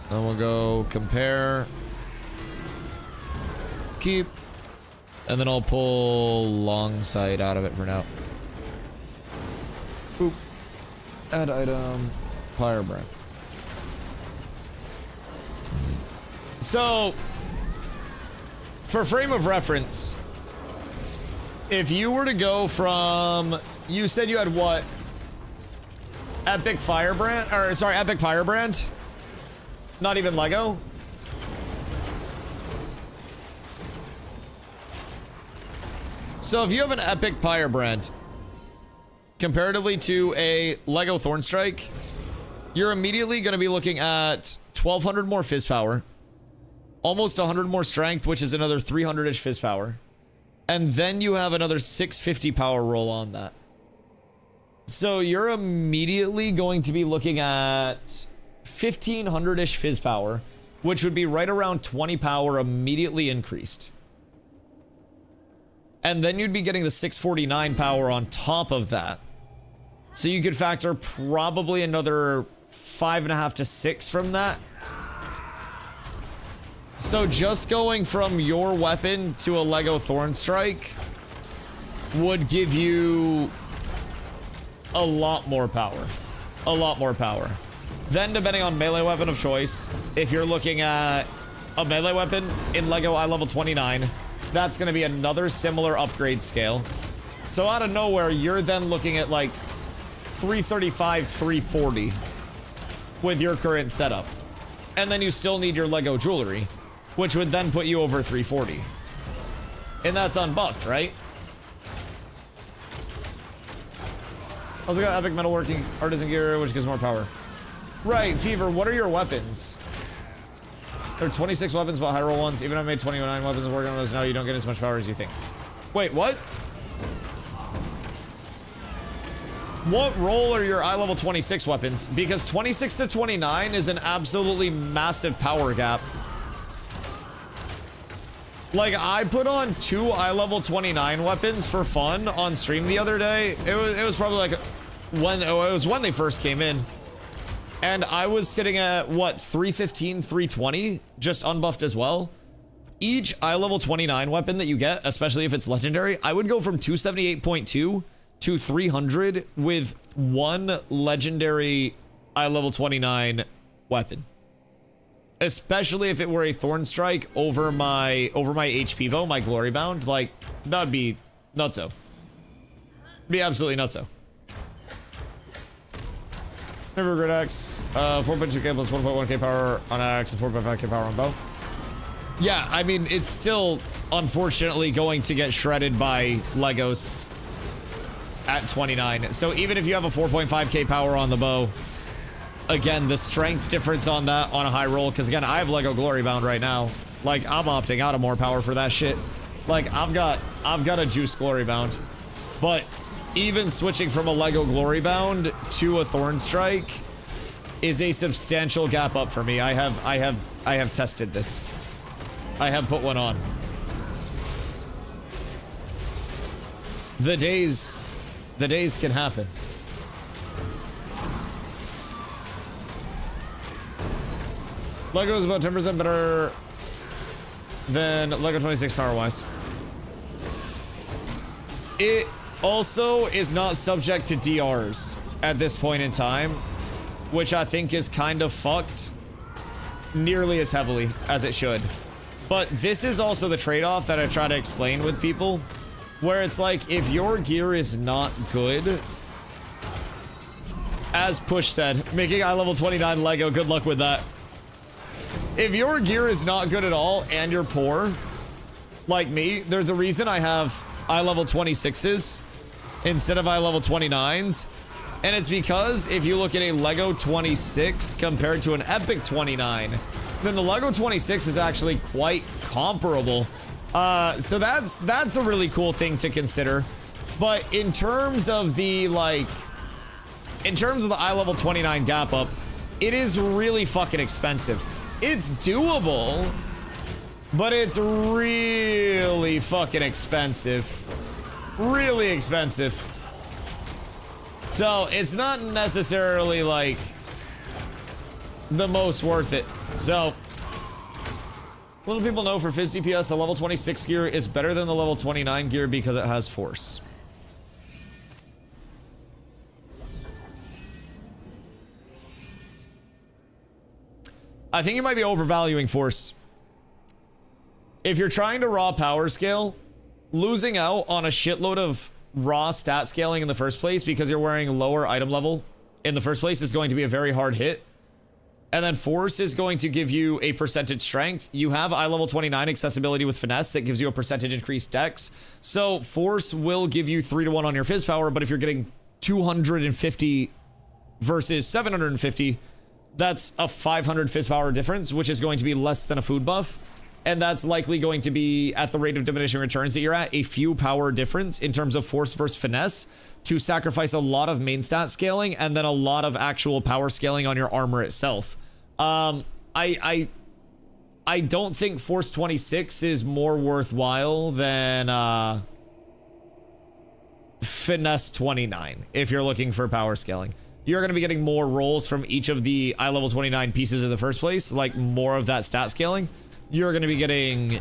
Speaker 3: Then we'll go compare. Keep. And then I'll pull long sight out of it for now. Boop. Add item. Pyrebrand. So, for frame of reference, if you were to go from, you said you had what? Epic Firebrand, or sorry, Epic Pyrebrand? Not even Lego? So if you have an Epic Pyrebrand, comparatively to a Lego Thornstrike, you're immediately going to be looking at 1200 more fizz power, almost 100 more strength, which is another 300-ish fizz power. And then you have another 650 power roll on that. So you're immediately going to be looking at 1500-ish fizz power, which would be right around 20 power immediately increased. And then you'd be getting the 649 power on top of that. So you could factor probably another 5.5 to 6 from that. So just going from your weapon to a Lego Thornstrike would give you a lot more power. A lot more power. Then depending on melee weapon of choice, if you're looking at a melee weapon in Lego eye level 29, that's going to be another similar upgrade scale. So out of nowhere, you're then looking at like 335, 340 with your current setup. And then you still need your Lego jewelry, which would then put you over 340. And that's unbuffed, right? Also got epic metalworking artisan gear, which gives more power. Right, Fever, what are your weapons? There are 26 weapons, but high roll ones. Even if I made 29 weapons and working on those now, you don't get as much power as you think. Wait, what? What roll are your eye level 26 weapons? Because 26 to 29 is an absolutely massive power gap. Like, I put on 2 eye level 29 weapons for fun on stream the other day. It was probably like when they first came in. And I was sitting at, what, 315, 320, just unbuffed as well. Each eye level 29 weapon that you get, especially if it's legendary, I would go from 278.2 to 300 with 1 legendary eye level 29 weapon. Especially if it were a Thorn Strike over my HP bow, my Glory Bound, like, that'd be nutso. Be absolutely nutso. Never Grid Axe, 4.2k plus 1.1k power on axe and 4.5k power on bow. Yeah, I mean, it's still unfortunately going to get shredded by Legos at 29. So even if you have a 4.5k power on the bow, again, the strength difference on that on a high roll, because again, I have Lego Glory Bound right now. Like, I'm opting out of more power for that shit. Like, I've got a Juice Glory Bound. But even switching from a Lego Glory Bound to a Thorn Strike is a substantial gap up for me. I have tested this. I have put one on. The days can happen. Lego is about 10% better than Lego 26 power-wise. It also is not subject to DRs at this point in time, which I think is kind of fucked nearly as heavily as it should. But this is also the trade-off that I try to explain with people, where it's like, if your gear is not good, as Push said, making eye level 29 Lego, good luck with that. If your gear is not good at all and you're poor, like me, there's a reason I have eye level 26s instead of eye level 29s. And it's because if you look at a Lego 26 compared to an Epic 29, then the Lego 26 is actually quite comparable. So that's a really cool thing to consider. But in terms of the, like, in terms of the eye level 29 gap up, it is really fucking expensive. It's doable, but it's really fucking expensive. Really expensive. So it's not necessarily like the most worth it. So little people know for Fizz DPS, the level 26 gear is better than the level 29 gear because it has force. I think you might be overvaluing force. If you're trying to raw power scale, losing out on a shitload of raw stat scaling in the first place because you're wearing lower item level in the first place is going to be a very hard hit. And then force is going to give you a percentage strength. You have eye level 29 accessibility with finesse that gives you a percentage increased dex. So force will give you 3-to-1 on your fizz power, but if you're getting 250 versus 750, that's a 500 fizz power difference, which is going to be less than a food buff. And that's likely going to be, at the rate of diminishing returns that you're at, a few power difference in terms of force versus finesse to sacrifice a lot of main stat scaling and then a lot of actual power scaling on your armor itself. I don't think force 26 is more worthwhile than finesse 29 if you're looking for power scaling. You're going to be getting more rolls from each of the eye level 29 pieces in the first place, like more of that stat scaling. You're going to be getting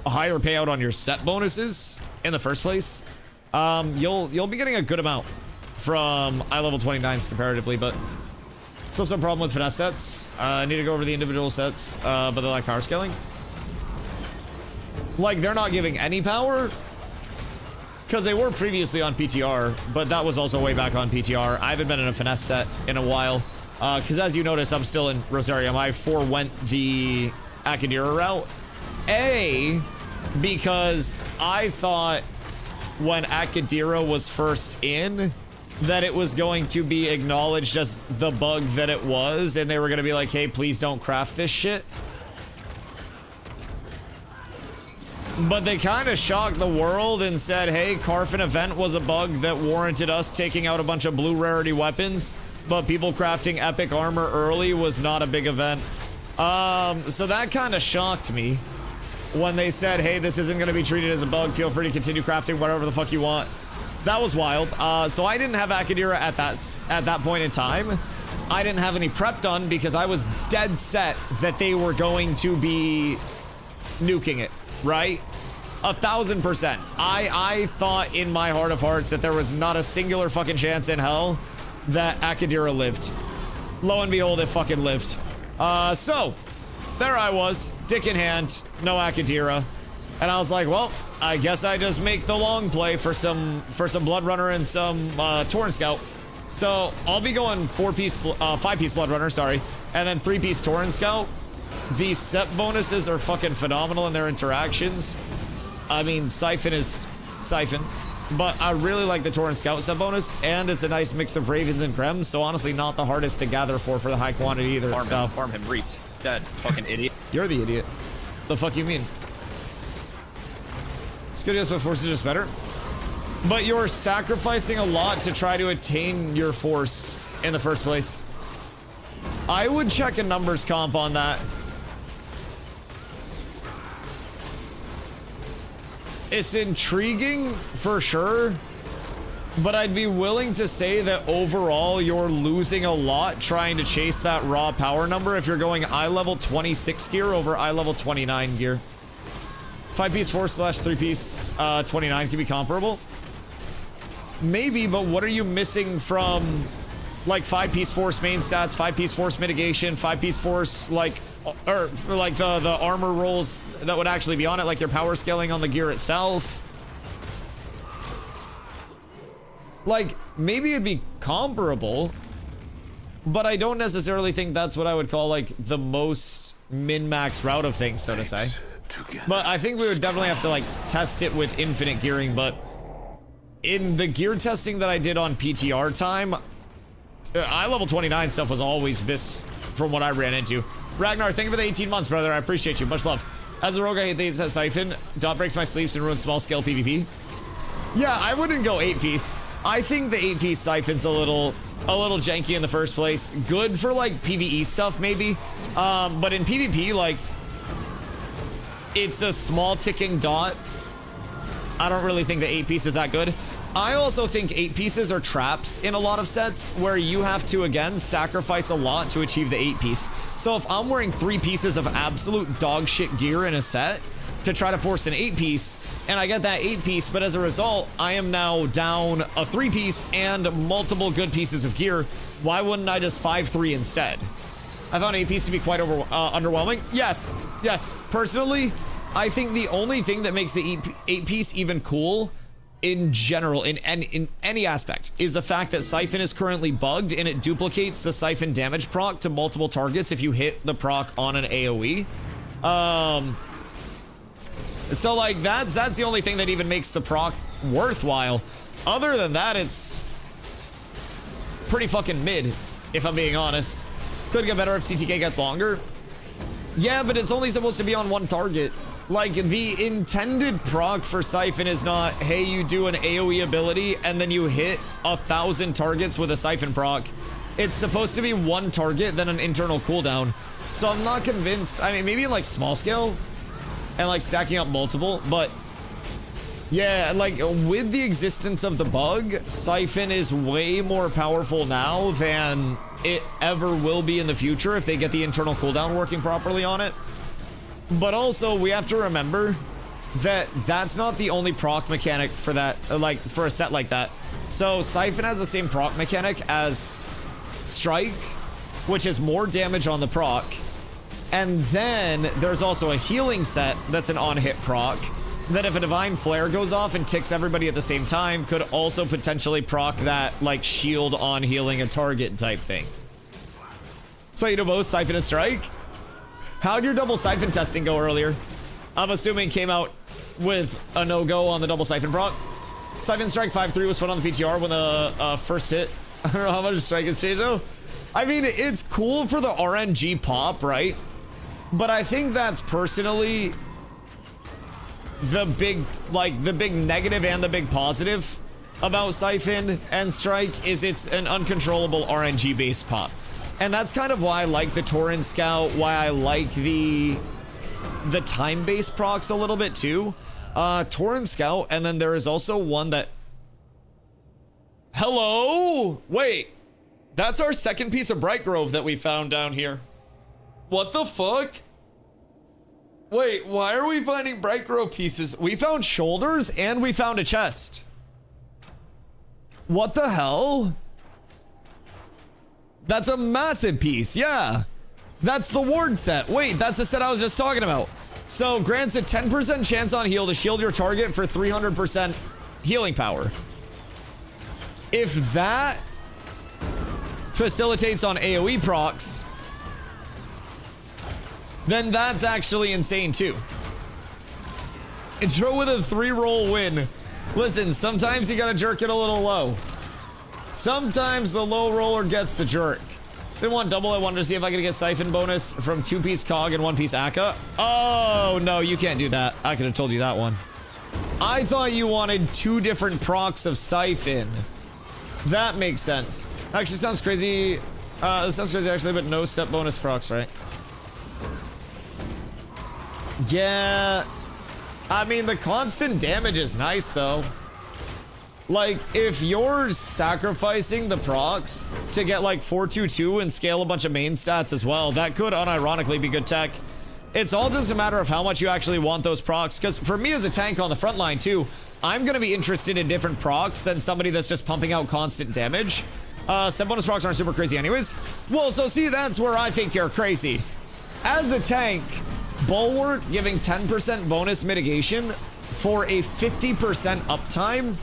Speaker 3: a higher payout on your set bonuses in the first place. You'll be getting a good amount from eye level 29s comparatively, but it's also a problem with finesse sets. I need to go over the individual sets, but they like power scaling. Like, they're not giving any power because they were previously on PTR, but that was also way back on PTR. I haven't been in a finesse set in a while because, as you notice, I'm still in Rosarium. I forewent the Akadira route. Because I thought when Akadira was first in, that it was going to be acknowledged as the bug that it was, and they were going to be like, hey, please don't craft this shit. But they kind of shocked the world and said, hey, Carfin event was a bug that warranted us taking out a bunch of blue rarity weapons, but people crafting epic armor early was not a big event. So that kind of shocked me when they said, hey, this isn't going to be treated as a bug. Feel free to continue crafting whatever the fuck you want. That was wild. So I didn't have Akadira at that point in time. I didn't have any prep done because I was dead set that they were going to be nuking it, right? 1000%. I thought in my heart of hearts that there was not a singular fucking chance in hell that Akadira lived. Lo and behold, it fucking lived. So there I was, dick in hand, no Akadira. And I was like, well, I guess I just make the long play for some Blood Runner and some Torn Scout. So I'll be going 5-piece Blood Runner, sorry, and then 3-piece Torn Scout. These set bonuses are fucking phenomenal in their interactions. I mean, Siphon is Siphon, but I really like the Torn Scout set bonus, and it's a nice mix of Ravens and Grems, so honestly not the hardest to gather for the high quantity either.
Speaker 2: Farm him, reaped. Dead. Fucking idiot.
Speaker 3: You're the idiot. The fuck you mean? It's good, yes, but force is just better. But you're sacrificing a lot to try to attain your force in the first place. I would check a numbers comp on that. It's intriguing for sure, but I'd be willing to say that overall you're losing a lot trying to chase that raw power number if you're going eye level 26 gear over eye level 29 gear. 5-piece 4/3-piece 29 can be comparable. Maybe, but what are you missing from like 5-piece force main stats, 5-piece force mitigation, 5-piece force like, or like the armor rolls that would actually be on it, like your power scaling on the gear itself? Like, maybe it'd be comparable, but I don't necessarily think that's what I would call like the most min-max route of things, so to say. But I think we would definitely have to like test it with infinite gearing. But in the gear testing that I did on PTR time, eye level 29 stuff was always bis from what I ran into. Ragnar, thank you for the 18 months, brother. I appreciate you. Much love. As a rogue, I hate these at Siphon. Dot breaks my sleeves and ruins small scale PvP. Yeah, I wouldn't go 8-piece. I think the 8-piece Siphon's a little janky in the first place. Good for like PvE stuff maybe, but in PvP, like, it's a small ticking dot. I don't really think the 8-piece is that good. I also think 8-pieces are traps in a lot of sets where you have to, again, sacrifice a lot to achieve the 8-piece. So if I'm wearing 3 pieces of absolute dog shit gear in a set to try to force an 8-piece, and I get that 8-piece, but as a result, I am now down a 3-piece and multiple good pieces of gear, why wouldn't I just 5-3 instead? I found 8-piece to be quite underwhelming. Yes. Personally, I think the only thing that makes the 8-piece even cool in general, in any aspect, is the fact that Siphon is currently bugged and it duplicates the Siphon damage proc to multiple targets if you hit the proc on an AoE. So like that's the only thing that even makes the proc worthwhile. Other than that, it's pretty fucking mid, if I'm being honest. Could get better if TTK gets longer. Yeah, but it's only supposed to be on one target. Like, the intended proc for Siphon is not, hey, you do an AoE ability and then you hit 1,000 targets with a Siphon proc. It's supposed to be one target, then an internal cooldown. So I'm not convinced. I mean, maybe in like small scale and like stacking up multiple, but yeah, like with the existence of the bug, Siphon is way more powerful now than it ever will be in the future if they get the internal cooldown working properly on it. But also, we have to remember that that's not the only proc mechanic for that, like, for a set like that. So, Siphon has the same proc mechanic as Strike, which is more damage on the proc. And then, there's also a healing set that's an on-hit proc, that if a Divine Flare goes off and ticks everybody at the same time, could also potentially proc that, like, shield on healing a target type thing. So, you know both Siphon and Strike? How'd your double Siphon testing go earlier? I'm assuming came out with a no-go on the double Siphon proc. Siphon Strike 5-3 was fun on the PTR when the first hit. I don't know how much strike has changed though. I mean, it's cool for the RNG pop, right? But I think that's personally the big negative and the big positive about Siphon and Strike is it's an uncontrollable RNG based pop. And that's kind of why I like the Tauren Scout, why I like the time-based procs a little bit too. Tauren Scout, and then there is also one that... Hello? Wait, that's our second piece of Bright Grove that we found down here. What the fuck? Wait, why are we finding Bright Grove pieces? We found shoulders and we found a chest. What the hell? That's a massive piece, yeah. That's the ward set. Wait, that's the set I was just talking about. So grants a 10% chance on heal to shield your target for 300% healing power. If that facilitates on AoE procs, then that's actually insane too. Intro with a 3-roll win. Listen, sometimes you gotta jerk it a little low. Sometimes the low roller gets the jerk. Didn't want double, I wanted to see if I could get Siphon bonus from 2-piece Cog and 1-piece Akka. Oh, no, you can't do that. I could have told you that one. I thought you wanted 2 different procs of Siphon. That makes sense. Actually, sounds crazy. This sounds crazy actually, but no set bonus procs, right? Yeah. I mean, the constant damage is nice, though. Like, if you're sacrificing the procs to get, like, 422 and scale a bunch of main stats as well, that could unironically be good tech. It's all just a matter of how much you actually want those procs, because for me as a tank on the front line, too, I'm going to be interested in different procs than somebody that's just pumping out constant damage. Set bonus procs aren't super crazy anyways. Well, so see, that's where I think you're crazy. As a tank, Bulwark giving 10% bonus mitigation for a 50% uptime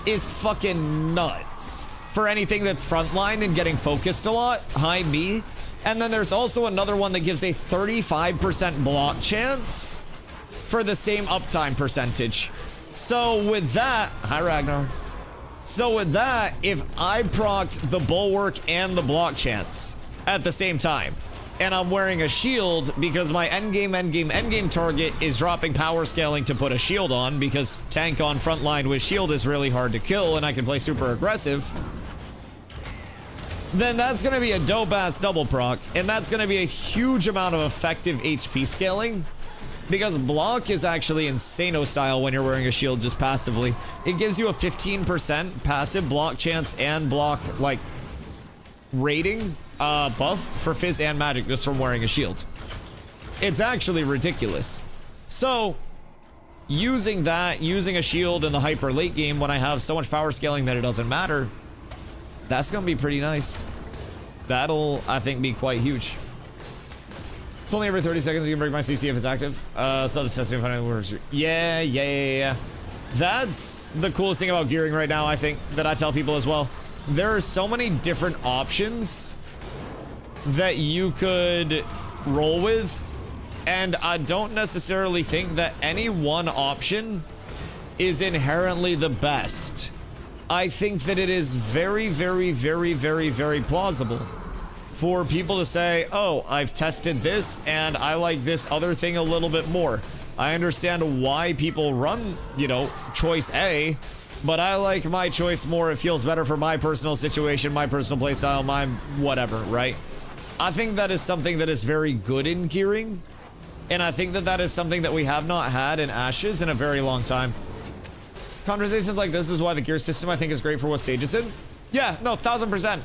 Speaker 3: is fucking nuts for anything that's frontline and getting focused a lot. Hi, me. And then there's also another one that gives a 35% block chance for the same uptime percentage. So with that, hi Ragnar. So with that, if I procced the Bulwark and the block chance at the same time, and I'm wearing a shield because my endgame target is dropping power scaling to put a shield on because tank on frontline with shield is really hard to kill and I can play super aggressive, then that's going to be a dope-ass double proc, and that's going to be a huge amount of effective HP scaling because block is actually insano style when you're wearing a shield just passively. It gives you a 15% passive block chance and block, like, rating buff for Fizz and Magic just from wearing a shield. It's actually ridiculous. So using a shield in the hyper late game when I have so much power scaling that it doesn't matter, that's gonna be pretty nice. That'll, I think, be quite huge. It's only every 30 seconds you can break my CC if it's active. It's not just testing final words. Yeah. That's the coolest thing about gearing right now, I think, that I tell people as well. There are so many different options that you could roll with, and I don't necessarily think that any one option is inherently the best. I think that it is very plausible for people to say, oh, I've tested this and I like this other thing a little bit more. I understand why people run, you know, choice A, but I like my choice more. It feels better for my personal situation, my personal playstyle, my whatever, right? I think that is something that is very good in gearing, and I think that that is something that we have not had in Ashes in a very long time. Conversations like this is why the gear system, I think, is great for what stage it's in. Yeah, no, 1000%.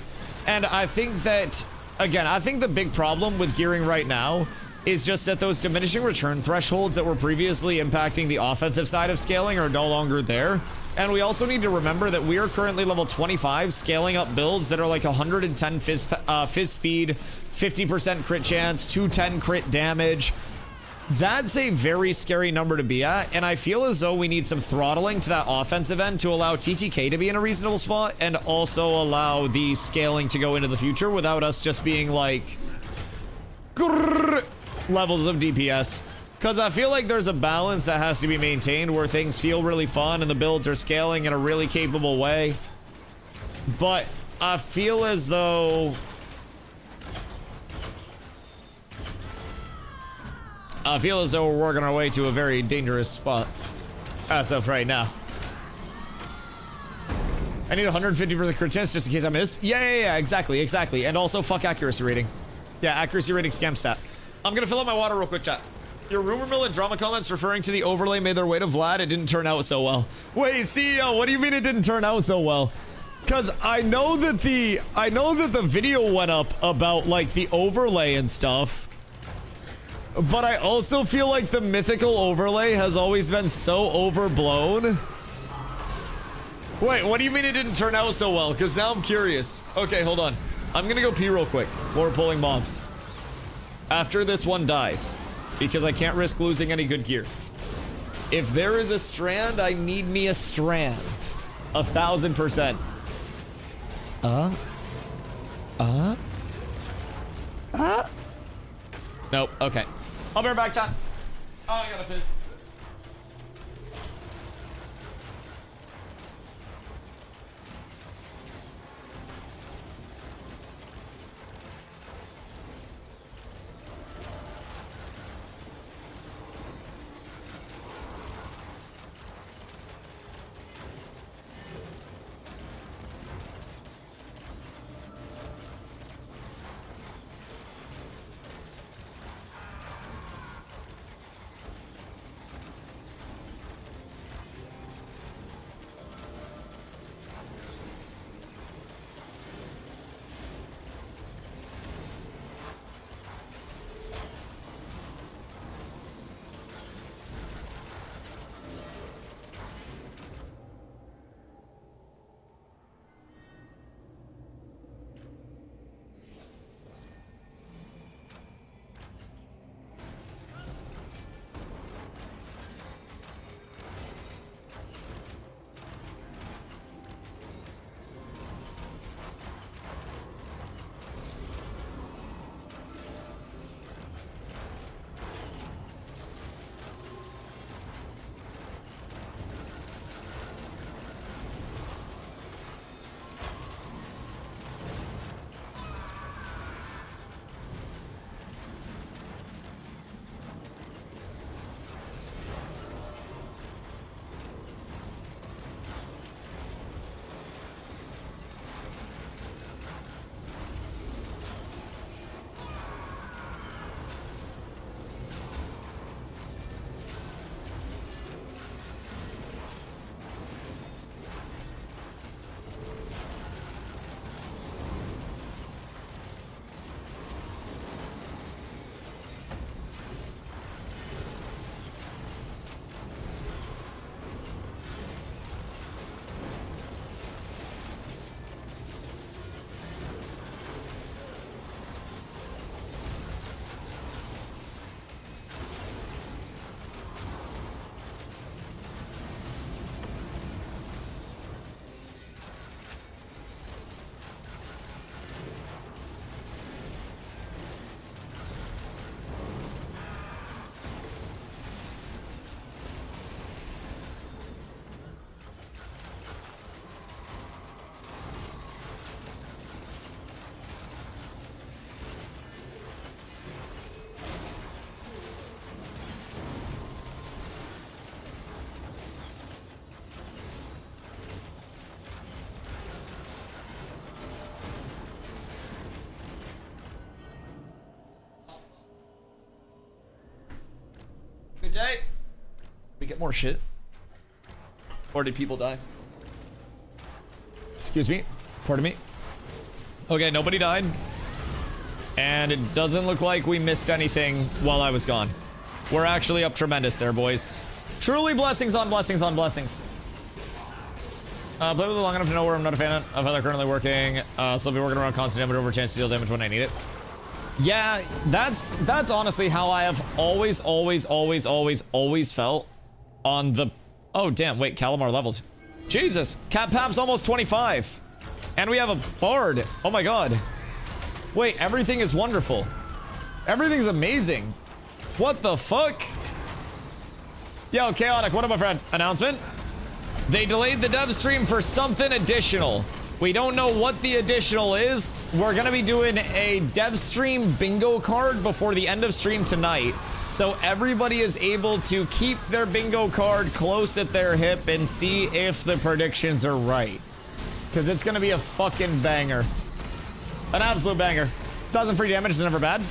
Speaker 3: And I think that, again, I think the big problem with gearing right now is just that those diminishing return thresholds that were previously impacting the offensive side of scaling are no longer there. And we also need to remember that we are currently level 25 scaling up builds that are like 110 fizz speed, 50% crit chance, 210 crit damage. That's a very scary number to be at, and I feel as though we need some throttling to that offensive end to allow TTK to be in a reasonable spot and also allow the scaling to go into the future without us just being like grrr, levels of DPS. Because I feel like there's a balance that has to be maintained where things feel really fun and the builds are scaling in a really capable way. But I feel as though... we're working our way to a very dangerous spot as of right now. I need 150% crit chance just in case I miss. Yeah, exactly. And also fuck accuracy rating. Yeah, accuracy rating scam stat. I'm gonna fill up my water real quick, chat. Your rumor mill and drama comments referring to the overlay made their way to Vlad. It didn't turn out so well. Wait, CEO, what do you mean it didn't turn out so well? Cause I know that the video went up about like the overlay and stuff. But I also feel like the mythical overlay has always been so overblown. Wait, what do you mean it didn't turn out so well? Because now I'm curious. Okay, hold on. I'm gonna go pee real quick while we're pulling mobs. After this one dies. Because I can't risk losing any good gear. If there is a strand, I need me a strand. 1000%. Nope, okay. I'll be right back, chat. Oh, I gotta piss. Good day. We get more shit? Or did people die? Excuse me. Pardon me. Okay, nobody died. And it doesn't look like we missed anything while I was gone. We're actually up tremendous there, boys. Truly blessings on blessings on blessings. Played with it long enough to know where I'm not a fan of how they're currently working. So I'll be working around constant damage over a chance to deal damage when I need it. Yeah, that's honestly how I have always felt on the... Oh, damn, wait, Calamar leveled. Jesus, Cat Pap's almost 25. And we have a Bard. Oh my god. Wait, everything is wonderful. Everything's amazing. What the fuck? Yo, Chaotic, what up, my friend? Announcement. They delayed the dev stream for something additional. We don't know what the additional is. We're gonna be doing a dev stream bingo card before the end of stream tonight. So everybody is able to keep their bingo card close at their hip and see if the predictions are right. Because it's gonna be a fucking banger. An absolute banger. 1,000 free damage is never bad.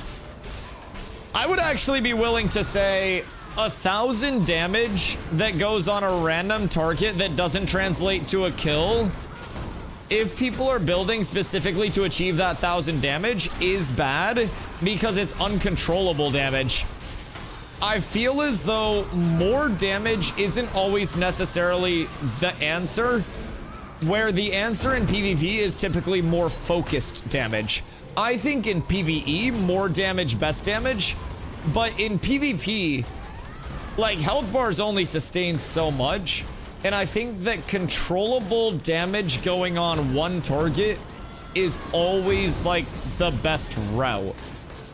Speaker 3: I would actually be willing to say 1,000 damage that goes on a random target that doesn't translate to a kill, if people are building specifically to achieve that 1,000 damage, is bad because it's uncontrollable damage. I feel as though more damage isn't always necessarily the answer, where the answer in PvP is typically more focused damage. I think in PvE, more damage, best damage, but in PvP, like, health bars only sustain so much, and I think that controllable damage going on one target is always, like, the best route.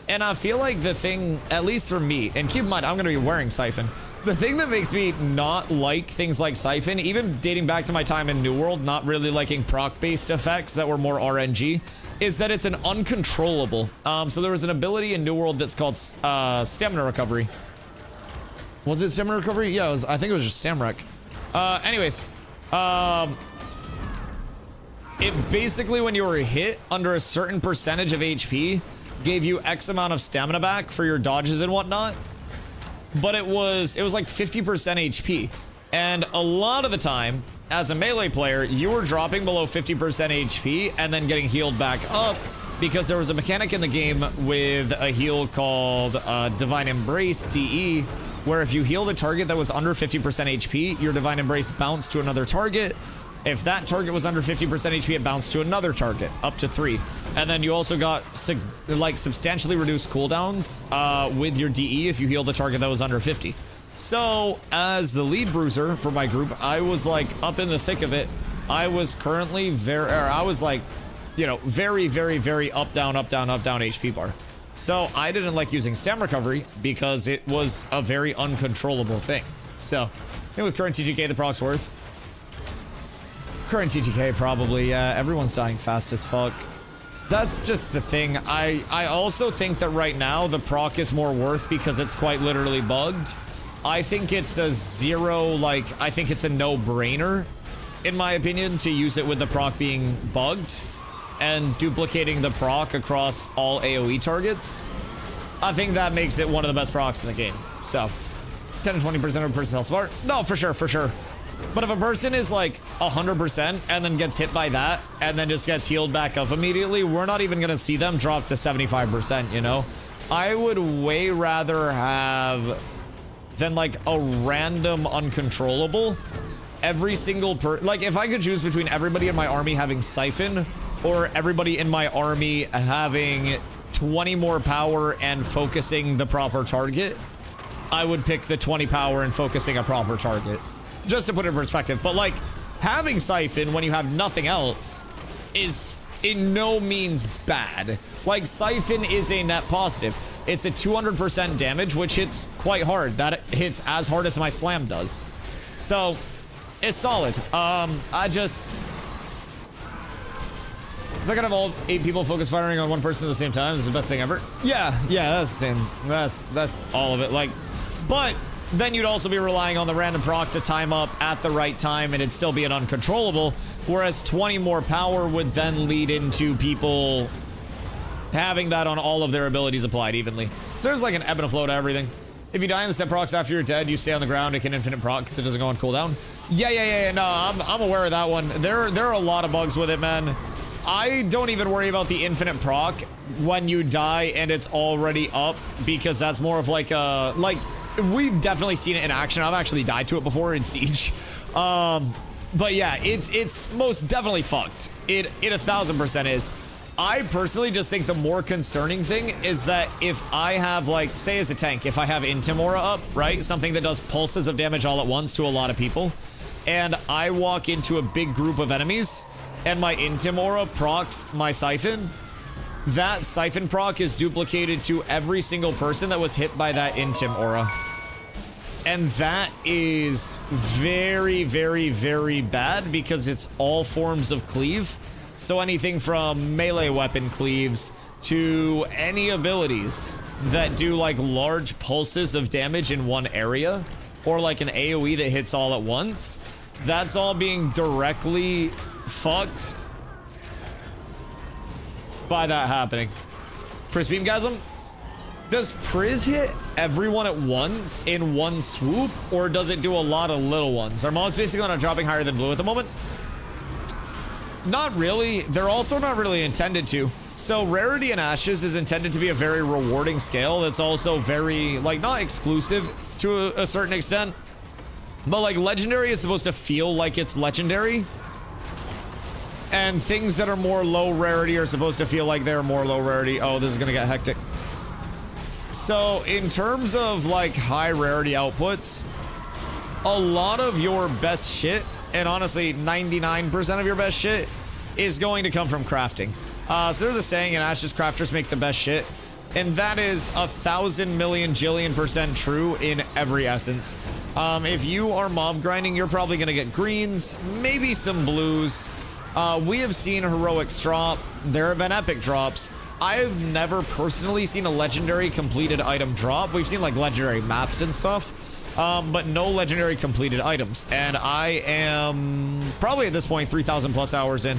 Speaker 3: And I feel like the thing, at least for me, and keep in mind, I'm going to be wearing Siphon. The thing that makes me not like things like Siphon, even dating back to my time in New World, not really liking proc-based effects that were more RNG, is that it's an uncontrollable. So there was an ability in New World that's called Stamina Recovery. Was it Stamina Recovery? Yeah, I think it was just Samrec. Anyways, it basically, when you were hit under a certain percentage of HP, gave you X amount of stamina back for your dodges and whatnot. But it was like 50% HP. And a lot of the time, as a melee player, you were dropping below 50% HP and then getting healed back up, because there was a mechanic in the game with a heal called Divine Embrace, DE, where if you healed a target that was under 50% HP, your Divine Embrace bounced to another target. If that target was under 50% HP, it bounced to another target, up to 3. And then you also got like substantially reduced cooldowns with your DE if you healed a target that was under 50. So as the lead bruiser for my group, I was like up in the thick of it. I was currently very up, down, up, down, up, down HP bar. So I didn't like using stamina recovery because it was a very uncontrollable thing. So I think with current TGK, the proc's worth. Current TGK, probably, yeah. Everyone's dying fast as fuck. That's just the thing. I also think that right now the proc is more worth because it's quite literally bugged. I think it's a zero, like, I think it's a no-brainer, in my opinion, to use it with the proc being bugged and duplicating the proc across all AoE targets. I think that makes it one of the best procs in the game. So, 10 to 20% of a person's health bar? No, for sure, for sure. But if a person is like 100% and then gets hit by that and then just gets healed back up immediately, we're not even gonna see them drop to 75%, you know? I would way rather have than like a random uncontrollable. Every single like, if I could choose between everybody in my army having Siphon or everybody in my army having 20 more power and focusing the proper target, I would pick the 20 power and focusing a proper target. Just to put it in perspective. But like, having Siphon when you have nothing else is in no means bad. Like, Siphon is a net positive. It's a 200% damage, which hits quite hard. That hits as hard as my slam does. So, it's solid. If I could have all 8 people focus firing on one person at the same time, this is the best thing ever. Yeah, that's the same. That's all of it. Like, but then you'd also be relying on the random proc to time up at the right time and it'd still be an uncontrollable, whereas 20 more power would then lead into people having that on all of their abilities applied evenly. So there's like an ebb and a flow to everything. If you die in the step procs after you're dead, you stay on the ground, it can infinite proc because it doesn't go on cooldown. Yeah, no, I'm aware of that one. There are a lot of bugs with it, man. I don't even worry about the infinite proc when you die and it's already up, because that's more of like a, we've definitely seen it in action. I've actually died to it before in Siege. But yeah, it's most definitely fucked. It 1000% is. I personally just think the more concerning thing is that if I have, like, say as a tank, if I have Intimora up, right? Something that does pulses of damage all at once to a lot of people, and I walk into a big group of enemies, and my Intimora procs my Siphon, that Siphon proc is duplicated to every single person that was hit by that Intim aura. And that is very, very, very bad because it's all forms of cleave. So anything from melee weapon cleaves to any abilities that do like large pulses of damage in one area, or like an AoE that hits all at once, that's all being directly fucked by that happening. Priz Beamgasm? Does Priz hit everyone at once in one swoop, or does it do a lot of little ones? Are mobs basically not dropping higher than blue at the moment? Not really. They're also not really intended to. So Rarity and Ashes is intended to be a very rewarding scale that's also very, like, not exclusive to a certain extent, but like Legendary is supposed to feel like it's Legendary. And things that are more low rarity are supposed to feel like they're more low rarity. Oh, this is gonna get hectic. So in terms of like high rarity outputs, a lot of your best shit, and honestly 99% of your best shit, is going to come from crafting. So there's a saying in Ashes, crafters make the best shit, and that is 1,000 million jillion % true in every essence. If you are mob grinding, you're probably gonna get greens, maybe some blues. We have seen heroics drop. There have been epic drops. I've never personally seen a legendary completed item drop. We've seen like legendary maps and stuff, but no legendary completed items. And I am probably at this point 3,000 plus hours in.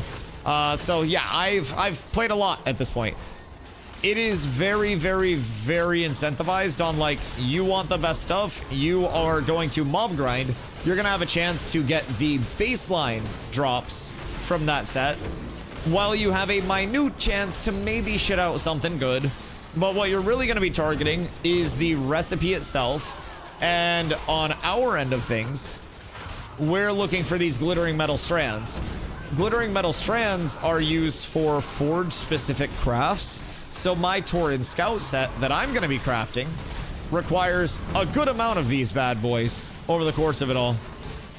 Speaker 3: So yeah, I've played a lot at this point. It is very, very, very incentivized on like, you want the best stuff, you are going to mob grind, you're gonna have a chance to get the baseline drops from that set, while you have a minute chance to maybe shit out something good. But what you're really going to be targeting is the recipe itself. And on our end of things, we're looking for these glittering metal strands. Glittering metal strands are used for forge specific crafts. So my Tauren Scout set that I'm going to be crafting requires a good amount of these bad boys over the course of it all.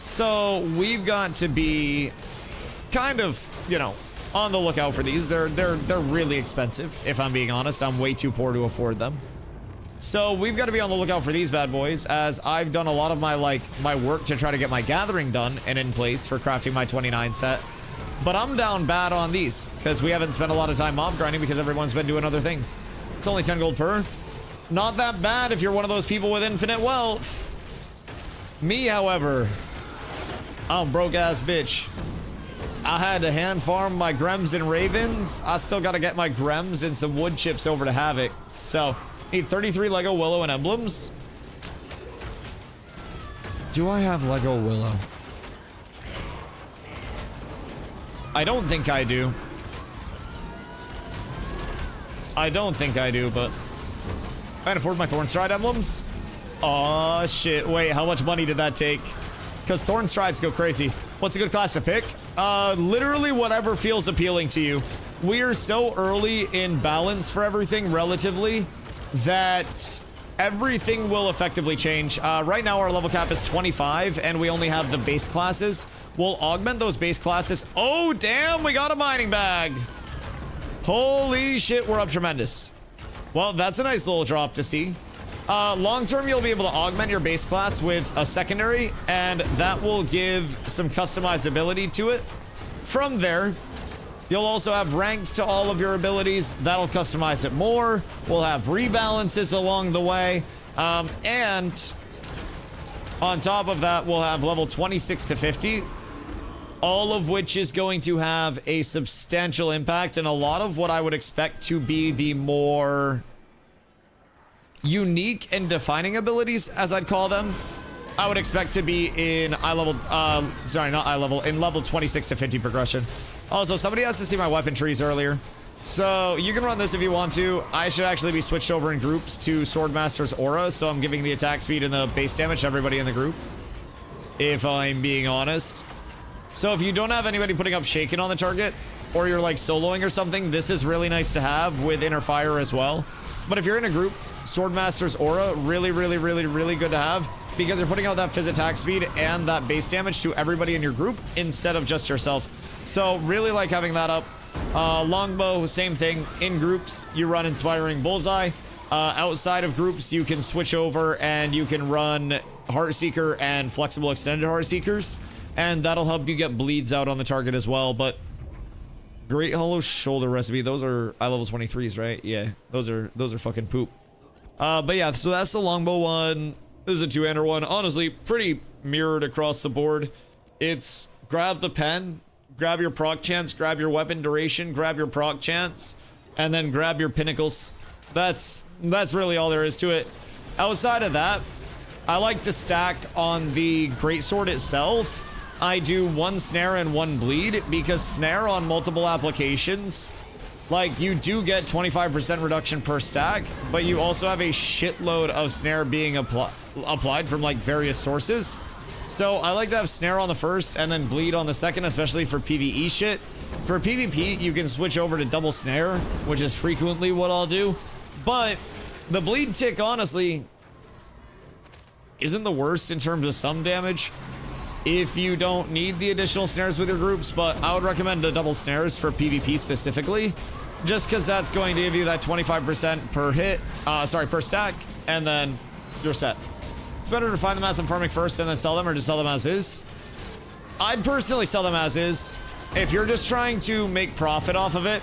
Speaker 3: So we've got to be kind of, you know, on the lookout for these. They're really expensive, if I'm being honest. I'm way too poor to afford them. So we've got to be on the lookout for these bad boys, as I've done a lot of my work to try to get my gathering done and in place for crafting my 29 set. But I'm down bad on these because we haven't spent a lot of time mob grinding because everyone's been doing other things. It's only 10 gold per. Not that bad if you're one of those people with infinite wealth. Me, however, I'm broke ass bitch. I had to hand farm my Grems and Ravens. I still got to get my Grems and some wood chips over to Havoc. So, need 33 Lego Willow and emblems. Do I have Lego Willow? I don't think I do. I don't think I do, but I can afford my Thornstride emblems. Oh shit, wait, how much money did that take? Because Thornstrides go crazy. What's a good class to pick? Literally whatever feels appealing to you. We are so early in balance for everything relatively that everything will effectively change. Right now our level cap is 25 and we only have the base classes. We'll augment those base classes. Oh damn, we got a mining bag. Holy shit, we're up tremendous. Well, that's a nice little drop to see. Long term, you'll be able to augment your base class with a secondary, and that will give some customizability to it. From there, you'll also have ranks to all of your abilities. That'll customize it more. We'll have rebalances along the way. And on top of that, we'll have level 26 to 50, all of which is going to have a substantial impact, and a lot of what I would expect to be the more unique and defining abilities, as I'd call them, I would expect to be in in level 26 to 50 progression. Also, somebody has to see my weapon trees earlier, so you can run this if you want to. I should actually be switched over in groups to Swordmaster's Aura, so I'm giving the attack speed and the base damage to everybody in the group, if I'm being honest. So if you don't have anybody putting up Shaken on the target, or you're like soloing or something, this is really nice to have with Inner Fire as well. But if you're in a group, Swordmaster's Aura, really, really, really, really good to have, because you're putting out that Fizz attack speed and that base damage to everybody in your group instead of just yourself. So really like having that up. Longbow, same thing. In groups, you run Inspiring Bullseye. Outside of groups, you can switch over and you can run Heartseeker and flexible extended Heartseekers, and that'll help you get bleeds out on the target as well. But Great Hollow Shoulder Recipe, those are eye level 23s, right? Yeah, those are fucking poop. But yeah, so that's the longbow one. This is a two-hander one. Honestly, pretty mirrored across the board. It's grab the pen, grab your proc chance, grab your weapon duration, grab your proc chance, and then grab your pinnacles. That's really all there is to it. Outside of that, I like to stack on the greatsword itself. I do one snare and one bleed, because snare on multiple applications, like, you do get 25% reduction per stack, but you also have a shitload of snare being applied from like various sources. So I like to have snare on the first and then bleed on the second, especially for PvE shit. For PvP, you can switch over to double snare, which is frequently what I'll do. But the bleed tick, honestly, isn't the worst in terms of some damage if you don't need the additional snares with your groups, but I would recommend the double snares for PvP specifically, just because that's going to give you that 25% per hit, per stack, and then you're set. It's better to find them as I'm farming first and then sell them, or just sell them as is. I'd personally sell them as is. If you're just trying to make profit off of it,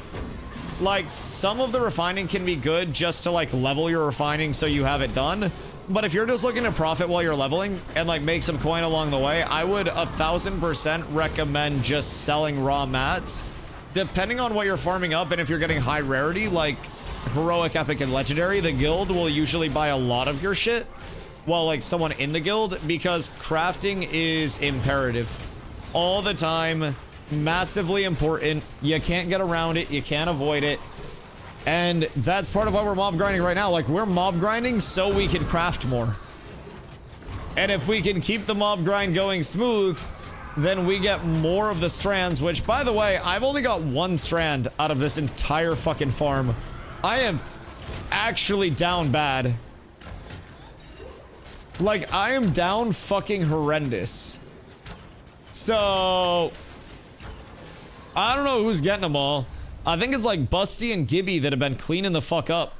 Speaker 3: like, some of the refining can be good just to like level your refining so you have it done. But if you're just looking to profit while you're leveling and like make some coin along the way, I would 1000% recommend just selling raw mats. Depending on what you're farming up, and if you're getting high rarity like heroic, epic, and legendary, the guild will usually buy a lot of your shit, while like someone in the guild, because crafting is imperative all the time, massively important. You can't get around it, you can't avoid it. And that's part of why we're mob grinding right now. Like, we're mob grinding so we can craft more. And if we can keep the mob grind going smooth, then we get more of the strands, which, by the way, I've only got one strand out of this entire fucking farm. I am actually down bad. Like, I am down fucking horrendous. So I don't know who's getting them all. I think it's like Busty and Gibby that have been cleaning the fuck up.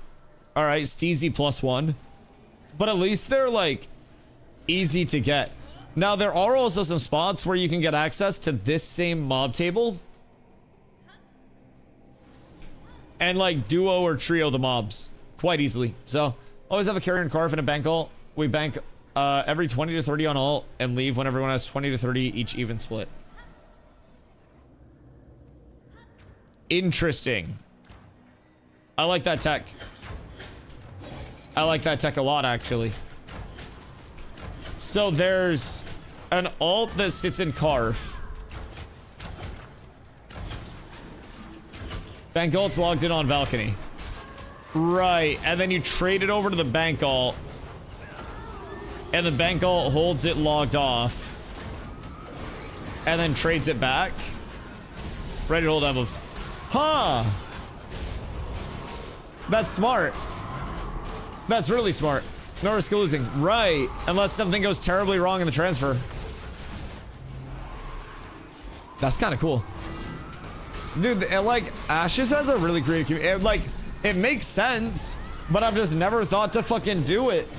Speaker 3: All right, Steezy +1. But at least they're like easy to get. Now, there are also some spots where you can get access to this same mob table and like duo or trio the mobs quite easily. So always have a carrier and carve and a bank ult. We bank every 20 to 30 on ult and leave when everyone has 20 to 30 each even split. Interesting. I like that tech. I like that tech a lot, actually. So there's an ult that sits in carve. Bank ult's logged in on balcony. Right, and then you trade it over to the bank ult. And the bank ult holds it logged off. And then trades it back. Ready to hold emblems. Huh. That's smart. That's really smart. No risk of losing. Right. Unless something goes terribly wrong in the transfer. That's kind of cool. Dude, like, Ashes has a really creative community. Like, it makes sense, but I've just never thought to fucking do it.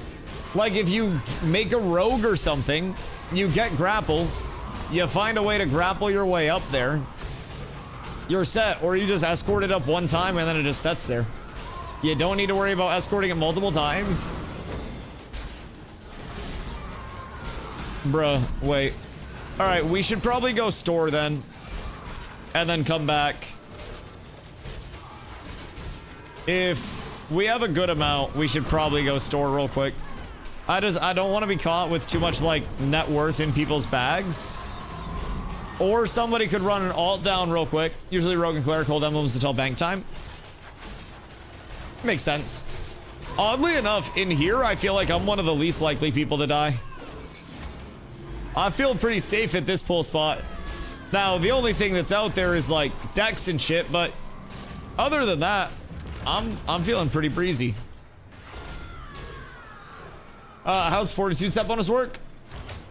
Speaker 3: Like, if you make a rogue or something, you get grapple, you find a way to grapple your way up there, you're set, or you just escort it up one time and then it just sets there. You don't need to worry about escorting it multiple times. Bruh, wait. Alright, we should probably go store then. And then come back. If we have a good amount, we should probably go store real quick. I don't want to be caught with too much, like, net worth in people's bags. Or somebody could run an alt down real quick. Usually Rogue and Cleric hold emblems until bank time. Makes sense. Oddly enough, in here, I feel like I'm one of the least likely people to die. I feel pretty safe at this pull spot. Now, the only thing that's out there is, like, Dex and shit, but other than that, I'm feeling pretty breezy. How's Fortitude Set bonus work?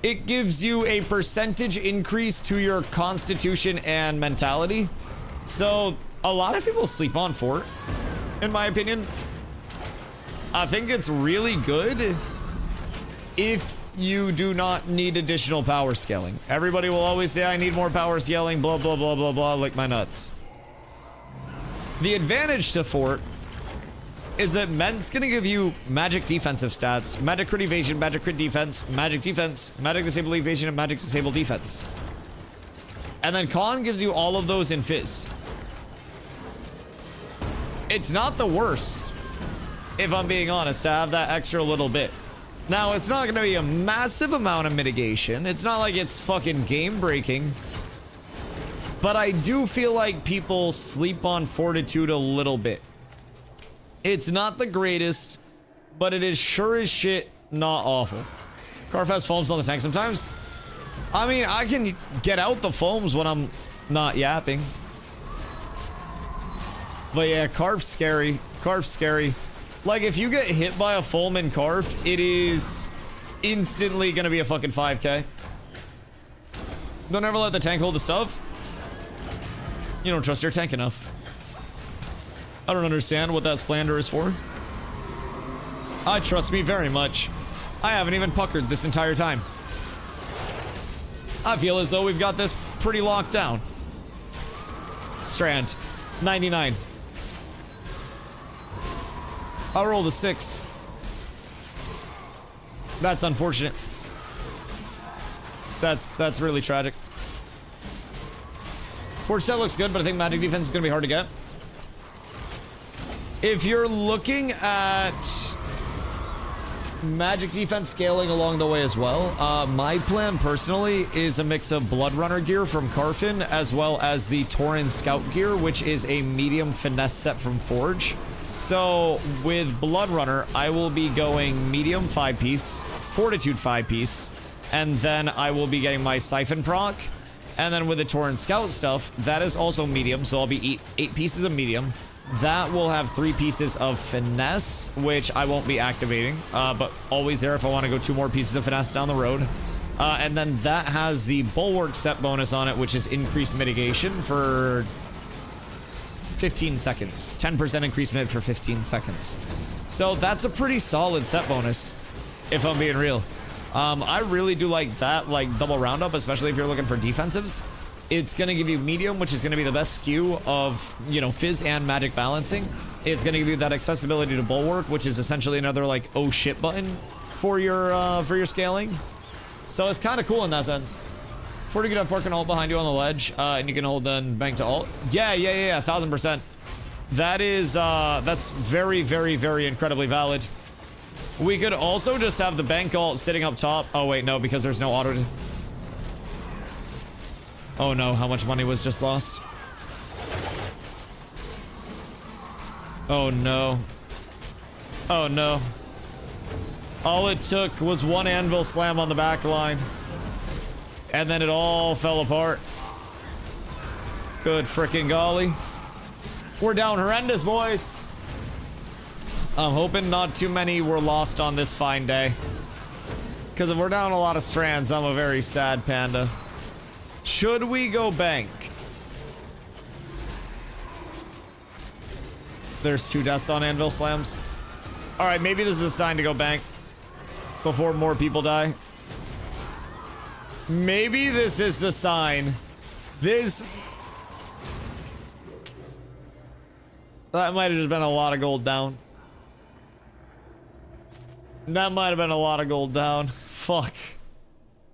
Speaker 3: It gives you a percentage increase to your constitution and mentality. So, a lot of people sleep on Fort, in my opinion. I think it's really good if you do not need additional power scaling. Everybody will always say, I need more power scaling, blah, blah, blah, blah, blah, like my nuts. The advantage to Fort is that Ment's gonna give you magic defensive stats, magic crit evasion, magic crit defense, magic disable evasion, and magic disable defense. And then Con gives you all of those in Fizz. It's not the worst, if I'm being honest, to have that extra little bit. Now, it's not gonna be a massive amount of mitigation. It's not like it's fucking game breaking. But I do feel like people sleep on Fortitude a little bit. It's not the greatest, but it is sure as shit not awful. Carf has foams on the tank sometimes. I mean, I can get out the foams when I'm not yapping. But yeah, Carf's scary. Carf's scary. Like, if you get hit by a foam in Carf, it is instantly gonna be a fucking 5k. Don't ever let the tank hold the stuff. You don't trust your tank enough. I don't understand what that slander is for. I trust me very much. I haven't even puckered this entire time. I feel as though we've got this pretty locked down. Strand, 99. I rolled a 6. That's unfortunate. That's really tragic. Forge set looks good, but I think magic defense is gonna be hard to get. If you're looking at magic defense scaling along the way as well, my plan personally is a mix of Blood Runner gear from Carfin as well as the Tauren Scout gear, which is a medium finesse set from Forge. So with Blood Runner, I will be going medium 5-piece, Fortitude 5-piece, and then I will be getting my Siphon proc. And then with the Tauren Scout stuff, that is also medium, so I'll be 8 pieces of medium. That will have 3 pieces of finesse, which I won't be activating, but always there if I want to go 2 more pieces of finesse down the road. And then that has the Bulwark set bonus on it, which is increased mitigation for 15 seconds. 10% increased mid for 15 seconds. So that's a pretty solid set bonus, if I'm being real. I really do like that, like double roundup, especially if you're looking for defensives. It's gonna give you medium, which is gonna be the best skew of, you know, Fizz and magic balancing. It's gonna give you that accessibility to Bulwark, which is essentially another like oh shit button for your scaling. So it's kind of cool in that sense. Before you get up, park an ult behind you on the ledge, and you can hold then bank to ult. Yeah, 1000%. That is that's very, very, very incredibly valid. We could also just have the bank ult sitting up top. Oh wait, no, because there's no auto. Oh no, how much money was just lost? Oh no. Oh no. All it took was one anvil slam on the back line. And then it all fell apart. Good frickin' golly. We're down horrendous, boys. I'm hoping not too many were lost on this fine day. Because if we're down a lot of strands, I'm a very sad panda. Should we go bank? There's 2 deaths on anvil slams. Alright, maybe this is a sign to go bank before more people die. Maybe this is the sign. That might have just been a lot of gold down. That might have been a lot of gold down. Fuck.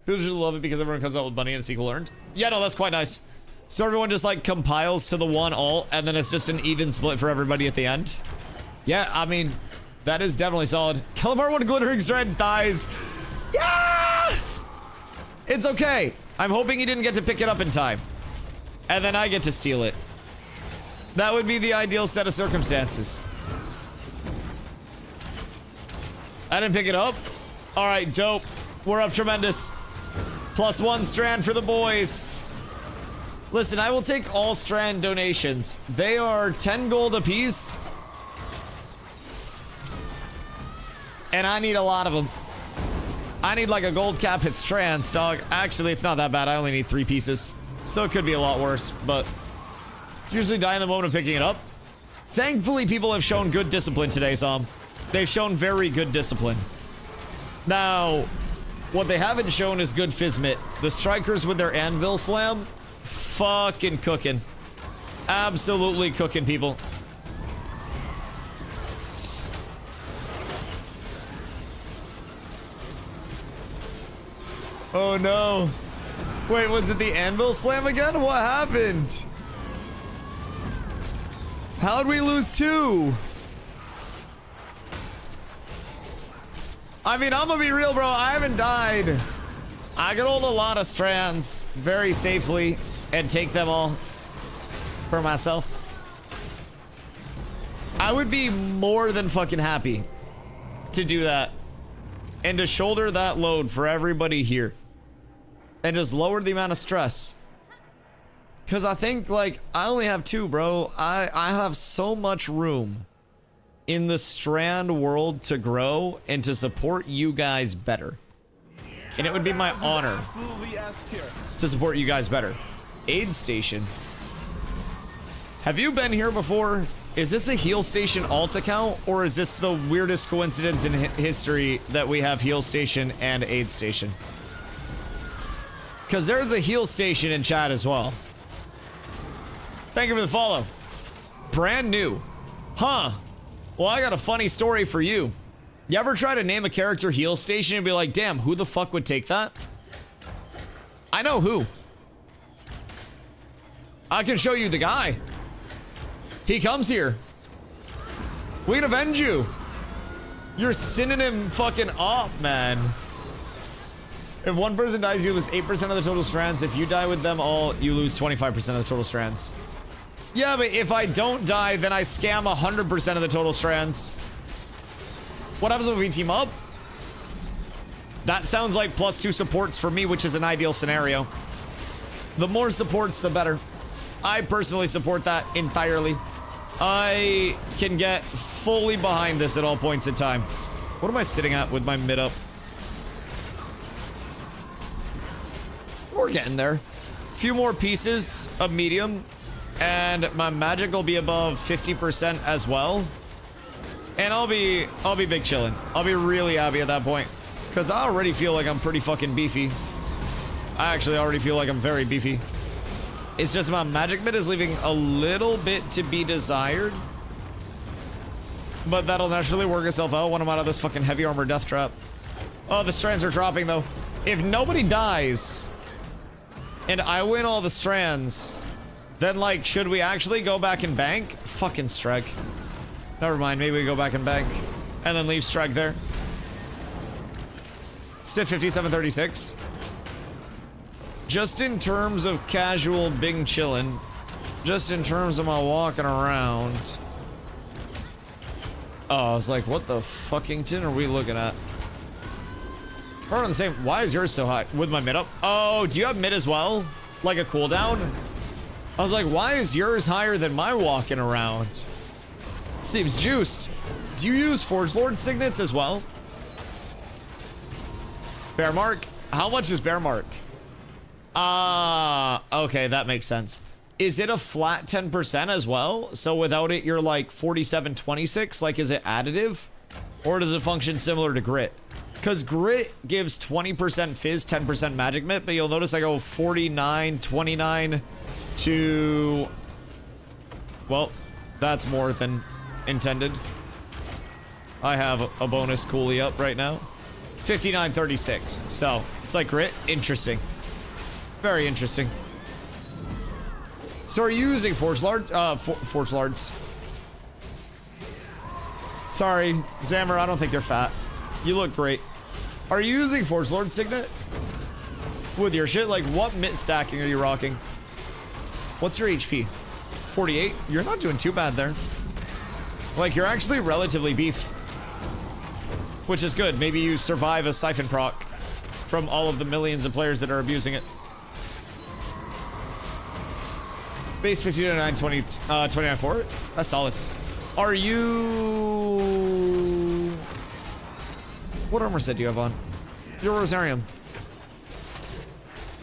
Speaker 3: People should love it because everyone comes out with money and it's equal earned. Yeah, no, that's quite nice. So everyone just like compiles to the one ult and then it's just an even split for everybody at the end. Yeah, I mean, that is definitely solid. Calamar 1 glittering strand dies. Yeah! It's okay. I'm hoping he didn't get to pick it up in time. And then I get to steal it. That would be the ideal set of circumstances. I didn't pick it up. All right, dope. We're up tremendous. +1 strand for the boys. Listen, I will take all strand donations. They are 10 gold apiece. And I need a lot of them. I need like a gold cap hit strands, dog. Actually, it's not that bad. I only need 3 pieces. So it could be a lot worse, but usually die in the moment of picking it up. Thankfully, people have shown good discipline today, Zom. They've shown very good discipline. Now, what they haven't shown is good Fizmit. The strikers with their anvil slam, fucking cooking. Absolutely cooking, people. Oh no. Wait, was it the anvil slam again? What happened? How'd we lose 2? I mean, I'm gonna be real, bro. I haven't died. I can hold a lot of strands very safely and take them all for myself. I would be more than fucking happy to do that and to shoulder that load for everybody here and just lower the amount of stress. Because I think, like, I only have 2, bro. I have so much room in the strand world to grow and to support you guys better. And it would be my honor to support you guys better. Aid station. Have you been here before? Is this a heal station alt account, or is this the weirdest coincidence in history that we have heal station and aid station? Because there's a heal station in chat as well. Thank you for the follow. Brand new. Huh. Well, I got a funny story for you. You ever try to name a character heal station and be like, damn, who the fuck would take that? I know who. I can show you the guy. He comes here. We can avenge you. You're synonym fucking up, man. If one person dies, you lose 8% of the total strands. If you die with them all, you lose 25% of the total strands. Yeah, but if I don't die, then I scam 100% of the total strands. What happens if we team up? That sounds like +2 supports for me, which is an ideal scenario. The more supports, the better. I personally support that entirely. I can get fully behind this at all points in time. What am I sitting at with my mid up? We're getting there. A few more pieces of medium, and my magic will be above 50% as well. And I'll be big chillin'. I'll be really happy at that point, because I already feel like I'm pretty fucking beefy. I actually already feel like I'm very beefy. It's just my magic bit is leaving a little bit to be desired. But that'll naturally work itself out when I'm out of this fucking heavy armor death trap. Oh, the strands are dropping though. If nobody dies and I win all the strands, then like, should we actually go back and bank? Fucking Streg. Never mind, maybe we go back and bank and then leave Streg there. Stiff 5736. Just in terms of casual bing chillin', just in terms of my walking around. Oh, I was like, what the fucking tin are we looking at? We're on the same. Why is yours so high? With my mid up? Oh, do you have mid as well? Like a cooldown? I was like, why is yours higher than my walking around? Seems juiced. Do you use Forge Lord signets as well? Bear Mark? How much is Bear Mark? Ah, okay, that makes sense. Is it a flat 10% as well? So without it, you're like 4726? Like, is it additive? Or does it function similar to Grit? Because Grit gives 20% Fizz, 10% Magic Mitt, but you'll notice I go 49, 29 to... Well, that's more than intended. I have a bonus coolie up right now. 5936. So, it's like Grit. Interesting. Very interesting. So are you using Forge Lord? Forge Lords. Sorry, Zammer, I don't think you're fat. You look great. Are you using Forge Lord Signet? With your shit? Like, what mitt stacking are you rocking? What's your HP? 48? You're not doing too bad there. Like, you're actually relatively beef. Which is good. Maybe you survive a Siphon proc from all of the millions of players that are abusing it. Base 59, 20, 29-4. That's solid. Are you... What armor set do you have on? You're Rosarium.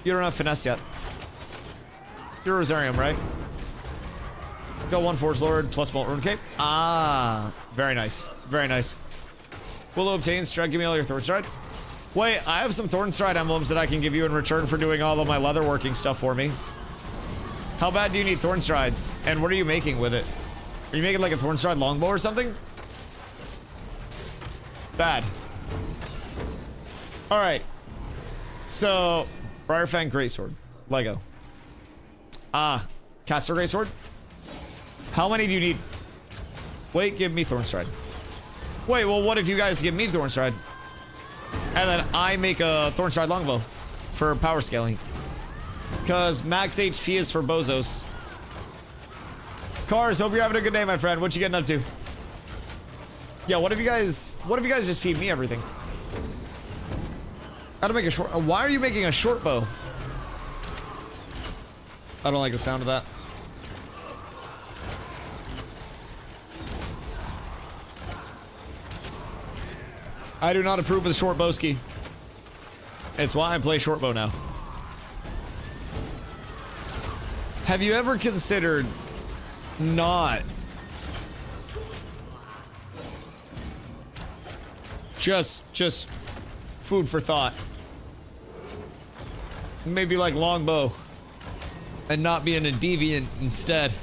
Speaker 3: You don't have Finesse yet. You're Rosarium, right? Go one Forge Lord plus Molten Rune Cape. Ah, very nice. Very nice. Will obtain stride, give me all your thorn stride. Wait, I have some thorn stride emblems that I can give you in return for doing all of my leather working stuff for me. How bad do you need thorn strides? And what are you making with it? Are you making like a thorn stride longbow or something? Bad. All right. So, Briarfang Greatsword, Lego. Caster Greatsword. How many do you need? Wait, give me thorn stride. Wait, well, what if you guys give me thorn stride? And then I make a thorn stride longbow for power scaling. Because max HP is for bozos. Cars, hope you're having a good day, my friend. What you getting up to? Yeah, what if you guys just feed me everything? How to make a short, why are you making a short bow? I don't like the sound of that. I do not approve of the short bowski. It's why I play short bow now. Have you ever considered not just food for thought? Maybe like longbow and not being a deviant instead.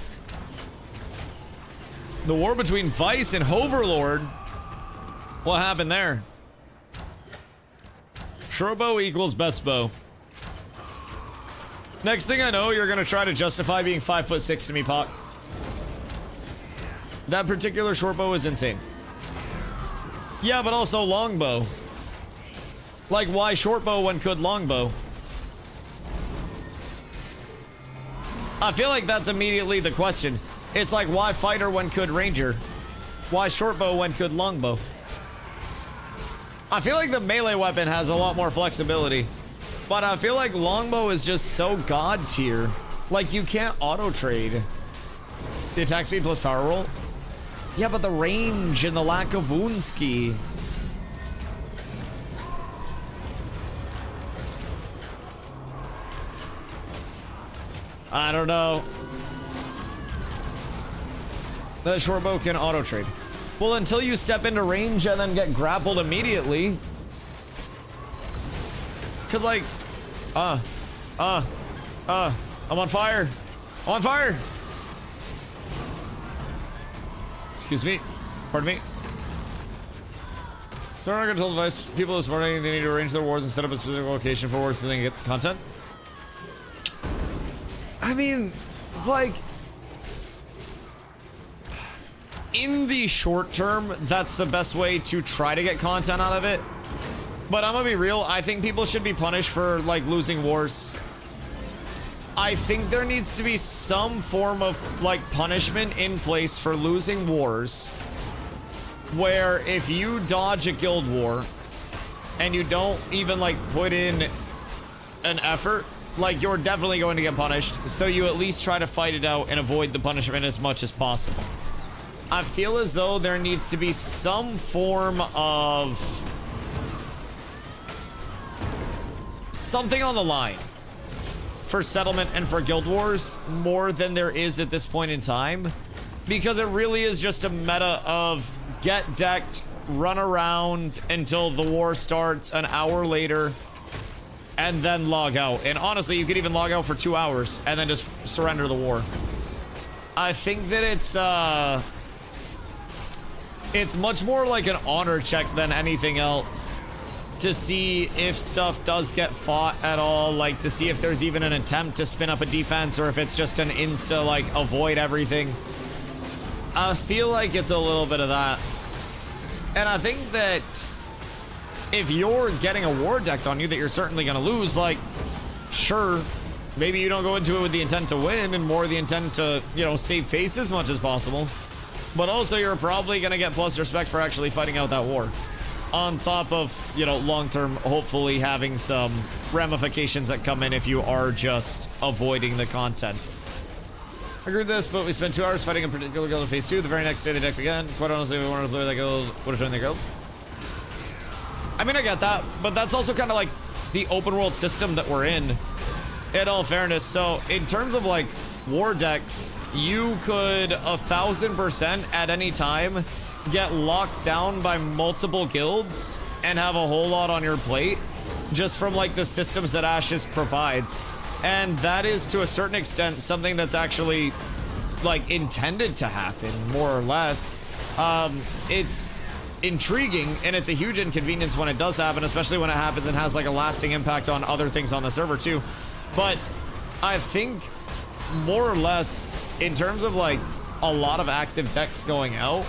Speaker 3: The war between Vice and Hoverlord. What happened there? Short bow equals best bow. Next thing I know, you're gonna try to justify being 5'6" to me, Pock. That particular short bow is insane. Yeah, but also longbow. Like, why short bow when could longbow? I feel like that's immediately the question. It's like, why fighter when could ranger? Why short bow when could longbow? I feel like the melee weapon has a lot more flexibility, but I feel like longbow is just so god tier. Like, you can't auto trade. The attack speed plus power roll? Yeah, but the range and the lack of wound ski. I don't know. The short bow can auto trade. Well, until you step into range and then get grappled immediately. Cause like, I'm on fire. I'm on fire. Excuse me. Pardon me. So I'm gonna tell advice people this morning they need to arrange their wars and set up a specific location for wars so they can get the content. I mean, like, in the short term, that's the best way to try to get content out of it. But I'm gonna be real, I think people should be punished for, like, losing wars. I think there needs to be some form of, like, punishment in place for losing wars, where if you dodge a guild war and you don't even, like, put in an effort, like, you're definitely going to get punished, so you at least try to fight it out and avoid the punishment as much as possible. I feel as though there needs to be some form of something on the line for settlement and for guild wars more than there is at this point in time, because it really is just a meta of get decked, run around until the war starts an hour later, and then log out. And honestly, you could even log out for 2 hours and then just surrender the war. I think that it's much more like an honor check than anything else to see if stuff does get fought at all, like to see if there's even an attempt to spin up a defense or if it's just an insta, like, avoid everything. I feel like it's a little bit of that. And I think that if you're getting a war decked on you that you're certainly going to lose, like, sure, maybe you don't go into it with the intent to win and more the intent to, you know, save face as much as possible. But also you're probably going to get plus respect for actually fighting out that war. On top of, you know, long-term, hopefully having some ramifications that come in if you are just avoiding the content. I agree with this, but we spent 2 hours fighting a particular guild in phase 2. The very next day they decked again. Quite honestly, if we wanted to play that guild, would have joined the guild. I mean, I get that, but that's also kind of like the open world system that we're in all fairness. So in terms of like war decks, you could 1000% at any time get locked down by multiple guilds and have a whole lot on your plate just from like the systems that Ashes provides. And that is to a certain extent something that's actually like intended to happen, more or less. It's intriguing and it's a huge inconvenience when it does happen, especially when it happens and has like a lasting impact on other things on the server too. But I think more or less in terms of like a lot of active decks going out,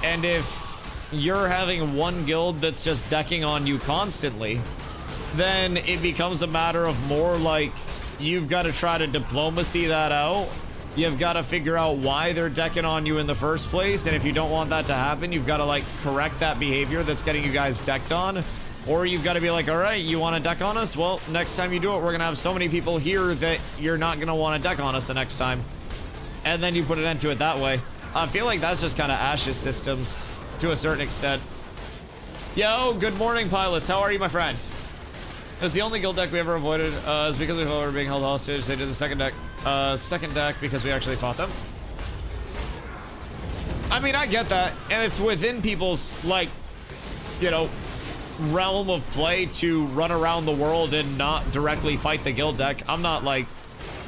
Speaker 3: and if you're having one guild that's just decking on you constantly, then it becomes a matter of more like you've got to try to diplomacy that out. You've got to figure out why they're decking on you in the first place, and if you don't want that to happen, you've got to like correct that behavior that's getting you guys decked on. Or you've got to be like, all right, you want to deck on us? Well, next time you do it, we're going to have so many people here that you're not going to want to deck on us the next time. And then you put an end to it that way. I feel like that's just kind of Ash's systems to a certain extent. Yo, good morning, Pilus. How are you, my friend? It was the only guild deck we ever avoided. Is because we were being held hostage. They did the second deck because we actually fought them. I mean, I get that. And it's within people's, like, you know, realm of play to run around the world and not directly fight the guild deck. I'm not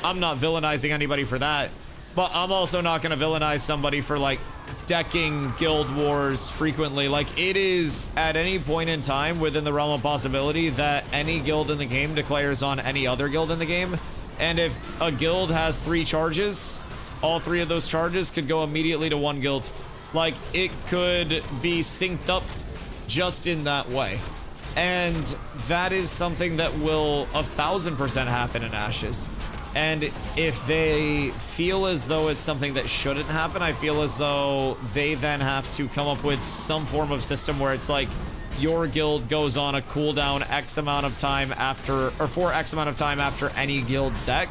Speaker 3: villainizing anybody for that. But I'm also not going to villainize somebody for, like, decking guild wars frequently. Like, it is at any point in time within the realm of possibility that any guild in the game declares on any other guild in the game. And if a guild has 3 charges, all 3 of those charges could go immediately to one guild. Like, it could be synced up just in that way. And that is something that will 1000% happen in Ashes. And if they feel as though it's something that shouldn't happen, I feel as though they then have to come up with some form of system where it's like your guild goes on a cooldown X amount of time after, or for X amount of time after any guild deck.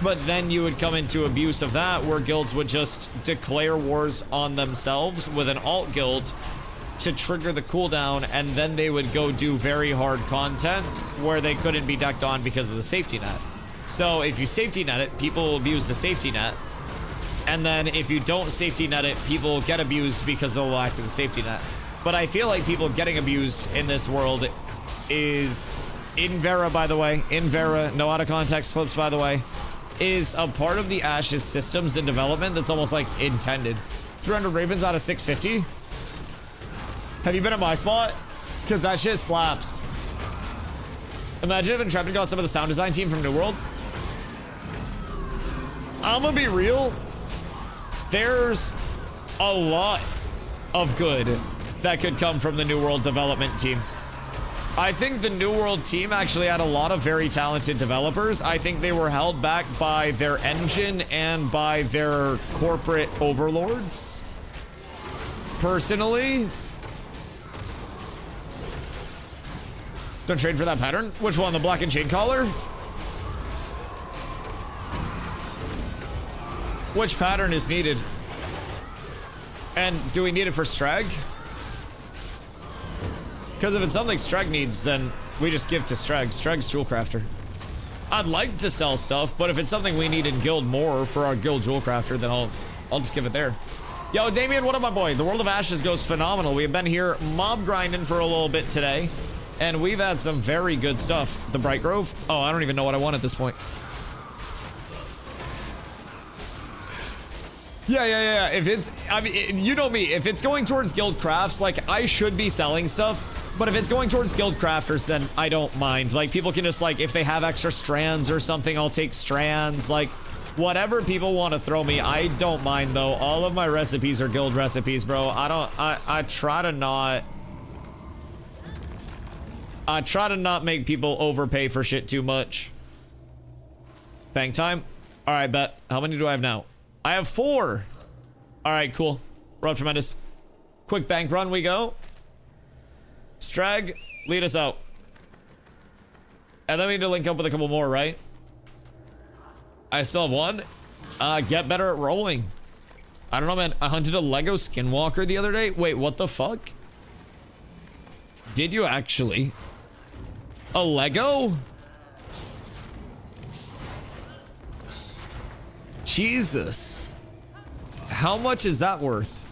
Speaker 3: But then you would come into abuse of that where guilds would just declare wars on themselves with an alt guild to trigger the cooldown, and then they would go do very hard content where they couldn't be decked on because of the safety net. So if you safety net it, people will abuse the safety net. And then if you don't safety net it, people get abused because they'll lack the safety net. But I feel like people getting abused in this world is, in Vera, by the way, in Vera, no out of context clips, by the way, is a part of the Ashes systems and development that's almost like intended. 300 Ravens out of 650. Have you been at my spot? Because that shit slaps. Imagine if Intrepid got some of the sound design team from New World. I'm gonna be real. There's a lot of good that could come from the New World development team. I think the New World team actually had a lot of very talented developers. I think they were held back by their engine and by their corporate overlords. Personally, don't trade for that pattern. Which one? The black and chain collar? Which pattern is needed? And do we need it for Strag? Because if it's something Strag needs, then we just give to Strag. Strag's Jewel Crafter. I'd like to sell stuff, but if it's something we need in guild more for our guild Jewel Crafter, then I'll just give it there. Yo, Damien, what up, my boy? The World of Ashes goes phenomenal. We have been here mob grinding for a little bit today, and we've had some very good stuff. The Bright Grove? Oh, I don't even know what I want at this point. Yeah. If it's, I mean, you know me. If it's going towards guild crafts, like, I should be selling stuff. But if it's going towards guild crafters, then I don't mind. Like, people can just, like, if they have extra strands or something, I'll take strands. Like, whatever people want to throw me, I don't mind, though. All of my recipes are guild recipes, bro. I try to not make people overpay for shit too much. Bank time? All right, bet. How many do I have now? I have 4. All right, cool. We're up tremendous. Quick bank run we go. Strag, lead us out. And then we need to link up with a couple more, right? I still have 1. Get better at rolling. I don't know, man. I hunted a Lego Skinwalker the other day. Wait, what the fuck? Did you actually? A Lego? Jesus. How much is that worth?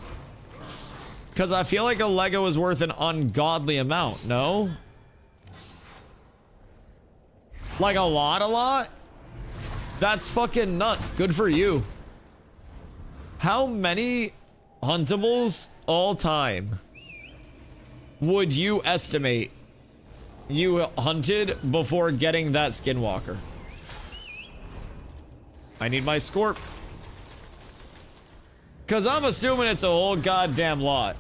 Speaker 3: Because I feel like a Lego is worth an ungodly amount, no? Like a lot? That's fucking nuts. Good for you. How many huntables all time would you estimate you hunted before getting that skinwalker? I need my Scorp. Because I'm assuming it's a whole goddamn lot.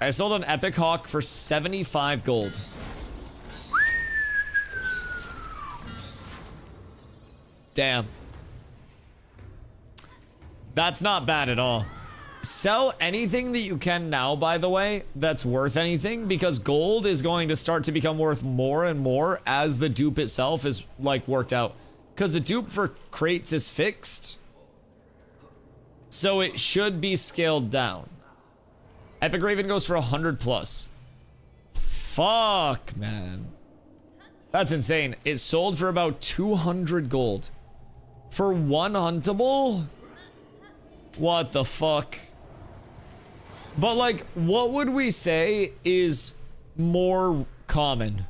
Speaker 3: I sold an Epic Hawk for 75 gold. Damn. That's not bad at all. Sell anything that you can now, by the way, that's worth anything, because gold is going to start to become worth more and more as the dupe itself is, like, worked out. Because the dupe for crates is fixed. So it should be scaled down. Epic Raven goes for 100 plus. Fuck, man. That's insane. It sold for about 200 gold. For one huntable? What the fuck? But like, what would we say is more common?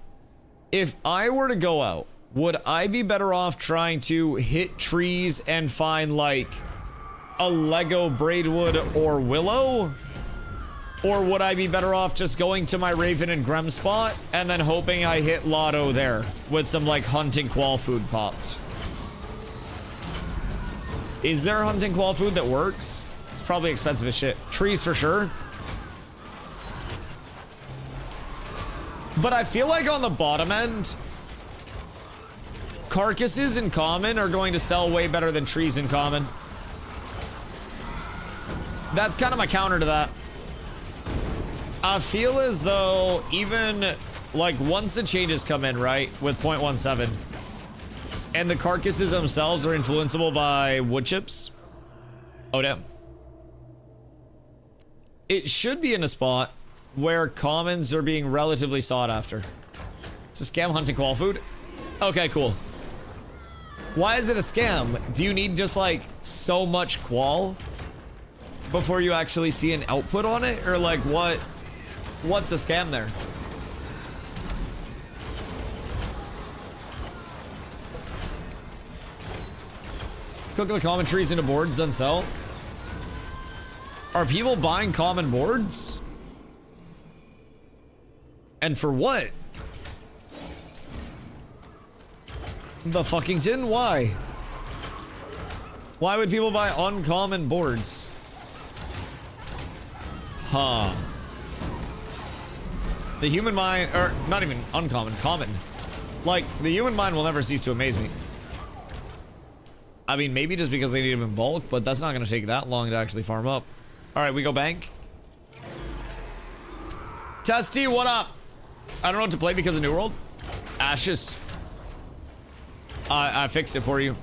Speaker 3: If I were to go out, would I be better off trying to hit trees and find like a Lego Braidwood or Willow? Or would I be better off just going to my Raven and Grem spot and then hoping I hit Lotto there with some like hunting qual food popped? Is there hunting qual food that works? It's probably expensive as shit. Trees for sure. But I feel like on the bottom end, carcasses in common are going to sell way better than trees in common. That's kind of my counter to that. I feel as though even like once the changes come in, right, with 0.17, and the carcasses themselves are influenceable by wood chips. Oh, damn. It should be in a spot where commons are being relatively sought after. It's a scam hunting qual food? Okay, cool. Why is it a scam? Do you need just like so much qual before you actually see an output on it? Or like what's the scam there? Cook the common trees into boards, then sell. Are people buying common boards? And for what? The fucking tin? Why? Why would people buy uncommon boards? Huh. The human mind, or not even uncommon, common. Like, the human mind will never cease to amaze me. I mean, maybe just because they need them in bulk, but that's not going to take that long to actually farm up. All right, we go bank. Testy, what up? I don't know what to play because of New World. Ashes. I fixed it for you.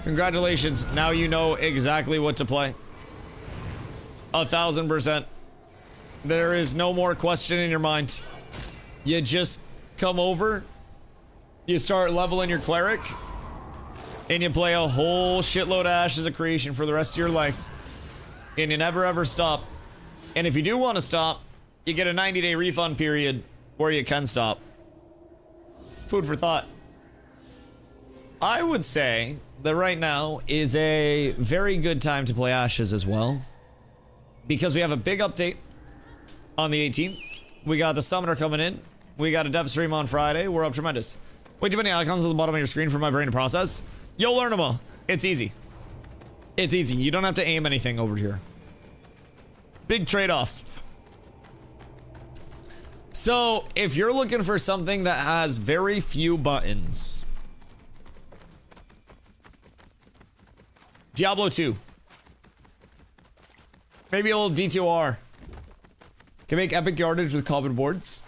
Speaker 3: Congratulations. Now you know exactly what to play. 1000%. There is no more question in your mind. You just come over, you start leveling your cleric, and you play a whole shitload of Ashes of Creation for the rest of your life. And you never ever stop. And if you do want to stop, you get a 90-day refund period where you can stop. Food for thought. I would say that right now is a very good time to play Ashes as well, because we have a big update on the 18th. We got the Summoner coming in. We got a dev stream on Friday. We're up tremendous. Wait, do you have any icons at the bottom of your screen for my brain to process? You'll learn them all. It's easy. It's easy. You don't have to aim anything over here. Big trade-offs. So, if you're looking for something that has very few buttons, Diablo 2. Maybe a little D2R. Can make epic yardage with common boards.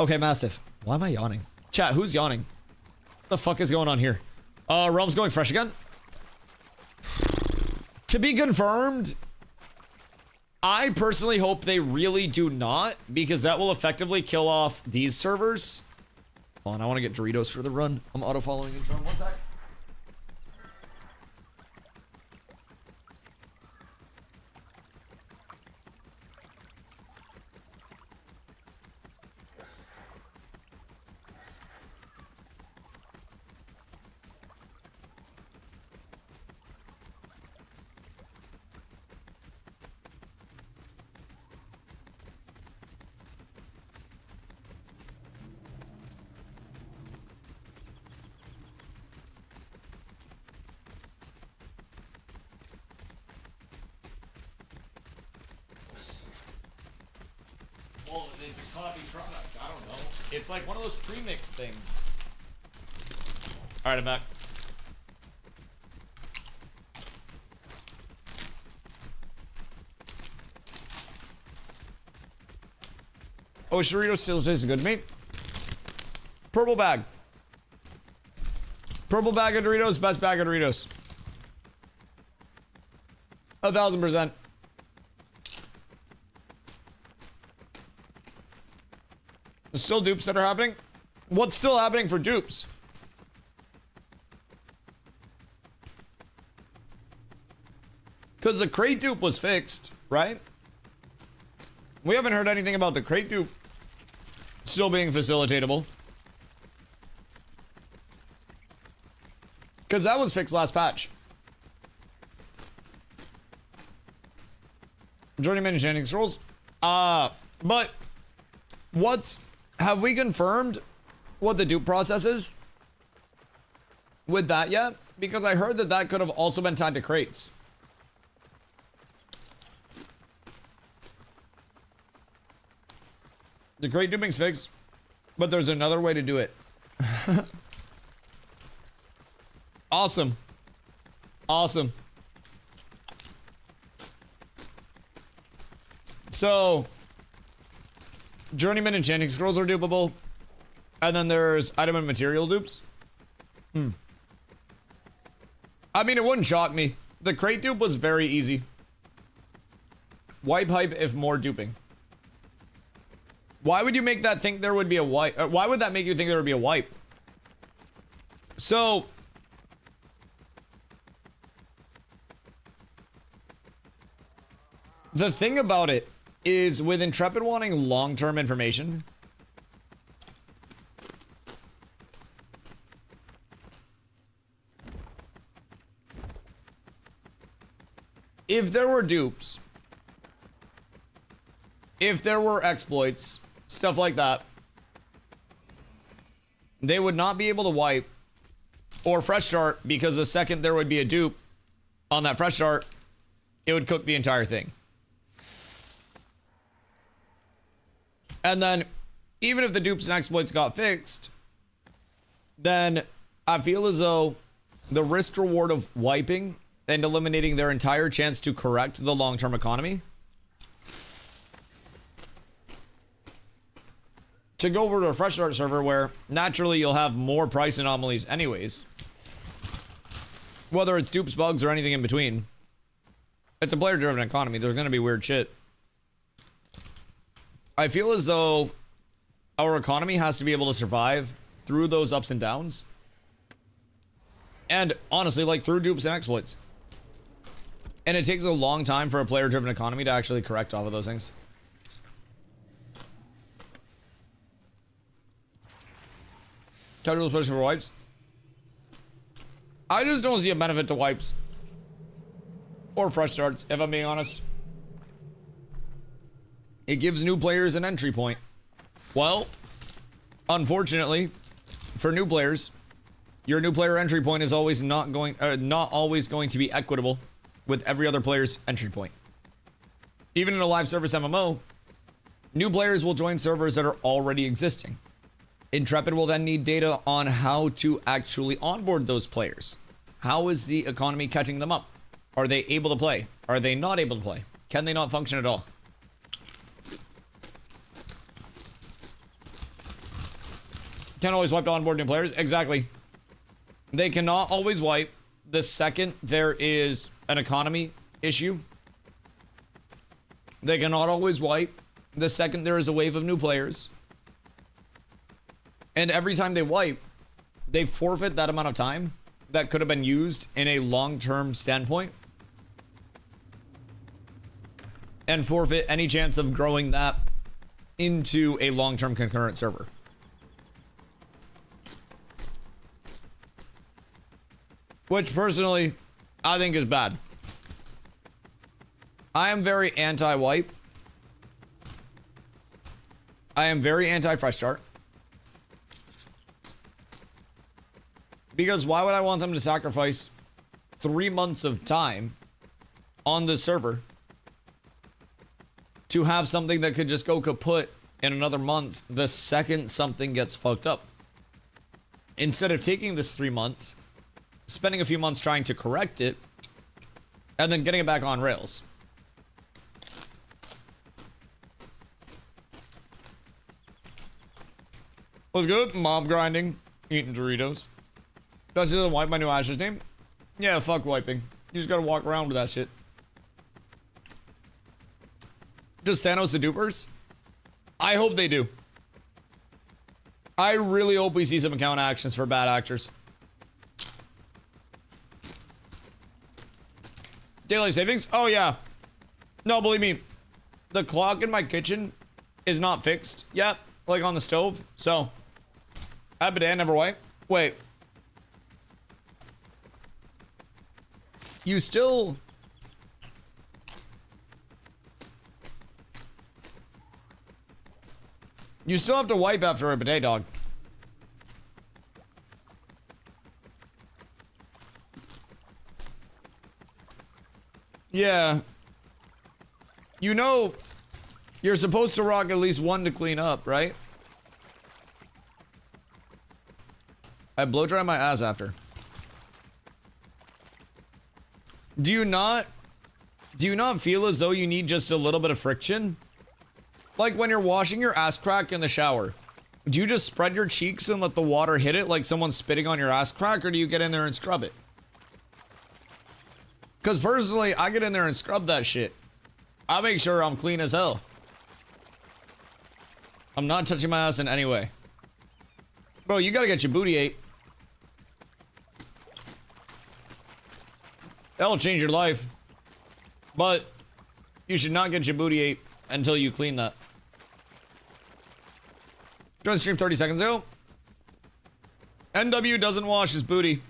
Speaker 3: Okay, massive. Why am I yawning? Chat, who's yawning? What the fuck is going on here? Realm's going fresh again. To be confirmed. I personally hope they really do not, because that will effectively kill off these servers. Hold on, I want to get Doritos for the run. I'm auto-following in Trump. 1 sec. Well, it's a coffee product. I don't know. It's like one of those premix things. All right, I'm back. Oh, Doritos still tastes good to me. Purple bag. Purple bag of Doritos, best bag of Doritos. 1000%. There's still dupes that are happening. What's still happening for dupes? Because the crate dupe was fixed, right? We haven't heard anything about the crate dupe still being facilitatable. Because that was fixed last patch. Journeyman enchanting scrolls. But have we confirmed what the dupe process is with that yet? Because I heard that that could have also been tied to crates. The crate duping's fixed, but there's another way to do it. Awesome. Awesome. So, Journeyman enchanting scrolls are dupable. And then there's item and material dupes. I mean, it wouldn't shock me. The crate dupe was very easy. Wipe hype if more duping. Why would you make that think there would be a wipe? Why would that make you think there would be a wipe? So, the thing about it is with Intrepid wanting long-term information, if there were dupes, if there were exploits, stuff like that, they would not be able to wipe or fresh start, because the second there would be a dupe on that fresh start, it would cook the entire thing. And then, even if the dupes and exploits got fixed, then I feel as though the risk reward of wiping and eliminating their entire chance to correct the long-term economy, to go over to a fresh start server where naturally you'll have more price anomalies anyways, whether it's dupes, bugs, or anything in between. It's a player-driven economy. There's going to be weird shit. I feel as though our economy has to be able to survive through those ups and downs. And honestly, like through dupes and exploits. And it takes a long time for a player-driven economy to actually correct all of those things. Total pushing for wipes. I just don't see a benefit to wipes. Or fresh starts, if I'm being honest. It gives new players an entry point. Well, unfortunately, for new players, your new player entry point is always not always going to be equitable with every other player's entry point. Even in a live service MMO, new players will join servers that are already existing. Intrepid will then need data on how to actually onboard those players. How is the economy catching them up? Are they able to play? Are they not able to play? Can they not function at all? Can't always wipe to onboard new players. Exactly. They cannot always wipe the second there is an economy issue. They cannot always wipe the second there is a wave of new players. And every time they wipe, they forfeit that amount of time that could have been used in a long-term standpoint. And forfeit any chance of growing that into a long-term concurrent server. Which, personally, I think is bad. I am very anti-wipe. I am very anti-fresh start. Because why would I want them to sacrifice 3 months of time on the server to have something that could just go kaput in another month the second something gets fucked up. Instead of taking this 3 months, spending a few months trying to correct it, and then getting it back on rails. What's good? Mob grinding, eating Doritos. Dusty doesn't wipe my new Asher's name? Yeah, fuck wiping. You just gotta walk around with that shit. Does Thanos the dupers? I hope they do. I really hope we see some account actions for bad actors. Daylight savings? Oh yeah. No, believe me. The clock in my kitchen is not fixed yet. Like on the stove. So, I bidet never wipe. Wait. You still... You still have to wipe after a bidet, dog. Yeah. You know, you're supposed to rock at least one to clean up, right? I blow dry my ass after. Do you not feel as though you need just a little bit of friction? Like when you're washing your ass crack in the shower, do you just spread your cheeks and let the water hit it like someone's spitting on your ass crack, or do you get in there and scrub it? Because personally, I get in there and scrub that shit. I make sure I'm clean as hell. I'm not touching my ass in any way. Bro, you gotta get your booty ate. That'll change your life. But you should not get your booty ate until you clean that. Joined the stream 30 seconds ago. NW doesn't wash his booty.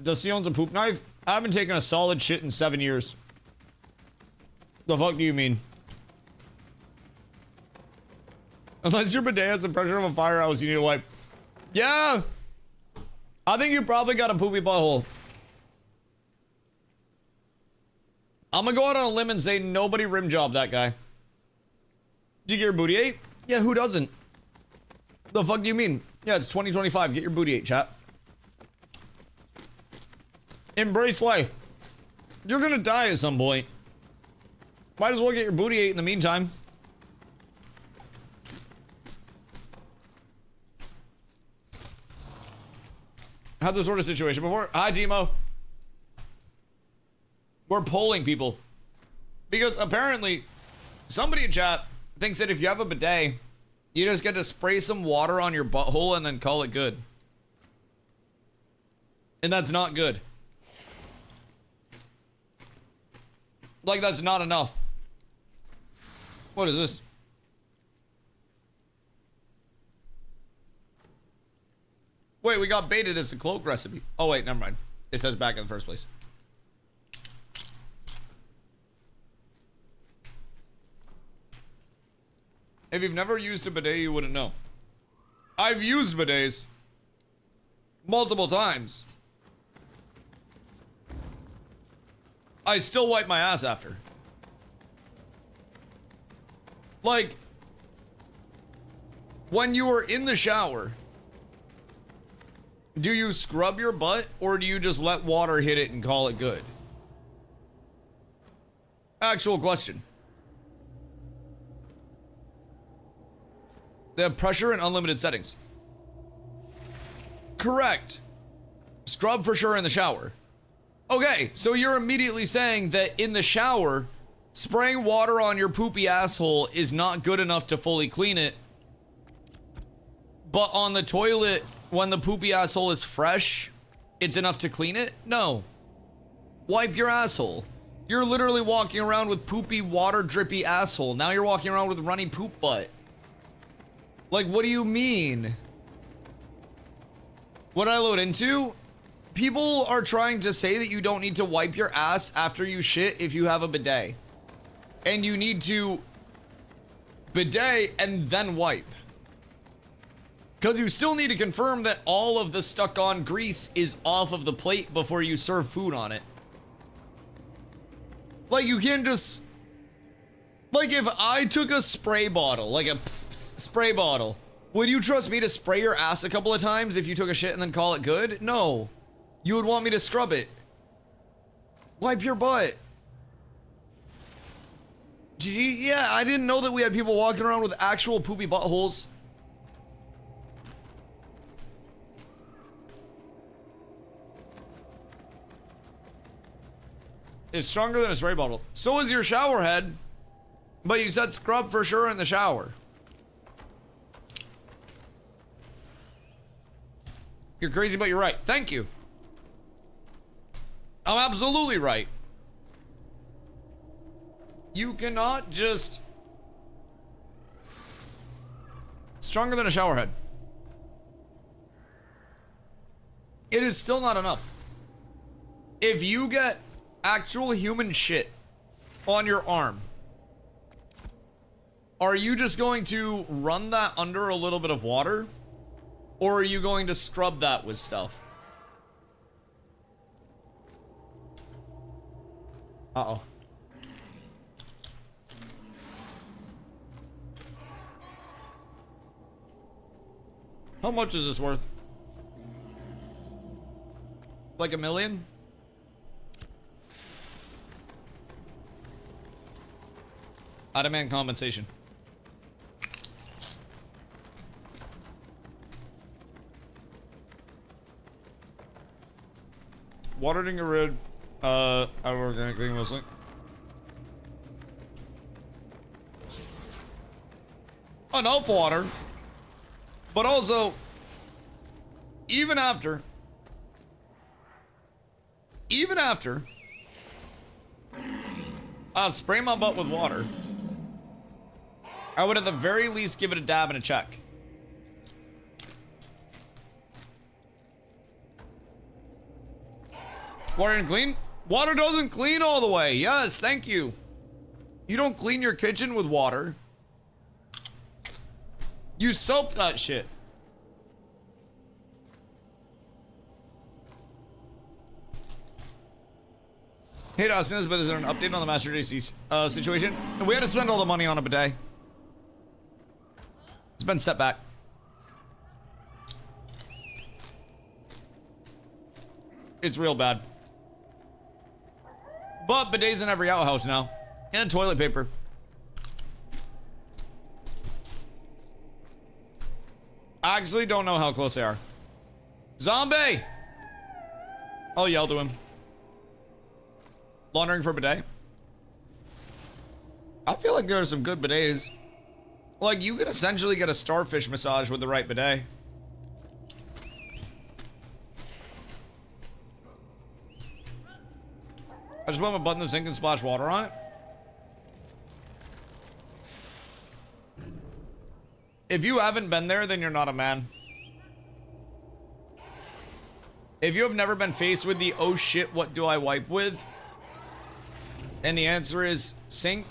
Speaker 3: Does he owns a poop knife? I haven't taken a solid shit in 7 years. The fuck do you mean? Unless your bidet has the pressure of a firehouse, you need to wipe. Yeah! I think you probably got a poopy butthole. I'm gonna go out on a limb and say nobody rim job that guy. Did you get your booty ate? Yeah, who doesn't? The fuck do you mean? Yeah, it's 2025. Get your booty ate, chat. Embrace life. You're gonna die at some point. Might as well get your booty ate in the meantime. Had this sort of situation before. Hi, Timo. We're polling people. Because apparently, somebody in chat thinks that if you have a bidet, you just get to spray some water on your butthole and then call it good. And that's not good. Like, that's not enough. What is this? Wait, we got baited as a cloak recipe. Oh, wait, never mind. It says back in the first place. If you've never used a bidet, you wouldn't know. I've used bidets multiple times. I still wipe my ass after. Like, when you are in the shower, do you scrub your butt or do you just let water hit it and call it good? Actual question. They have pressure and unlimited settings. Correct. Scrub for sure in the shower. Okay, so you're immediately saying that in the shower, spraying water on your poopy asshole is not good enough to fully clean it. But on the toilet, when the poopy asshole is fresh, it's enough to clean it? No. Wipe your asshole. You're literally walking around with poopy, water drippy asshole. Now you're walking around with runny poop butt. Like, what do you mean? What did I load into? People are trying to say that you don't need to wipe your ass after you shit if you have a bidet. And you need to bidet and then wipe. Because you still need to confirm that all of the stuck on grease is off of the plate before you serve food on it. Like, you can't just... Like, if I took a spray bottle, like a spray bottle, would you trust me to spray your ass a couple of times if you took a shit and then call it good? No. You would want me to scrub it. Wipe your butt. Yeah, I didn't know that we had people walking around with actual poopy buttholes. It's stronger than a spray bottle. So is your shower head. But you said scrub for sure in the shower. You're crazy, but you're right. Thank you. I'm absolutely right. You cannot just... Stronger than a shower head. It is still not enough. If you get actual human shit on your arm, are you just going to run that under a little bit of water? Or are you going to scrub that with stuff? Uh-oh. How much is this worth? Like $1 million? I demand compensation. Watering a rid, out of organic thing mostly. Enough water. But also, even after I spray my butt with water, I would at the very least give it a dab and a check. Water and clean? Water doesn't clean all the way. Yes, thank you. You don't clean your kitchen with water. You soap that shit. Hey, Dustin, but is there an update on the Master JC situation? We had to spend all the money on a bidet. It's been set back. It's real bad. But bidets in every outhouse now. And toilet paper. I actually don't know how close they are. Zombie! I'll yell to him. Laundering for bidet? I feel like there are some good bidets. Like, you could essentially get a starfish massage with the right bidet. I just put my butt in the sink and splash water on it. If you haven't been there, then you're not a man. If you have never been faced with the, oh shit, what do I wipe with? And the answer is sink.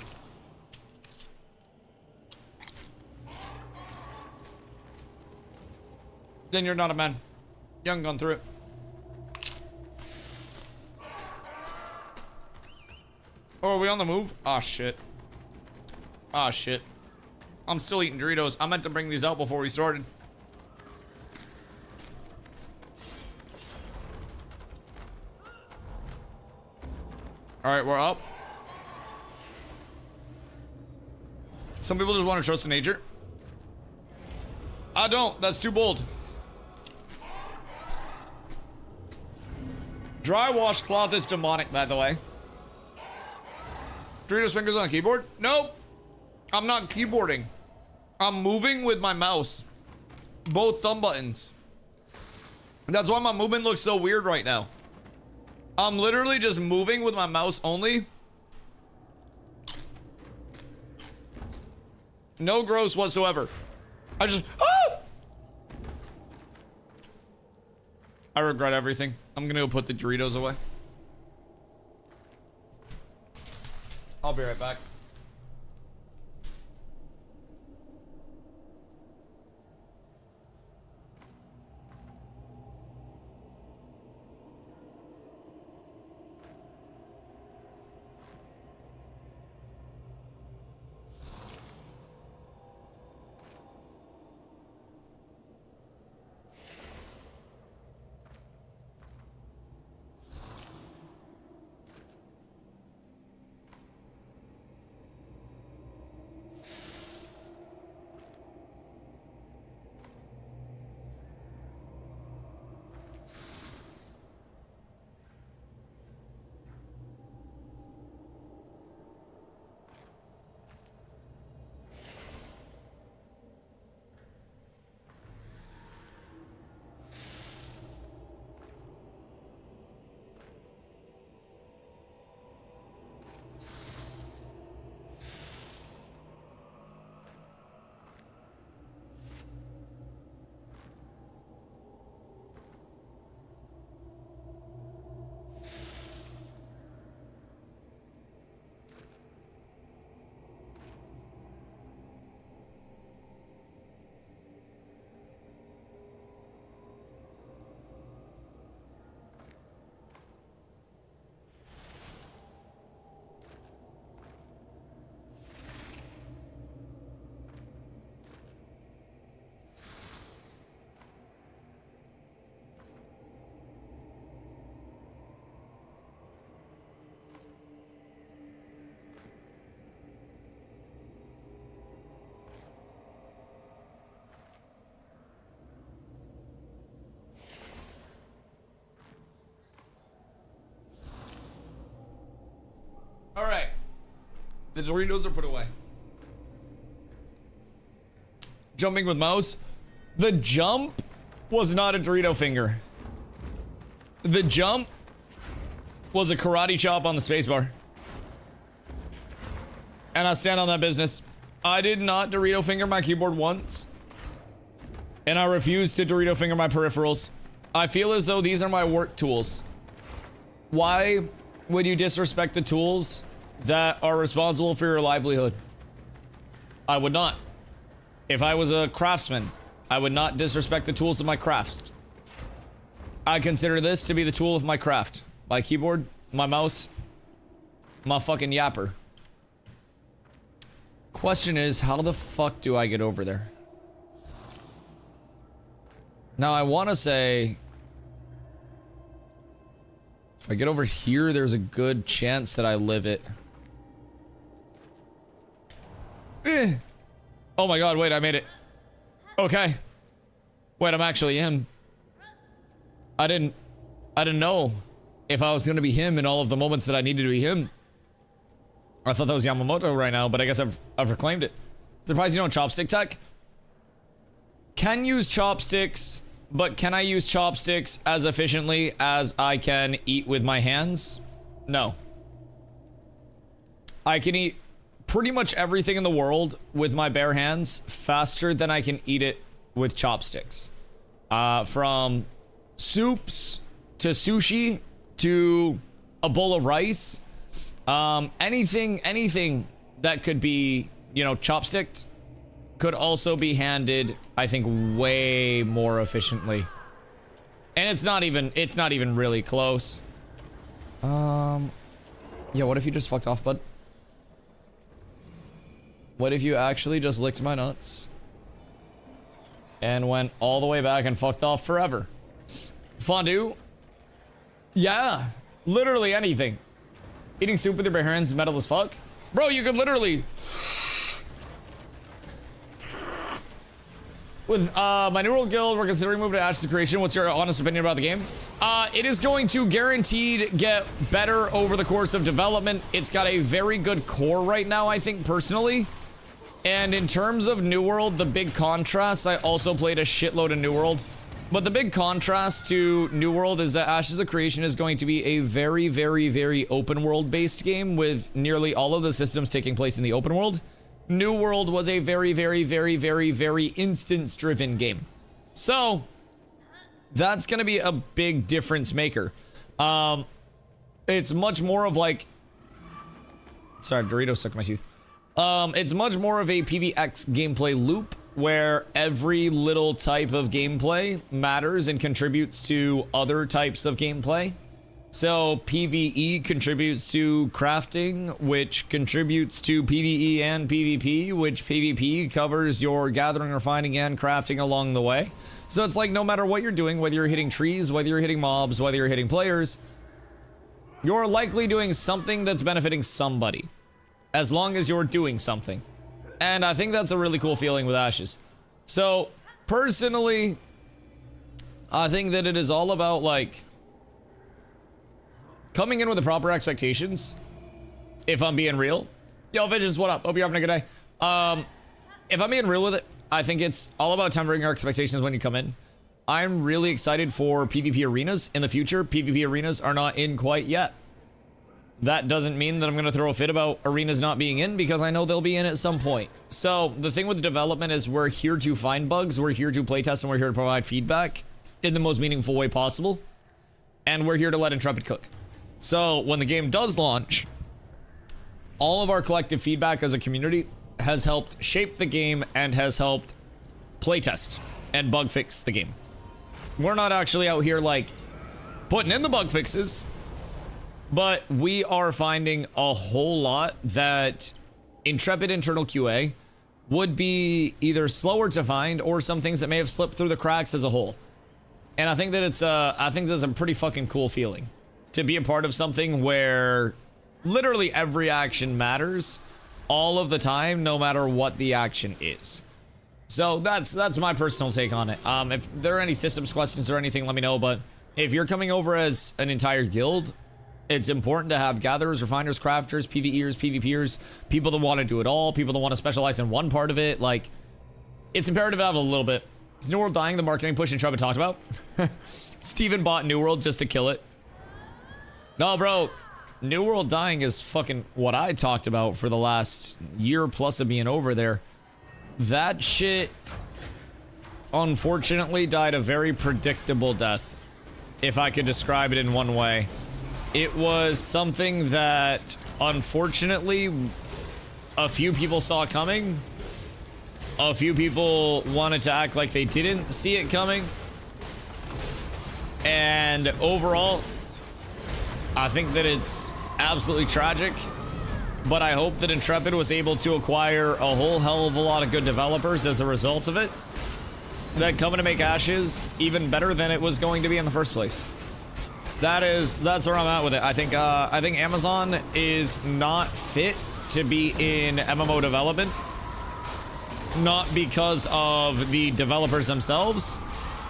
Speaker 3: Then you're not a man. You haven't gone through it. Oh, are we on the move? Ah, shit. Ah, shit. I'm still eating Doritos. I meant to bring these out before we started. Alright, we're up. Some people just want to trust in nature. I don't. That's too bold. Dry washcloth is demonic, by the way. Doritos fingers on a keyboard? Nope. I'm not keyboarding. I'm moving with my mouse. Both thumb buttons. That's why my movement looks so weird right now. I'm literally just moving with my mouse only. No gross whatsoever. I just... Ah! I regret everything. I'm gonna go put the Doritos away. I'll be right back. The Doritos are put away. Jumping with mouse. The jump was not a Dorito finger. The jump was a karate chop on the spacebar. And I stand on that business. I did not Dorito finger my keyboard once. And I refuse to Dorito finger my peripherals. I feel as though these are my work tools. Why would you disrespect the tools that are responsible for your livelihood? I would not. If I was a craftsman, I would not disrespect the tools of my craft. I consider this to be the tool of my craft. My keyboard, my mouse, my fucking yapper. Question is, how the fuck do I get over there? Now I want to say, if I get over here, there's a good chance that I live it. Oh my god, wait, I made it. Okay. Wait, I'm actually him. I didn't know if I was gonna be him in all of the moments that I needed to be him. I thought that was Yamamoto right now, but I guess I've reclaimed it. Surprised you don't chopstick tech? Can use chopsticks, but can I use chopsticks as efficiently as I can eat with my hands? No. I can eat pretty much everything in the world with my bare hands faster than I can eat it with chopsticks. From soups to sushi to a bowl of rice, anything that could be, you know, chopsticked could also be handed, I think, way more efficiently. And it's not even really close. Yeah, what if you just fucked off, bud? What if you actually just licked my nuts and went all the way back and fucked off forever? Fondue? Yeah, literally anything. Eating soup with your bare hands, metal as fuck? Bro, you could literally... With my New World Guild, we're considering moving to Ashes Creation. What's your honest opinion about the game? It is going to guaranteed get better over the course of development. It's got a very good core right now, I think, personally. And in terms of New World, the big contrast, I also played a shitload of New World. But the big contrast to New World is that Ashes of Creation is going to be a very, very, very open world based game with nearly all of the systems taking place in the open world. New World was a very, very, very, very, very instance driven game. So that's going to be a big difference maker. It's much more of like, sorry, Dorito stuck in my teeth. It's much more of a PvX gameplay loop where every little type of gameplay matters and contributes to other types of gameplay. So PvE contributes to crafting, which contributes to PvE and PvP, which PvP covers your gathering, refining, and crafting along the way. So it's like no matter what you're doing, whether you're hitting trees, whether you're hitting mobs, whether you're hitting players, you're likely doing something that's benefiting somebody, as long as you're doing something. And I think that's a really cool feeling with Ashes. So personally, I think that it is all about like coming in with the proper expectations. If I'm being real. Yo, Visions, what up? Hope you're having a good day. If I'm being real with it, I think it's all about tempering your expectations when you come in. I'm really excited for PvP arenas in the future. PvP arenas are not in quite yet. That doesn't mean that I'm going to throw a fit about arenas not being in, because I know they'll be in at some point. So the thing with the development is we're here to find bugs, we're here to playtest, and we're here to provide feedback in the most meaningful way possible. And we're here to let Intrepid cook. So when the game does launch, all of our collective feedback as a community has helped shape the game and has helped playtest and bug fix the game. We're not actually out here like putting in the bug fixes, but we are finding a whole lot that Intrepid internal QA would be either slower to find or some things that may have slipped through the cracks as a whole. And I think that it's I think that's a pretty fucking cool feeling to be a part of something where literally every action matters all of the time, no matter what the action is. So that's my personal take on it. If there are any systems questions or anything, let me know. But if you're coming over as an entire guild, It's important to have gatherers, refiners, crafters, PvEers, PvPers, people that want to do it all, people that want to specialize in one part of it. Like, it's imperative to have a little bit. Is New World dying? The marketing push and Trevor talked about. Steven bought New World just to kill it. No, bro. New World dying is fucking what I talked about for the last year plus of being over there. That shit, unfortunately, died a very predictable death, if I could describe it in one way. It was something that, unfortunately, a few people saw coming. A few people wanted to act like they didn't see it coming. And overall, I think that it's absolutely tragic. But I hope that Intrepid was able to acquire a whole hell of a lot of good developers as a result of it, that coming to make Ashes even better than it was going to be in the first place. That's where I'm at with it. I think Amazon is not fit to be in MMO development, not because of the developers themselves,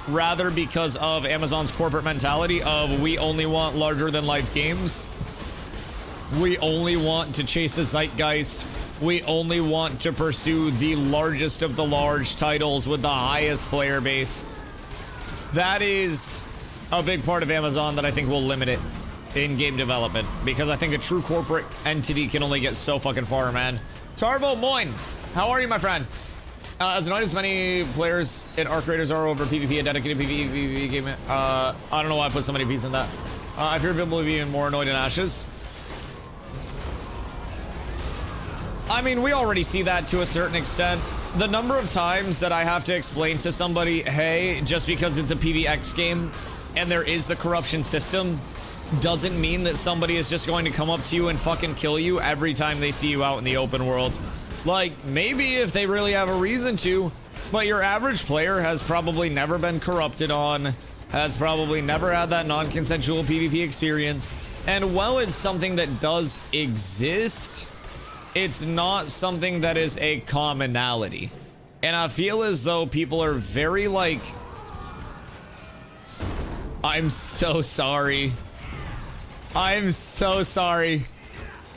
Speaker 3: rather because of Amazon's corporate mentality of we only want larger than life games. We only want to chase the zeitgeist. We only want to pursue the largest of the large titles with the highest player base. That is a big part of Amazon that I think will limit it in game development, because I think a true corporate entity can only get so fucking far, man. Tarvo Moin, how are you, my friend? As not as many players in Arc Raiders are over PvP, a dedicated PvP game. I don't know why I put so many P's in that. I fear people will be even more annoyed in Ashes. I mean, we already see that to a certain extent. The number of times that I have to explain to somebody, hey, just because it's a PvX game and there is the corruption system doesn't mean that somebody is just going to come up to you and fucking kill you every time they see you out in the open world. Like, maybe if they really have a reason to, but your average player has probably never been corrupted on, has probably never had that non-consensual PvP experience, and while it's something that does exist, it's not something that is a commonality. And I feel as though people are very like, I'm so sorry. I'm so sorry.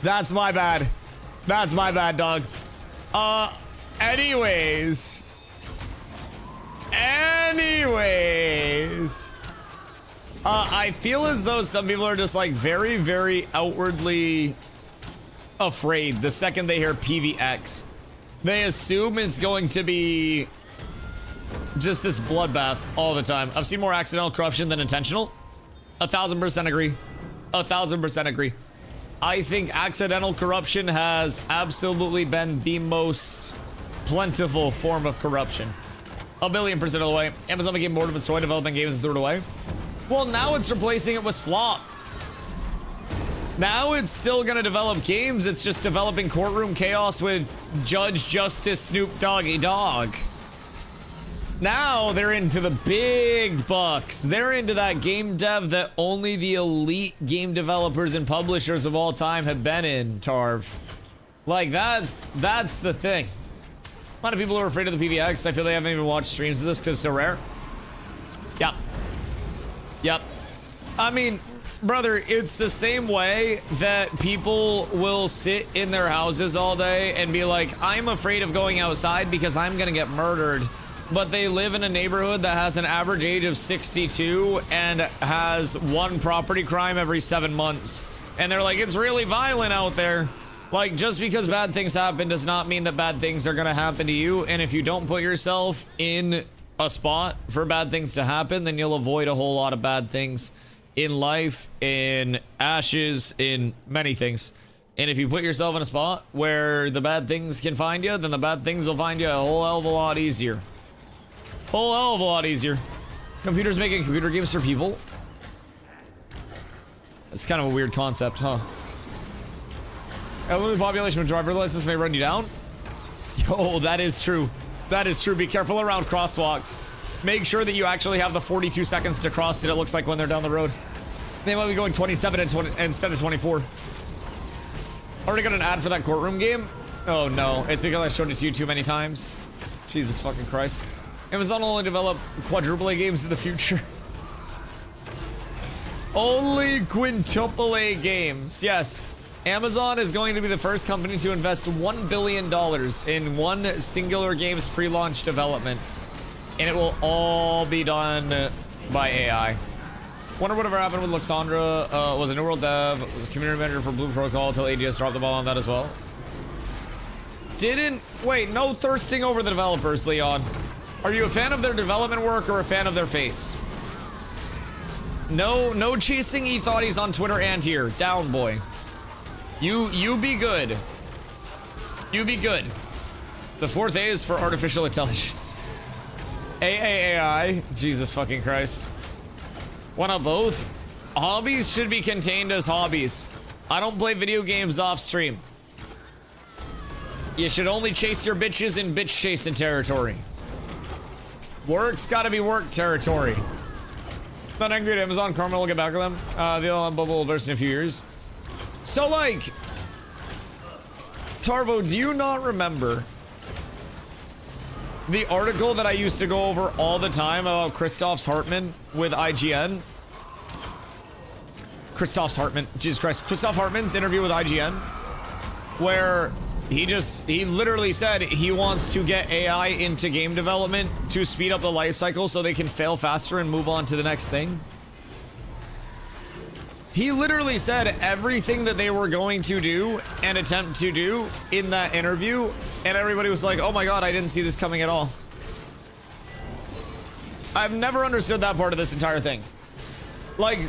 Speaker 3: That's my bad. That's my bad, dog. Anyways. I feel as though some people are just like very, very outwardly afraid the second they hear PvX. They assume it's going to be just this bloodbath all the time. I've seen more accidental corruption than intentional. 1000% agree. 1000% agree. I think accidental corruption has absolutely been the most plentiful form of corruption. 1,000,000,000% of the way. Amazon became bored of its toy development games and threw it away. Well, now it's replacing it with slop. Now it's still gonna develop games. It's just developing courtroom chaos with Judge Justice Snoop Doggy Dogg. Now they're into the big bucks. They're into that game dev that only the elite game developers and publishers of all time have been in, Tarv. Like, that's the thing. A lot of people are afraid of the PvX. I feel they haven't even watched streams of this because it's so rare. Yep. Yep. I mean, brother, it's the same way that people will sit in their houses all day and be like, I'm afraid of going outside because I'm gonna get murdered. But they live in a neighborhood that has an average age of 62 and has one property crime every 7 months. And they're like, it's really violent out there. Like, just because bad things happen does not mean that bad things are gonna happen to you. And if you don't put yourself in a spot for bad things to happen, then you'll avoid a whole lot of bad things in life, in Ashes, in many things. And if you put yourself in a spot where the bad things can find you, then the bad things will find you a whole hell of a lot easier. Whole hell of a lot easier. Computers making computer games for people. It's kind of a weird concept, huh? A limited population with driver license may run you down. Yo, that is true. That is true. Be careful around crosswalks. Make sure that you actually have the 42 seconds to cross that it looks like when they're down the road. They might be going 27 and 20 instead of 24. Already got an ad for that courtroom game? Oh no, it's because I showed it to you too many times. Jesus fucking Christ. Amazon will only develop quadruple A games in the future. Only quintuple A games. Yes. Amazon is going to be the first company to invest $1 billion in one singular game's pre-launch development. And it will all be done by AI. Wonder whatever happened with Luxandra. Was a New World dev, was a community manager for Blue Protocol until AGS dropped the ball on that as well. Wait, no thirsting over the developers, Leon. Are you a fan of their development work or a fan of their face? No chasing e-thoughties on Twitter and here. Down, boy. You be good. You be good. The fourth A is for artificial intelligence. AAAI. Jesus fucking Christ. Why not both? Hobbies should be contained as hobbies. I don't play video games off stream. You should only chase your bitches in bitch chasing territory. Work's gotta be work territory. Not angry at Amazon. Carmen will get back to them. The LLM bubble will burst in a few years. So, like, Tarvo, do you not remember the article that I used to go over all the time about Christoph's Hartman with IGN? Christoph's Hartman, Jesus Christ. Christoph Hartman's interview with IGN, where he literally said he wants to get AI into game development to speed up the life cycle so they can fail faster and move on to the next thing. He literally said everything that they were going to do and attempt to do in that interview, and everybody was like, oh my god, I didn't see this coming at all. I've never understood that part of this entire thing. Like,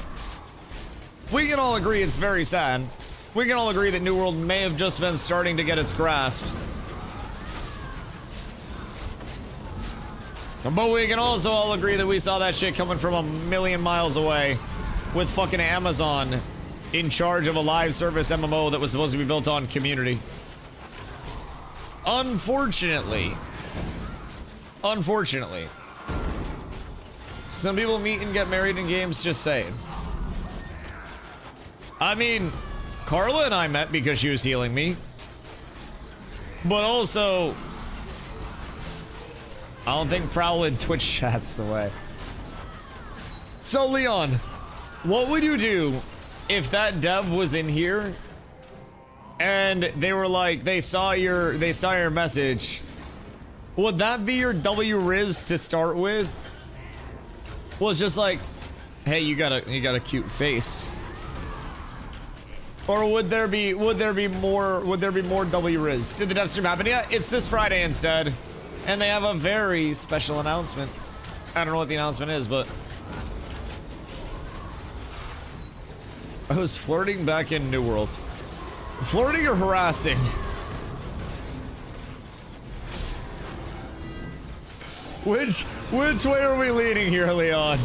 Speaker 3: we can all agree it's very sad. We can all agree that New World may have just been starting to get its grasp. But we can also all agree that we saw that shit coming from a million miles away, with fucking Amazon in charge of a live service MMO that was supposed to be built on community. Unfortunately, some people meet and get married in games, just saying. I mean, Carla and I met because she was healing me. But also, I don't think prowling Twitch chat's the way. So, Leon, what would you do if that dev was in here and they were like, they saw your message? Would that be your W-Riz to start with? Well, it's just like, hey, you got a cute face. Or would there be more W-Riz? Did the dev stream happen yet? It's this Friday instead. And they have a very special announcement. I don't know what the announcement is, but I was flirting back in New World. Flirting or harassing? Which way are we leaning here, Leon?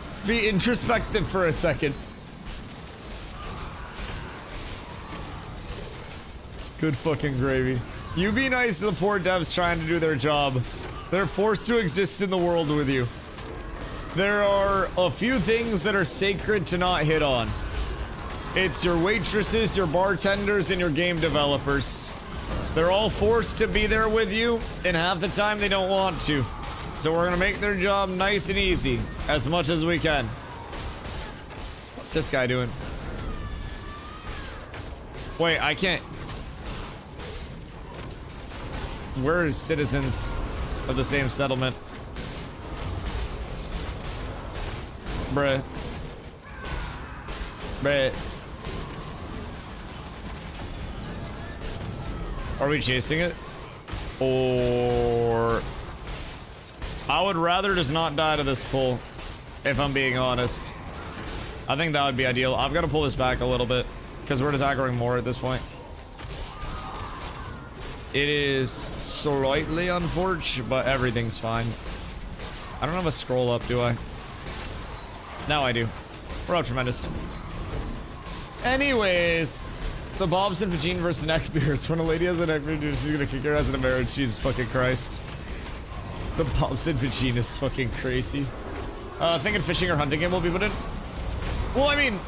Speaker 3: Let's be introspective for a second. Good fucking gravy. You be nice to the poor devs trying to do their job. They're forced to exist in the world with you. There are a few things that are sacred to not hit on. It's your waitresses, your bartenders, and your game developers. They're all forced to be there with you, and half the time they don't want to. So we're gonna make their job nice and easy, as much as we can. What's this guy doing? Wait, I can't. We're citizens of the same settlement. Bruh. Are we chasing it? Or I would rather just not die to this pull, if I'm being honest. I think that would be ideal. I've got to pull this back a little bit because we're just aggroing more at this point. It is slightly unfortunate, but everything's fine. I don't have a scroll up, do I? Now I do. We're up tremendous. Anyways, the Bob's and Vagine versus neckbeards. When a lady has a neckbeard, she's gonna kick her ass in a marriage. Jesus fucking Christ. The Bob's and Vagine is fucking crazy. Thinking fishing or hunting game will be put in. Well, I mean,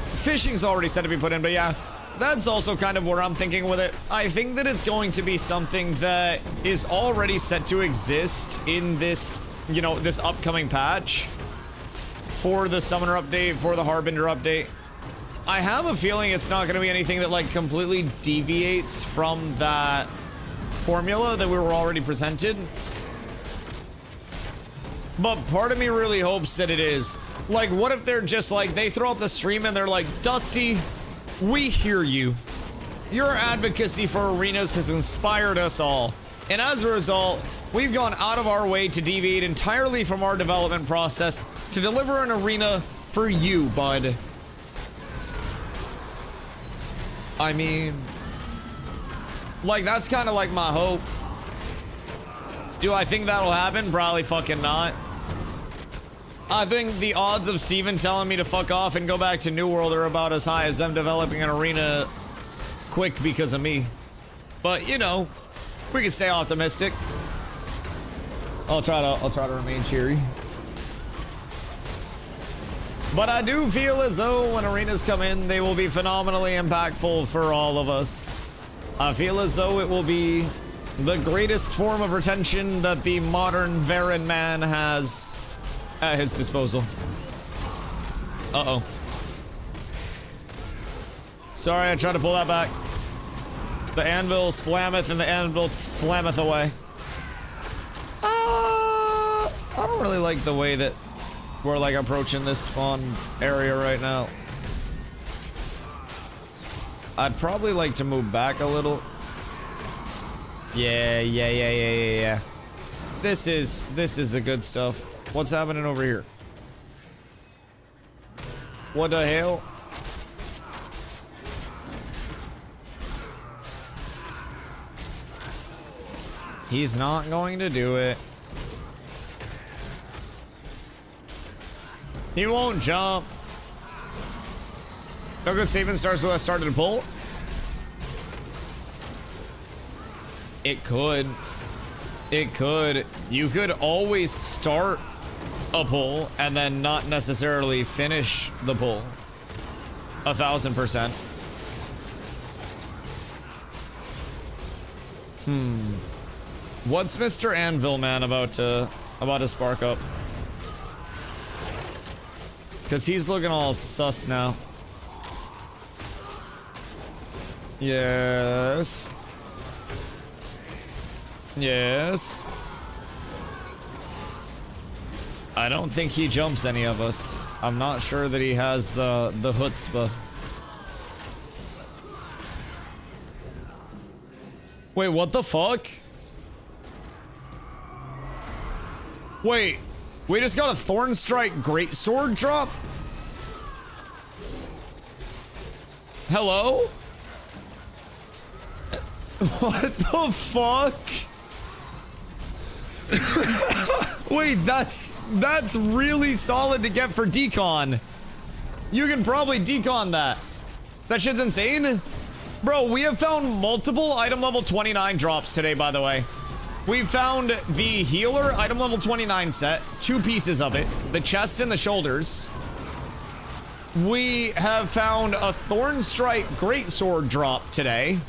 Speaker 3: fishing's already said to be put in, but yeah. That's also kind of where I'm thinking with it. I think that it's going to be something that is already set to exist in this, you know, this upcoming patch for the Summoner update, for the Harbinger update. I have a feeling it's not going to be anything that like completely deviates from that formula that we were already presented. But part of me really hopes that it is. Like, what if they're just like, they throw up the stream and they're like, Dusty, we hear you. Your advocacy for arenas has inspired us all. And as a result, we've gone out of our way to deviate entirely from our development process to deliver an arena for you, bud. I mean, like, that's kind of like my hope. Do I think that'll happen? Probably fucking not. I think the odds of Steven telling me to fuck off and go back to New World are about as high as them developing an arena quick because of me. But, you know, we can stay optimistic. I'll try to remain cheery. But I do feel as though when arenas come in, they will be phenomenally impactful for all of us. I feel as though it will be the greatest form of retention that the modern Varen man has at his disposal. Uh-oh. Sorry, I tried to pull that back. The anvil slammeth and the anvil slammeth away. I don't really like the way that we're like approaching this spawn area right now. I'd probably like to move back a little. Yeah. This is the good stuff. What's happening over here? What the hell? He's not going to do it. He won't jump. No good saving starts with us starting to pull. It could. It could. You could always start a pull and then not necessarily finish the pull. 1000%. What's Mr. Anvil Man about to spark up? Cause he's looking all sus now. Yes. Yes. I don't think he jumps any of us. I'm not sure that he has the chutzpah. Wait, what the fuck? Wait, we just got a Thorn Strike Greatsword drop? Hello? What the fuck? Wait, that's really solid to get for decon. You can probably decon that. That shit's insane. Bro, we have found multiple item level 29 drops today, by the way. We found the healer item level 29 set, 2 pieces of it, the chest and the shoulders. We have found a Thorn Strike Greatsword drop today.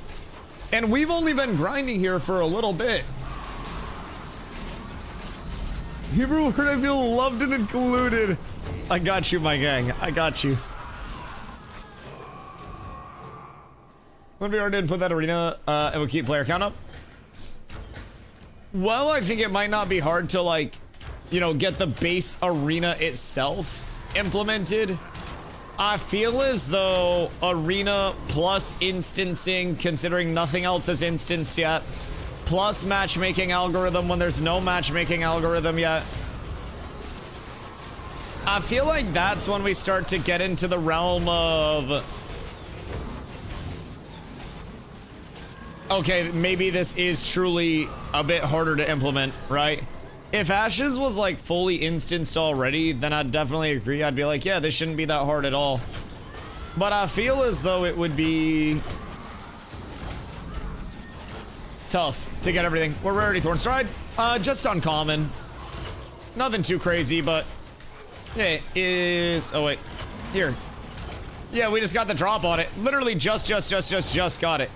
Speaker 3: And we've only been grinding here for a little bit. Hebrew word, I feel loved and included. I got you, my gang. I got you. When we already did put that arena, and we'll keep player count up. Well, I think it might not be hard to, like, you know, get the base arena itself implemented. I feel as though arena plus instancing, considering nothing else is instanced yet, plus matchmaking algorithm when there's no matchmaking algorithm yet. I feel like that's when we start to get into the realm of, okay, maybe this is truly a bit harder to implement, right? If Ashes was like fully instanced already, then I'd definitely agree. I'd be like, yeah, this shouldn't be that hard at all. But I feel as though it would be tough to get everything. What rarity? Thorn Stride? Just uncommon. Nothing too crazy, but yeah, it is. Oh wait, here. Yeah, we just got the drop on it. Literally just got it.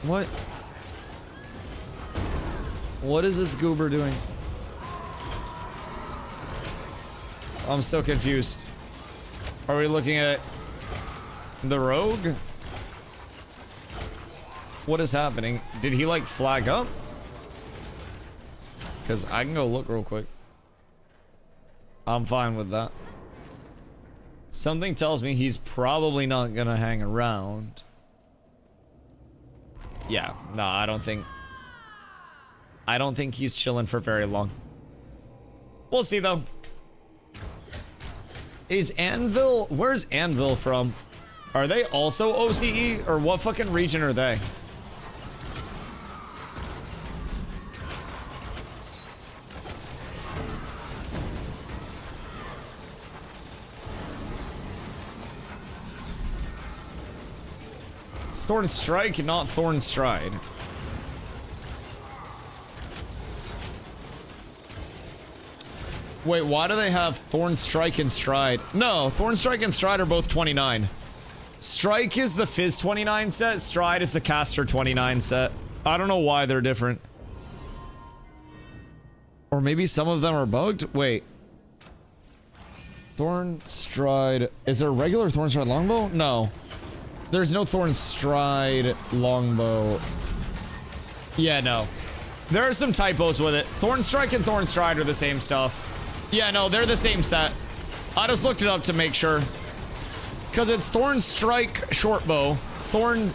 Speaker 3: What? What is this goober doing? I'm so confused. Are we looking at the rogue? What is happening? Did he like flag up? Because I can go look real quick. I'm fine with that. Something tells me he's probably not gonna hang around. Yeah, no, I don't think he's chilling for very long. We'll see though. Is Anvil, where's Anvil from? Are they also OCE or what fucking region are they? Thorn Strike, not Thorn Stride. Wait, why do they have Thorn Strike and Stride? No, Thorn Strike and Stride are both 29. Strike is the Fizz 29 set, Stride is the Caster 29 set. I don't know why they're different. Or maybe some of them are bugged? Wait. Thorn Stride. Is there a regular Thorn Stride Longbow? No. There's no Thorn Stride Longbow. Yeah, no. There are some typos with it. Thorn Strike and Thorn Stride are the same stuff. Yeah, no, they're the same set. I just looked it up to make sure. Because it's Thorn Strike Shortbow, Thorn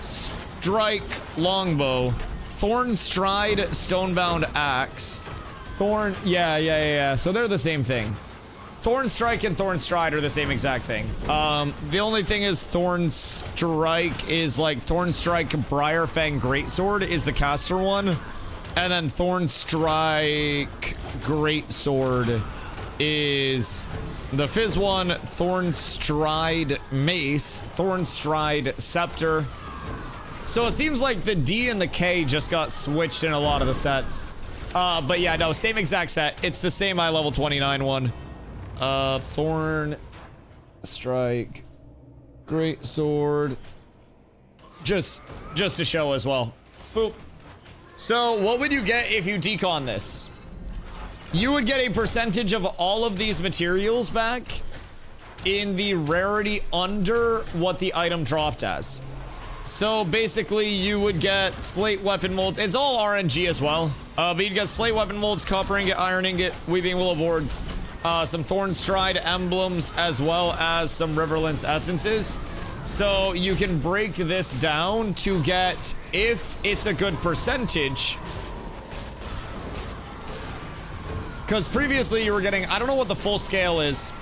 Speaker 3: Strike Longbow, Thorn Stride Stonebound Axe, Thorn... Yeah. So they're the same thing. Thorn Strike and Thorn Stride are the same exact thing. The only thing is Thorn Strike is like Thorn Strike Briarfang Greatsword is the caster one. And then Thorn Strike Greatsword is the Fizz one. Thorn Stride Mace, Thorn Stride Scepter. So it seems like the D and the K just got switched in a lot of the sets. But yeah, no, same exact set. It's the same eye level 29 one. Thorn Strike Greatsword. Just to show as well. Boop. So what would you get if you decon this? You would get a percentage of all of these materials back in the rarity under what the item dropped as. So basically you would get slate weapon molds. It's all RNG as well. But you'd get slate weapon molds, copper ingot, iron ingot, weaving willow boards, some Thorn Stride emblems, as well as some Riverlands essences. So you can break this down to get, if it's a good percentage, because previously you were getting, I don't know what the full scale is,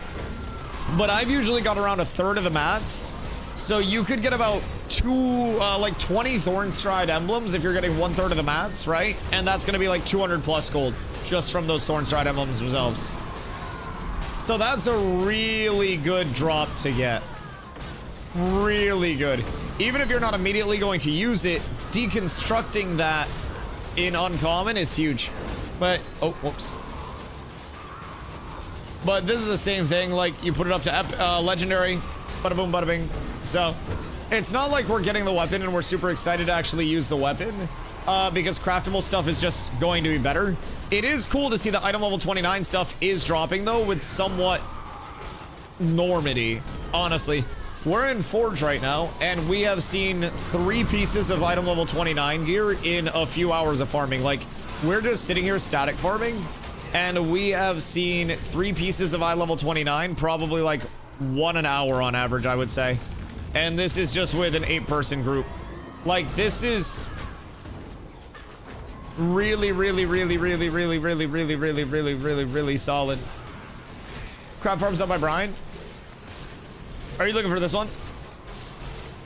Speaker 3: but I've usually got around a third of the mats. So you could get about 20 Thorn Stride emblems if you're getting 1/3 of the mats, right? And that's going to be like 200 plus gold just from those Thorn Stride emblems themselves. So that's a really good drop to get. Really good. Even if you're not immediately going to use it, deconstructing that in uncommon is huge. But, oh, whoops. But this is the same thing, like you put it up to legendary, bada boom, bada bing. So it's not like we're getting the weapon and we're super excited to actually use the weapon, because craftable stuff is just going to be better. It is cool to see the item level 29 stuff is dropping though with somewhat normity, honestly. We're in Forge right now, and we have seen 3 pieces of item level 29 gear in a few hours of farming. Like, we're just sitting here static farming, and we have seen 3 pieces of eye level 29, probably like 1 an hour on average, I would say. And this is just with an 8-person group. Like, this is really solid. Crab farms up by Brian. Are you looking for this one?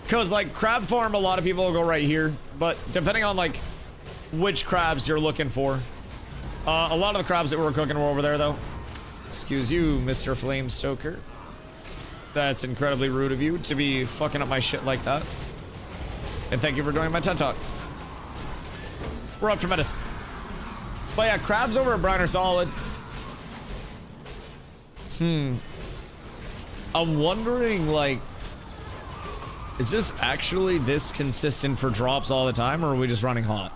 Speaker 3: Because, like, crab farm, a lot of people will go right here. But depending on, like, which crabs you're looking for. A lot of the crabs that we're cooking were over there, though. Excuse you, Mr. Flame Stoker. That's incredibly rude of you to be fucking up my shit like that. And thank you for joining my TED Talk. We're up tremendous. But yeah, crabs over at Brian are solid. I'm wondering, like, is this actually this consistent for drops all the time, or are we just running hot?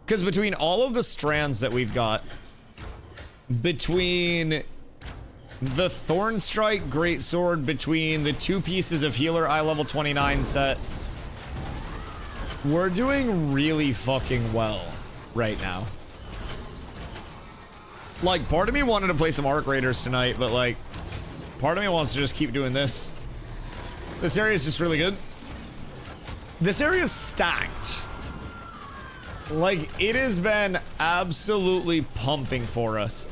Speaker 3: Because between all of the strands that we've got, between the Thorn Strike Greatsword between the two pieces of Healer eye level 29 set. We're doing really fucking well right now. Like, part of me wanted to play some Arc Raiders tonight, but like, part of me wants to just keep doing this. This area is just really good. This area is stacked. Like, it has been absolutely pumping for us.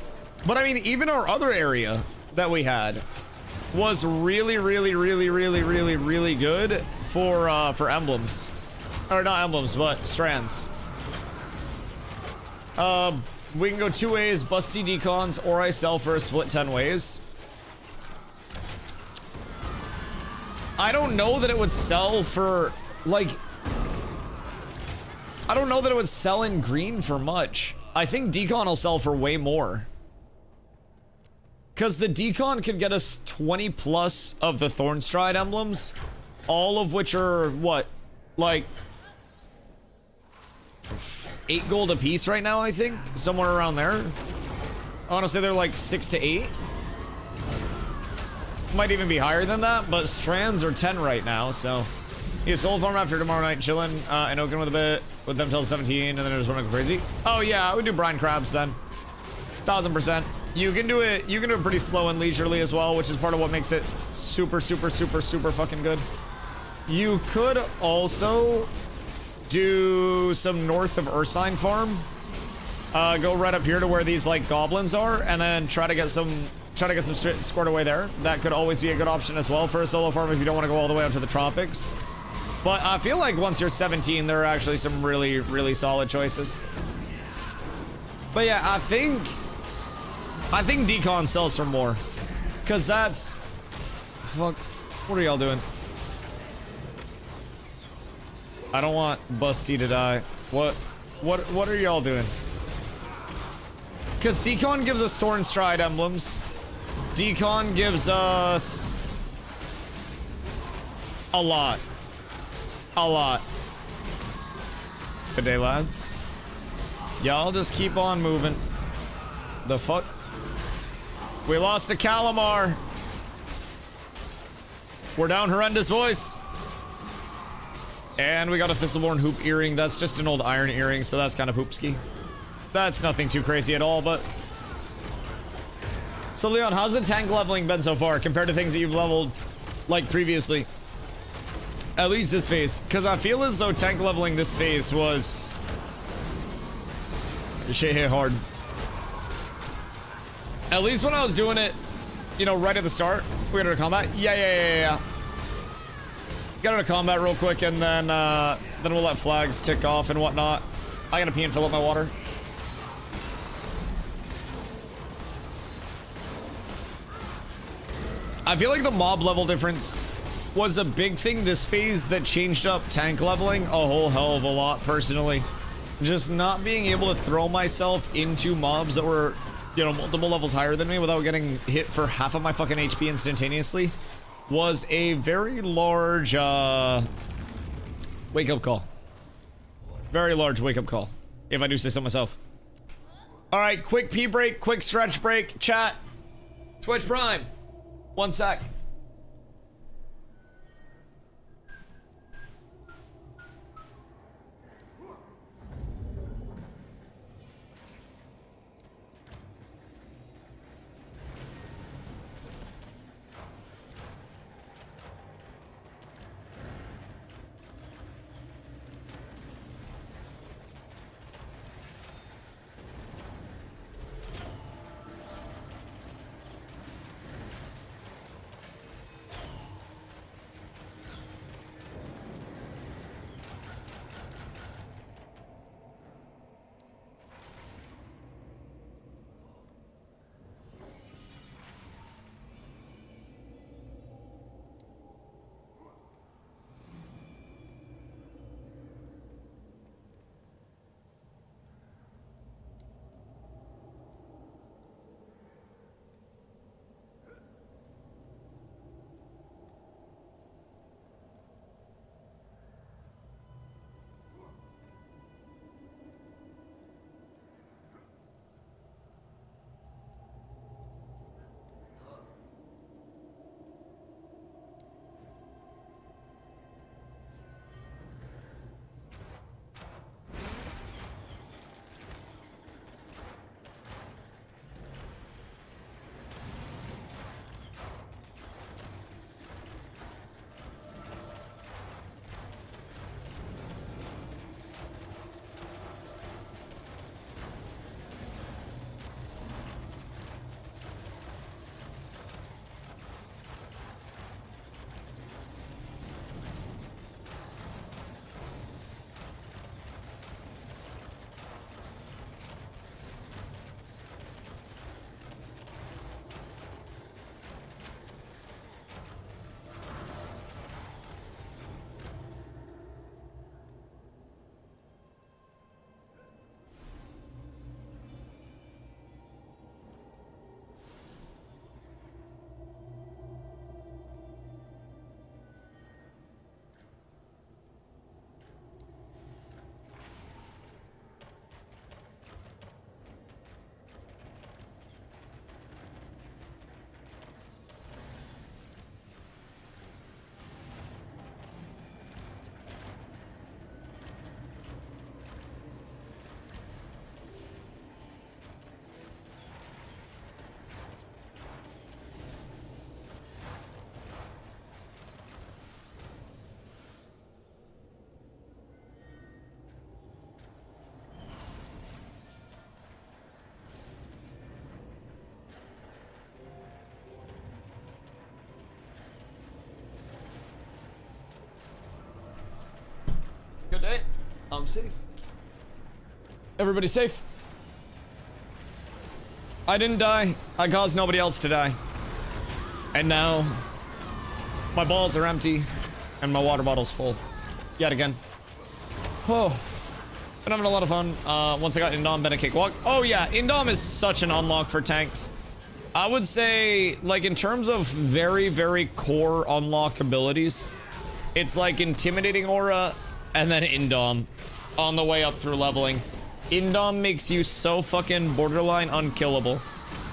Speaker 3: But I mean, even our other area that we had was really good for emblems. Or not emblems, but strands. We can go 2 ways, busty decons, or I sell for a split 10 ways. I don't know that it would sell for, like... I don't know that it would sell in green for much. I think decon will sell for way more. Because the decon can get us 20 plus of the Thornstride emblems. All of which are, what? Like... 8 gold a piece right now, I think. Somewhere around there. Honestly, they're like 6 to 8. Might even be higher than that, but strands are 10 right now, so... Yeah, soul farm after tomorrow night, chilling in Oaken with a bit, with them till 17, and then I just want to go crazy. Oh yeah, I would do brine crabs then. 1000%. You can do it pretty slow and leisurely as well, which is part of what makes it super fucking good. You could also do some north of Ursine farm. Go right up here to where these like goblins are, and then try to get some squared away there. That could always be a good option as well for a solo farm if you don't want to go all the way up to the tropics. But I feel like once you're 17, there are actually some really solid choices. But yeah, I think decon sells for more, cause that's fuck. What are y'all doing? I don't want Busty to die. What are y'all doing? Cause decon gives us Thornstride emblems. Decon gives us a lot. Good day, lads. Y'all just keep on moving. The fuck? We lost a Calamar. We're down horrendous, boys. And we got a Thistleborn hoop earring. That's just an old iron earring, so that's kind of hoopski. That's nothing too crazy at all, but... So, Leon, how's the tank leveling been so far compared to things that you've leveled, like, previously? At least this phase. Because I feel as though tank leveling this phase was... shit hit hard. At least when I was doing it, you know, right at the start. We got into combat. Yeah. Got into combat real quick, and then we'll let flags tick off and whatnot. I gotta pee and fill up my water. I feel like the mob level difference was a big thing this phase that changed up tank leveling a whole hell of a lot, personally. Just not being able to throw myself into mobs that were, you know, multiple levels higher than me without getting hit for half of my fucking HP instantaneously was a very large, wake-up call. Very large wake-up call, if I do say so myself. Alright, quick pee break, quick stretch break, chat. Twitch Prime. 1 sec. safe. Everybody safe. I didn't die. I caused nobody else to die. And now, my balls are empty, and my water bottle's full. Yet again. Oh. Been having a lot of fun. Once I got Indom, been a cakewalk. Oh yeah, Indom is such an unlock for tanks. I would say, like, in terms of very, very core unlock abilities, it's like Intimidating Aura and then Indom on the way up through leveling. Indom makes you so fucking borderline unkillable.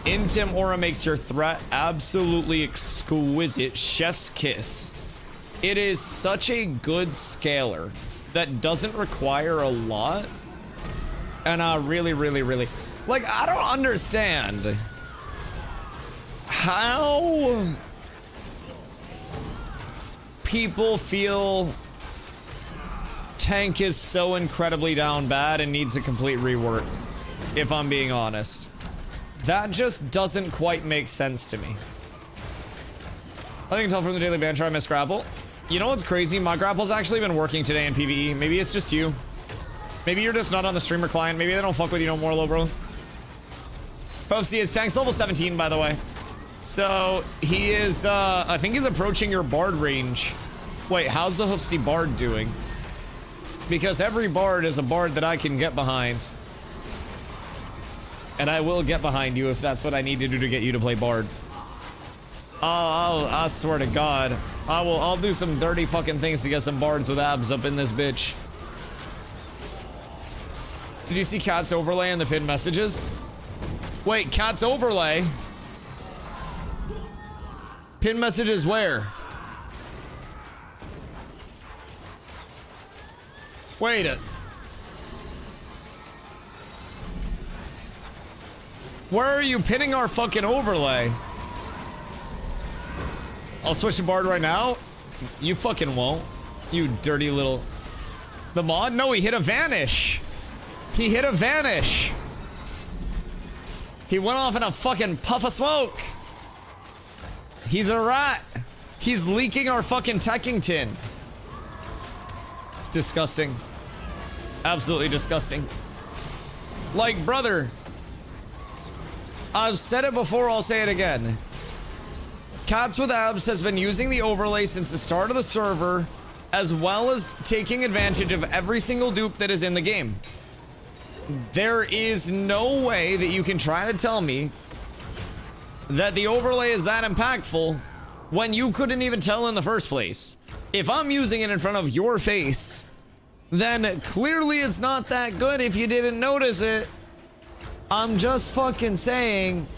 Speaker 3: Intim Aura makes your threat absolutely exquisite. Chef's kiss. It is such a good scaler that doesn't require a lot. And really, like, I don't understand how people feel tank is so incredibly down bad and needs a complete rework, if I'm being honest. That just doesn't quite make sense to me. I can tell from the daily banter I miss grapple. You know what's crazy? My grapple's actually been working today in PvE. Maybe it's just you. Maybe you're just not on the streamer client. Maybe they don't fuck with you no more, low bro. UFC is tank's level 17, by the way. So he is, I think he's approaching your bard range. Wait, how's the Hoofsy bard doing? Because every bard is a bard that I can get behind. And I will get behind you if that's what I need to do to get you to play bard. I swear to God, I'll do some dirty fucking things to get some bards with abs up in this bitch. Did you see Cat's overlay in the pinned messages? Wait, Cat's overlay? Pinned messages where? Wait a... Where are you pinning our fucking overlay? I'll switch to bard right now. You fucking won't. You dirty little... The mod? No, he hit a vanish. He hit a vanish. He went off in a fucking puff of smoke. He's a rat. He's leaking our fucking teching tin. It's disgusting. Absolutely disgusting. Like, brother, I've said it before, I'll say it again. Cats with Abs has been using the overlay since the start of the server, as well as taking advantage of every single dupe that is in the game. There is no way that you can try to tell me that the overlay is that impactful when you couldn't even tell in the first place. If I'm using it in front of your face, then clearly it's not that good if you didn't notice it. I'm just fucking saying.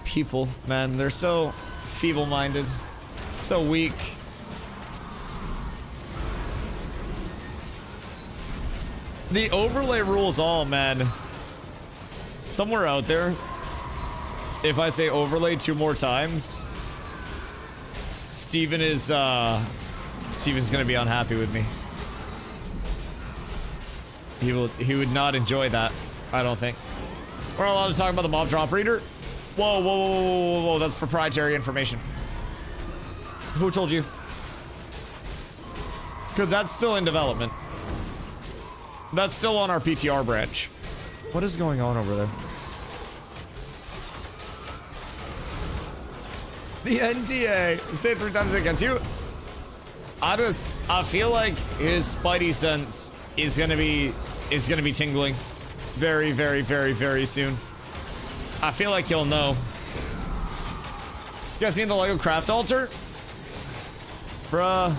Speaker 3: People, man, they're so feeble-minded, so weak. The overlay rules all, man. Somewhere out there, if I say overlay 2 more times, Steven's gonna be unhappy with me. He would not enjoy that, I don't think. We're not allowed to talk about the mob drop reader. Whoa, whoa, whoa, whoa, whoa, whoa, that's proprietary information. Who told you? Because that's still in development. That's still on our PTR branch. What is going on over there? The NDA. Say it 3 times against you. I feel like his spidey sense is gonna be tingling very, very, very, very soon. I feel like he'll know. You guys mean the Lego craft altar? Bruh.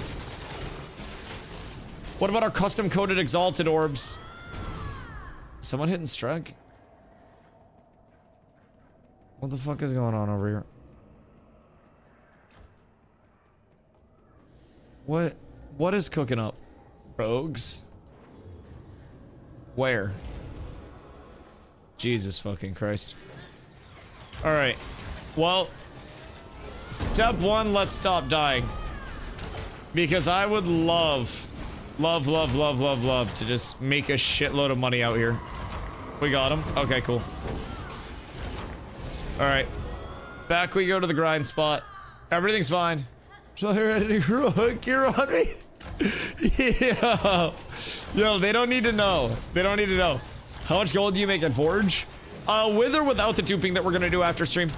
Speaker 3: What about our custom coded exalted orbs? Someone hitting Strug? What the fuck is going on over here? What is cooking up? Rogues? Where? Jesus fucking Christ. Alright. Well, step 1, let's stop dying. Because I would love to just make a shitload of money out here. We got him. Okay, cool. Alright. Back we go to the grind spot. Everything's fine. So you're on me? Yo, they don't need to know. They don't need to know. How much gold do you make at Forge? With or without the duping that we're gonna do after stream?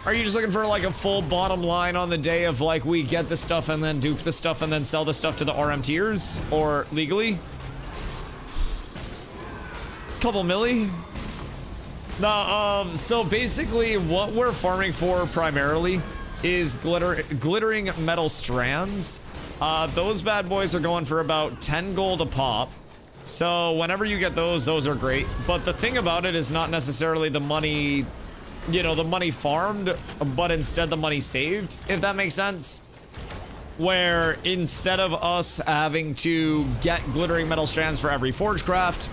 Speaker 3: Are you just looking for like a full bottom line on the day of like we get the stuff and then dupe the stuff and then sell the stuff to the RM tiers? Or legally? Couple milli? Nah, so basically what we're farming for primarily is glittering metal strands. Those bad boys are going for about 10 gold a pop. So whenever you get those are great. But the thing about it is not necessarily the money, you know, the money farmed, but instead the money saved, if that makes sense. Where instead of us having to get glittering metal strands for every forge craft,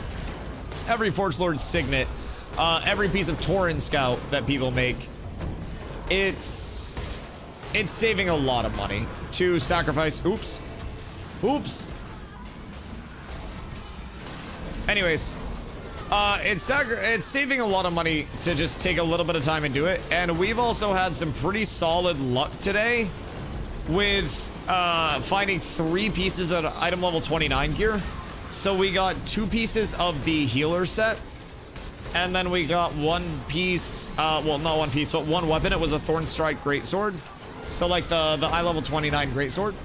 Speaker 3: every Forge Lord signet, every piece of Tauren Scout that people make, it's saving a lot of money to sacrifice. Oops. Anyways, it's saving a lot of money to just take a little bit of time and do it. And we've also had some pretty solid luck today with finding 3 pieces of item level 29 gear. So we got 2 pieces of the healer set. And then we got 1 piece, well, not 1 piece, but 1 weapon. It was a Thornstrike Greatsword. So like the eye level 29 Greatsword.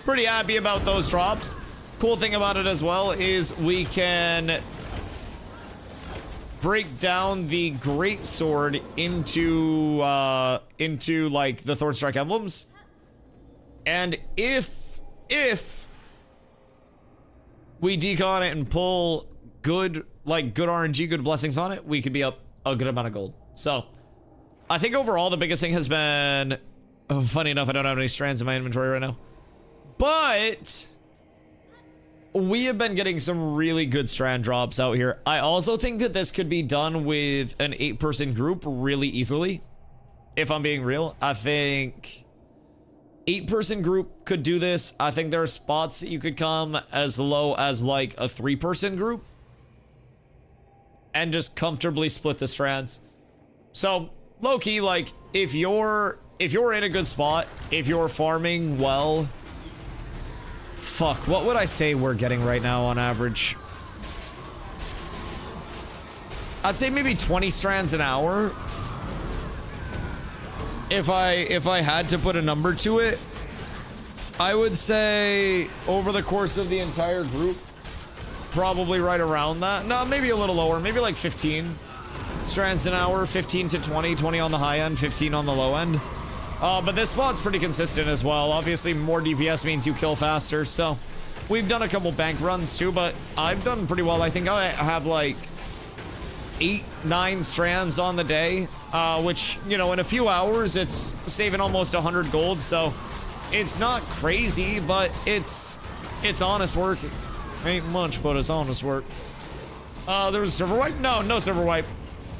Speaker 3: Pretty happy about those drops. Cool thing about it as well is we can break down the Greatsword into like the Thornstrike emblems. And if we decon it and pull good RNG, good blessings on it, we could be up a good amount of gold. So I think overall the biggest thing has been, funny enough, I don't have any strands in my inventory right now, but we have been getting some really good strand drops out here. I also think that this could be done with an 8-person group really easily. If I'm being real, I think 8-person group could do this. I think there are spots that you could come as low as like a 3-person group and just comfortably split the strands. So low key, like if you're in a good spot, if you're farming well, fuck, what would I say we're getting right now on average? I'd say maybe 20 strands an hour. If I had to put a number to it, I would say over the course of the entire group, probably right around that. No, maybe a little lower, maybe like 15 strands an hour, 15 to 20, 20 on the high end, 15 on the low end. But this spot's pretty consistent as well. Obviously, more DPS means you kill faster, so we've done a couple bank runs too, but I've done pretty well. I think I have like 8-9 strands on the day, which, you know, in a few hours, it's saving almost 100 gold, so it's not crazy, but it's honest work. Ain't much, but it's honest work. There was a server wipe? No server wipe.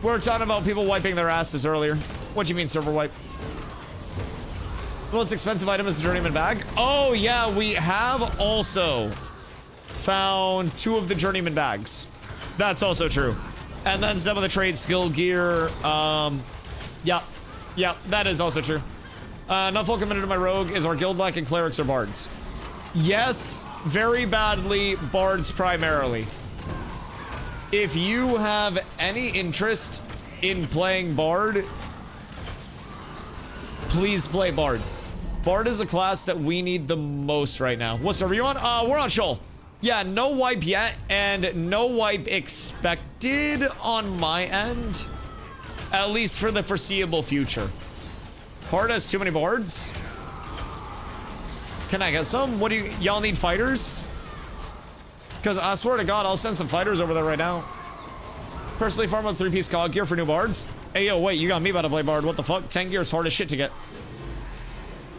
Speaker 3: We were talking about people wiping their asses earlier. What do you mean server wipe? The most expensive item is the journeyman bag. Oh yeah, we have also found 2 of the journeyman bags. That's also true. And then some of the trade skill gear. Yeah, that is also true. Not full committed to my rogue. Is our guild lacking clerics or bards? Yes, very badly, bards primarily. If you have any interest in playing bard, please play bard. Bard is a class that we need the most right now. What server are you on? We're on Shoal. Yeah, no wipe yet, and no wipe expected on my end, at least for the foreseeable future. Bard has too many bards. Can I get some? What do y'all need fighters? Because I swear to God, I'll send some fighters over there right now. Personally farm up 3-piece cog gear for new bards. Hey, yo, wait, you got me about to play bard. What the fuck? 10 gear is hard as shit to get.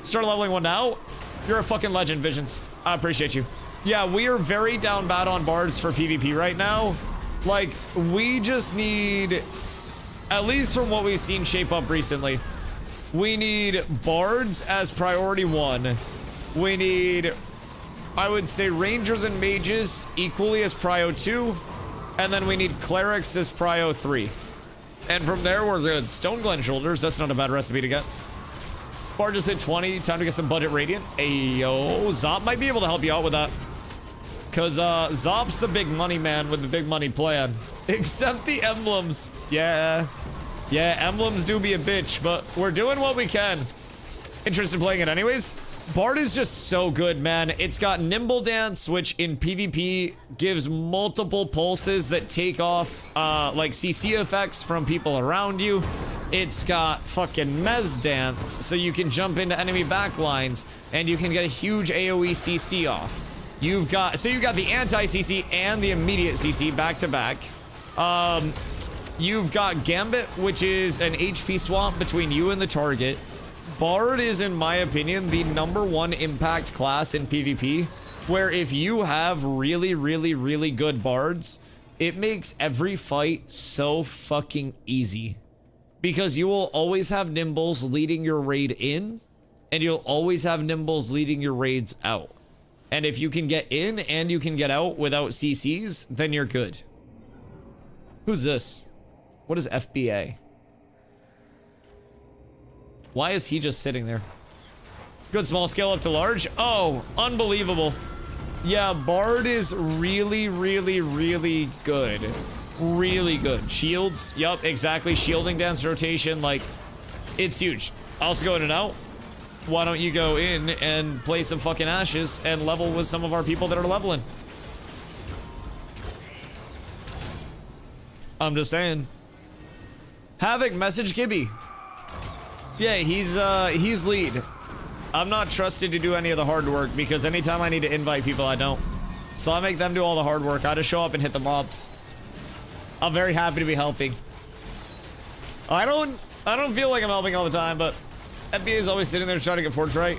Speaker 3: Start leveling 1 now. You're a fucking legend, Visions. I appreciate you. Yeah, we are very down bad on bards for PvP right now. Like, we just need, at least from what we've seen shape up recently, we need bards as priority 1. We need, I would say, rangers and mages equally as prio 2. And then we need clerics as prio 3. And from there, we're good. Stone Glen shoulders, that's not a bad recipe to get. Bar just hit 20. Time to get some budget radiant. Ayo, Zop might be able to help you out with that. Because Zop's the big money man with the big money plan. Except the emblems. Yeah. Yeah, emblems do be a bitch, but we're doing what we can. Interested in playing it anyways? Bard is just so good, man. It's got Nimble Dance, which in PvP gives multiple pulses that take off like CC effects from people around you. It's got fucking Mez Dance, so you can jump into enemy backlines and you can get a huge AoE CC off. You've got the anti-CC and the immediate CC back to back. You've got Gambit, which is an HP swap between you and the target. Bard is, in my opinion, the #1 impact class in PvP, where if you have really, really, really good bards, it makes every fight so fucking easy. Because you will always have Nimbles leading your raid in, and you'll always have Nimbles leading your raids out. And if you can get in and you can get out without CCs, then you're good. Who's this? What is FBA? Why is he just sitting there? Good small scale up to large. Oh, unbelievable. Yeah, Bard is really, really, really good. Really good. Shields. Yup, exactly. Shielding dance rotation. Like, it's huge. Also go in and out. Why don't you go in and play some fucking ashes and level with some of our people that are leveling? I'm just saying. Havoc, message Gibby. Yeah, he's lead. I'm not trusted to do any of the hard work because anytime I need to invite people, I don't. So I make them do all the hard work. I just show up and hit the mobs. I'm very happy to be helping. I don't feel like I'm helping all the time, but FBA is always sitting there trying to get forge right.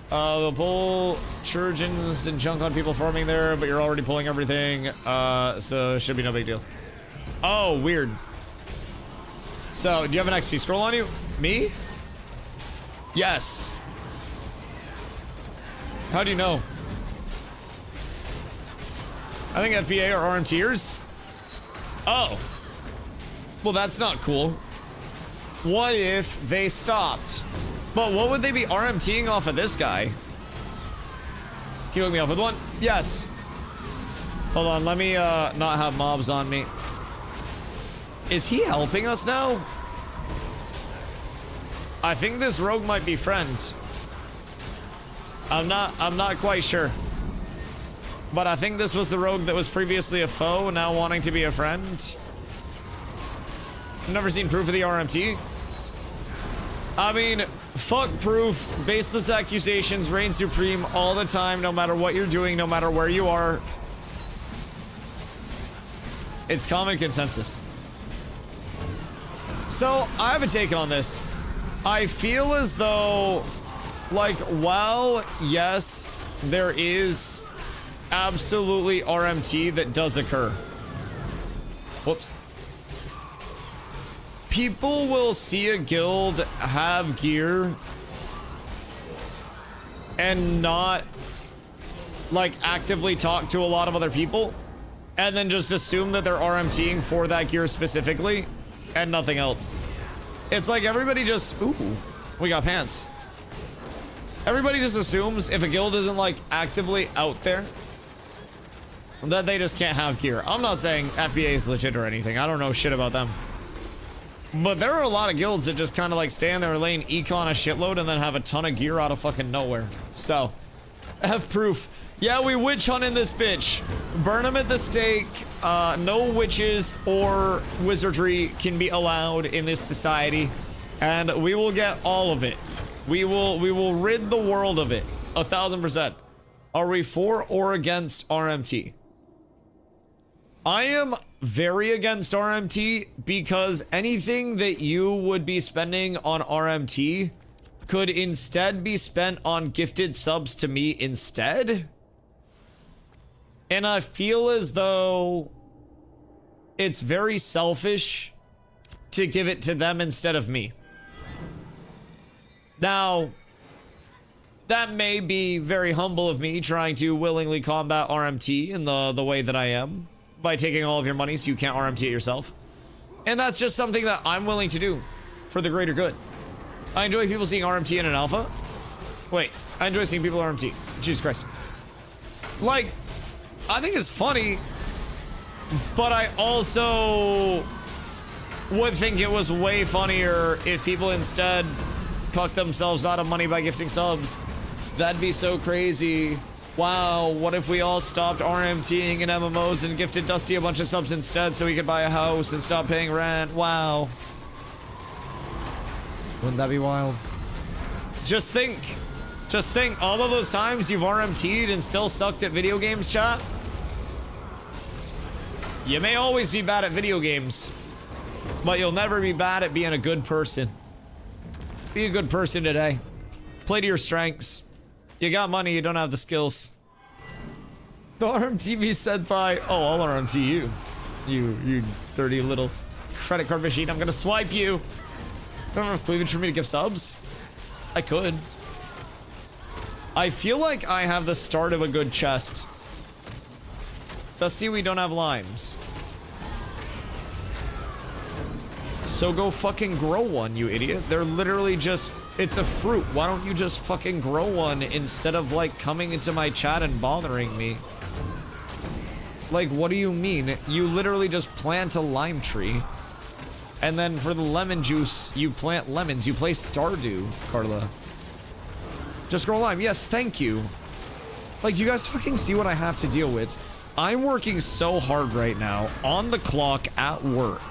Speaker 3: We'll pull Churgeons and junk on people farming there, but you're already pulling everything. So it should be no big deal. Oh, weird. So, do you have an XP scroll on you? Me? Yes. How do you know? I think FBA are RMTers. Oh. Well, that's not cool. What if they stopped? But what would they be RMTing off of this guy? Can you hook me up with one? Yes. Hold on, let me not have mobs on me. Is he helping us now? I think this rogue might be friend. I'm not quite sure. But I think this was the rogue that was previously a foe, now wanting to be a friend. I've never seen proof of the RMT. I mean, fuck proof, baseless accusations, reign supreme all the time, no matter what you're doing, no matter where you are. It's common consensus. So, I have a take on this. I feel as though, like, while, yes, there is absolutely RMT that does occur. Whoops. People will see a guild have gear and not, like, actively talk to a lot of other people, and then just assume that they're RMTing for that gear specifically and nothing else. It's like everybody just, ooh, we got pants. Everybody just assumes if a guild isn't, like, actively out there, that they just can't have gear. I'm not saying FBA is legit or anything. I don't know shit about them. But there are a lot of guilds that just kind of, like, stay in their lane, econ a shitload, and then have a ton of gear out of fucking nowhere. So, F proof. Yeah, we witch hunt in this bitch. Burn them at the stake. No witches or wizardry can be allowed in this society. And we will get all of it. We will rid the world of it. 1000%. Are we for or against RMT? I am very against RMT because anything that you would be spending on RMT could instead be spent on gifted subs to me instead. And I feel as though it's very selfish to give it to them instead of me. Now, that may be very humble of me trying to willingly combat RMT in the way that I am by taking all of your money so you can't RMT it yourself. And that's just something that I'm willing to do for the greater good. I enjoy people seeing RMT in an alpha. Wait, I enjoy seeing people RMT. Jesus Christ. Like, I think it's funny, but I also would think it was way funnier if people instead cucked themselves out of money by gifting subs. That'd be so crazy. Wow, what if we all stopped RMTing in MMOs and gifted Dusty a bunch of subs instead so he could buy a house and stop paying rent? Wow. Wouldn't that be wild? Just think all of those times you've RMT'd and still sucked at video games, chat. You may always be bad at video games, but you'll never be bad at being a good person. Be a good person today. Play to your strengths. You got money, you don't have the skills. The RMTV said by, oh, I'll RMT you. You dirty little credit card machine. I'm gonna swipe you. Don't have cleavage for me to give subs. I could. I feel like I have the start of a good chest. Dusty, we don't have limes. So go fucking grow one, you idiot. They're literally just, it's a fruit. Why don't you just fucking grow one instead of like coming into my chat and bothering me? Like, what do you mean? You literally just plant a lime tree. And then for the lemon juice, you plant lemons. You play Stardew, Carla. Just grow lime. Yes, thank you. Like, do you guys fucking see what I have to deal with? I'm working so hard right now, on the clock at work.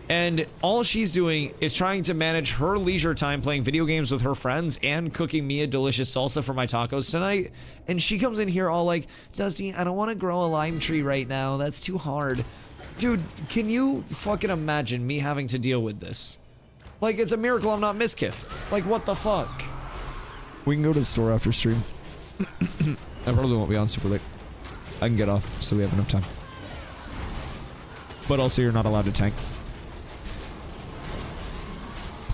Speaker 3: And all she's doing is trying to manage her leisure time playing video games with her friends and cooking me a delicious salsa for my tacos tonight. And she comes in here all like, Dusty, I don't want to grow a lime tree right now. That's too hard. Dude, can you fucking imagine me having to deal with this? Like, it's a miracle I'm not Miskiff. Like, what the fuck? We can go to the store after stream. I probably won't be on super late. I can get off, so we have enough time. But also, you're not allowed to tank.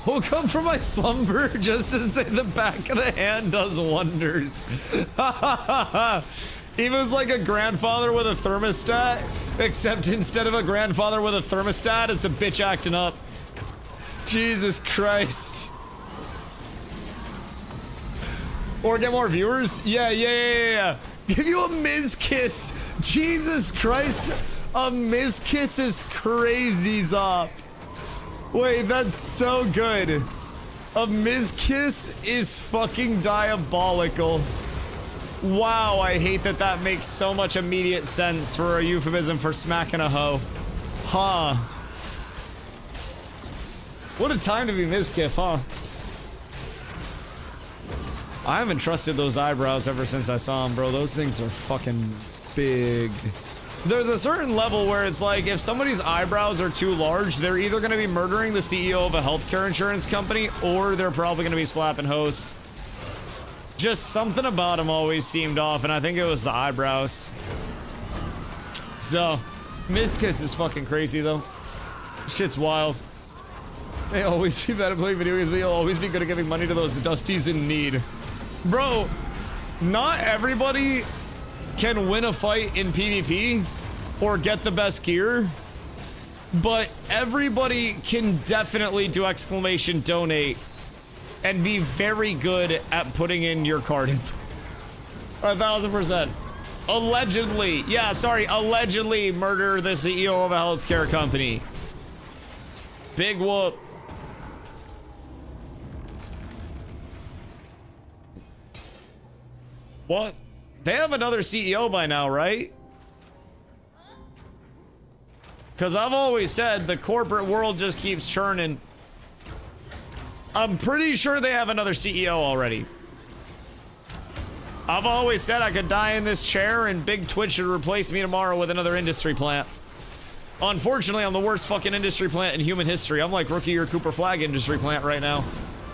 Speaker 3: Woke up from my slumber just to say the back of the hand does wonders. He was like a grandfather with a thermostat, except instead of a grandfather with a thermostat, it's a bitch acting up. Jesus Christ. Or get more viewers? Yeah. Give you a Ms. Kiss. Jesus Christ. A Ms. Kiss is crazy, Zop. Wait, that's so good. A Ms. Kiss is fucking diabolical. Wow, I hate that that makes so much immediate sense for a euphemism for smacking a hoe. Huh. What a time to be Ms. Kiff, huh? I haven't trusted those eyebrows ever since I saw them, bro. Those things are fucking big. There's a certain level where it's like, if somebody's eyebrows are too large, they're either going to be murdering the CEO of a healthcare insurance company, or they're probably going to be slapping hosts. Just something about them always seemed off, and I think it was the eyebrows. So, Ms. Kiss is fucking crazy, though. Shit's wild. They always be bad at playing video games, but you'll always be good at giving money to those Dusties in need. Bro, not everybody can win a fight in PvP or get the best gear, but everybody can definitely do exclamation donate and be very good at putting in your card info. 1000%. Allegedly, yeah, sorry, allegedly murder the CEO of a healthcare company. Big whoop. What? They have another CEO by now, right? Because I've always said the corporate world just keeps churning. I'm pretty sure they have another CEO already. I've always said I could die in this chair and Big Twitch should replace me tomorrow with another industry plant. Unfortunately, I'm the worst fucking industry plant in human history. I'm like rookie or Cooper Flag industry plant right now.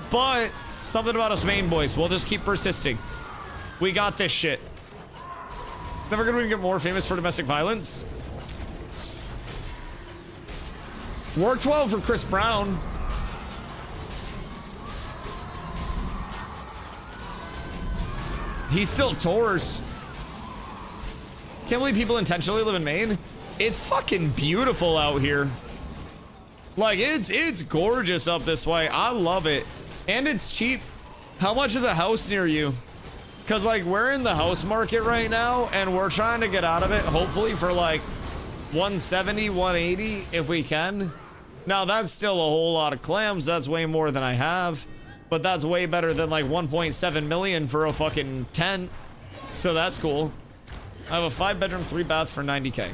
Speaker 3: But something about us main boys. We'll just keep persisting. We got this shit. Never gonna get more famous for domestic violence. Worked well for Chris Brown. He still tours. Can't believe people intentionally live in Maine. It's fucking beautiful out here. Like, it's gorgeous up this way. I love it. And it's cheap. How much is a house near you? Because, like, we're in the house market right now, and we're trying to get out of it, hopefully, for, like, 170, 180, if we can. Now, that's still a whole lot of clams. That's way more than I have. But that's way better than, like, 1.7 million for a fucking tent. So that's cool. I have a 5-bedroom, 3-bath for 90K.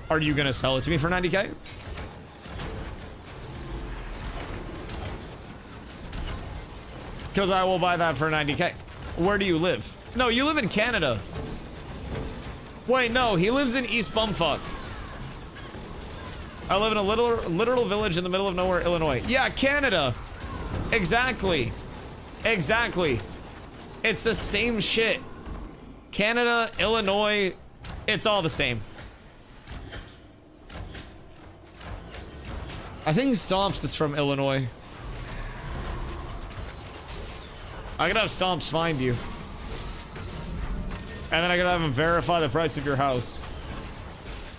Speaker 3: Are you gonna sell it to me for 90K? Because I will buy that for 90K. Where do you live? No, you live in Canada. Wait, no, he lives in East Bumfuck. I live in a literal village in the middle of nowhere, Illinois. Yeah, Canada. Exactly. Exactly. It's the same shit. Canada, Illinois, it's all the same. I think Stomps is from Illinois. I could have Stomps find you. And then I could have him verify the price of your house.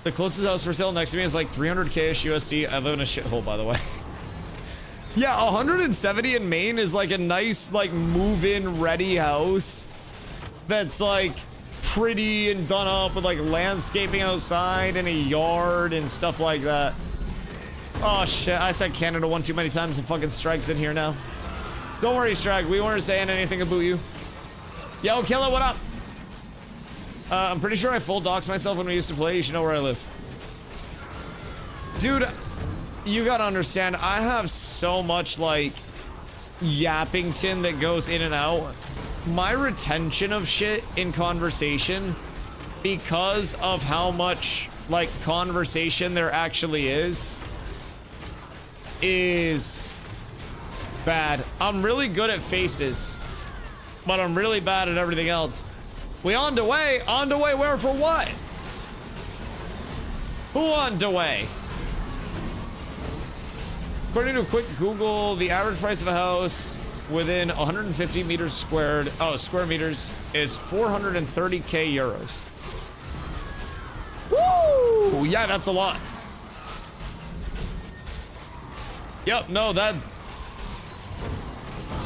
Speaker 3: The closest house for sale next to me is like 300K-ish USD. I live in a shithole, by the way. Yeah, 170 in Maine is like a nice, like, move-in ready house. That's like pretty and done up with like landscaping outside and a yard and stuff like that. Oh shit, I said Canada one too many times and fucking Strike's in here now. Don't worry, Strike, we weren't saying anything about you. Yo, Killa, what up? I'm pretty sure I full doxed myself when we used to play. You should know where I live. Dude, you gotta understand, I have so much like Yappington that goes in and out. My retention of shit in conversation, because of how much like conversation there actually is bad. I'm really good at faces, but I'm really bad at everything else. We on the way? On the way where for what? Who on the way? According to a quick Google, the average price of a house within 150 meters squared, square meters, is 430K euros. Woo! Yeah, that's a lot. Yep, no, that's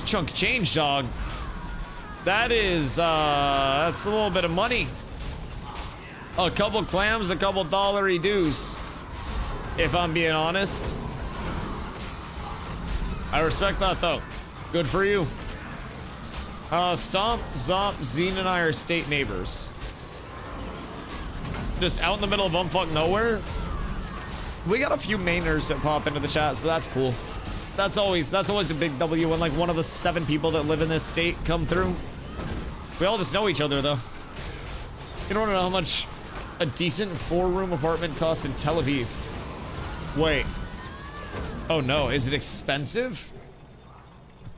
Speaker 3: a chunk of change, dog. That is, that's a little bit of money. A couple clams, a couple dollary dues, if I'm being honest. I respect that, though. Good for you. Stomp, Zomp, Zine, and I are state neighbors. Just out in the middle of bumfuck nowhere. We got a few Mainers that pop into the chat, so that's cool. That's always a big W when like one of the 7 people that live in this state come through. We all just know each other, though. You don't want to know how much a decent 4-room apartment costs in Tel Aviv. Wait. Oh no, is it expensive?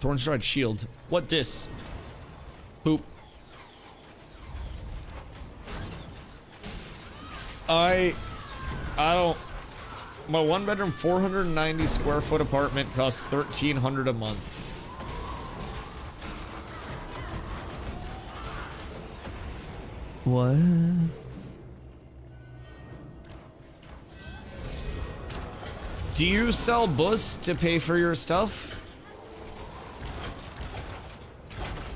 Speaker 3: Thornstride shield. What dis? Poop. I don't. My 1-bedroom, 490 square foot apartment costs $1,300 a month. What? Do you sell bus to pay for your stuff?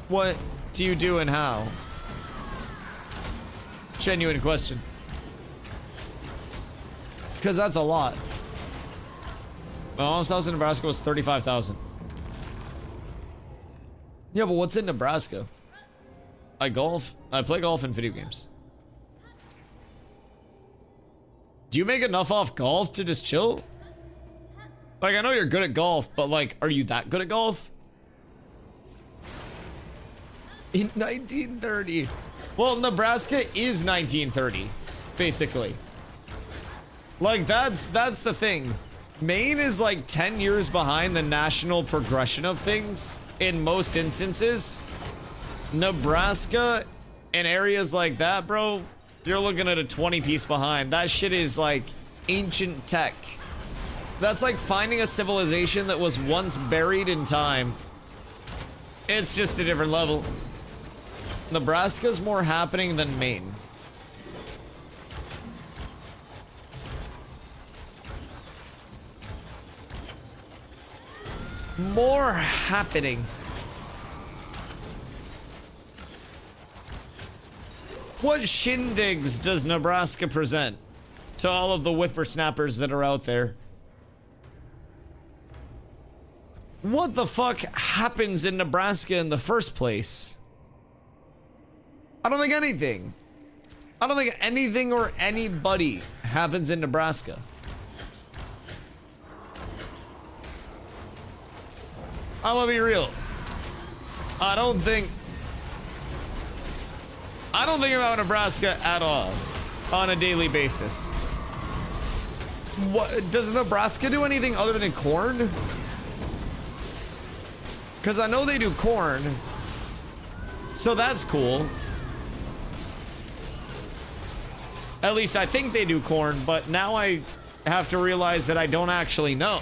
Speaker 3: What do you do and how? Genuine question. Because that's a lot. My mom's house in Nebraska was $35,000. Yeah, but what's in Nebraska? I golf. I play golf and video games. Do you make enough off golf to just chill? Like, I know you're good at golf, but like, are you that good at golf? In 1930. Well, Nebraska is 1930, basically. Like, that's the thing. Maine is like 10 years behind the national progression of things in most instances. Nebraska and areas like that, bro, you're looking at a 20-piece behind. That shit is like ancient tech. That's like finding a civilization that was once buried in time. It's just a different level. Nebraska's more happening than Maine. More happening. What shindigs does Nebraska present to all of the whippersnappers that are out there? What the fuck happens in Nebraska in the first place? I don't think anything. I don't think anything or anybody happens in Nebraska. I'm gonna be real. I don't think about Nebraska at all on a daily basis. What does Nebraska do anything other than corn? Because I know they do corn, so that's cool. At least I think they do corn, but now I have to realize that I don't actually know.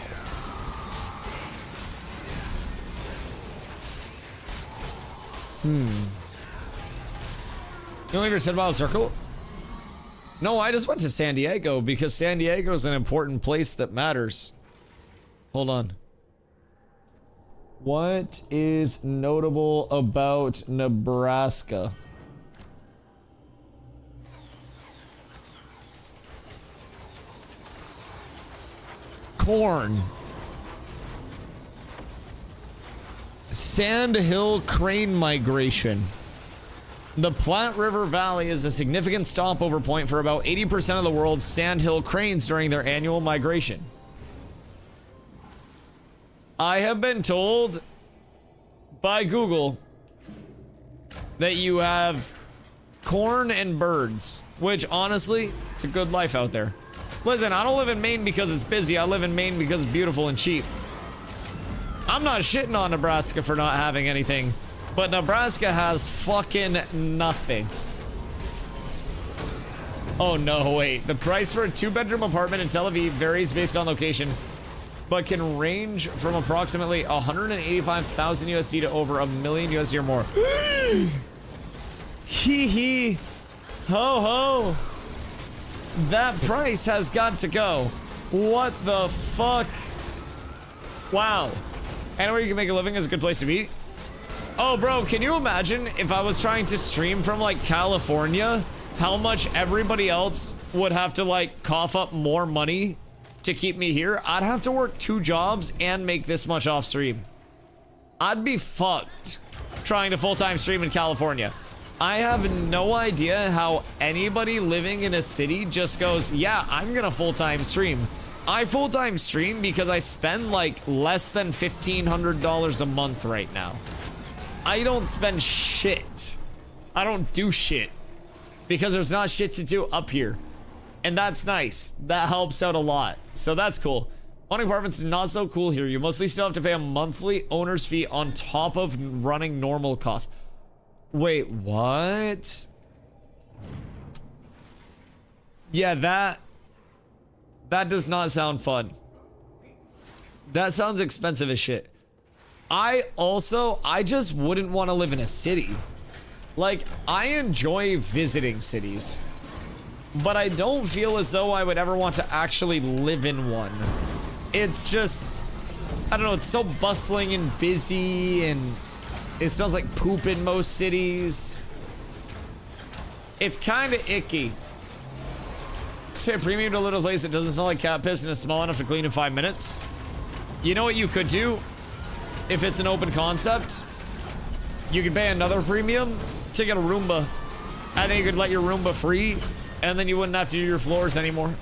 Speaker 3: You only leave your 10-mile circle? No, I just went to San Diego because San Diego is an important place that matters. Hold on. What is notable about Nebraska? Corn. Sandhill crane migration. The Platte River Valley is a significant stopover point for about 80% of the world's sandhill cranes during their annual migration. I have been told by Google that you have corn and birds, which honestly, it's a good life out there. Listen, I don't live in Maine because it's busy. I live in Maine because it's beautiful and cheap. I'm not shitting on Nebraska for not having anything, but Nebraska has fucking nothing. Oh no, wait. The price for a 2-bedroom apartment in Tel Aviv varies based on location, but can range from approximately 185,000 USD to over $1 million USD or more. Hee hee. Ho ho. That price has got to go. What the fuck? Wow. Anywhere you can make a living is a good place to be. Oh, bro, can you imagine if I was trying to stream from, like, California, how much everybody else would have to, like, cough up more money to keep me here? I'd have to work 2 jobs and make this much off stream. I'd be fucked trying to full-time stream in California. I have no idea how anybody living in a city just goes, yeah, I'm gonna full-time stream. I full-time stream because I spend like less than $1,500 a month right now. I don't spend shit. I don't do shit because there's not shit to do up here. And that's nice. That helps out a lot. So that's cool. Owning apartments is not so cool here. You mostly still have to pay a monthly owner's fee on top of running normal costs. Wait, what? Yeah, that does not sound fun. That sounds expensive as shit. I just wouldn't want to live in a city. Like, I enjoy visiting cities, but I don't feel as though I would ever want to actually live in one. It's just, I don't know, it's so bustling and busy, and it smells like poop in most cities. It's kind of icky. Pay a premium to live in a place that doesn't smell like cat piss and is small enough to clean in 5 minutes. You know what you could do? If it's an open concept, you could pay another premium to get a Roomba, and then you could let your Roomba free, and then you wouldn't have to do your floors anymore.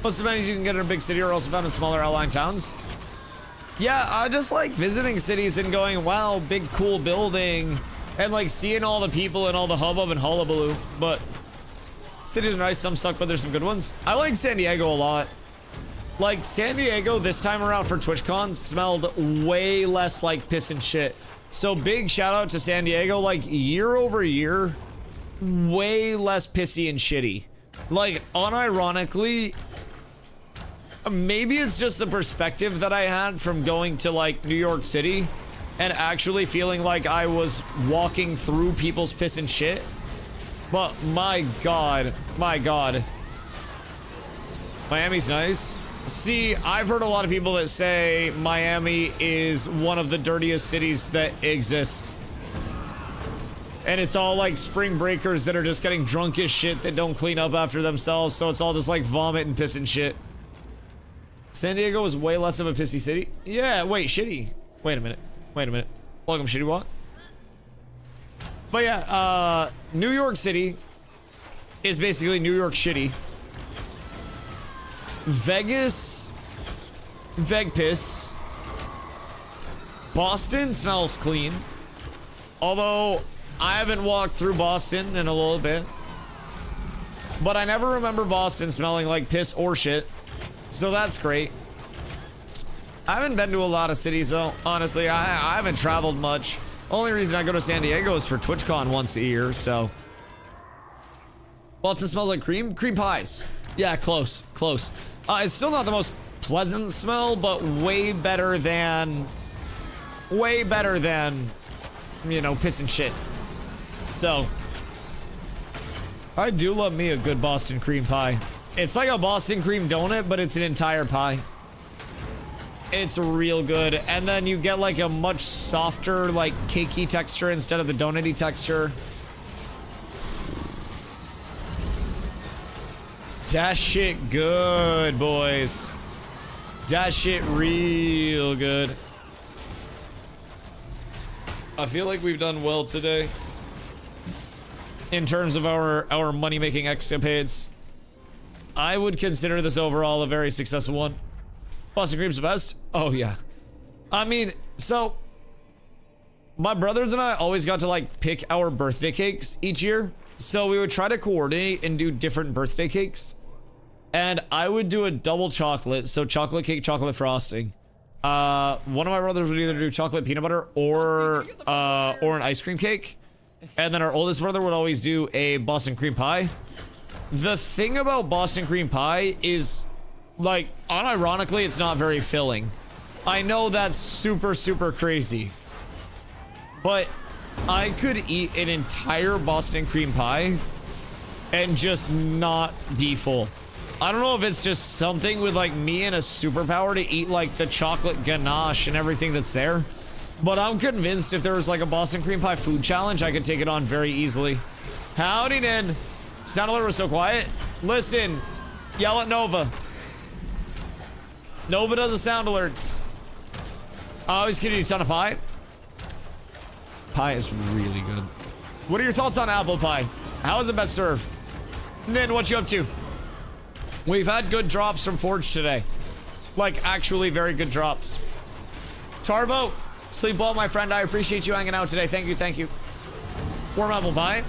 Speaker 3: Most amenities you can get in a big city are also found in smaller outlying towns. Yeah, I just like visiting cities and going, wow, big cool building, and like seeing all the people and all the hubbub and hullabaloo. But cities are nice, some suck, but there's some good ones. I like San Diego a lot. Like, San Diego this time around for TwitchCon smelled way less like piss and shit. So big shout out to San Diego. Like, year over year, way less pissy and shitty. Like, unironically, maybe it's just the perspective that I had from going to like New York City and actually feeling like I was walking through people's piss and shit. But my god, my god. Miami's nice. See, I've heard a lot of people that say Miami is one of the dirtiest cities that exists. And it's all like spring breakers that are just getting drunk as shit that don't clean up after themselves, so it's all just like vomit and piss and shit. San Diego is way less of a pissy city. Yeah, wait, shitty. Wait a minute. Wait a minute. Welcome, Shitty Walk. But yeah, New York City is basically New York shitty. Vegas, Vegpiss. Boston smells clean. Although, I haven't walked through Boston in a little bit. But I never remember Boston smelling like piss or shit. So that's great. I haven't been to a lot of cities though, honestly. I haven't traveled much. Only reason I go to San Diego is for TwitchCon once a year, so. Boston smells like cream pies. Yeah, close. It's still not the most pleasant smell, but way better than, you know, piss and shit. So, I do love me a good Boston cream pie. It's like a Boston cream donut, but it's an entire pie. It's real good. And then you get like a much softer, like cakey texture instead of the donut-y texture. That shit good, boys. That shit real good. I feel like we've done well today in terms of our money-making escapades. I would consider this overall a very successful one. Boston Cream's the best? Oh, yeah. I mean, so my brothers and I always got to like pick our birthday cakes each year. So we would try to coordinate and do different birthday cakes. And I would do a double chocolate, so chocolate cake, chocolate frosting. One of my brothers would either do chocolate peanut butter or an ice cream cake. And then our oldest brother would always do a Boston cream pie. The thing about Boston cream pie is, like, unironically, it's not very filling. I know that's super, super crazy. But I could eat an entire Boston cream pie and just not be full. I don't know if it's just something with, like, me and a superpower to eat, like, the chocolate ganache and everything that's there. But I'm convinced if there was, like, a Boston cream pie food challenge, I could take it on very easily. Howdy, Nin. Sound alert was so quiet. Listen, yell at Nova. Nova does the sound alerts. I always give you a ton of pie. Pie is really good. What are your thoughts on apple pie? How is it best served? Nin, what you up to? We've had good drops from Forge today. Like, actually very good drops. Tarvo, sleep well, my friend. I appreciate you hanging out today. Thank you, thank you. Warm apple pie.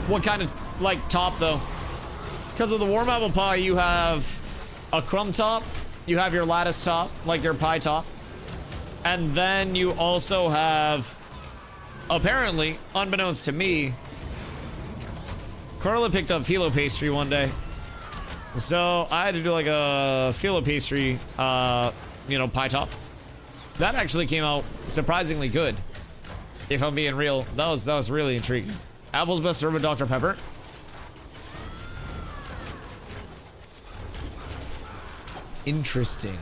Speaker 3: What kind of, like, top, though? Because of the warm apple pie, you have a crumb top. You have your lattice top, like your pie top. And then you also have, apparently, unbeknownst to me, Carla picked up phyllo pastry one day. So I had to do like a phyllo pastry, you know, pie top. That actually came out surprisingly good. If I'm being real, that was really intriguing. Apple's best served with Dr. Pepper. Interesting.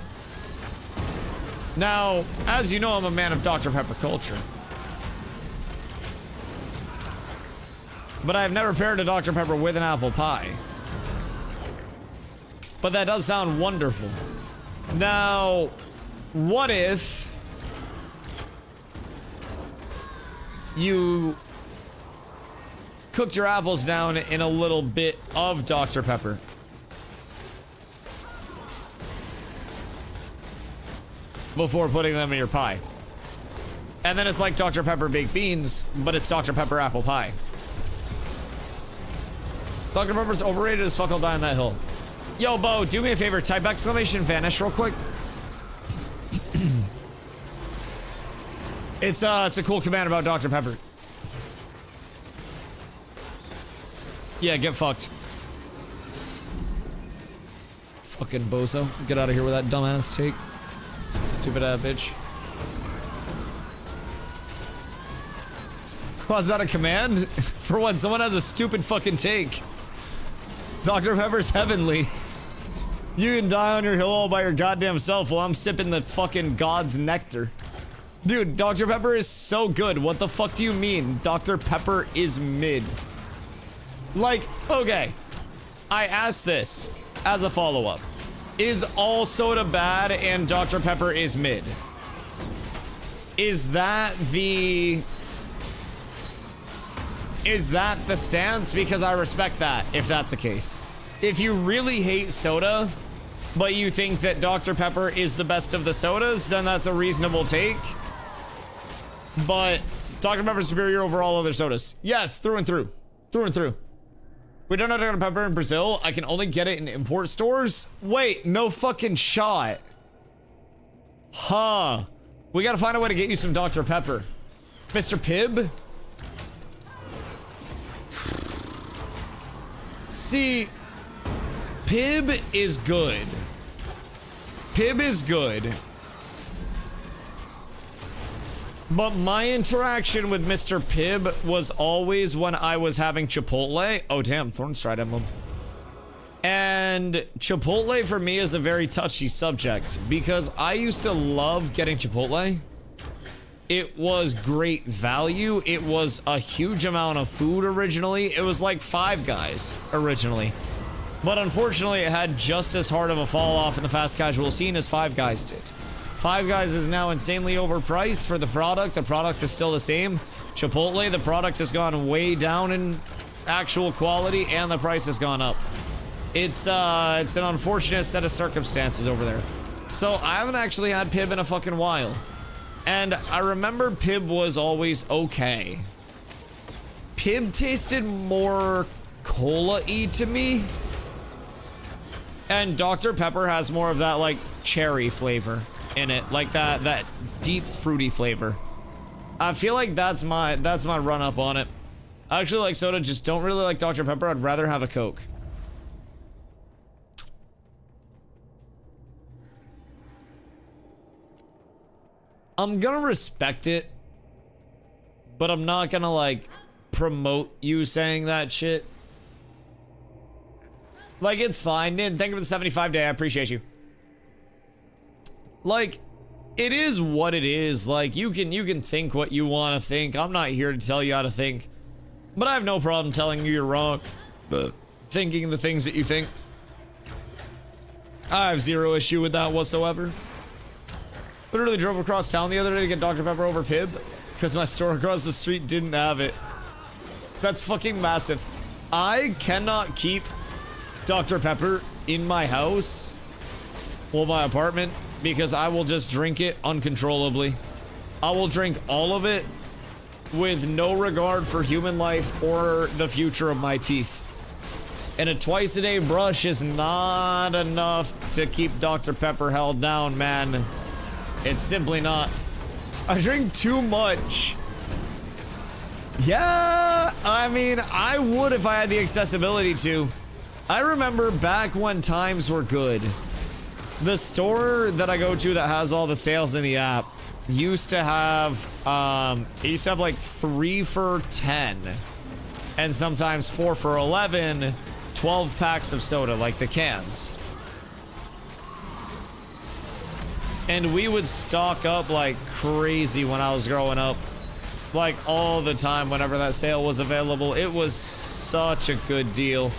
Speaker 3: Now, as you know, I'm a man of Dr. Pepper culture. But I've never paired a Dr. Pepper with an apple pie. But that does sound wonderful. Now, what if you cooked your apples down in a little bit of Dr. Pepper? Before putting them in your pie. And then it's like Dr. Pepper baked beans, but it's Dr. Pepper apple pie. Dr. Pepper's overrated as fuck. I'll die on that hill. Yo, Bo, do me a favor. Type exclamation vanish real quick. It's a cool command about Dr. Pepper. Yeah, get fucked. Fucking bozo. Get out of here with that dumbass take. Stupid ass bitch. Was that a command? For when someone has a stupid fucking take. Dr. Pepper's heavenly. You can die on your hill all by your goddamn self while I'm sipping the fucking God's nectar. Dude, Dr. Pepper is so good. What the fuck do you mean? Dr. Pepper is mid. Like, okay. I asked this as a follow-up. Is all soda bad and Dr. Pepper is mid? Is that the stance? Because I respect that, if that's the case. If you really hate soda, but you think that Dr. Pepper is the best of the sodas, then that's a reasonable take. But Dr. Pepper's superior over all other sodas. Yes, through and through. Through and through. We don't have Dr. Pepper in Brazil. I can only get it in import stores. Wait, no fucking shot. Huh. We gotta find a way to get you some Dr. Pepper. Mr. Pibb? See, Pibb is good. Pibb is good. But my interaction with Mr. Pibb was always when I was having Chipotle. Oh, damn, Thornstride Emblem. And Chipotle for me is a very touchy subject because I used to love getting Chipotle. It was great value. It was a huge amount of food originally. It was like Five Guys originally. But unfortunately, it had just as hard of a fall off in the fast casual scene as Five Guys did. Five Guys is now insanely overpriced for the product. The product is still the same. Chipotle, the product has gone way down in actual quality and the price has gone up. It's an unfortunate set of circumstances over there. So I haven't actually had Pibb in a fucking while. And I remember Pibb was always okay. Pibb tasted more cola-y to me. And Dr. Pepper has more of that like cherry flavor in it, like that deep fruity flavor. I feel like that's my run up on it. I actually like soda, just don't really like Dr. Pepper. I'd rather have a Coke. I'm gonna respect it, but I'm not gonna like promote you saying that shit. Like, it's fine. Thank you for the 75 day. I appreciate you. Like, it is what it is. Like, you can think what you want to think. I'm not here to tell you how to think, but I have no problem telling you you're wrong. Thinking the things that you think. I have zero issue with that whatsoever. Literally drove across town the other day to get Dr. Pepper over Pibb because my store across the street didn't have it. That's fucking massive. I cannot keep Dr. Pepper in my house or my apartment because I will just drink it uncontrollably. I will drink all of it with no regard for human life or the future of my teeth. And a twice a day brush is not enough to keep Dr. Pepper held down, man. It's simply not. I drink too much. Yeah, I mean, I would if I had the accessibility to. I remember back when times were good. The store that I go to that has all the sales in the app used to have, like 3 for $10 and sometimes 4 for $11, 12 packs of soda, like the cans. And we would stock up like crazy when I was growing up. Like all the time whenever that sale was available. It was such a good deal.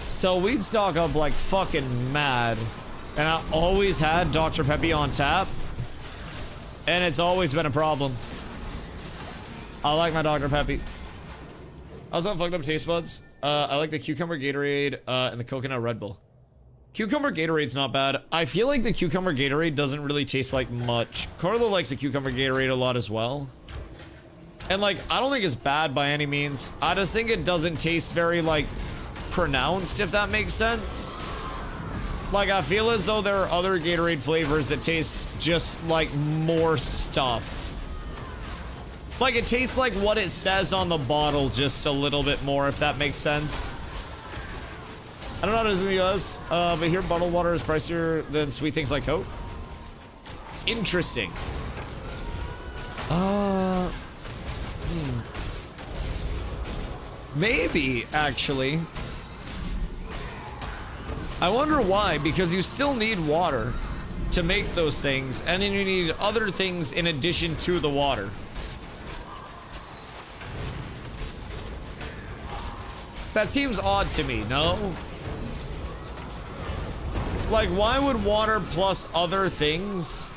Speaker 3: So we'd stock up like fucking mad. And I always had Dr. Peppy on tap. And it's always been a problem. I like my Dr. Peppy. I was on fucked up taste buds. I like the cucumber Gatorade and the coconut Red Bull. Cucumber Gatorade's not bad. I feel like the cucumber Gatorade doesn't really taste like much. Carlo likes the cucumber Gatorade a lot as well. And like, I don't think it's bad by any means. I just think it doesn't taste very like pronounced, if that makes sense. Like, I feel as though there are other Gatorade flavors that taste just like more stuff. Like, it tastes like what it says on the bottle just a little bit more, if that makes sense. I don't know how it is in the US, but here bottled water is pricier than sweet things like Coke. Interesting. Maybe, actually. I wonder why, because you still need water to make those things, and then you need other things in addition to the water. That seems odd to me, no? Like, why would water plus other things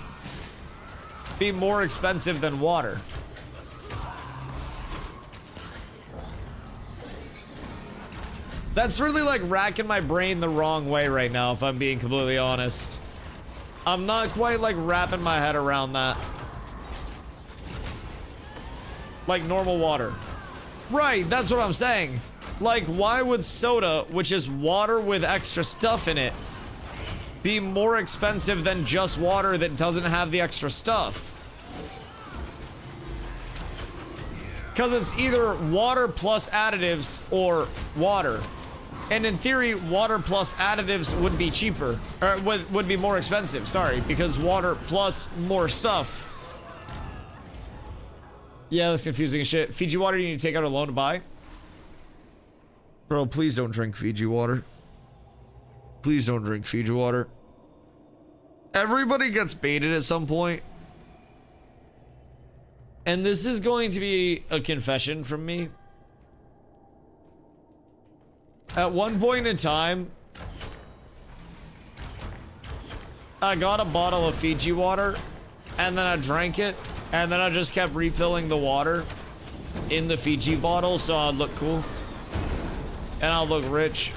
Speaker 3: be more expensive than water? That's really like racking my brain the wrong way right now, if I'm being completely honest. I'm not quite like wrapping my head around that. Like normal water. Right, that's what I'm saying. Like, why would soda, which is water with extra stuff in it, be more expensive than just water that doesn't have the extra stuff? Because it's either water plus additives or water. And in theory, water plus additives would be cheaper, or would be more expensive, sorry, because water plus more stuff. Yeah, that's confusing as shit. Fiji water you need to take out a loan to buy? Bro, please don't drink Fiji water. Please don't drink Fiji water. Everybody gets baited at some point. And this is going to be a confession from me. At one point in time, I got a bottle of Fiji water, and then I drank it, and then I just kept refilling the water in the Fiji bottle so I'd look cool. And I'll look rich.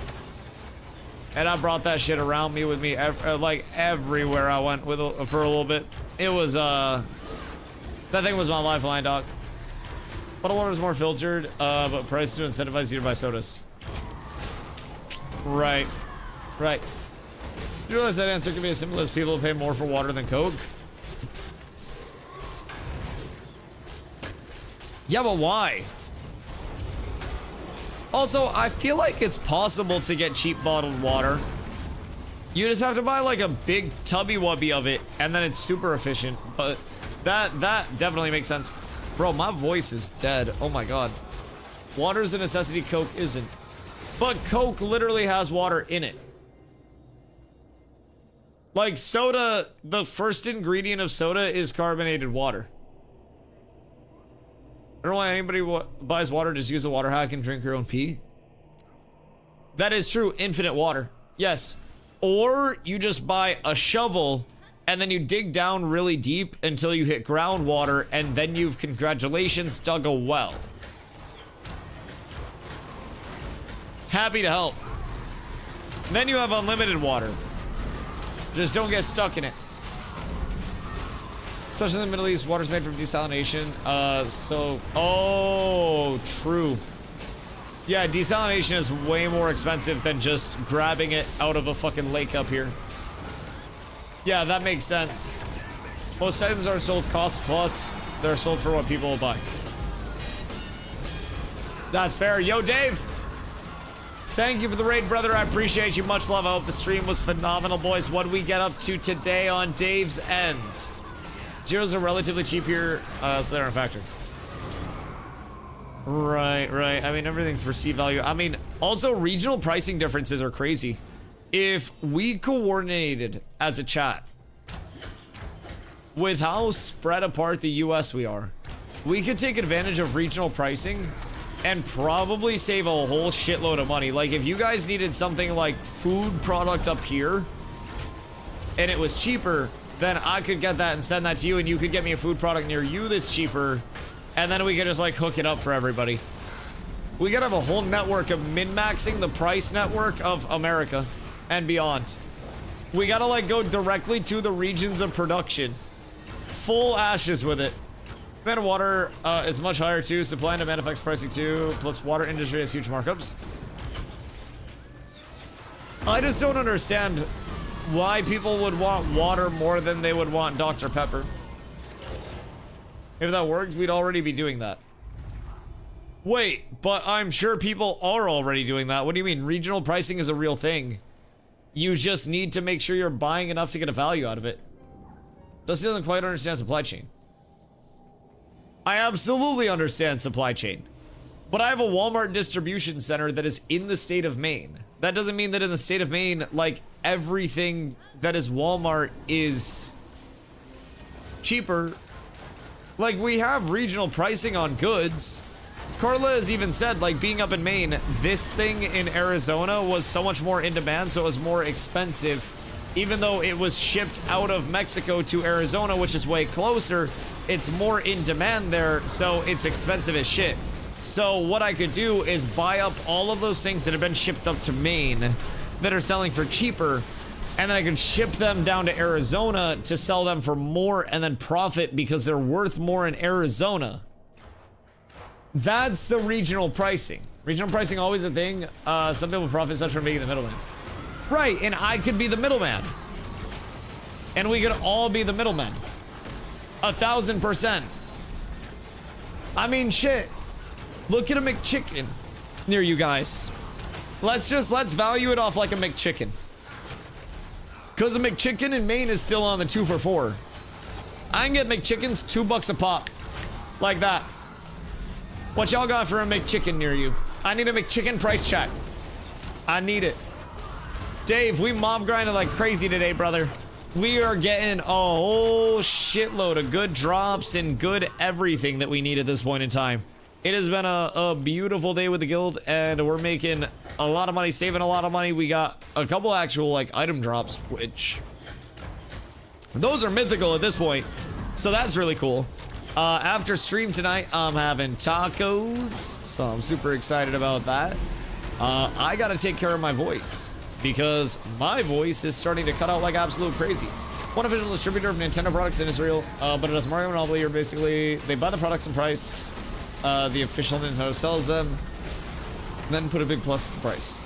Speaker 3: And I brought that shit around me with me, like, everywhere I went with for a little bit. It was, that thing was my lifeline, doc. Bottled water is more filtered, but priced to incentivize you to buy sodas. Right. Right. You realize that answer can be as simple as people pay more for water than Coke? Yeah, but why? Also, I feel like it's possible to get cheap bottled water. You just have to buy like a big tubby wubby of it, and then it's super efficient. But that definitely makes sense. Bro, my voice is dead. Oh my god. Water's a necessity, Coke isn't. But Coke literally has water in it. Like soda, the first ingredient of soda is carbonated water. I don't know why anybody buys water, just use a water hack and drink your own pee. That is true, infinite water. Yes. Or you just buy a shovel and then you dig down really deep until you hit groundwater, and then you've, congratulations, dug a well. Happy to help. Then you have unlimited water. Just don't get stuck in it. Especially in the Middle East, water's made from desalination. Oh, true. Yeah, desalination is way more expensive than just grabbing it out of a fucking lake up here. Yeah, that makes sense. Most items are sold cost plus. They're sold for what people will buy. That's fair. Yo, Dave. Thank you for the raid, brother. I appreciate you. Much love. I hope the stream was phenomenal, boys. What do we get up to today on Dave's End? Zeros are relatively cheap here, so they're a factor. Right. I mean, everything's perceived value. I mean, also regional pricing differences are crazy. If we coordinated as a chat with how spread apart the US we are, we could take advantage of regional pricing and probably save a whole shitload of money. Like, if you guys needed something like food product up here and it was cheaper, then I could get that and send that to you, and you could get me a food product near you that's cheaper, and then we could just like hook it up for everybody. We gotta have a whole network of min-maxing the price network of America and beyond. We gotta like go directly to the regions of production. Full ashes with it. Demand of water is much higher too. Supply and demand affects pricing too. Plus water industry has huge markups. I just don't understand why people would want water more than they would want Dr. Pepper. If that worked, we'd already be doing that. Wait, but I'm sure people are already doing that. What do you mean? Regional pricing is a real thing. You just need to make sure you're buying enough to get a value out of it. Dusty doesn't quite understand supply chain. I absolutely understand supply chain. But I have a Walmart distribution center that is in the state of Maine. That doesn't mean that in the state of Maine, like, everything that is Walmart is cheaper. Like, we have regional pricing on goods. Carla has even said, like, being up in Maine, this thing in Arizona was so much more in demand, so it was more expensive. Even though it was shipped out of Mexico to Arizona, which is way closer, it's more in demand there, so it's expensive as shit. So what I could do is buy up all of those things that have been shipped up to Maine that are selling for cheaper, and then I could ship them down to Arizona to sell them for more and then profit because they're worth more in Arizona. That's the regional pricing. Regional pricing always a thing. Some people profit such from being the middleman. Right, and I could be the middleman. And we could all be the middlemen. 1000%. I mean, shit. Look at a McChicken near you guys. Let's value it off like a McChicken. Because a McChicken in Maine is still on the 2 for $4. I can get McChickens $2 a pop. Like that. What y'all got for a McChicken near you? I need a McChicken price check. I need it. Dave, we mob grinded like crazy today, brother. We are getting a whole shitload of good drops and good everything that we need at this point in time. It has been a beautiful day with the guild, and we're making a lot of money, saving a lot of money. We got a couple actual, like, item drops, which... those are mythical at this point, so that's really cool. After stream tonight, I'm having tacos, so I'm super excited about that. I gotta take care of my voice, because my voice is starting to cut out like absolute crazy. One official distributor of Nintendo products in Israel, but it has Mario Monopoly, or basically, they buy the products and price, the official Nintendo sells them, then put a big plus to the price.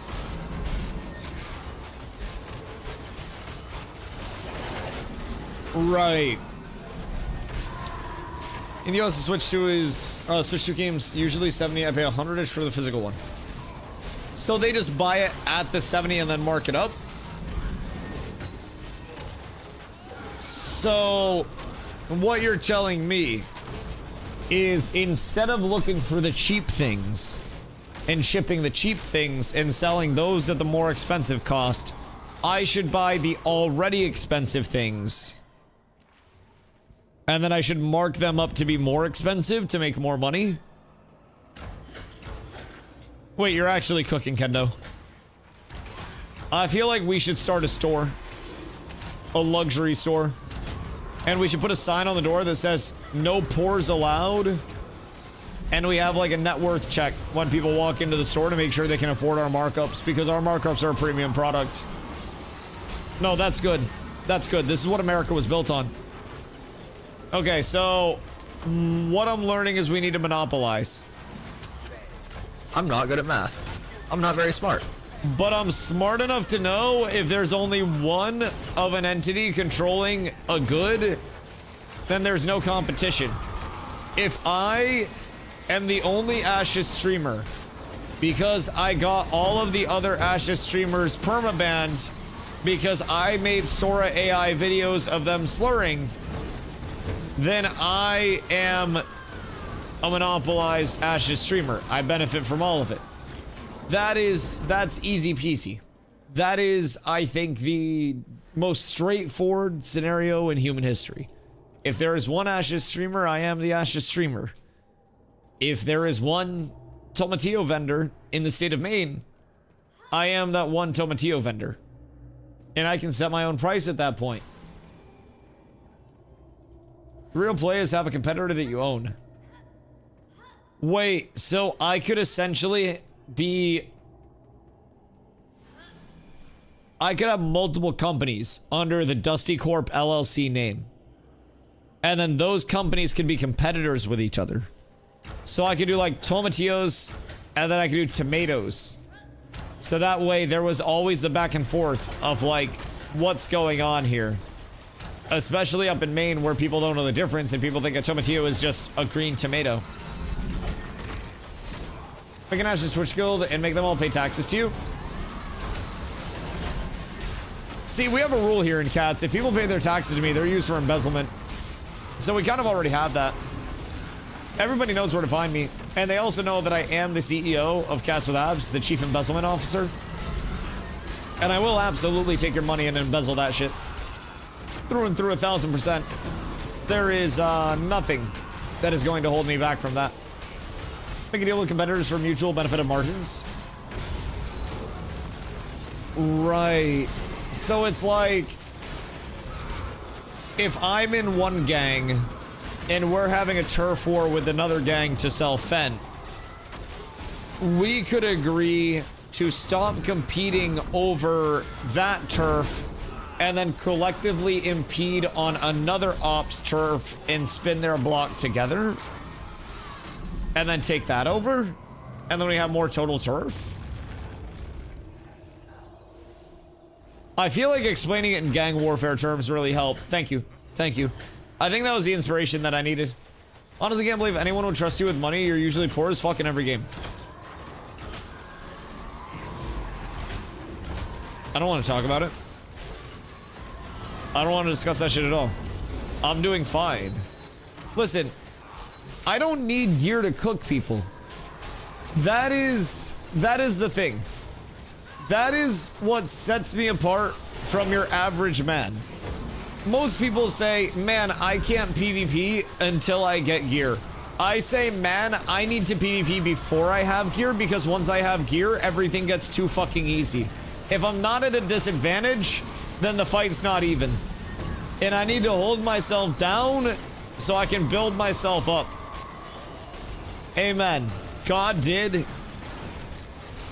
Speaker 3: Right. In the US, Switch 2 is Switch 2 games usually 70. I pay 100-ish for the physical one. So they just buy it at the 70 and then mark it up. So what you're telling me is instead of looking for the cheap things and shipping the cheap things and selling those at the more expensive cost, I should buy the already expensive things. And then I should mark them up to be more expensive to make more money. Wait, you're actually cooking, Kendo. I feel like we should start a store. A luxury store. And we should put a sign on the door that says, no pours allowed. And we have like a net worth check when people walk into the store to make sure they can afford our markups, because our markups are a premium product. No, that's good. That's good. This is what America was built on. Okay, so what I'm learning is we need to monopolize.
Speaker 2: I'm not good at math. I'm not very smart.
Speaker 3: But I'm smart enough to know if there's only one of an entity controlling a good, then there's no competition. If I am the only Ashes streamer, because I got all of the other Ashes streamers permabanned because I made Sora AI videos of them slurring, then I am a monopolized Ashes streamer. I benefit from all of it. That's easy peasy. That is, I think, the most straightforward scenario in human history. If there is one Ashes streamer, I am the Ashes streamer. If there is one Tomatillo vendor in the state of Maine, I am that one Tomatillo vendor. And I can set my own price at that point. Real play is have a competitor that you own. Wait, so I could essentially be... I could have multiple companies under the Dusty Corp LLC name. And then those companies could be competitors with each other. So I could do like tomatillos, and then I could do tomatoes. So that way there was always the back and forth of like, what's going on here? Especially up in Maine where people don't know the difference and people think a tomatillo is just a green tomato. Pick an Ashes Twitch Guild and make them all pay taxes to you. See, we have a rule here in Cats. If people pay their taxes to me, they're used for embezzlement. So we kind of already have that. Everybody knows where to find me. And they also know that I am the CEO of Cats with Abs, the Chief Embezzlement Officer. And I will absolutely take your money and embezzle that shit. Through and through 1000%. There is nothing that is going to hold me back from that. Make a deal with competitors for mutual benefit of margins. Right. So it's like, if I'm in one gang and we're having a turf war with another gang to sell Fent, we could agree to stop competing over that turf and then collectively impede on another ops turf and spin their block together and then take that over, and then we have more total turf. I feel like explaining it in gang warfare terms really helped. Thank you. Thank you. I think that was the inspiration that I needed. Honestly, can't believe anyone would trust you with money. You're usually poor as fuck in every game. I don't want to talk about it. I don't want to discuss that shit at all. I'm doing fine. Listen, I don't need gear to cook people. That is the thing. That is what sets me apart from your average man. Most people say, man, I can't PvP until I get gear. I say, man, I need to PvP before I have gear, because once I have gear, everything gets too fucking easy. If I'm not at a disadvantage, then the fight's not even. And I need to hold myself down so I can build myself up. Amen. God did.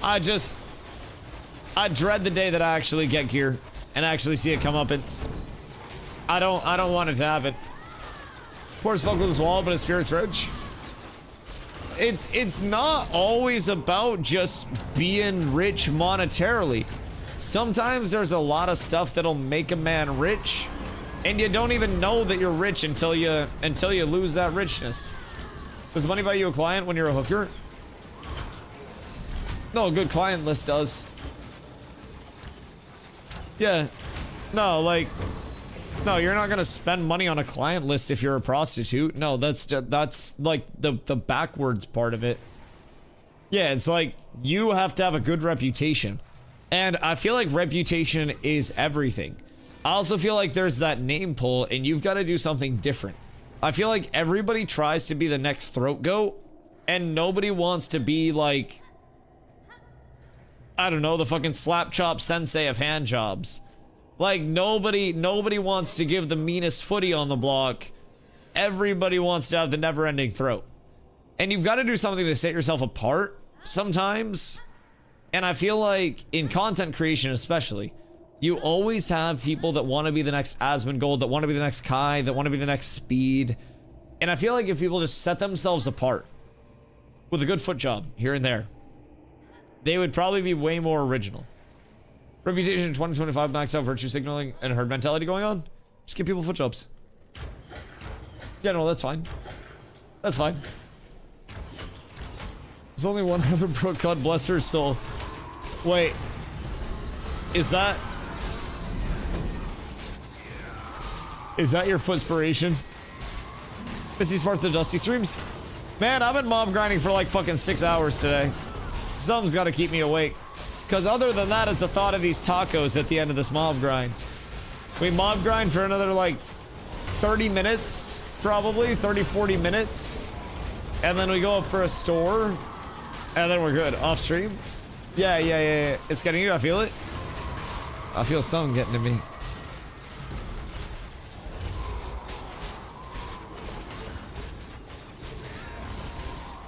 Speaker 3: I dread the day that I actually get gear and actually see it come up. I don't want it to happen. Poor as fuck with his wall, but his spirit's rich. It's not always about just being rich monetarily. Sometimes there's a lot of stuff that'll make a man rich, and you don't even know that you're rich until you lose that richness. Does money buy you a client when you're a hooker? No, a good client list does. Yeah. No, like, no, you're not gonna spend money on a client list if you're a prostitute. No, that's like the backwards part of it. Yeah, it's like you have to have a good reputation. And I feel like reputation is everything. I also feel like there's that name pull, and you've got to do something different. I feel like everybody tries to be the next throat goat, and nobody wants to be like, I don't know, the fucking slap chop sensei of hand jobs. Like, nobody wants to give the meanest footy on the block. Everybody wants to have the never-ending throat. And you've got to do something to set yourself apart sometimes. And I feel like in content creation especially, you always have people that want to be the next Asmongold, that want to be the next Kai, that want to be the next Speed. And I feel like if people just set themselves apart with a good foot job here and there, they would probably be way more original. Reputation in 2025, max out virtue signaling and herd mentality going on. Just give people foot jobs. Yeah, no, that's fine. That's fine. There's only one other Brooke, God bless her soul. Wait. Is that your footspiration? Missy's part of the Dusty streams? Man, I've been mob grinding for like fucking 6 hours today. Something's got to keep me awake. Because other than that, it's the thought of these tacos at the end of this mob grind. We mob grind for another like 30 minutes, probably 30, 40 minutes. And then we go up for a store. And then we're good. Off stream. Yeah. It's getting you. I feel it. I feel something getting to me.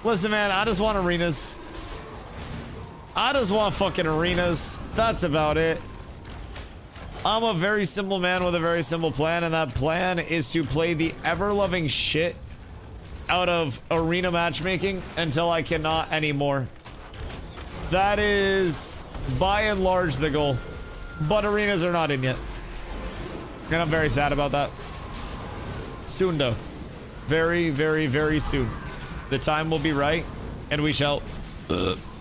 Speaker 3: Listen, man, I just want arenas. I just want fucking arenas. That's about it. I'm a very simple man with a very simple plan, and that plan is to play the ever-loving shit out of arena matchmaking until I cannot anymore. That is, by and large, the goal. But arenas are not in yet. And I'm very sad about that. Soon, though. Very, very, very soon. The time will be right, and we shall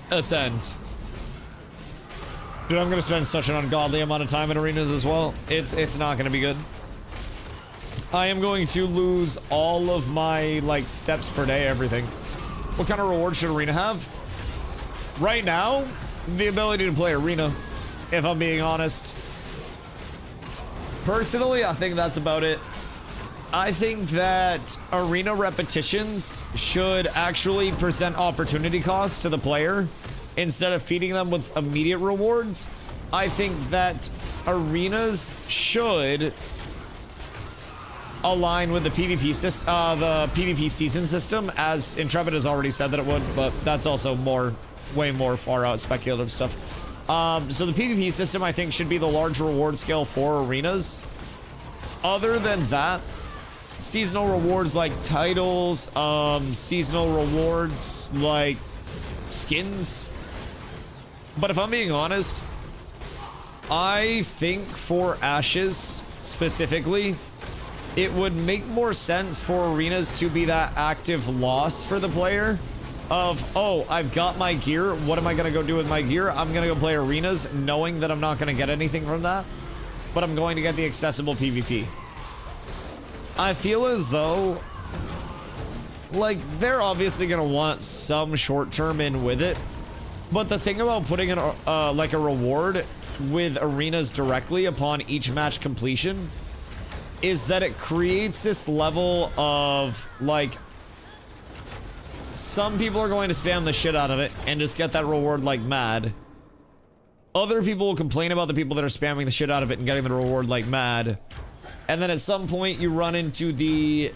Speaker 3: ascend. Dude, I'm gonna spend such an ungodly amount of time in arenas as well. It's not gonna be good. I am going to lose all of my, like, steps per day, everything. What kind of reward should Arena have? Right now, the ability to play Arena, if I'm being honest. Personally, I think that's about it. I think that Arena repetitions should actually present opportunity costs to the player instead of feeding them with immediate rewards. I think that Arenas should align with the PvP season system, as Intrepid has already said that it would, but that's also way more far out speculative stuff. So the PvP system, I think, should be the large reward scale for Arenas. Other than that, seasonal rewards like titles, seasonal rewards like skins. But if I'm being honest, I think for Ashes specifically, it would make more sense for Arenas to be that active loss for the player of, oh, I've got my gear. What am I going to go do with my gear? I'm going to go play Arenas knowing that I'm not going to get anything from that, but I'm going to get the accessible PvP. I feel as though, like, they're obviously going to want some short-term in with it, but the thing about putting an, like a reward with Arenas directly upon each match completion is that it creates this level of, like, some people are going to spam the shit out of it and just get that reward like mad. Other people will complain about the people that are spamming the shit out of it and getting the reward like mad. And then at some point you run into the,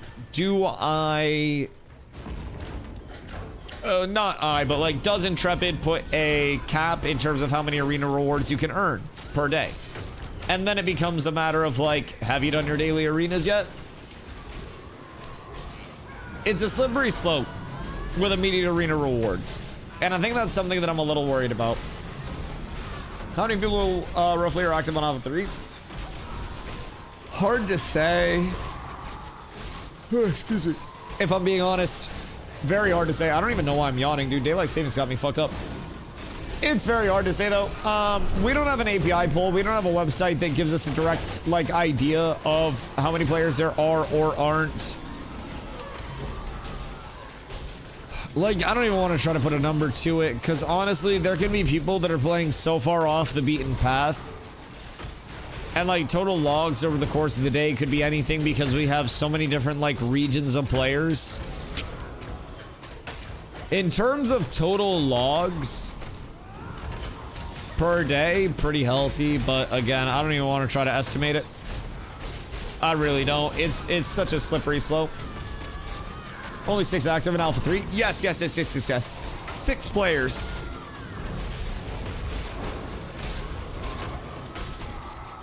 Speaker 3: but like, does Intrepid put a cap in terms of how many Arena rewards you can earn per day? And then it becomes a matter of like, have you done your daily Arenas yet? It's a slippery slope with immediate Arena rewards. And I think that's something that I'm a little worried about. How many people roughly are active on Alpha 3? Hard to say. Excuse me. If I'm being honest, very hard to say. I don't even know why I'm yawning, dude. Daylight savings got me fucked up. It's very hard to say, though. We don't have an API poll. We don't have a website that gives us a direct, like, idea of how many players there are or aren't. Like, I don't even want to try to put a number to it, because honestly, there can be people that are playing so far off the beaten path. And, like, total logs over the course of the day could be anything because we have so many different, like, regions of players. In terms of total logs per day, pretty healthy, but again, I don't even want to try to estimate it. I really don't. It's such a slippery slope. Only 6 active in Alpha 3. Yes. 6 players.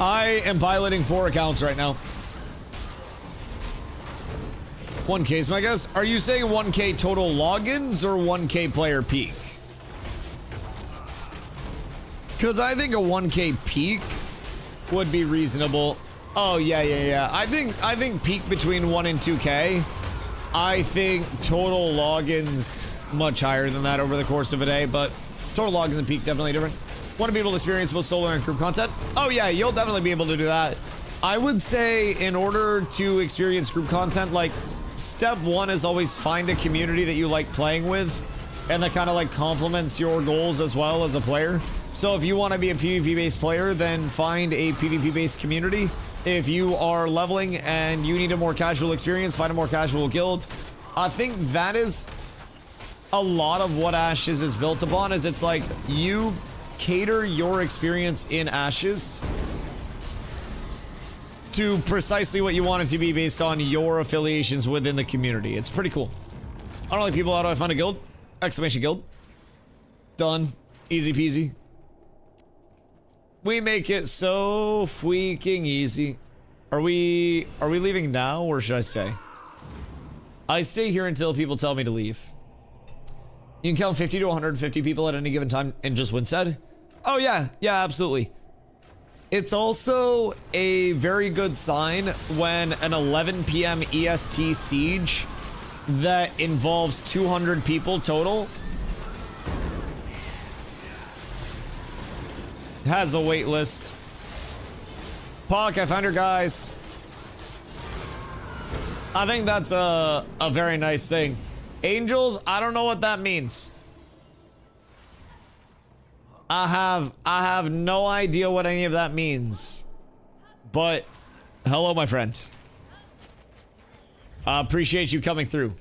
Speaker 3: I am piloting 4 accounts right now. 1K is my guess. Are you saying 1K total logins or 1K player peak? Because I think a 1K peak would be reasonable. Oh, yeah. I think peak between 1 and 2K. I think total logins much higher than that over the course of a day, but total logins and peak definitely different. Want to be able to experience both solo and group content? Oh yeah, you'll definitely be able to do that. I would say in order to experience group content, like, step 1 is always find a community that you like playing with and that kind of like complements your goals as well as a player. So if you want to be a PvP based player, then find a PvP based community. If you are leveling and you need a more casual experience, find a more casual guild. I think that is a lot of what Ashes is built upon, is it's like you cater your experience in Ashes to precisely what you want it to be based on your affiliations within the community. It's pretty cool. I don't like people. How do I find a guild? Exclamation guild. Done. Easy peasy. We make it so freaking easy. Are we leaving now or should I stay? I stay here until people tell me to leave. You can count 50 to 150 people at any given time in just Winstead. Oh yeah, absolutely. It's also a very good sign when an 11 p.m. EST siege that involves 200 people total has a wait list. Puck, I found your guys. I think that's a very nice thing. Angels, I don't know what that means. I have no idea what any of that means. But hello, my friend. I appreciate you coming through.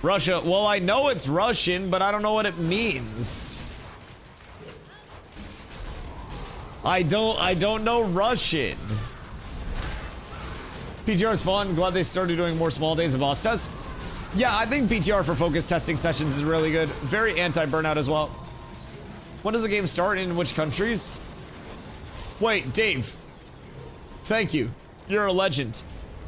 Speaker 3: Russia, well, I know it's Russian, but I don't know what it means. I don't know Russian. PTR is fun. Glad they started doing more small days of boss tests. Yeah, I think PTR for focus testing sessions is really good. Very anti-burnout as well. When does the game start and in which countries? Wait, Dave. Thank you. You're a legend.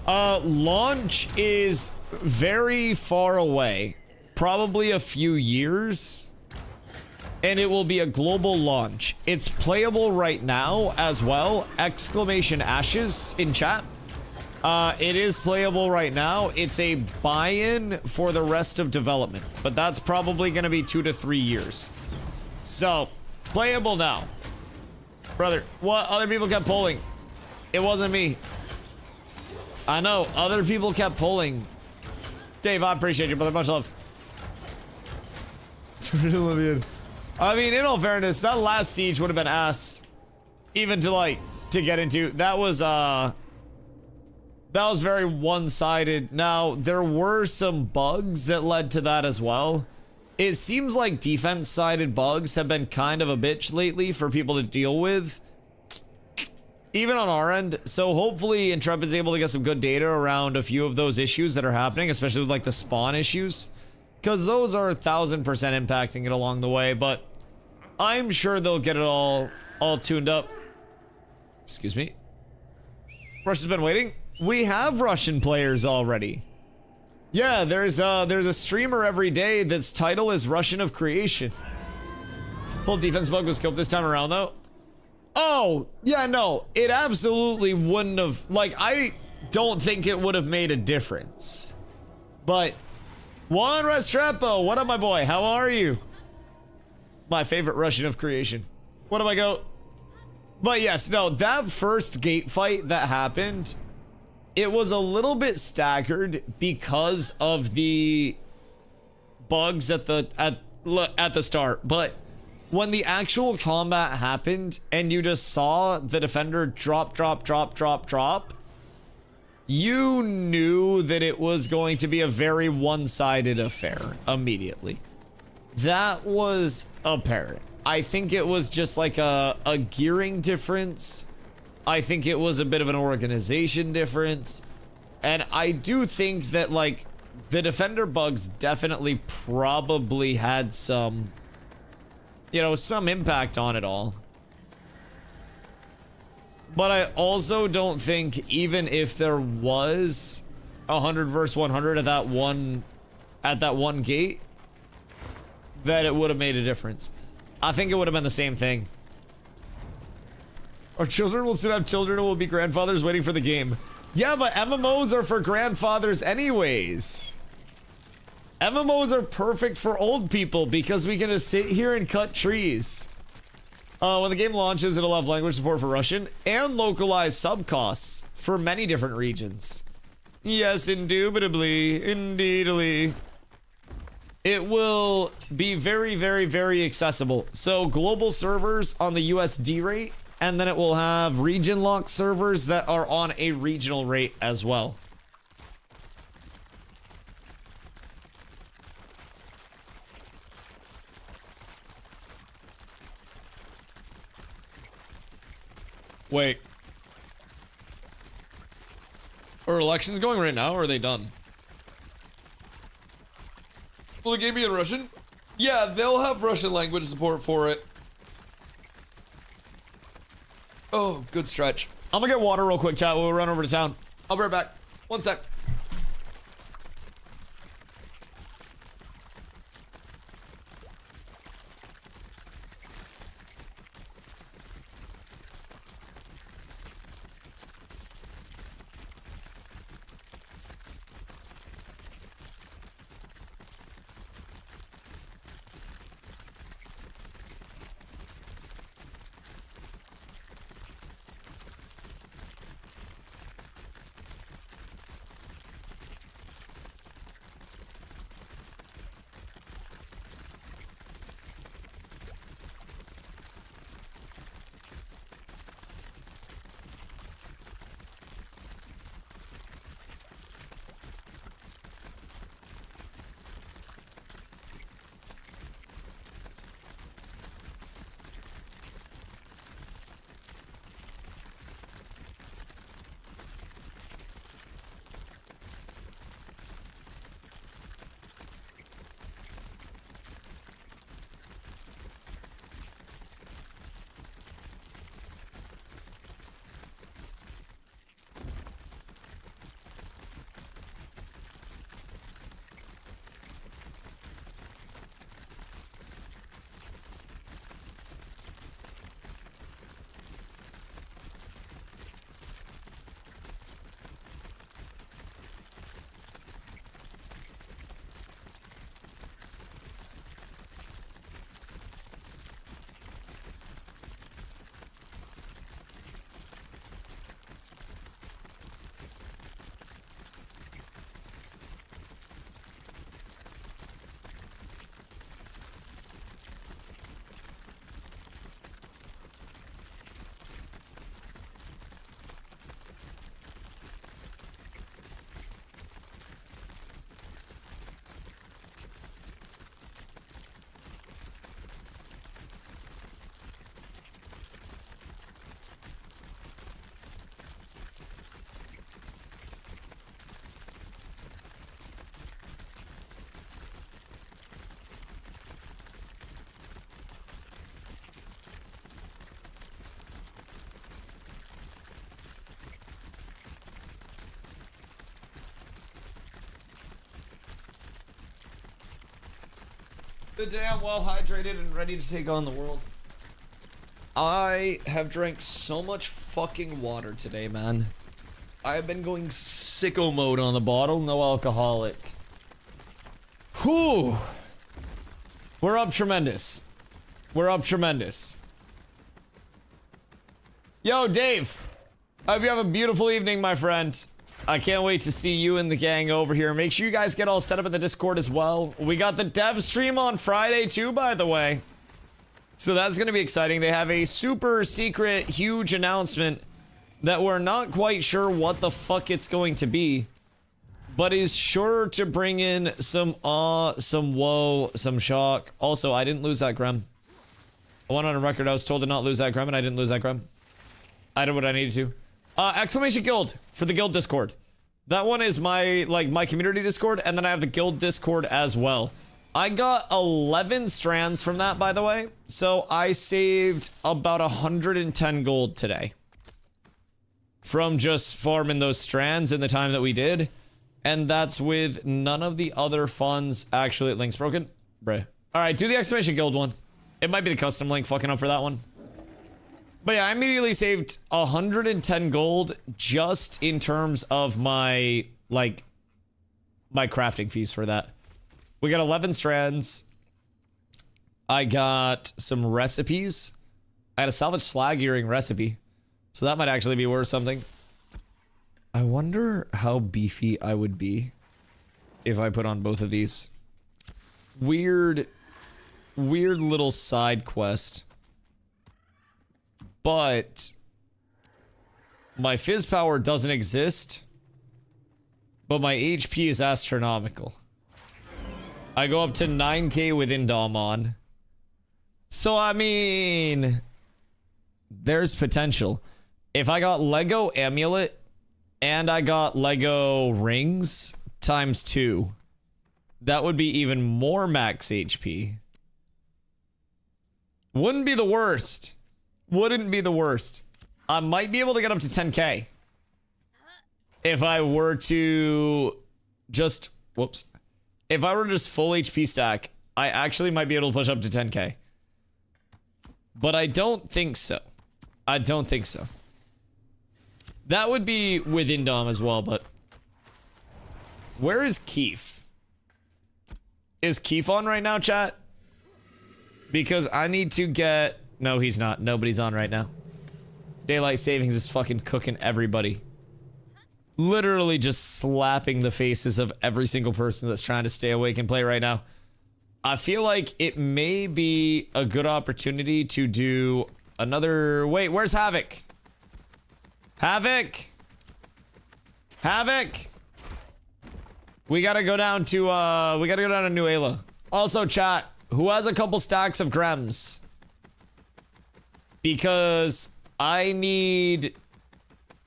Speaker 3: Launch is very far away. Probably a few years. And it will be a global launch. It's playable right now as well. Exclamation ashes in chat. It is playable right now. It's a buy-in for the rest of development, but that's probably going to be 2 to 3 years. So, playable now. Brother, what other people kept pulling? It wasn't me. I know, other people kept pulling. Dave, I appreciate you, brother. Much love. I mean, in all fairness, that last siege would have been ass. Even to get into. That was very one-sided. Now, there were some bugs that led to that as well. It seems like defense-sided bugs have been kind of a bitch lately for people to deal with. Even on our end. So hopefully Intrepid's able to get some good data around a few of those issues that are happening, especially with the spawn issues. Because those are 1000% impacting it along the way, but I'm sure they'll get it all tuned up. Excuse me. Russia's been waiting. We have Russian players already. Yeah, there's a streamer every day that's title is Russian of Creation. Full defense bug was scoped this time around though. Oh, yeah, no, it absolutely wouldn't have, I don't think it would have made a difference. But Juan Restrepo, what up, my boy? How are you? My favorite Russian of Creation. What am I go? But yes, no, that first gate fight that happened, it was a little bit staggered because of the bugs at the start. But when the actual combat happened and you just saw the defender drop, you knew that it was going to be a very one-sided affair immediately. That was apparent. I think it was just like a gearing difference. I think it was a bit of an organization difference. And I do think that the defender bugs definitely probably had some, some impact on it all. But I also don't think even if there was 100 versus 100 at that one gate, that it would have made a difference. I think it would have been the same thing. Our children will soon have children who will be grandfathers waiting for the game. Yeah, but MMOs are for grandfathers anyways. MMOs are perfect for old people because we can just sit here and cut trees. When the game launches, it'll have language support for Russian and localized subcosts for many different regions. Yes, indubitably, indeedly. It will be very, very, very accessible. So global servers on the USD rate, and then it will have region lock servers that are on a regional rate as well. Wait. Are elections going right now, or are they done? Will the game be in Russian? Yeah, they'll have Russian language support for it. Oh, good stretch. I'm gonna get water real quick, chat. We'll run over to town. I'll be right back. One sec. The damn well hydrated and ready to take on the world. I have drank so much fucking water today, man. I have been going sicko mode on the bottle, no alcoholic. Whew. We're up tremendous. We're up tremendous. Yo, Dave. I hope you have a beautiful evening, my friend. I can't wait to see you and the gang over here. Make sure you guys get all set up in the Discord as well. We got the dev stream on Friday too, by the way. So that's going to be exciting. They have a super secret, huge announcement that we're not quite sure what the fuck it's going to be, but is sure to bring in some awe, some woe, some shock. Also, I didn't lose that Grem. I went on record. I was told to not lose that Grem, and I didn't lose that Grem. I did what I needed to. Exclamation guild for the guild Discord. That one is my, like, my community Discord, and then I have the guild Discord as well. I got 11 strands from that, by the way. So I saved about 110 gold today from just farming those strands in the time that we did. And that's with none of the other funds. Actually, link's broken. Bruh. All right, do the exclamation guild one. It might be the custom link fucking up for that one. But yeah, I immediately saved 110 gold just in terms of my, like, my crafting fees for that. We got 11 strands. I got some recipes. I had a salvage slag earring recipe. So that might actually be worth something. I wonder how beefy I would be if I put on both of these. Weird little side quest. But my fizz power doesn't exist. But my HP is astronomical. I go up to 9k with ENDGAME on. So, I mean, there's potential. If I got Lego Amulet and I got Lego Rings times 2, that would be even more max HP. Wouldn't be the worst. Wouldn't be the worst. I might be able to get up to 10k. If I were to just... Whoops. If I were to just full HP stack, I actually might be able to push up to 10k. But I don't think so. I don't think so. That would be with ENDGAME as well, but... Where is Keef? Is Keef on right now, chat? Because I need to get... No, he's not. Nobody's on right now. Daylight Savings is fucking cooking everybody. Literally just slapping the faces of every single person that's trying to stay awake and play right now. I feel like it may be a good opportunity to do another... Wait, where's Havoc? Havoc! Havoc! We gotta go down to, New Ayla. Also, chat, who has a couple stacks of Grems? Because I need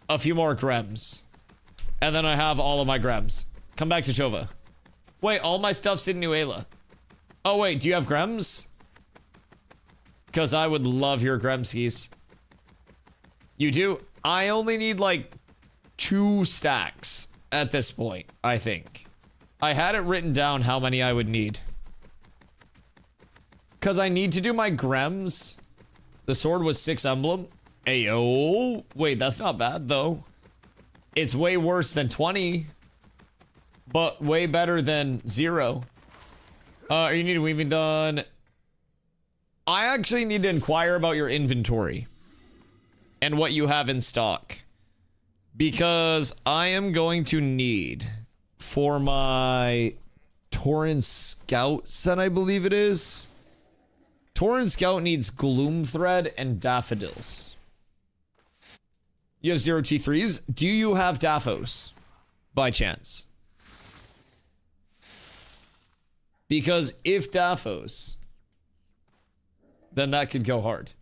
Speaker 3: a few more Grems. And then I have all of my Grems. Come back to Chova. Wait, all my stuff's in New Ayla. Oh, wait, do you have Grems? Because I would love your Gremskis. You do? I only need, like, 2 stacks at this point, I think. I had it written down how many I would need. Because I need to do my Grems. The sword was 6 emblem. Ayo. Wait, that's not bad, though. It's way worse than 20. But way better than 0. Are you needing weaving done? I actually need to inquire about your inventory. And what you have in stock. Because I am going to need... For my... Tauren Scout set, I believe it is. Tauren Scout needs Gloom Thread and Daffodils. You have 0 T3s. Do you have Daphos? By chance? Because if Daphos, then that could go hard.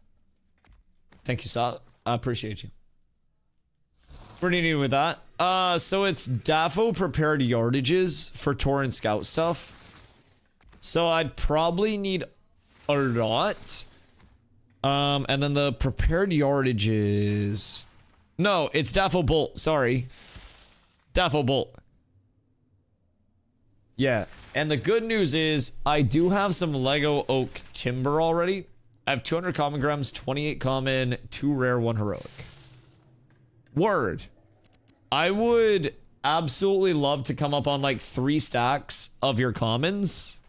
Speaker 3: Thank you, Sa. I appreciate you. What do you need with that? So it's Daffo prepared yardages for Tauren Scout stuff. So I'd probably need a lot. And then the prepared yardages... No, it's Daffo Bolt. Sorry. Daffo Bolt. Yeah. And the good news is I do have some Lego oak timber already. I have 200 common grams, 28 common, 2 rare, 1 heroic. Word. I would absolutely love to come up on like 3 stacks of your commons.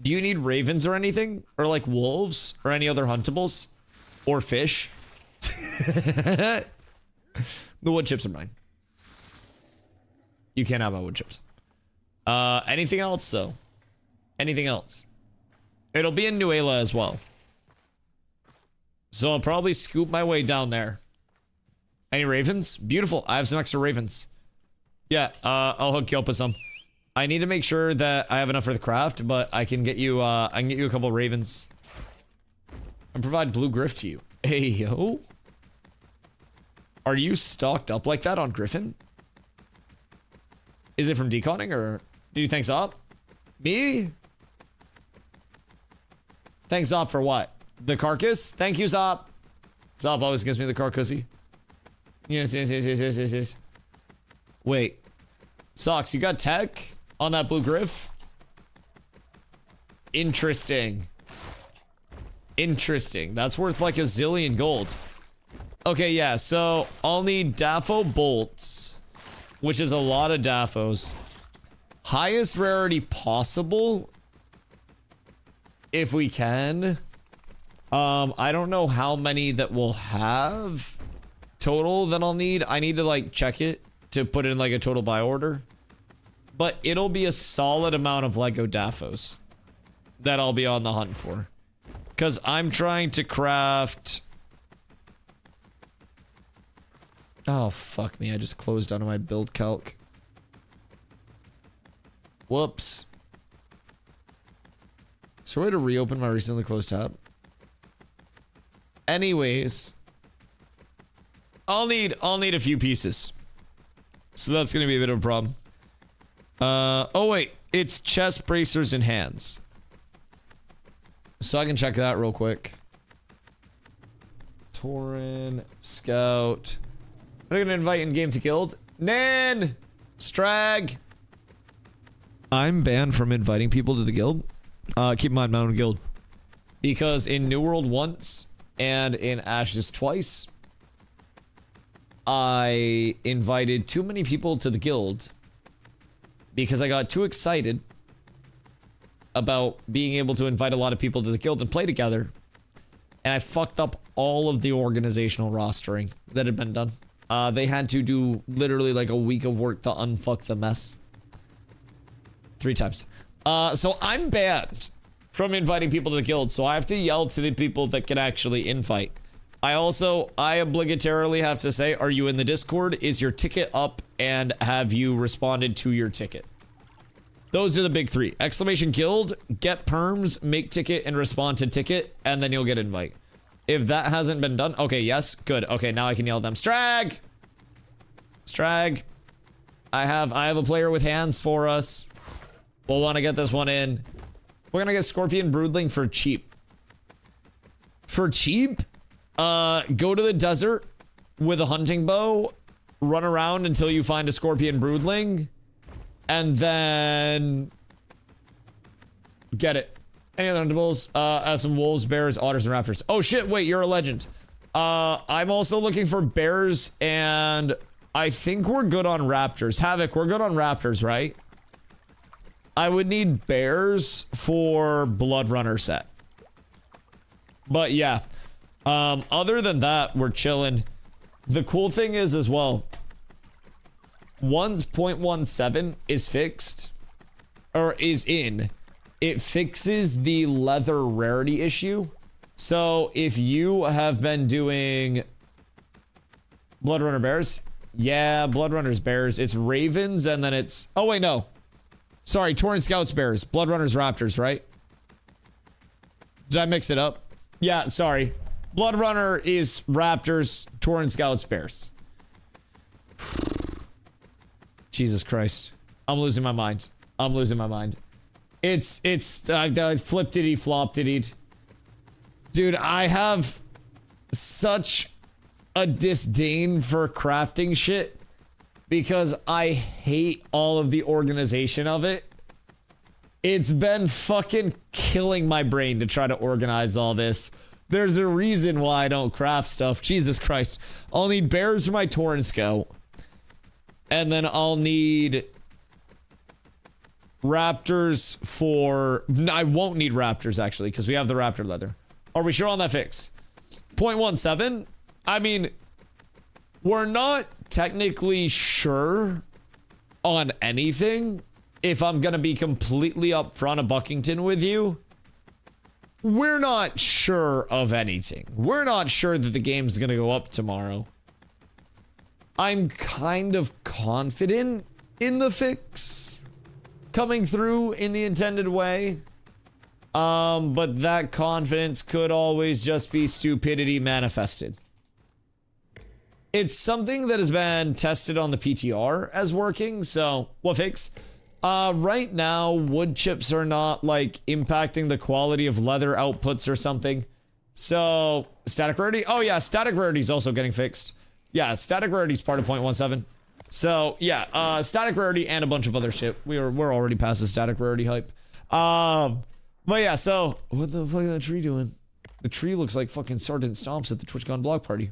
Speaker 3: Do you need ravens or anything? Or like wolves? Or any other huntables? Or fish? The wood chips are mine. You can't have my wood chips. Anything else though? Anything else? It'll be in Nuela as well. So I'll probably scoop my way down there. Any ravens? Beautiful. I have some extra ravens. Yeah, I'll hook you up with some. I need to make sure that I have enough for the craft, but I can get you a couple ravens. And provide blue griff to you. Hey yo. Are you stocked up like that on Griffin? Is it from deconning or do you think Zop? Me? Thanks Zop for what? The carcass? Thank you Zop. Zop always gives me the carcassy. Yes. Wait. Socks, you got tech on that blue griff? Interesting. Interesting. That's worth like a zillion gold. Okay, yeah, so I'll need Daffo bolts, which is a lot of Daffos. Highest rarity possible, if we can. I don't know how many that we'll have total that I'll need. I need to like check it to put it in like a total buy order. But it'll be a solid amount of Lego Daffos that I'll be on the hunt for. Because I'm trying to craft... Oh, fuck me. I just closed out of my build calc. Whoops. Is there a way to reopen my recently closed tab? Anyways. I'll need a few pieces. So that's going to be a bit of a problem. Oh wait. It's chest bracers and hands. So I can check that real quick. Tauren, Scout... I'm gonna invite in game to guild. Nan! Strag! I'm banned from inviting people to the guild. Keep in mind my own guild. Because in New World once, and in Ashes twice, I invited too many people to the guild. Because I got too excited about being able to invite a lot of people to the guild and play together. And I fucked up all of the organizational rostering that had been done. They had to do literally like a week of work to unfuck the mess. 3 times. So I'm banned from inviting people to the guild, so I have to yell to the people that can actually invite. I obligatorily have to say, are you in the Discord? Is your ticket up? And have you responded to your ticket? Those are the big 3. Exclamation guild, get perms, make ticket, and respond to ticket, and then you'll get invite. If that hasn't been done, okay, yes, good. Okay, now I can yell at them. Strag! Strag. I have a player with hands for us. We'll want to get this one in. We're gonna get Scorpion Broodling for cheap. For cheap? Go to the desert with a hunting bow, run around until you find a Scorpion Broodling, and then get it. Any other huntables? Some wolves, bears, otters, and raptors. Oh shit, wait, you're a legend. I'm also looking for bears, and I think we're good on raptors. Havoc, we're good on raptors, right? I would need bears for Blood Runner set. But yeah. Other than that, we're chilling. The cool thing is as well, once 0.17 is fixed, or is in, it fixes the leather rarity issue. So if you have been doing Blood Runner bears, yeah, Blood Runner's bears, it's ravens and then it's, oh wait, no. Sorry, Tauren Scouts bears, Blood Runner's raptors, right? Did I mix it up? Yeah, sorry. Blood Runner is raptors, Tauren Scouts bears. Jesus Christ. I'm losing my mind. I'm losing my mind. It's flipped-itty, flopped-itty. Dude, I have such a disdain for crafting shit because I hate all of the organization of it. It's been fucking killing my brain to try to organize all this. There's a reason why I don't craft stuff. Jesus Christ. I'll need bears for my Torrent Scout. And then I'll need raptors for... I won't need raptors, actually, because we have the raptor leather. Are we sure on that fix? 0.17? I mean, we're not technically sure on anything. If I'm going to be completely upfront of Buckington with you, we're not sure of anything. We're not sure that the game's going to go up tomorrow. I'm kind of confident in the fix coming through in the intended way. But that confidence could always just be stupidity manifested. It's something that has been tested on the PTR as working, so what fix? Right now, wood chips are not, like, impacting the quality of leather outputs or something. So, static rarity? Oh, yeah, static rarity is also getting fixed. Yeah, static rarity is part of 0.17. So, yeah, static rarity and a bunch of other shit. We're already past the static rarity hype. But yeah, so, what the fuck is that tree doing? The tree looks like fucking Sergeant Stomps at the TwitchCon block party.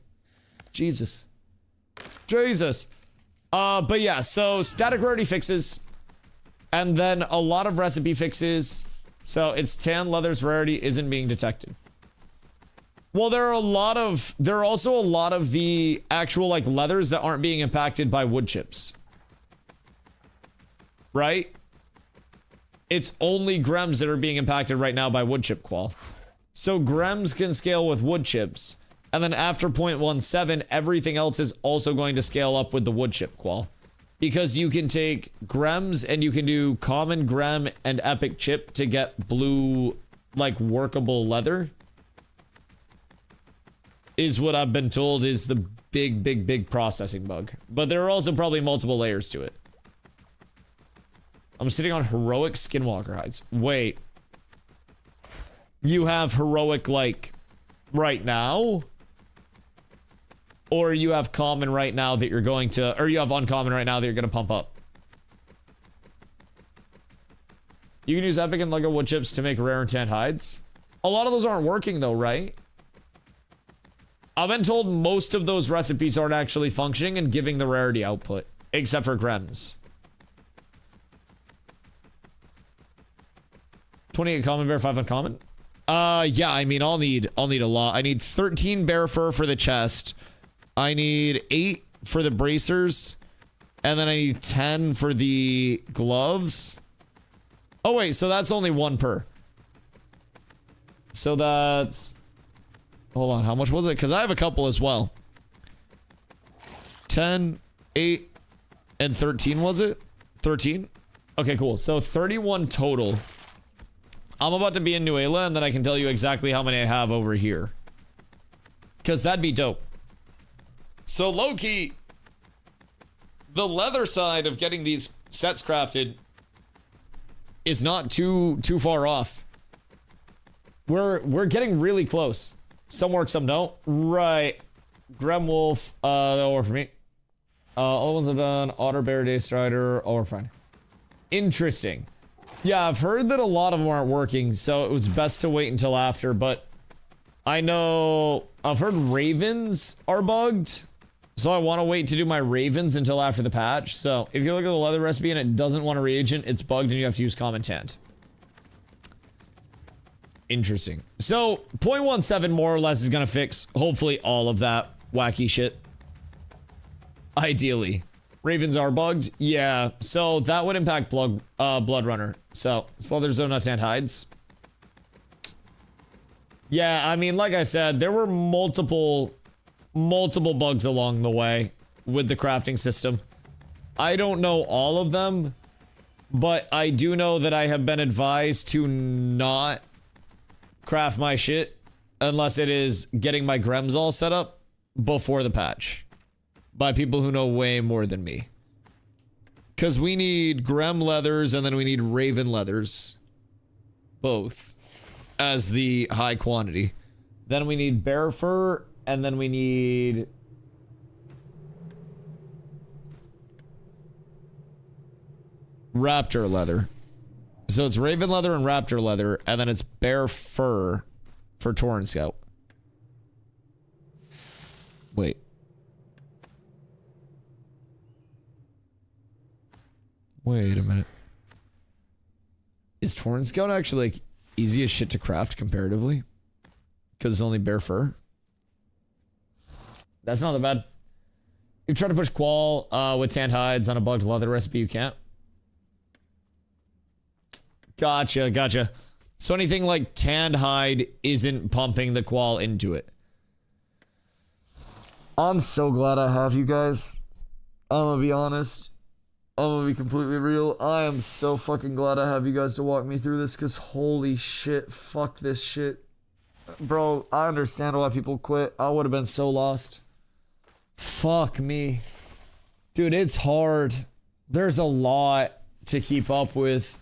Speaker 3: Jesus. Jesus. But yeah, so, static rarity fixes. And then a lot of recipe fixes. So its tan leather's rarity isn't being detected. Well, there are also a lot of the actual like leathers that aren't being impacted by wood chips. Right? It's only Grems that are being impacted right now by wood chip qual. So Grems can scale with wood chips. And then after 0.17, everything else is also going to scale up with the wood chip qual. Because you can take Grems and you can do common Grem and epic chip to get blue, like, workable leather. Is what I've been told is the big processing bug. But there are also probably multiple layers to it. I'm sitting on heroic skinwalker hides. Wait. You have heroic, like, right now? Or you have common right now that you're going to... Or you have uncommon right now that you're going to pump up. You can use epic and Lego wood chips to make rare and tan hides. A lot of those aren't working though, right? I've been told most of those recipes aren't actually functioning and giving the rarity output. Except for Grems. 28 common, bear 5 uncommon. Yeah, I mean, I'll need a lot. I need 13 bear fur for the chest. I need 8 for the bracers. And then I need 10 for the gloves. Oh, wait, so that's only 1 per. So that's... Hold on, how much was it? Because I have a couple as well. 10, 8, and 13, was it? 13? Okay, cool. So 31 total. I'm about to be in Nuela, and then I can tell you exactly how many I have over here. Because that'd be dope. So, low-key, the leather side of getting these sets crafted is not too far off. We're getting really close. Some work, some don't. Right. Gremwolf, that'll work for me. All the ones I've done, Otter, Bear, Daystrider, all are fine. Interesting. Yeah, I've heard that a lot of them aren't working, so it was best to wait until after, but I know I've heard ravens are bugged, so I want to wait to do my ravens until after the patch. So if you look at the leather recipe and it doesn't want a reagent, it's bugged and you have to use common tanned. Interesting. So 0.17 more or less is going to fix hopefully all of that wacky shit. Ideally. Ravens are bugged? Yeah. So that would impact Blood Runner. So Slither Zone not tanned hides. Yeah, I mean, like I said, there were multiple bugs along the way with the crafting system. I don't know all of them, but I do know that I have been advised to not craft my shit unless it is getting my Grems all set up before the patch by people who know way more than me. Because we need Grem leathers and then we need Raven leathers. Both. As the high quantity. Then we need bear fur and then we need... raptor leather. So it's raven leather and raptor leather, and then it's bear fur for Tauren Scout. Wait. Wait a minute. Is Tauren Scout actually like easy as shit to craft comparatively? Because it's only bear fur? That's not that bad. You try to push qual with tanned hides on a bugged leather recipe, you can't. Gotcha, gotcha. So anything like tanned hide isn't pumping the qual into it. I'm so glad I have you guys. I'm gonna be honest. I'm gonna be completely real. I am so fucking glad I have you guys to walk me through this, because holy shit, fuck this shit. Bro, I understand why people quit. I would have been so lost. Fuck me. Dude, it's hard. There's a lot to keep up with.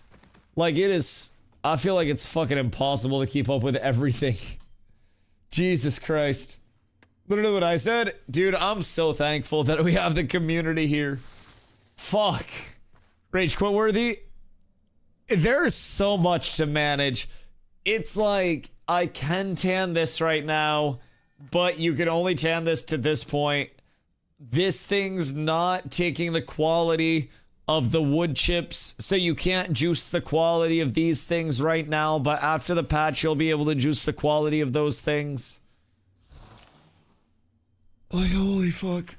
Speaker 3: Like, it is... I feel like it's fucking impossible to keep up with everything. Jesus Christ. Literally what I said. Dude, I'm so thankful that we have the community here. Fuck. Rage quit worthy. There's so much to manage. It's like, I can tan this right now, but you can only tan this to this point. This thing's not taking the quality of the wood chips, so you can't juice the quality of these things right now, but after the patch you'll be able to juice the quality of those things. Like, holy fuck.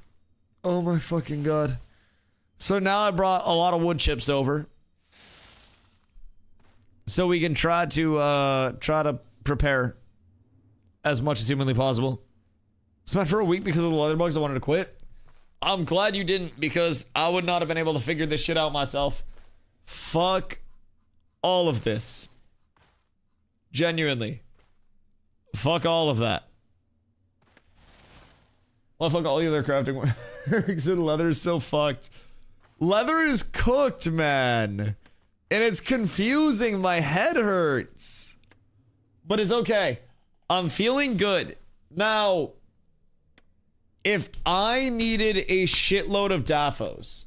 Speaker 3: Oh my fucking god. So now I brought a lot of wood chips over, so we can try to prepare as much as humanly possible. Spent for a week because of the leather bugs. I wanted to quit. I'm glad you didn't, because I would not have been able to figure this shit out myself. Fuck all of this. Genuinely. Fuck all of that. Well, fuck all the other crafting works, and leather is so fucked. Leather is cooked, man. And it's confusing. My head hurts. But it's okay. I'm feeling good. Now, if I needed a shitload of Daphos,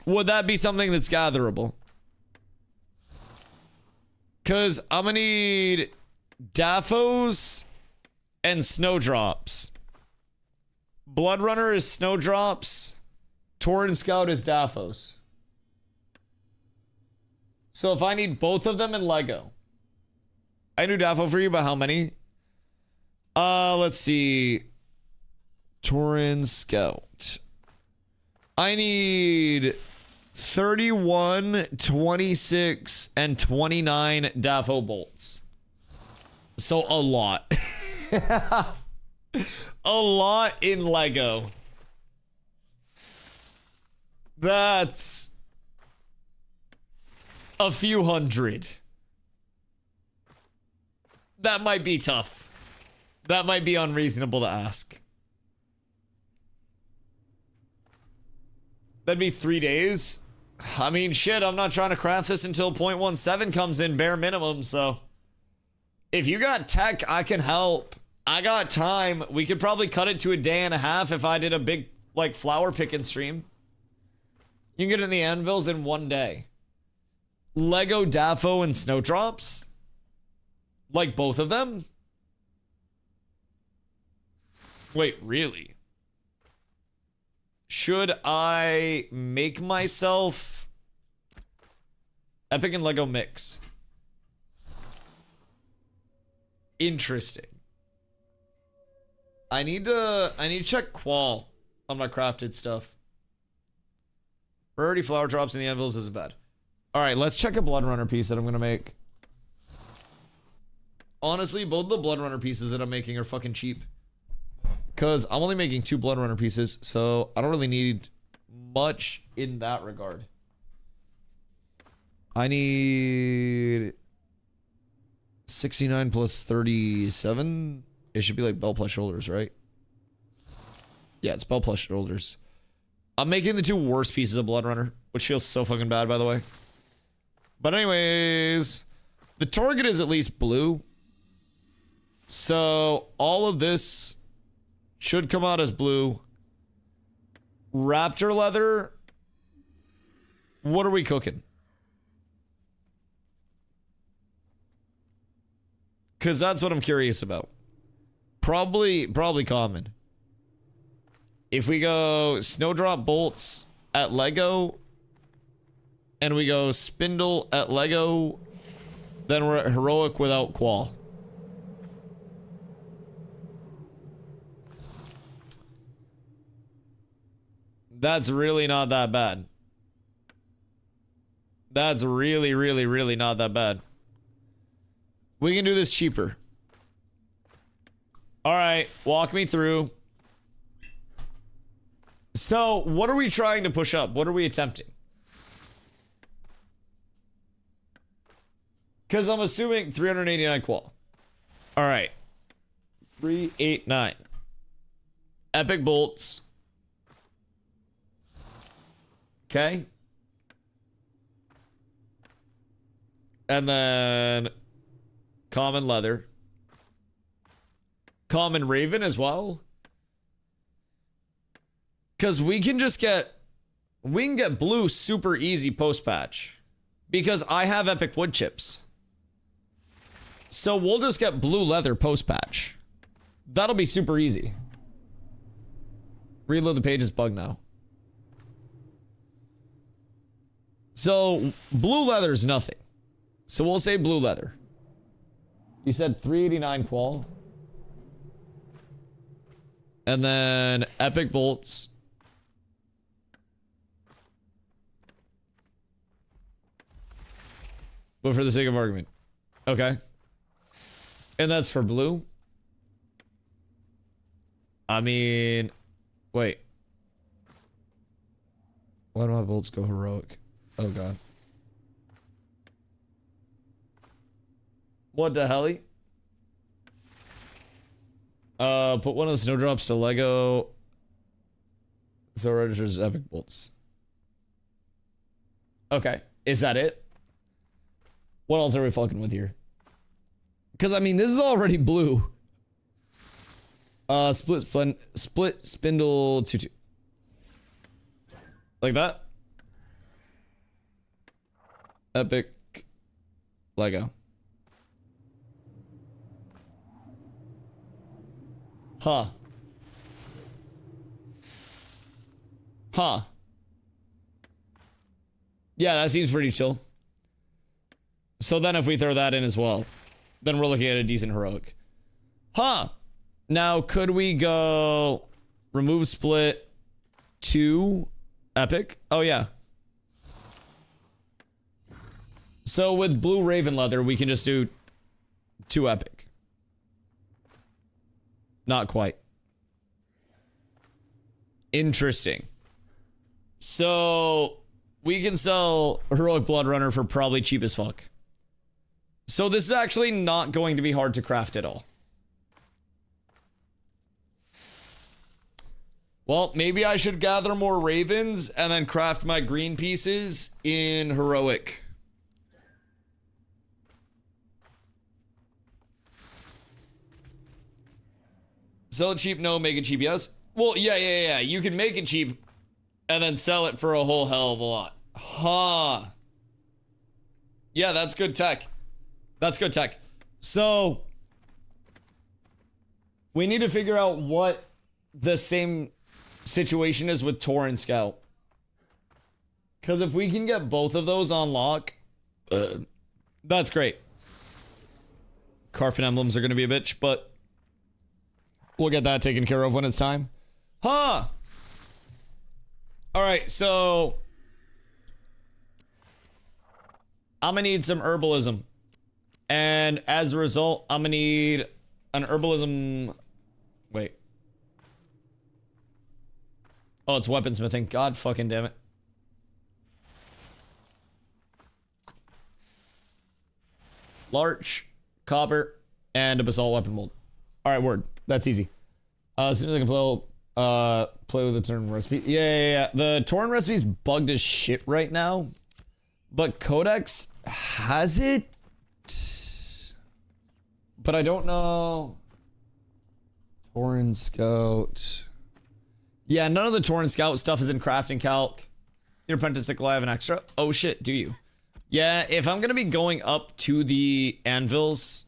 Speaker 3: would that be something that's gatherable? Because I'm gonna need Daphos and Snowdrops. Bloodrunner is Snowdrops. Tauren Scout is Daphos. So if I need both of them in Lego, I knew Daffo for you, but how many? Let's see. Tauren Scout. I need 31, 26, and 29 Daffo bolts. So a lot. A lot in Lego. That's a few hundred. That might be tough. That might be unreasonable to ask. That'd be 3 days. I mean, shit, I'm not trying to craft this until 0.17 comes in bare minimum, so. If you got tech, I can help. I got time. We could probably cut it to a day and a half if I did a big, like, flower picking stream. You can get it in the anvils in 1 day. Lego Daffo and Snowdrops? Like both of them? Wait, really? Should I make myself Epic and Lego mix? Interesting. I need to check qual on my crafted stuff. Rarity flower drops in the anvils isn't bad. Alright, let's check a Bloodrunner piece that I'm gonna make. Honestly, both the Bloodrunner pieces that I'm making are fucking cheap. Because I'm only making 2 Bloodrunner pieces, so I don't really need much in that regard. I need 69 plus 37. It should be like belt plus shoulders, right? Yeah, it's belt plus shoulders. I'm making the 2 worst pieces of Bloodrunner, which feels so fucking bad, by the way. But anyways, the target is at least blue. So all of this should come out as blue. Raptor leather. What are we cooking? Because that's what I'm curious about. Probably common. If we go snowdrop bolts at Lego, and we go spindle at Lego, then we're at heroic without qual. That's really not that bad. That's really not that bad. We can do this cheaper. All right, walk me through. So, what are we trying to push up? What are we attempting? Because I'm assuming 389 qual. All right. 389. Epic bolts. Okay. And then common leather. Common raven as well. Because we can get blue super easy post patch. Because I have epic wood chips. So we'll just get blue leather post patch. That'll be super easy. Reload the page is bugged now. So blue leather is nothing. So we'll say blue leather. You said 389 qual. And then epic bolts. But for the sake of argument. Okay. And that's for blue. I mean, wait. Why do my bolts go heroic? Oh god. What the helly? Put one of the snowdrops to Lego. So it registers epic bolts. Okay. Is that it? What else are we fucking with here? Because, I mean, this is already blue. Split spindle 2-2. Like that? Epic Lego. Huh. Huh. Yeah, that seems pretty chill. So then if we throw that in as well, then we're looking at a decent heroic. Huh. Now, could we go remove split to epic? Oh, yeah. So with blue raven leather, we can just do 2 epic. Not quite. Interesting. So we can sell heroic blood runner for probably cheap as fuck. So this is actually not going to be hard to craft at all. Well, maybe I should gather more ravens and then craft my green pieces in heroic. Sell it cheap, no. Make it cheap, yes. Well, yeah. You can make it cheap and then sell it for a whole hell of a lot. Huh. Yeah, that's good tech. That's good tech. So, we need to figure out what the same situation is with Tor and Scout. Because if we can get both of those on lock, that's great. Carfin emblems are going to be a bitch, but we'll get that taken care of when it's time. Huh. All right, so I'm going to need some herbalism. And as a result, I'm going to need an herbalism. Wait. Oh, it's weaponsmithing. God fucking damn it. Larch, copper, and a basalt weapon mold. All right, word. That's easy. As soon as I can play with the Torn recipe. Yeah. The Torn recipe's bugged as shit right now. But Codex has it. But I don't know. Torn Scout. Yeah, none of the Torrent Scout stuff is in crafting calc. Your apprentice sickle, I have an extra. Oh shit, do you? Yeah, if I'm gonna be going up to the anvils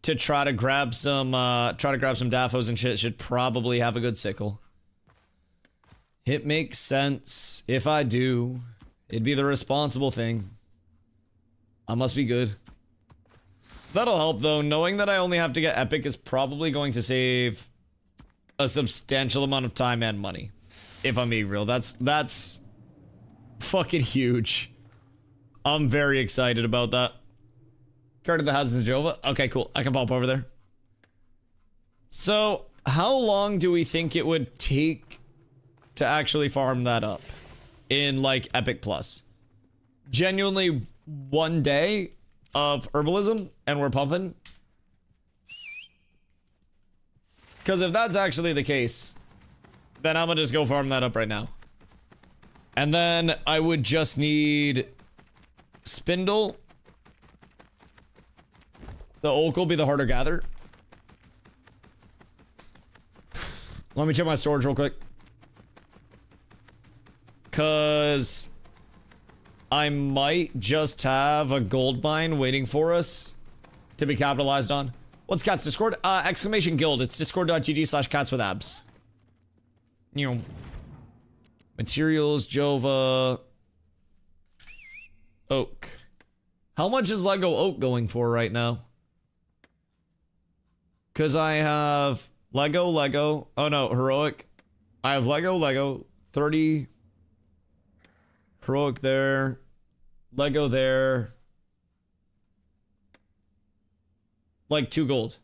Speaker 3: to try to grab some daffos and shit, should probably have a good sickle. It makes sense. If I do, it'd be the responsible thing. I must be good. That'll help though. Knowing that I only have to get epic is probably going to save a substantial amount of time and money. If I'm being real, that's fucking huge. I'm very excited about that. Card of the Houses of Jehovah. Okay, cool. I can pop over there. So, how long do we think it would take to actually farm that up in like Epic Plus? Genuinely 1 day of herbalism and we're pumping? Because if that's actually the case, then I'm gonna just go farm that up right now. And then I would just need spindle. The oak will be the harder gather. Let me check my storage real quick. Cause I might just have a gold mine waiting for us to be capitalized on. What's Cats Discord? Exclamation guild. It's discord.gg/cats with abs. You know. Materials, Jova. Oak. How much is Lego oak going for right now? Because I have Lego. Oh no, heroic. I have Lego, 30. Heroic there. Lego there. Like 2 gold.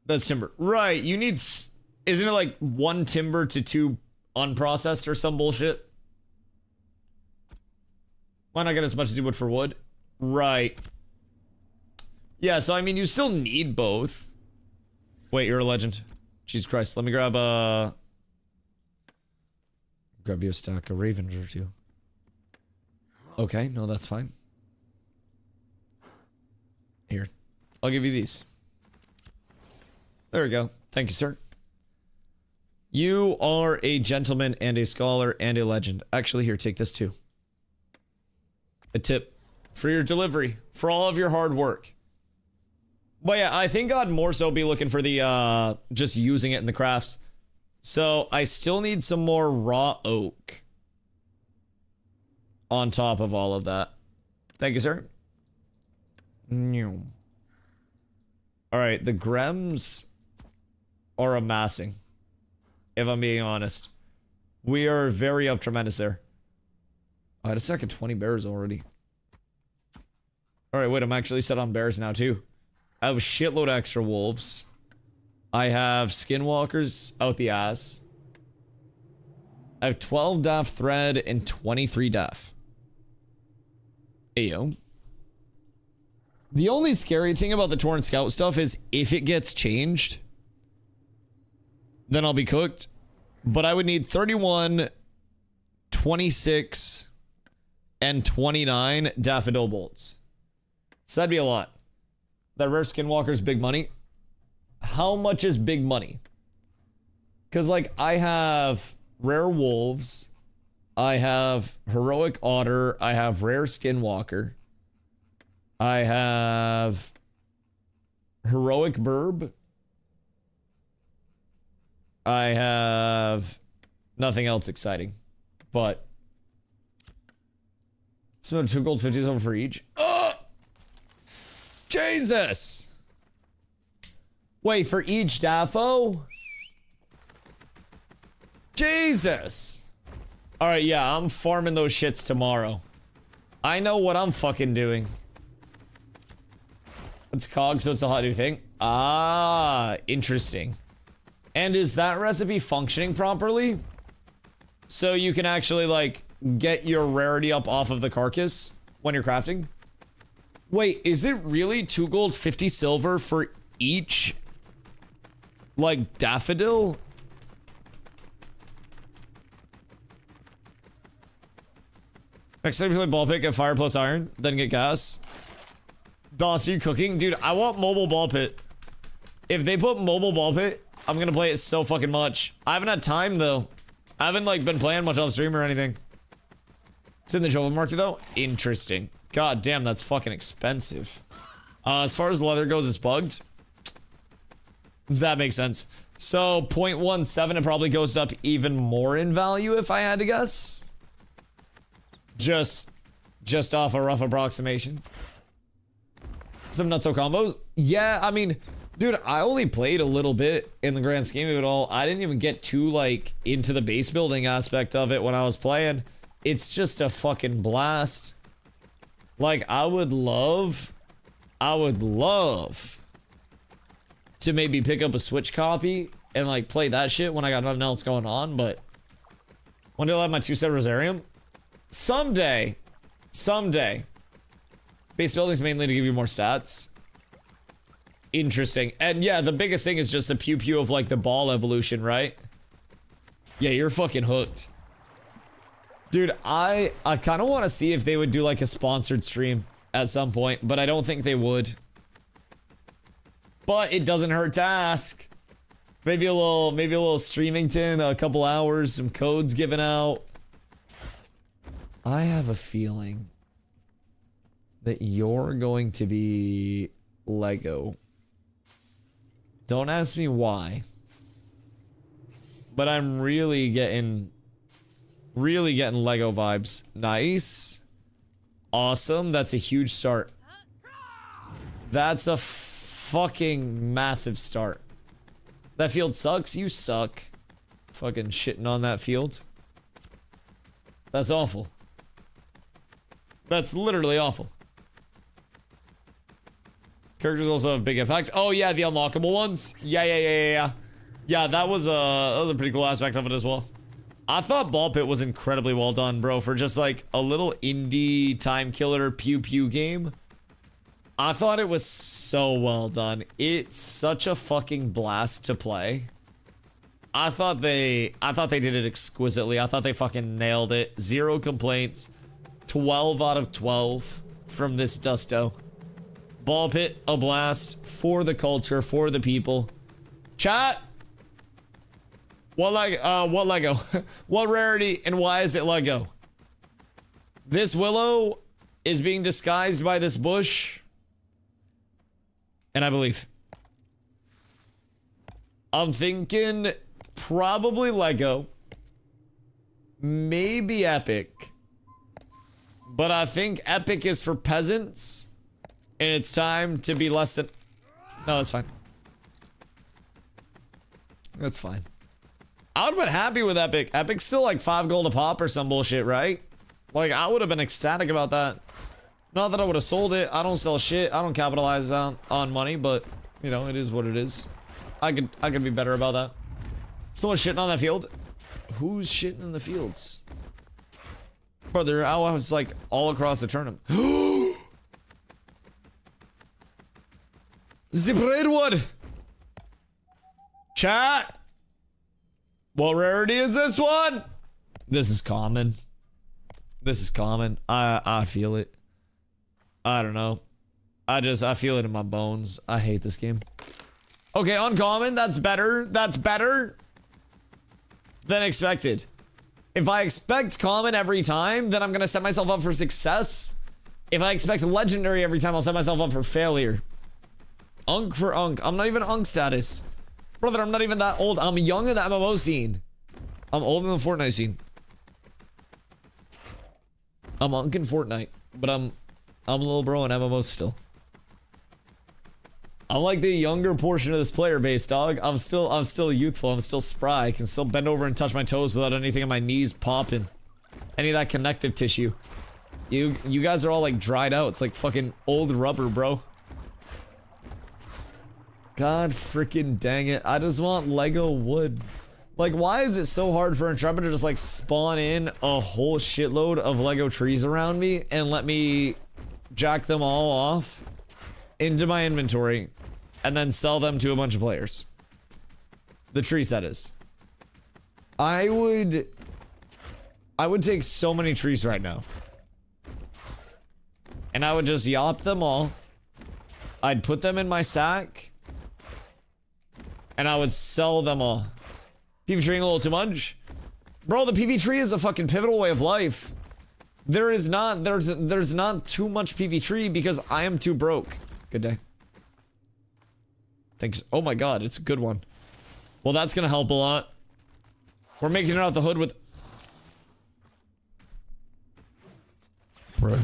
Speaker 3: That's timber. Right, you need... Isn't it like 1 timber to 2 unprocessed or some bullshit? Why not get as much as you would for wood? Right. Yeah, so I mean, you still need both. Wait, you're a legend. Jesus Christ, let me grab you a stack of ravens or 2. Okay, no, that's fine. Here. I'll give you these. There we go. Thank you, sir. You are a gentleman and a scholar and a legend. Actually, here, take this too. A tip for your delivery, for all of your hard work. But yeah, I think I'd more so be looking for the, just using it in the crafts. So, I still need some more raw oak on top of all of that. Thank you, sir. Alright, the Grems are amassing. If I'm being honest. We are very up tremendous there. I had a second 20 bears already. Alright, wait, I'm actually set on bears now too. I have a shitload of extra wolves. I have skinwalkers out the ass. I have 12 daff thread and 23 daff. Ayo. The only scary thing about the Torrent Scout stuff is if it gets changed, then I'll be cooked. But I would need 31, 26, and 29 daffodil bolts. So that'd be a lot. That rare skinwalker's big money. How much is big money? Because, like, I have rare wolves. I have heroic otter. I have rare skinwalker. I have heroic burb. I have nothing else exciting, but some 2 gold 50s over for each. Oh! Jesus! Wait, for each Daffo? Jesus! Alright, yeah, I'm farming those shits tomorrow. I know what I'm fucking doing. It's cog, so it's a hot new thing. Ah, interesting. And is that recipe functioning properly? So you can actually, like, get your rarity up off of the carcass when you're crafting? Wait, is it really 2 gold, 50 silver for each, like, daffodil? Next time you play ball pit, get fire plus iron, then get gas. Dos, are you cooking? Dude, I want mobile ball pit. If they put mobile ball pit, I'm gonna play it so fucking much. I haven't had time though. I haven't like been playing much off stream or anything. It's in the Jova market though. Interesting. God damn, that's fucking expensive. As far as leather goes, it's bugged. That makes sense. So 0.17, it probably goes up even more in value if I had to guess. Just off a rough approximation. Some nutso combos. Yeah, I mean, dude, I only played a little bit in the grand scheme of it all. I didn't even get too like into the base building aspect of it when I was playing. It's just a fucking blast. Like, I would love to maybe pick up a Switch copy and like play that shit when I got nothing else going on, but one day I'll have my 2-set Rosarium. Someday. Base building's mainly to give you more stats. Interesting. And yeah, the biggest thing is just the pew pew of like the ball evolution, right? Yeah, you're fucking hooked. Dude, I kind of want to see if they would do like a sponsored stream at some point, but I don't think they would. But it doesn't hurt to ask. Maybe a little streamington, a couple hours, some codes given out. I have a feeling that you're going to be Lego. Don't ask me why. But I'm really getting Lego vibes. Nice. Awesome. That's a huge start. That's a fucking massive start. That field sucks. You suck. Fucking shitting on that field. That's awful. That's literally awful. Characters also have big impacts. Oh yeah, the unlockable ones. Yeah. Yeah, that was a pretty cool aspect of it as well. I thought Ball Pit was incredibly well done, bro, for just like a little indie time killer pew pew game. I thought it was so well done. It's such a fucking blast to play. I thought they did it exquisitely. I thought they fucking nailed it. Zero complaints. 12 out of 12 from this Dusto. Ball Pit, a blast for the culture, for the people. Chat. What Lego? What rarity and why is it Lego? This willow is being disguised by this bush. And I believe. I'm thinking probably Lego. Maybe Epic. But I think Epic is for peasants. And it's time to be less than... No, that's fine. That's fine. I would have been happy with Epic. Epic's still like 5 gold a pop or some bullshit, right? Like, I would have been ecstatic about that. Not that I would have sold it. I don't sell shit. I don't capitalize on money, but, you know, it is what it is. I could be better about that. Someone shitting on that field? Who's shitting in the fields? Bro, they're out like all across the tournament. The Braidwood! Chat! What rarity is this one? This is common. This is common. I feel it. I don't know. I feel it in my bones. I hate this game. Okay, uncommon. That's better. That's better than expected. If I expect common every time, then I'm gonna set myself up for success. If I expect legendary every time, I'll set myself up for failure. Unk for unk. I'm not even unk status. Brother, I'm not even that old. I'm young in the MMO scene. I'm old in the Fortnite scene. I'm unk in Fortnite, but I'm a little bro in MMO still. I'm like the younger portion of this player base, dog. I'm still youthful. I'm still spry. I can still bend over and touch my toes without anything in my knees popping. Any of that connective tissue. You guys are all like dried out. It's like fucking old rubber, bro. God freaking dang it. I just want Lego wood. Like, why is it so hard for Intrepid to just like spawn in a whole shitload of Lego trees around me and let me jack them all off into my inventory and then sell them to a bunch of players? The tree set is. I would take so many trees right now. And I would just yop them all. I'd put them in my sack. and I would sell them all. PV tree a little too much? Bro, the PV tree is a fucking pivotal way of life. There's not too much PV tree because I am too broke. Good day. Thanks. Oh my god, it's a good one. Well, that's gonna help a lot. We're making it out the hood with... Bro.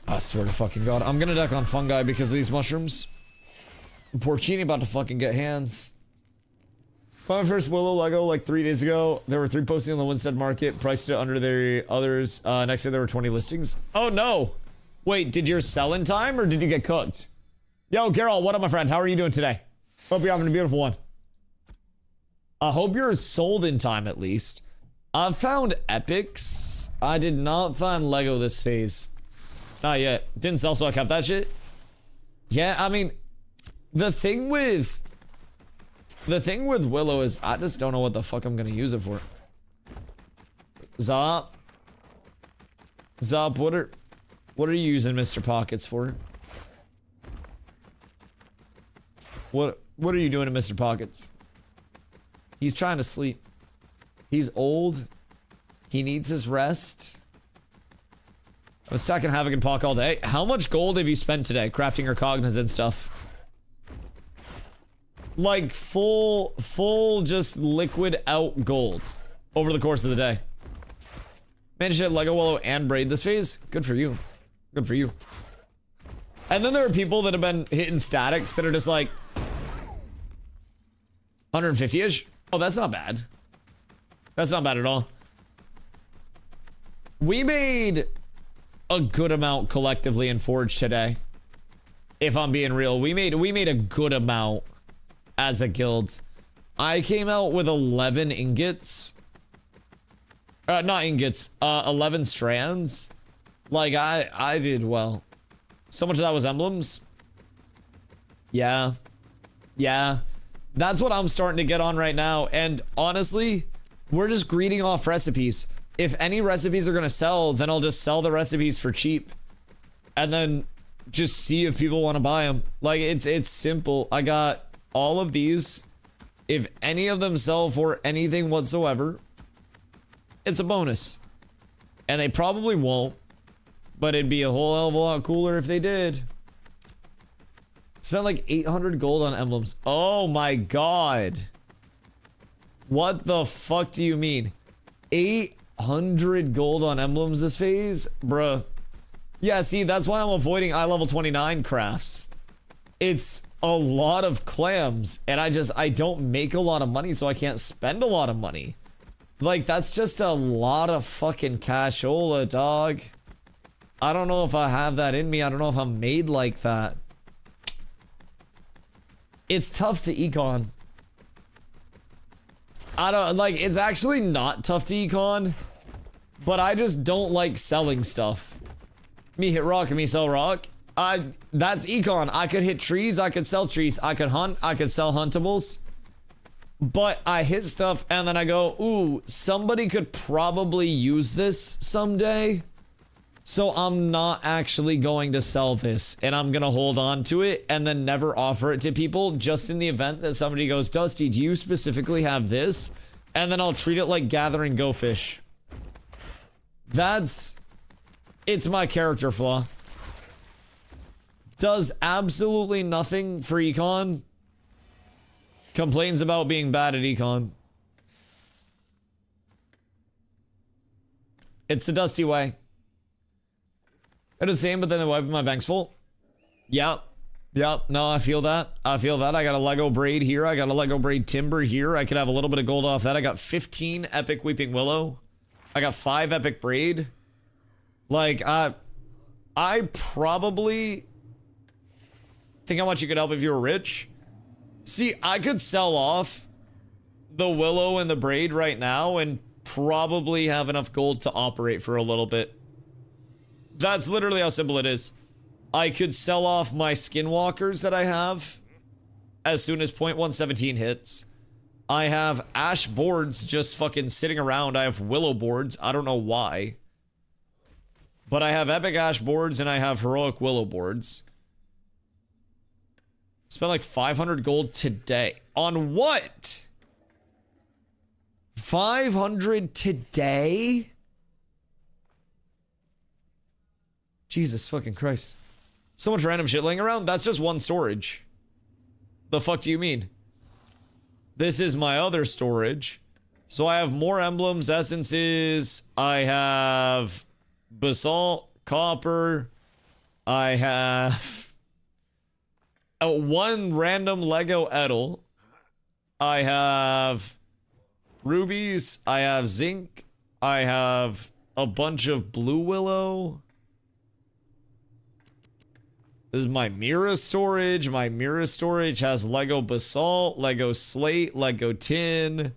Speaker 3: I swear to fucking god. I'm gonna deck on fungi because of these mushrooms. Porcini about to fucking get hands. Bought my first Willow Lego like 3 days ago. There were 3 posting on the Winstead market. Priced it under the others. Next day there were 20 listings. Oh no! Wait, did yours sell in time or did you get cooked? Yo, Carol, what up, my friend? How are you doing today? Hope you're having a beautiful one. I hope you're sold in time at least. I've found epics. I did not find Lego this phase. Not yet. Didn't sell, so I kept that shit. Yeah, I mean, the thing with Willow is I just don't know what the fuck I'm gonna use it for. Zop, what are you using Mr. Pockets for? What are you doing to Mr. Pockets? He's trying to sleep. He's old. He needs his rest. I'm stacking Havoc and Pock all day. How much gold have you spent today crafting your cognizant stuff? Like full just liquid out gold over the course of the day. Managed to hit Lego Willow and Braid this phase. Good for you. Good for you. And then there are people that have been hitting statics that are just like 150-ish. Oh, that's not bad. That's not bad at all. We made a good amount collectively in Forge today. If I'm being real, we made a good amount as a guild. I came out with 11 ingots. Not ingots, 11 strands. Like I did well. So much of that was emblems. Yeah. Yeah. That's what I'm starting to get on right now. And honestly, we're just greeting off recipes. If any recipes are gonna sell, then I'll just sell the recipes for cheap. And then just see if people want to buy them. Like, it's simple. I got all of these. If any of them sell for anything whatsoever, it's a bonus. And they probably won't. But it'd be a whole hell of a lot cooler if they did. Spent like 800 gold on emblems. Oh my god. What the fuck do you mean? 800 gold on emblems this phase? Bruh. Yeah, see, that's why I'm avoiding eye level 29 crafts. It's a lot of clams, and I don't make a lot of money, so I can't spend a lot of money. Like, that's just a lot of fucking cashola, dog. I don't know if I have that in me. I don't know if I'm made like that. It's tough to econ. I don't, like, it's actually not tough to econ, but I just don't like selling stuff. Me hit rock and me sell rock. That's econ. I could hit trees, I could sell trees, I could hunt, I could sell huntables. But I hit stuff and then I go, ooh, somebody could probably use this someday. So I'm not actually going to sell this, and I'm gonna hold on to it and then never offer it to people, just in the event that somebody goes, Dusty, do you specifically have this? And then I'll treat it like gathering go fish. It's my character flaw. Does absolutely nothing for econ. Complains about being bad at econ. It's the DustyWhy. I do the same, but then my bank's full. Yep. No, I feel that. I got a Lego braid here. I got a Lego braid timber here. I could have a little bit of gold off that. I got 15 epic weeping willow. I got 5 epic braid. Like, I probably think how much you could help if you were rich. See, I could sell off the willow and the braid right now and probably have enough gold to operate for a little bit. That's literally how simple it is. I could sell off my skinwalkers that I have as soon as 0.117 hits. I have ash boards just fucking sitting around. I have willow boards. I don't know why. But I have epic ash boards and I have heroic willow boards. Spent like 500 gold today. On what? 500 today? Jesus fucking Christ. So much random shit laying around. That's just one storage. The fuck do you mean? This is my other storage. So I have more emblems, essences. I have basalt, copper. I have one random Lego Edel. I have rubies. I have zinc. I have a bunch of blue willow. This is my Mira storage. My Mira storage has Lego basalt, Lego slate, Lego tin.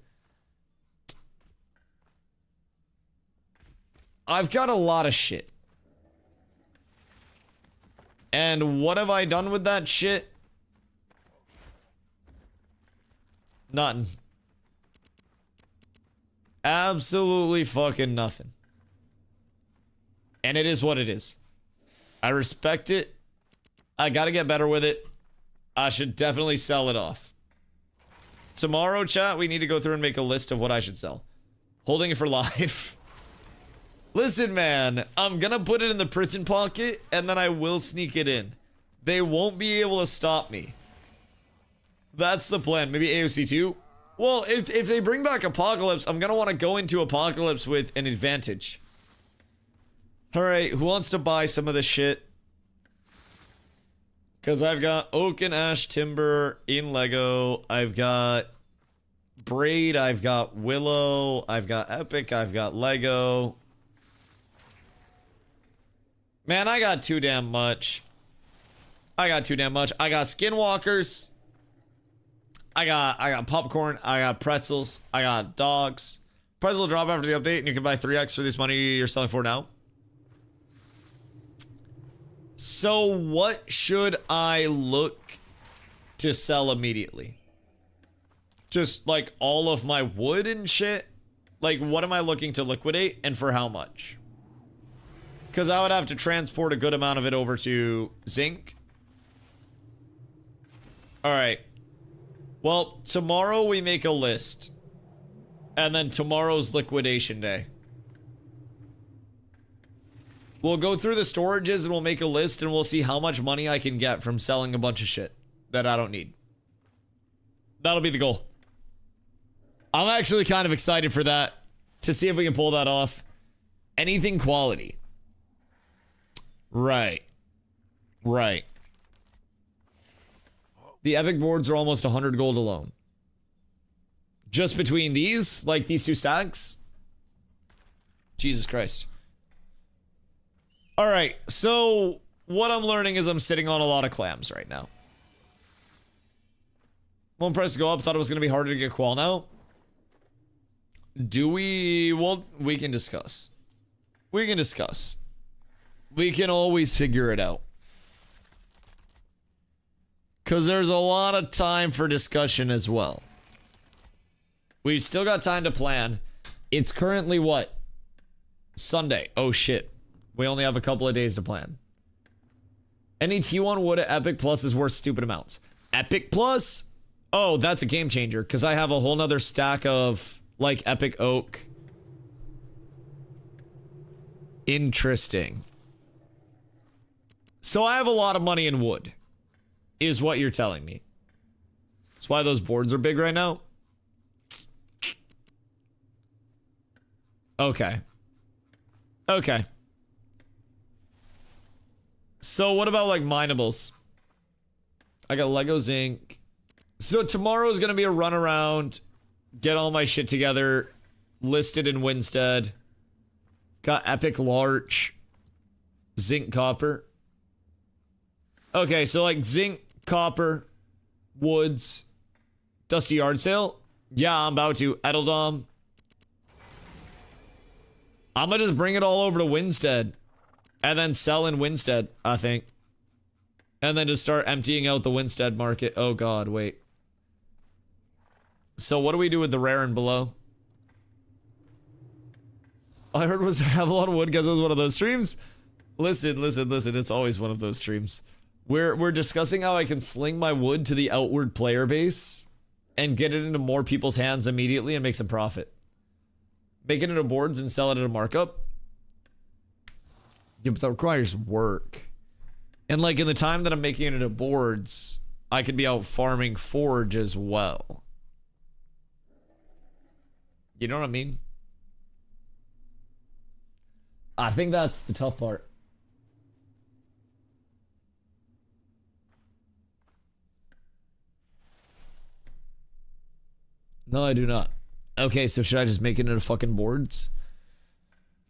Speaker 3: I've got a lot of shit. And what have I done with that shit? Nothing. Absolutely fucking nothing. And it is what it is. I respect it. I gotta get better with it. I should definitely sell it off. Tomorrow, chat, we need to go through and make a list of what I should sell. Holding it for life. Listen, man, I'm gonna put it in the prison pocket and then I will sneak it in. They won't be able to stop me. That's the plan. Maybe AOC 2? Well, if they bring back Apocalypse, I'm gonna want to go into Apocalypse with an advantage. Alright, who wants to buy some of this shit? Because I've got oak and ash timber in Lego. I've got braid. I've got willow. I've got epic. I've got Lego. Man, I got too damn much. I got too damn much. I got skinwalkers. I got popcorn. I got pretzels. I got dogs. Pretzels will drop after the update, and you can buy 3x for this money you're selling for now. So what should I look to sell immediately? Just like all of my wood and shit? Like what am I looking to liquidate and for how much? Because I would have to transport a good amount of it over to zinc. Alright. Well, tomorrow we make a list. And then tomorrow's liquidation day. We'll go through the storages and we'll make a list and we'll see how much money I can get from selling a bunch of shit that I don't need. That'll be the goal. I'm actually kind of excited for that. To see if we can pull that off. Anything quality. Right. Right. The epic boards are almost 100 gold alone. Just between these, like these two stacks. Jesus Christ. Alright, so what I'm learning is I'm sitting on a lot of clams right now. One price to go up, thought it was going to be harder to get qual now. Do we? Well, we can discuss. We can discuss. We can always figure it out. Because there's a lot of time for discussion as well. We still got time to plan. It's currently what? Sunday. Oh shit. We only have a couple of days to plan. Any T1 wood at Epic Plus is worth stupid amounts. Epic Plus? Oh, that's a game changer. Because I have a whole nother stack of, like, Epic Oak. Interesting. So I have a lot of money in wood. Is what you're telling me. That's why those boards are big right now. Okay. Okay. So what about like minables? I got Lego Zinc. So tomorrow is going to be a run around. Get all my shit together. Listed in Winstead. Got Epic Larch. Zinc Copper. Okay, so like zinc, copper, woods, Dusty Yard Sale. Yeah, I'm about to. Edeldom. I'm gonna just bring it all over to Winstead. And then sell in Winstead, I think. And then just start emptying out the Winstead market. Oh god, wait. So what do we do with the rare and below? All I heard was have a lot of wood because it was one of those streams. Listen, it's always one of those streams. We're discussing how I can sling my wood to the outward player base and get it into more people's hands immediately and make some profit. Make it into boards and sell it at a markup. Yeah, but that requires work. And like in the time that I'm making it into boards, I could be out farming forge as well. You know what I mean? I think that's the tough part. No, I do not. Okay, so should I just make it into fucking boards?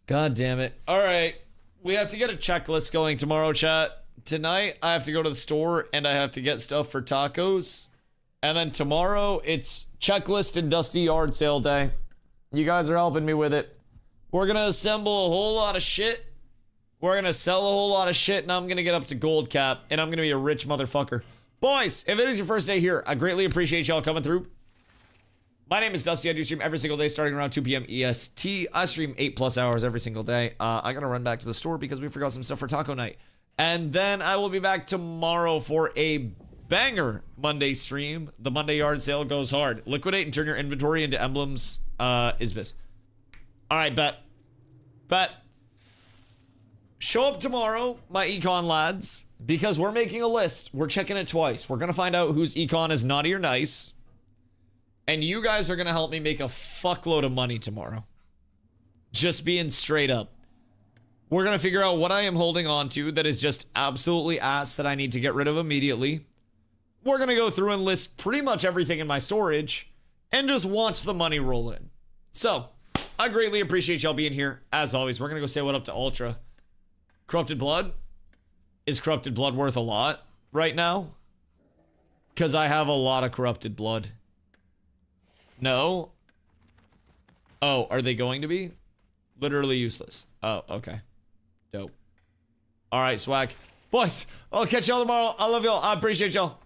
Speaker 3: God damn it. All right. We have to get a checklist going tomorrow, chat. Tonight, I have to go to the store and I have to get stuff for tacos. And then tomorrow, it's checklist and Dusty yard sale day. You guys are helping me with it. We're going to assemble a whole lot of shit. We're going to sell a whole lot of shit, and I'm going to get up to gold cap, and I'm going to be a rich motherfucker. Boys, if it is your first day here, I greatly appreciate y'all coming through. My name is Dusty. I do stream every single day starting around 2 p.m. EST. I stream 8+ hours every single day. I got to run back to the store because we forgot some stuff for taco night. And then I will be back tomorrow for a banger Monday stream. The Monday yard sale goes hard. Liquidate and turn your inventory into emblems. Isbiz. All right, bet. Show up tomorrow, my econ lads, because we're making a list. We're checking it twice. We're going to find out whose econ is naughty or nice. And you guys are going to help me make a fuckload of money tomorrow. Just being straight up. We're going to figure out what I am holding on to that is just absolutely ass that I need to get rid of immediately. We're going to go through and list pretty much everything in my storage and just watch the money roll in. So, I greatly appreciate y'all being here. As always, we're going to go say what up to Ultra. Corrupted Blood? Is Corrupted Blood worth a lot right now? Because I have a lot of Corrupted Blood. No? Oh, are they going to be? Literally useless. Oh, okay. Dope. Alright, swag. Boys, I'll catch y'all tomorrow. I love y'all. I appreciate y'all.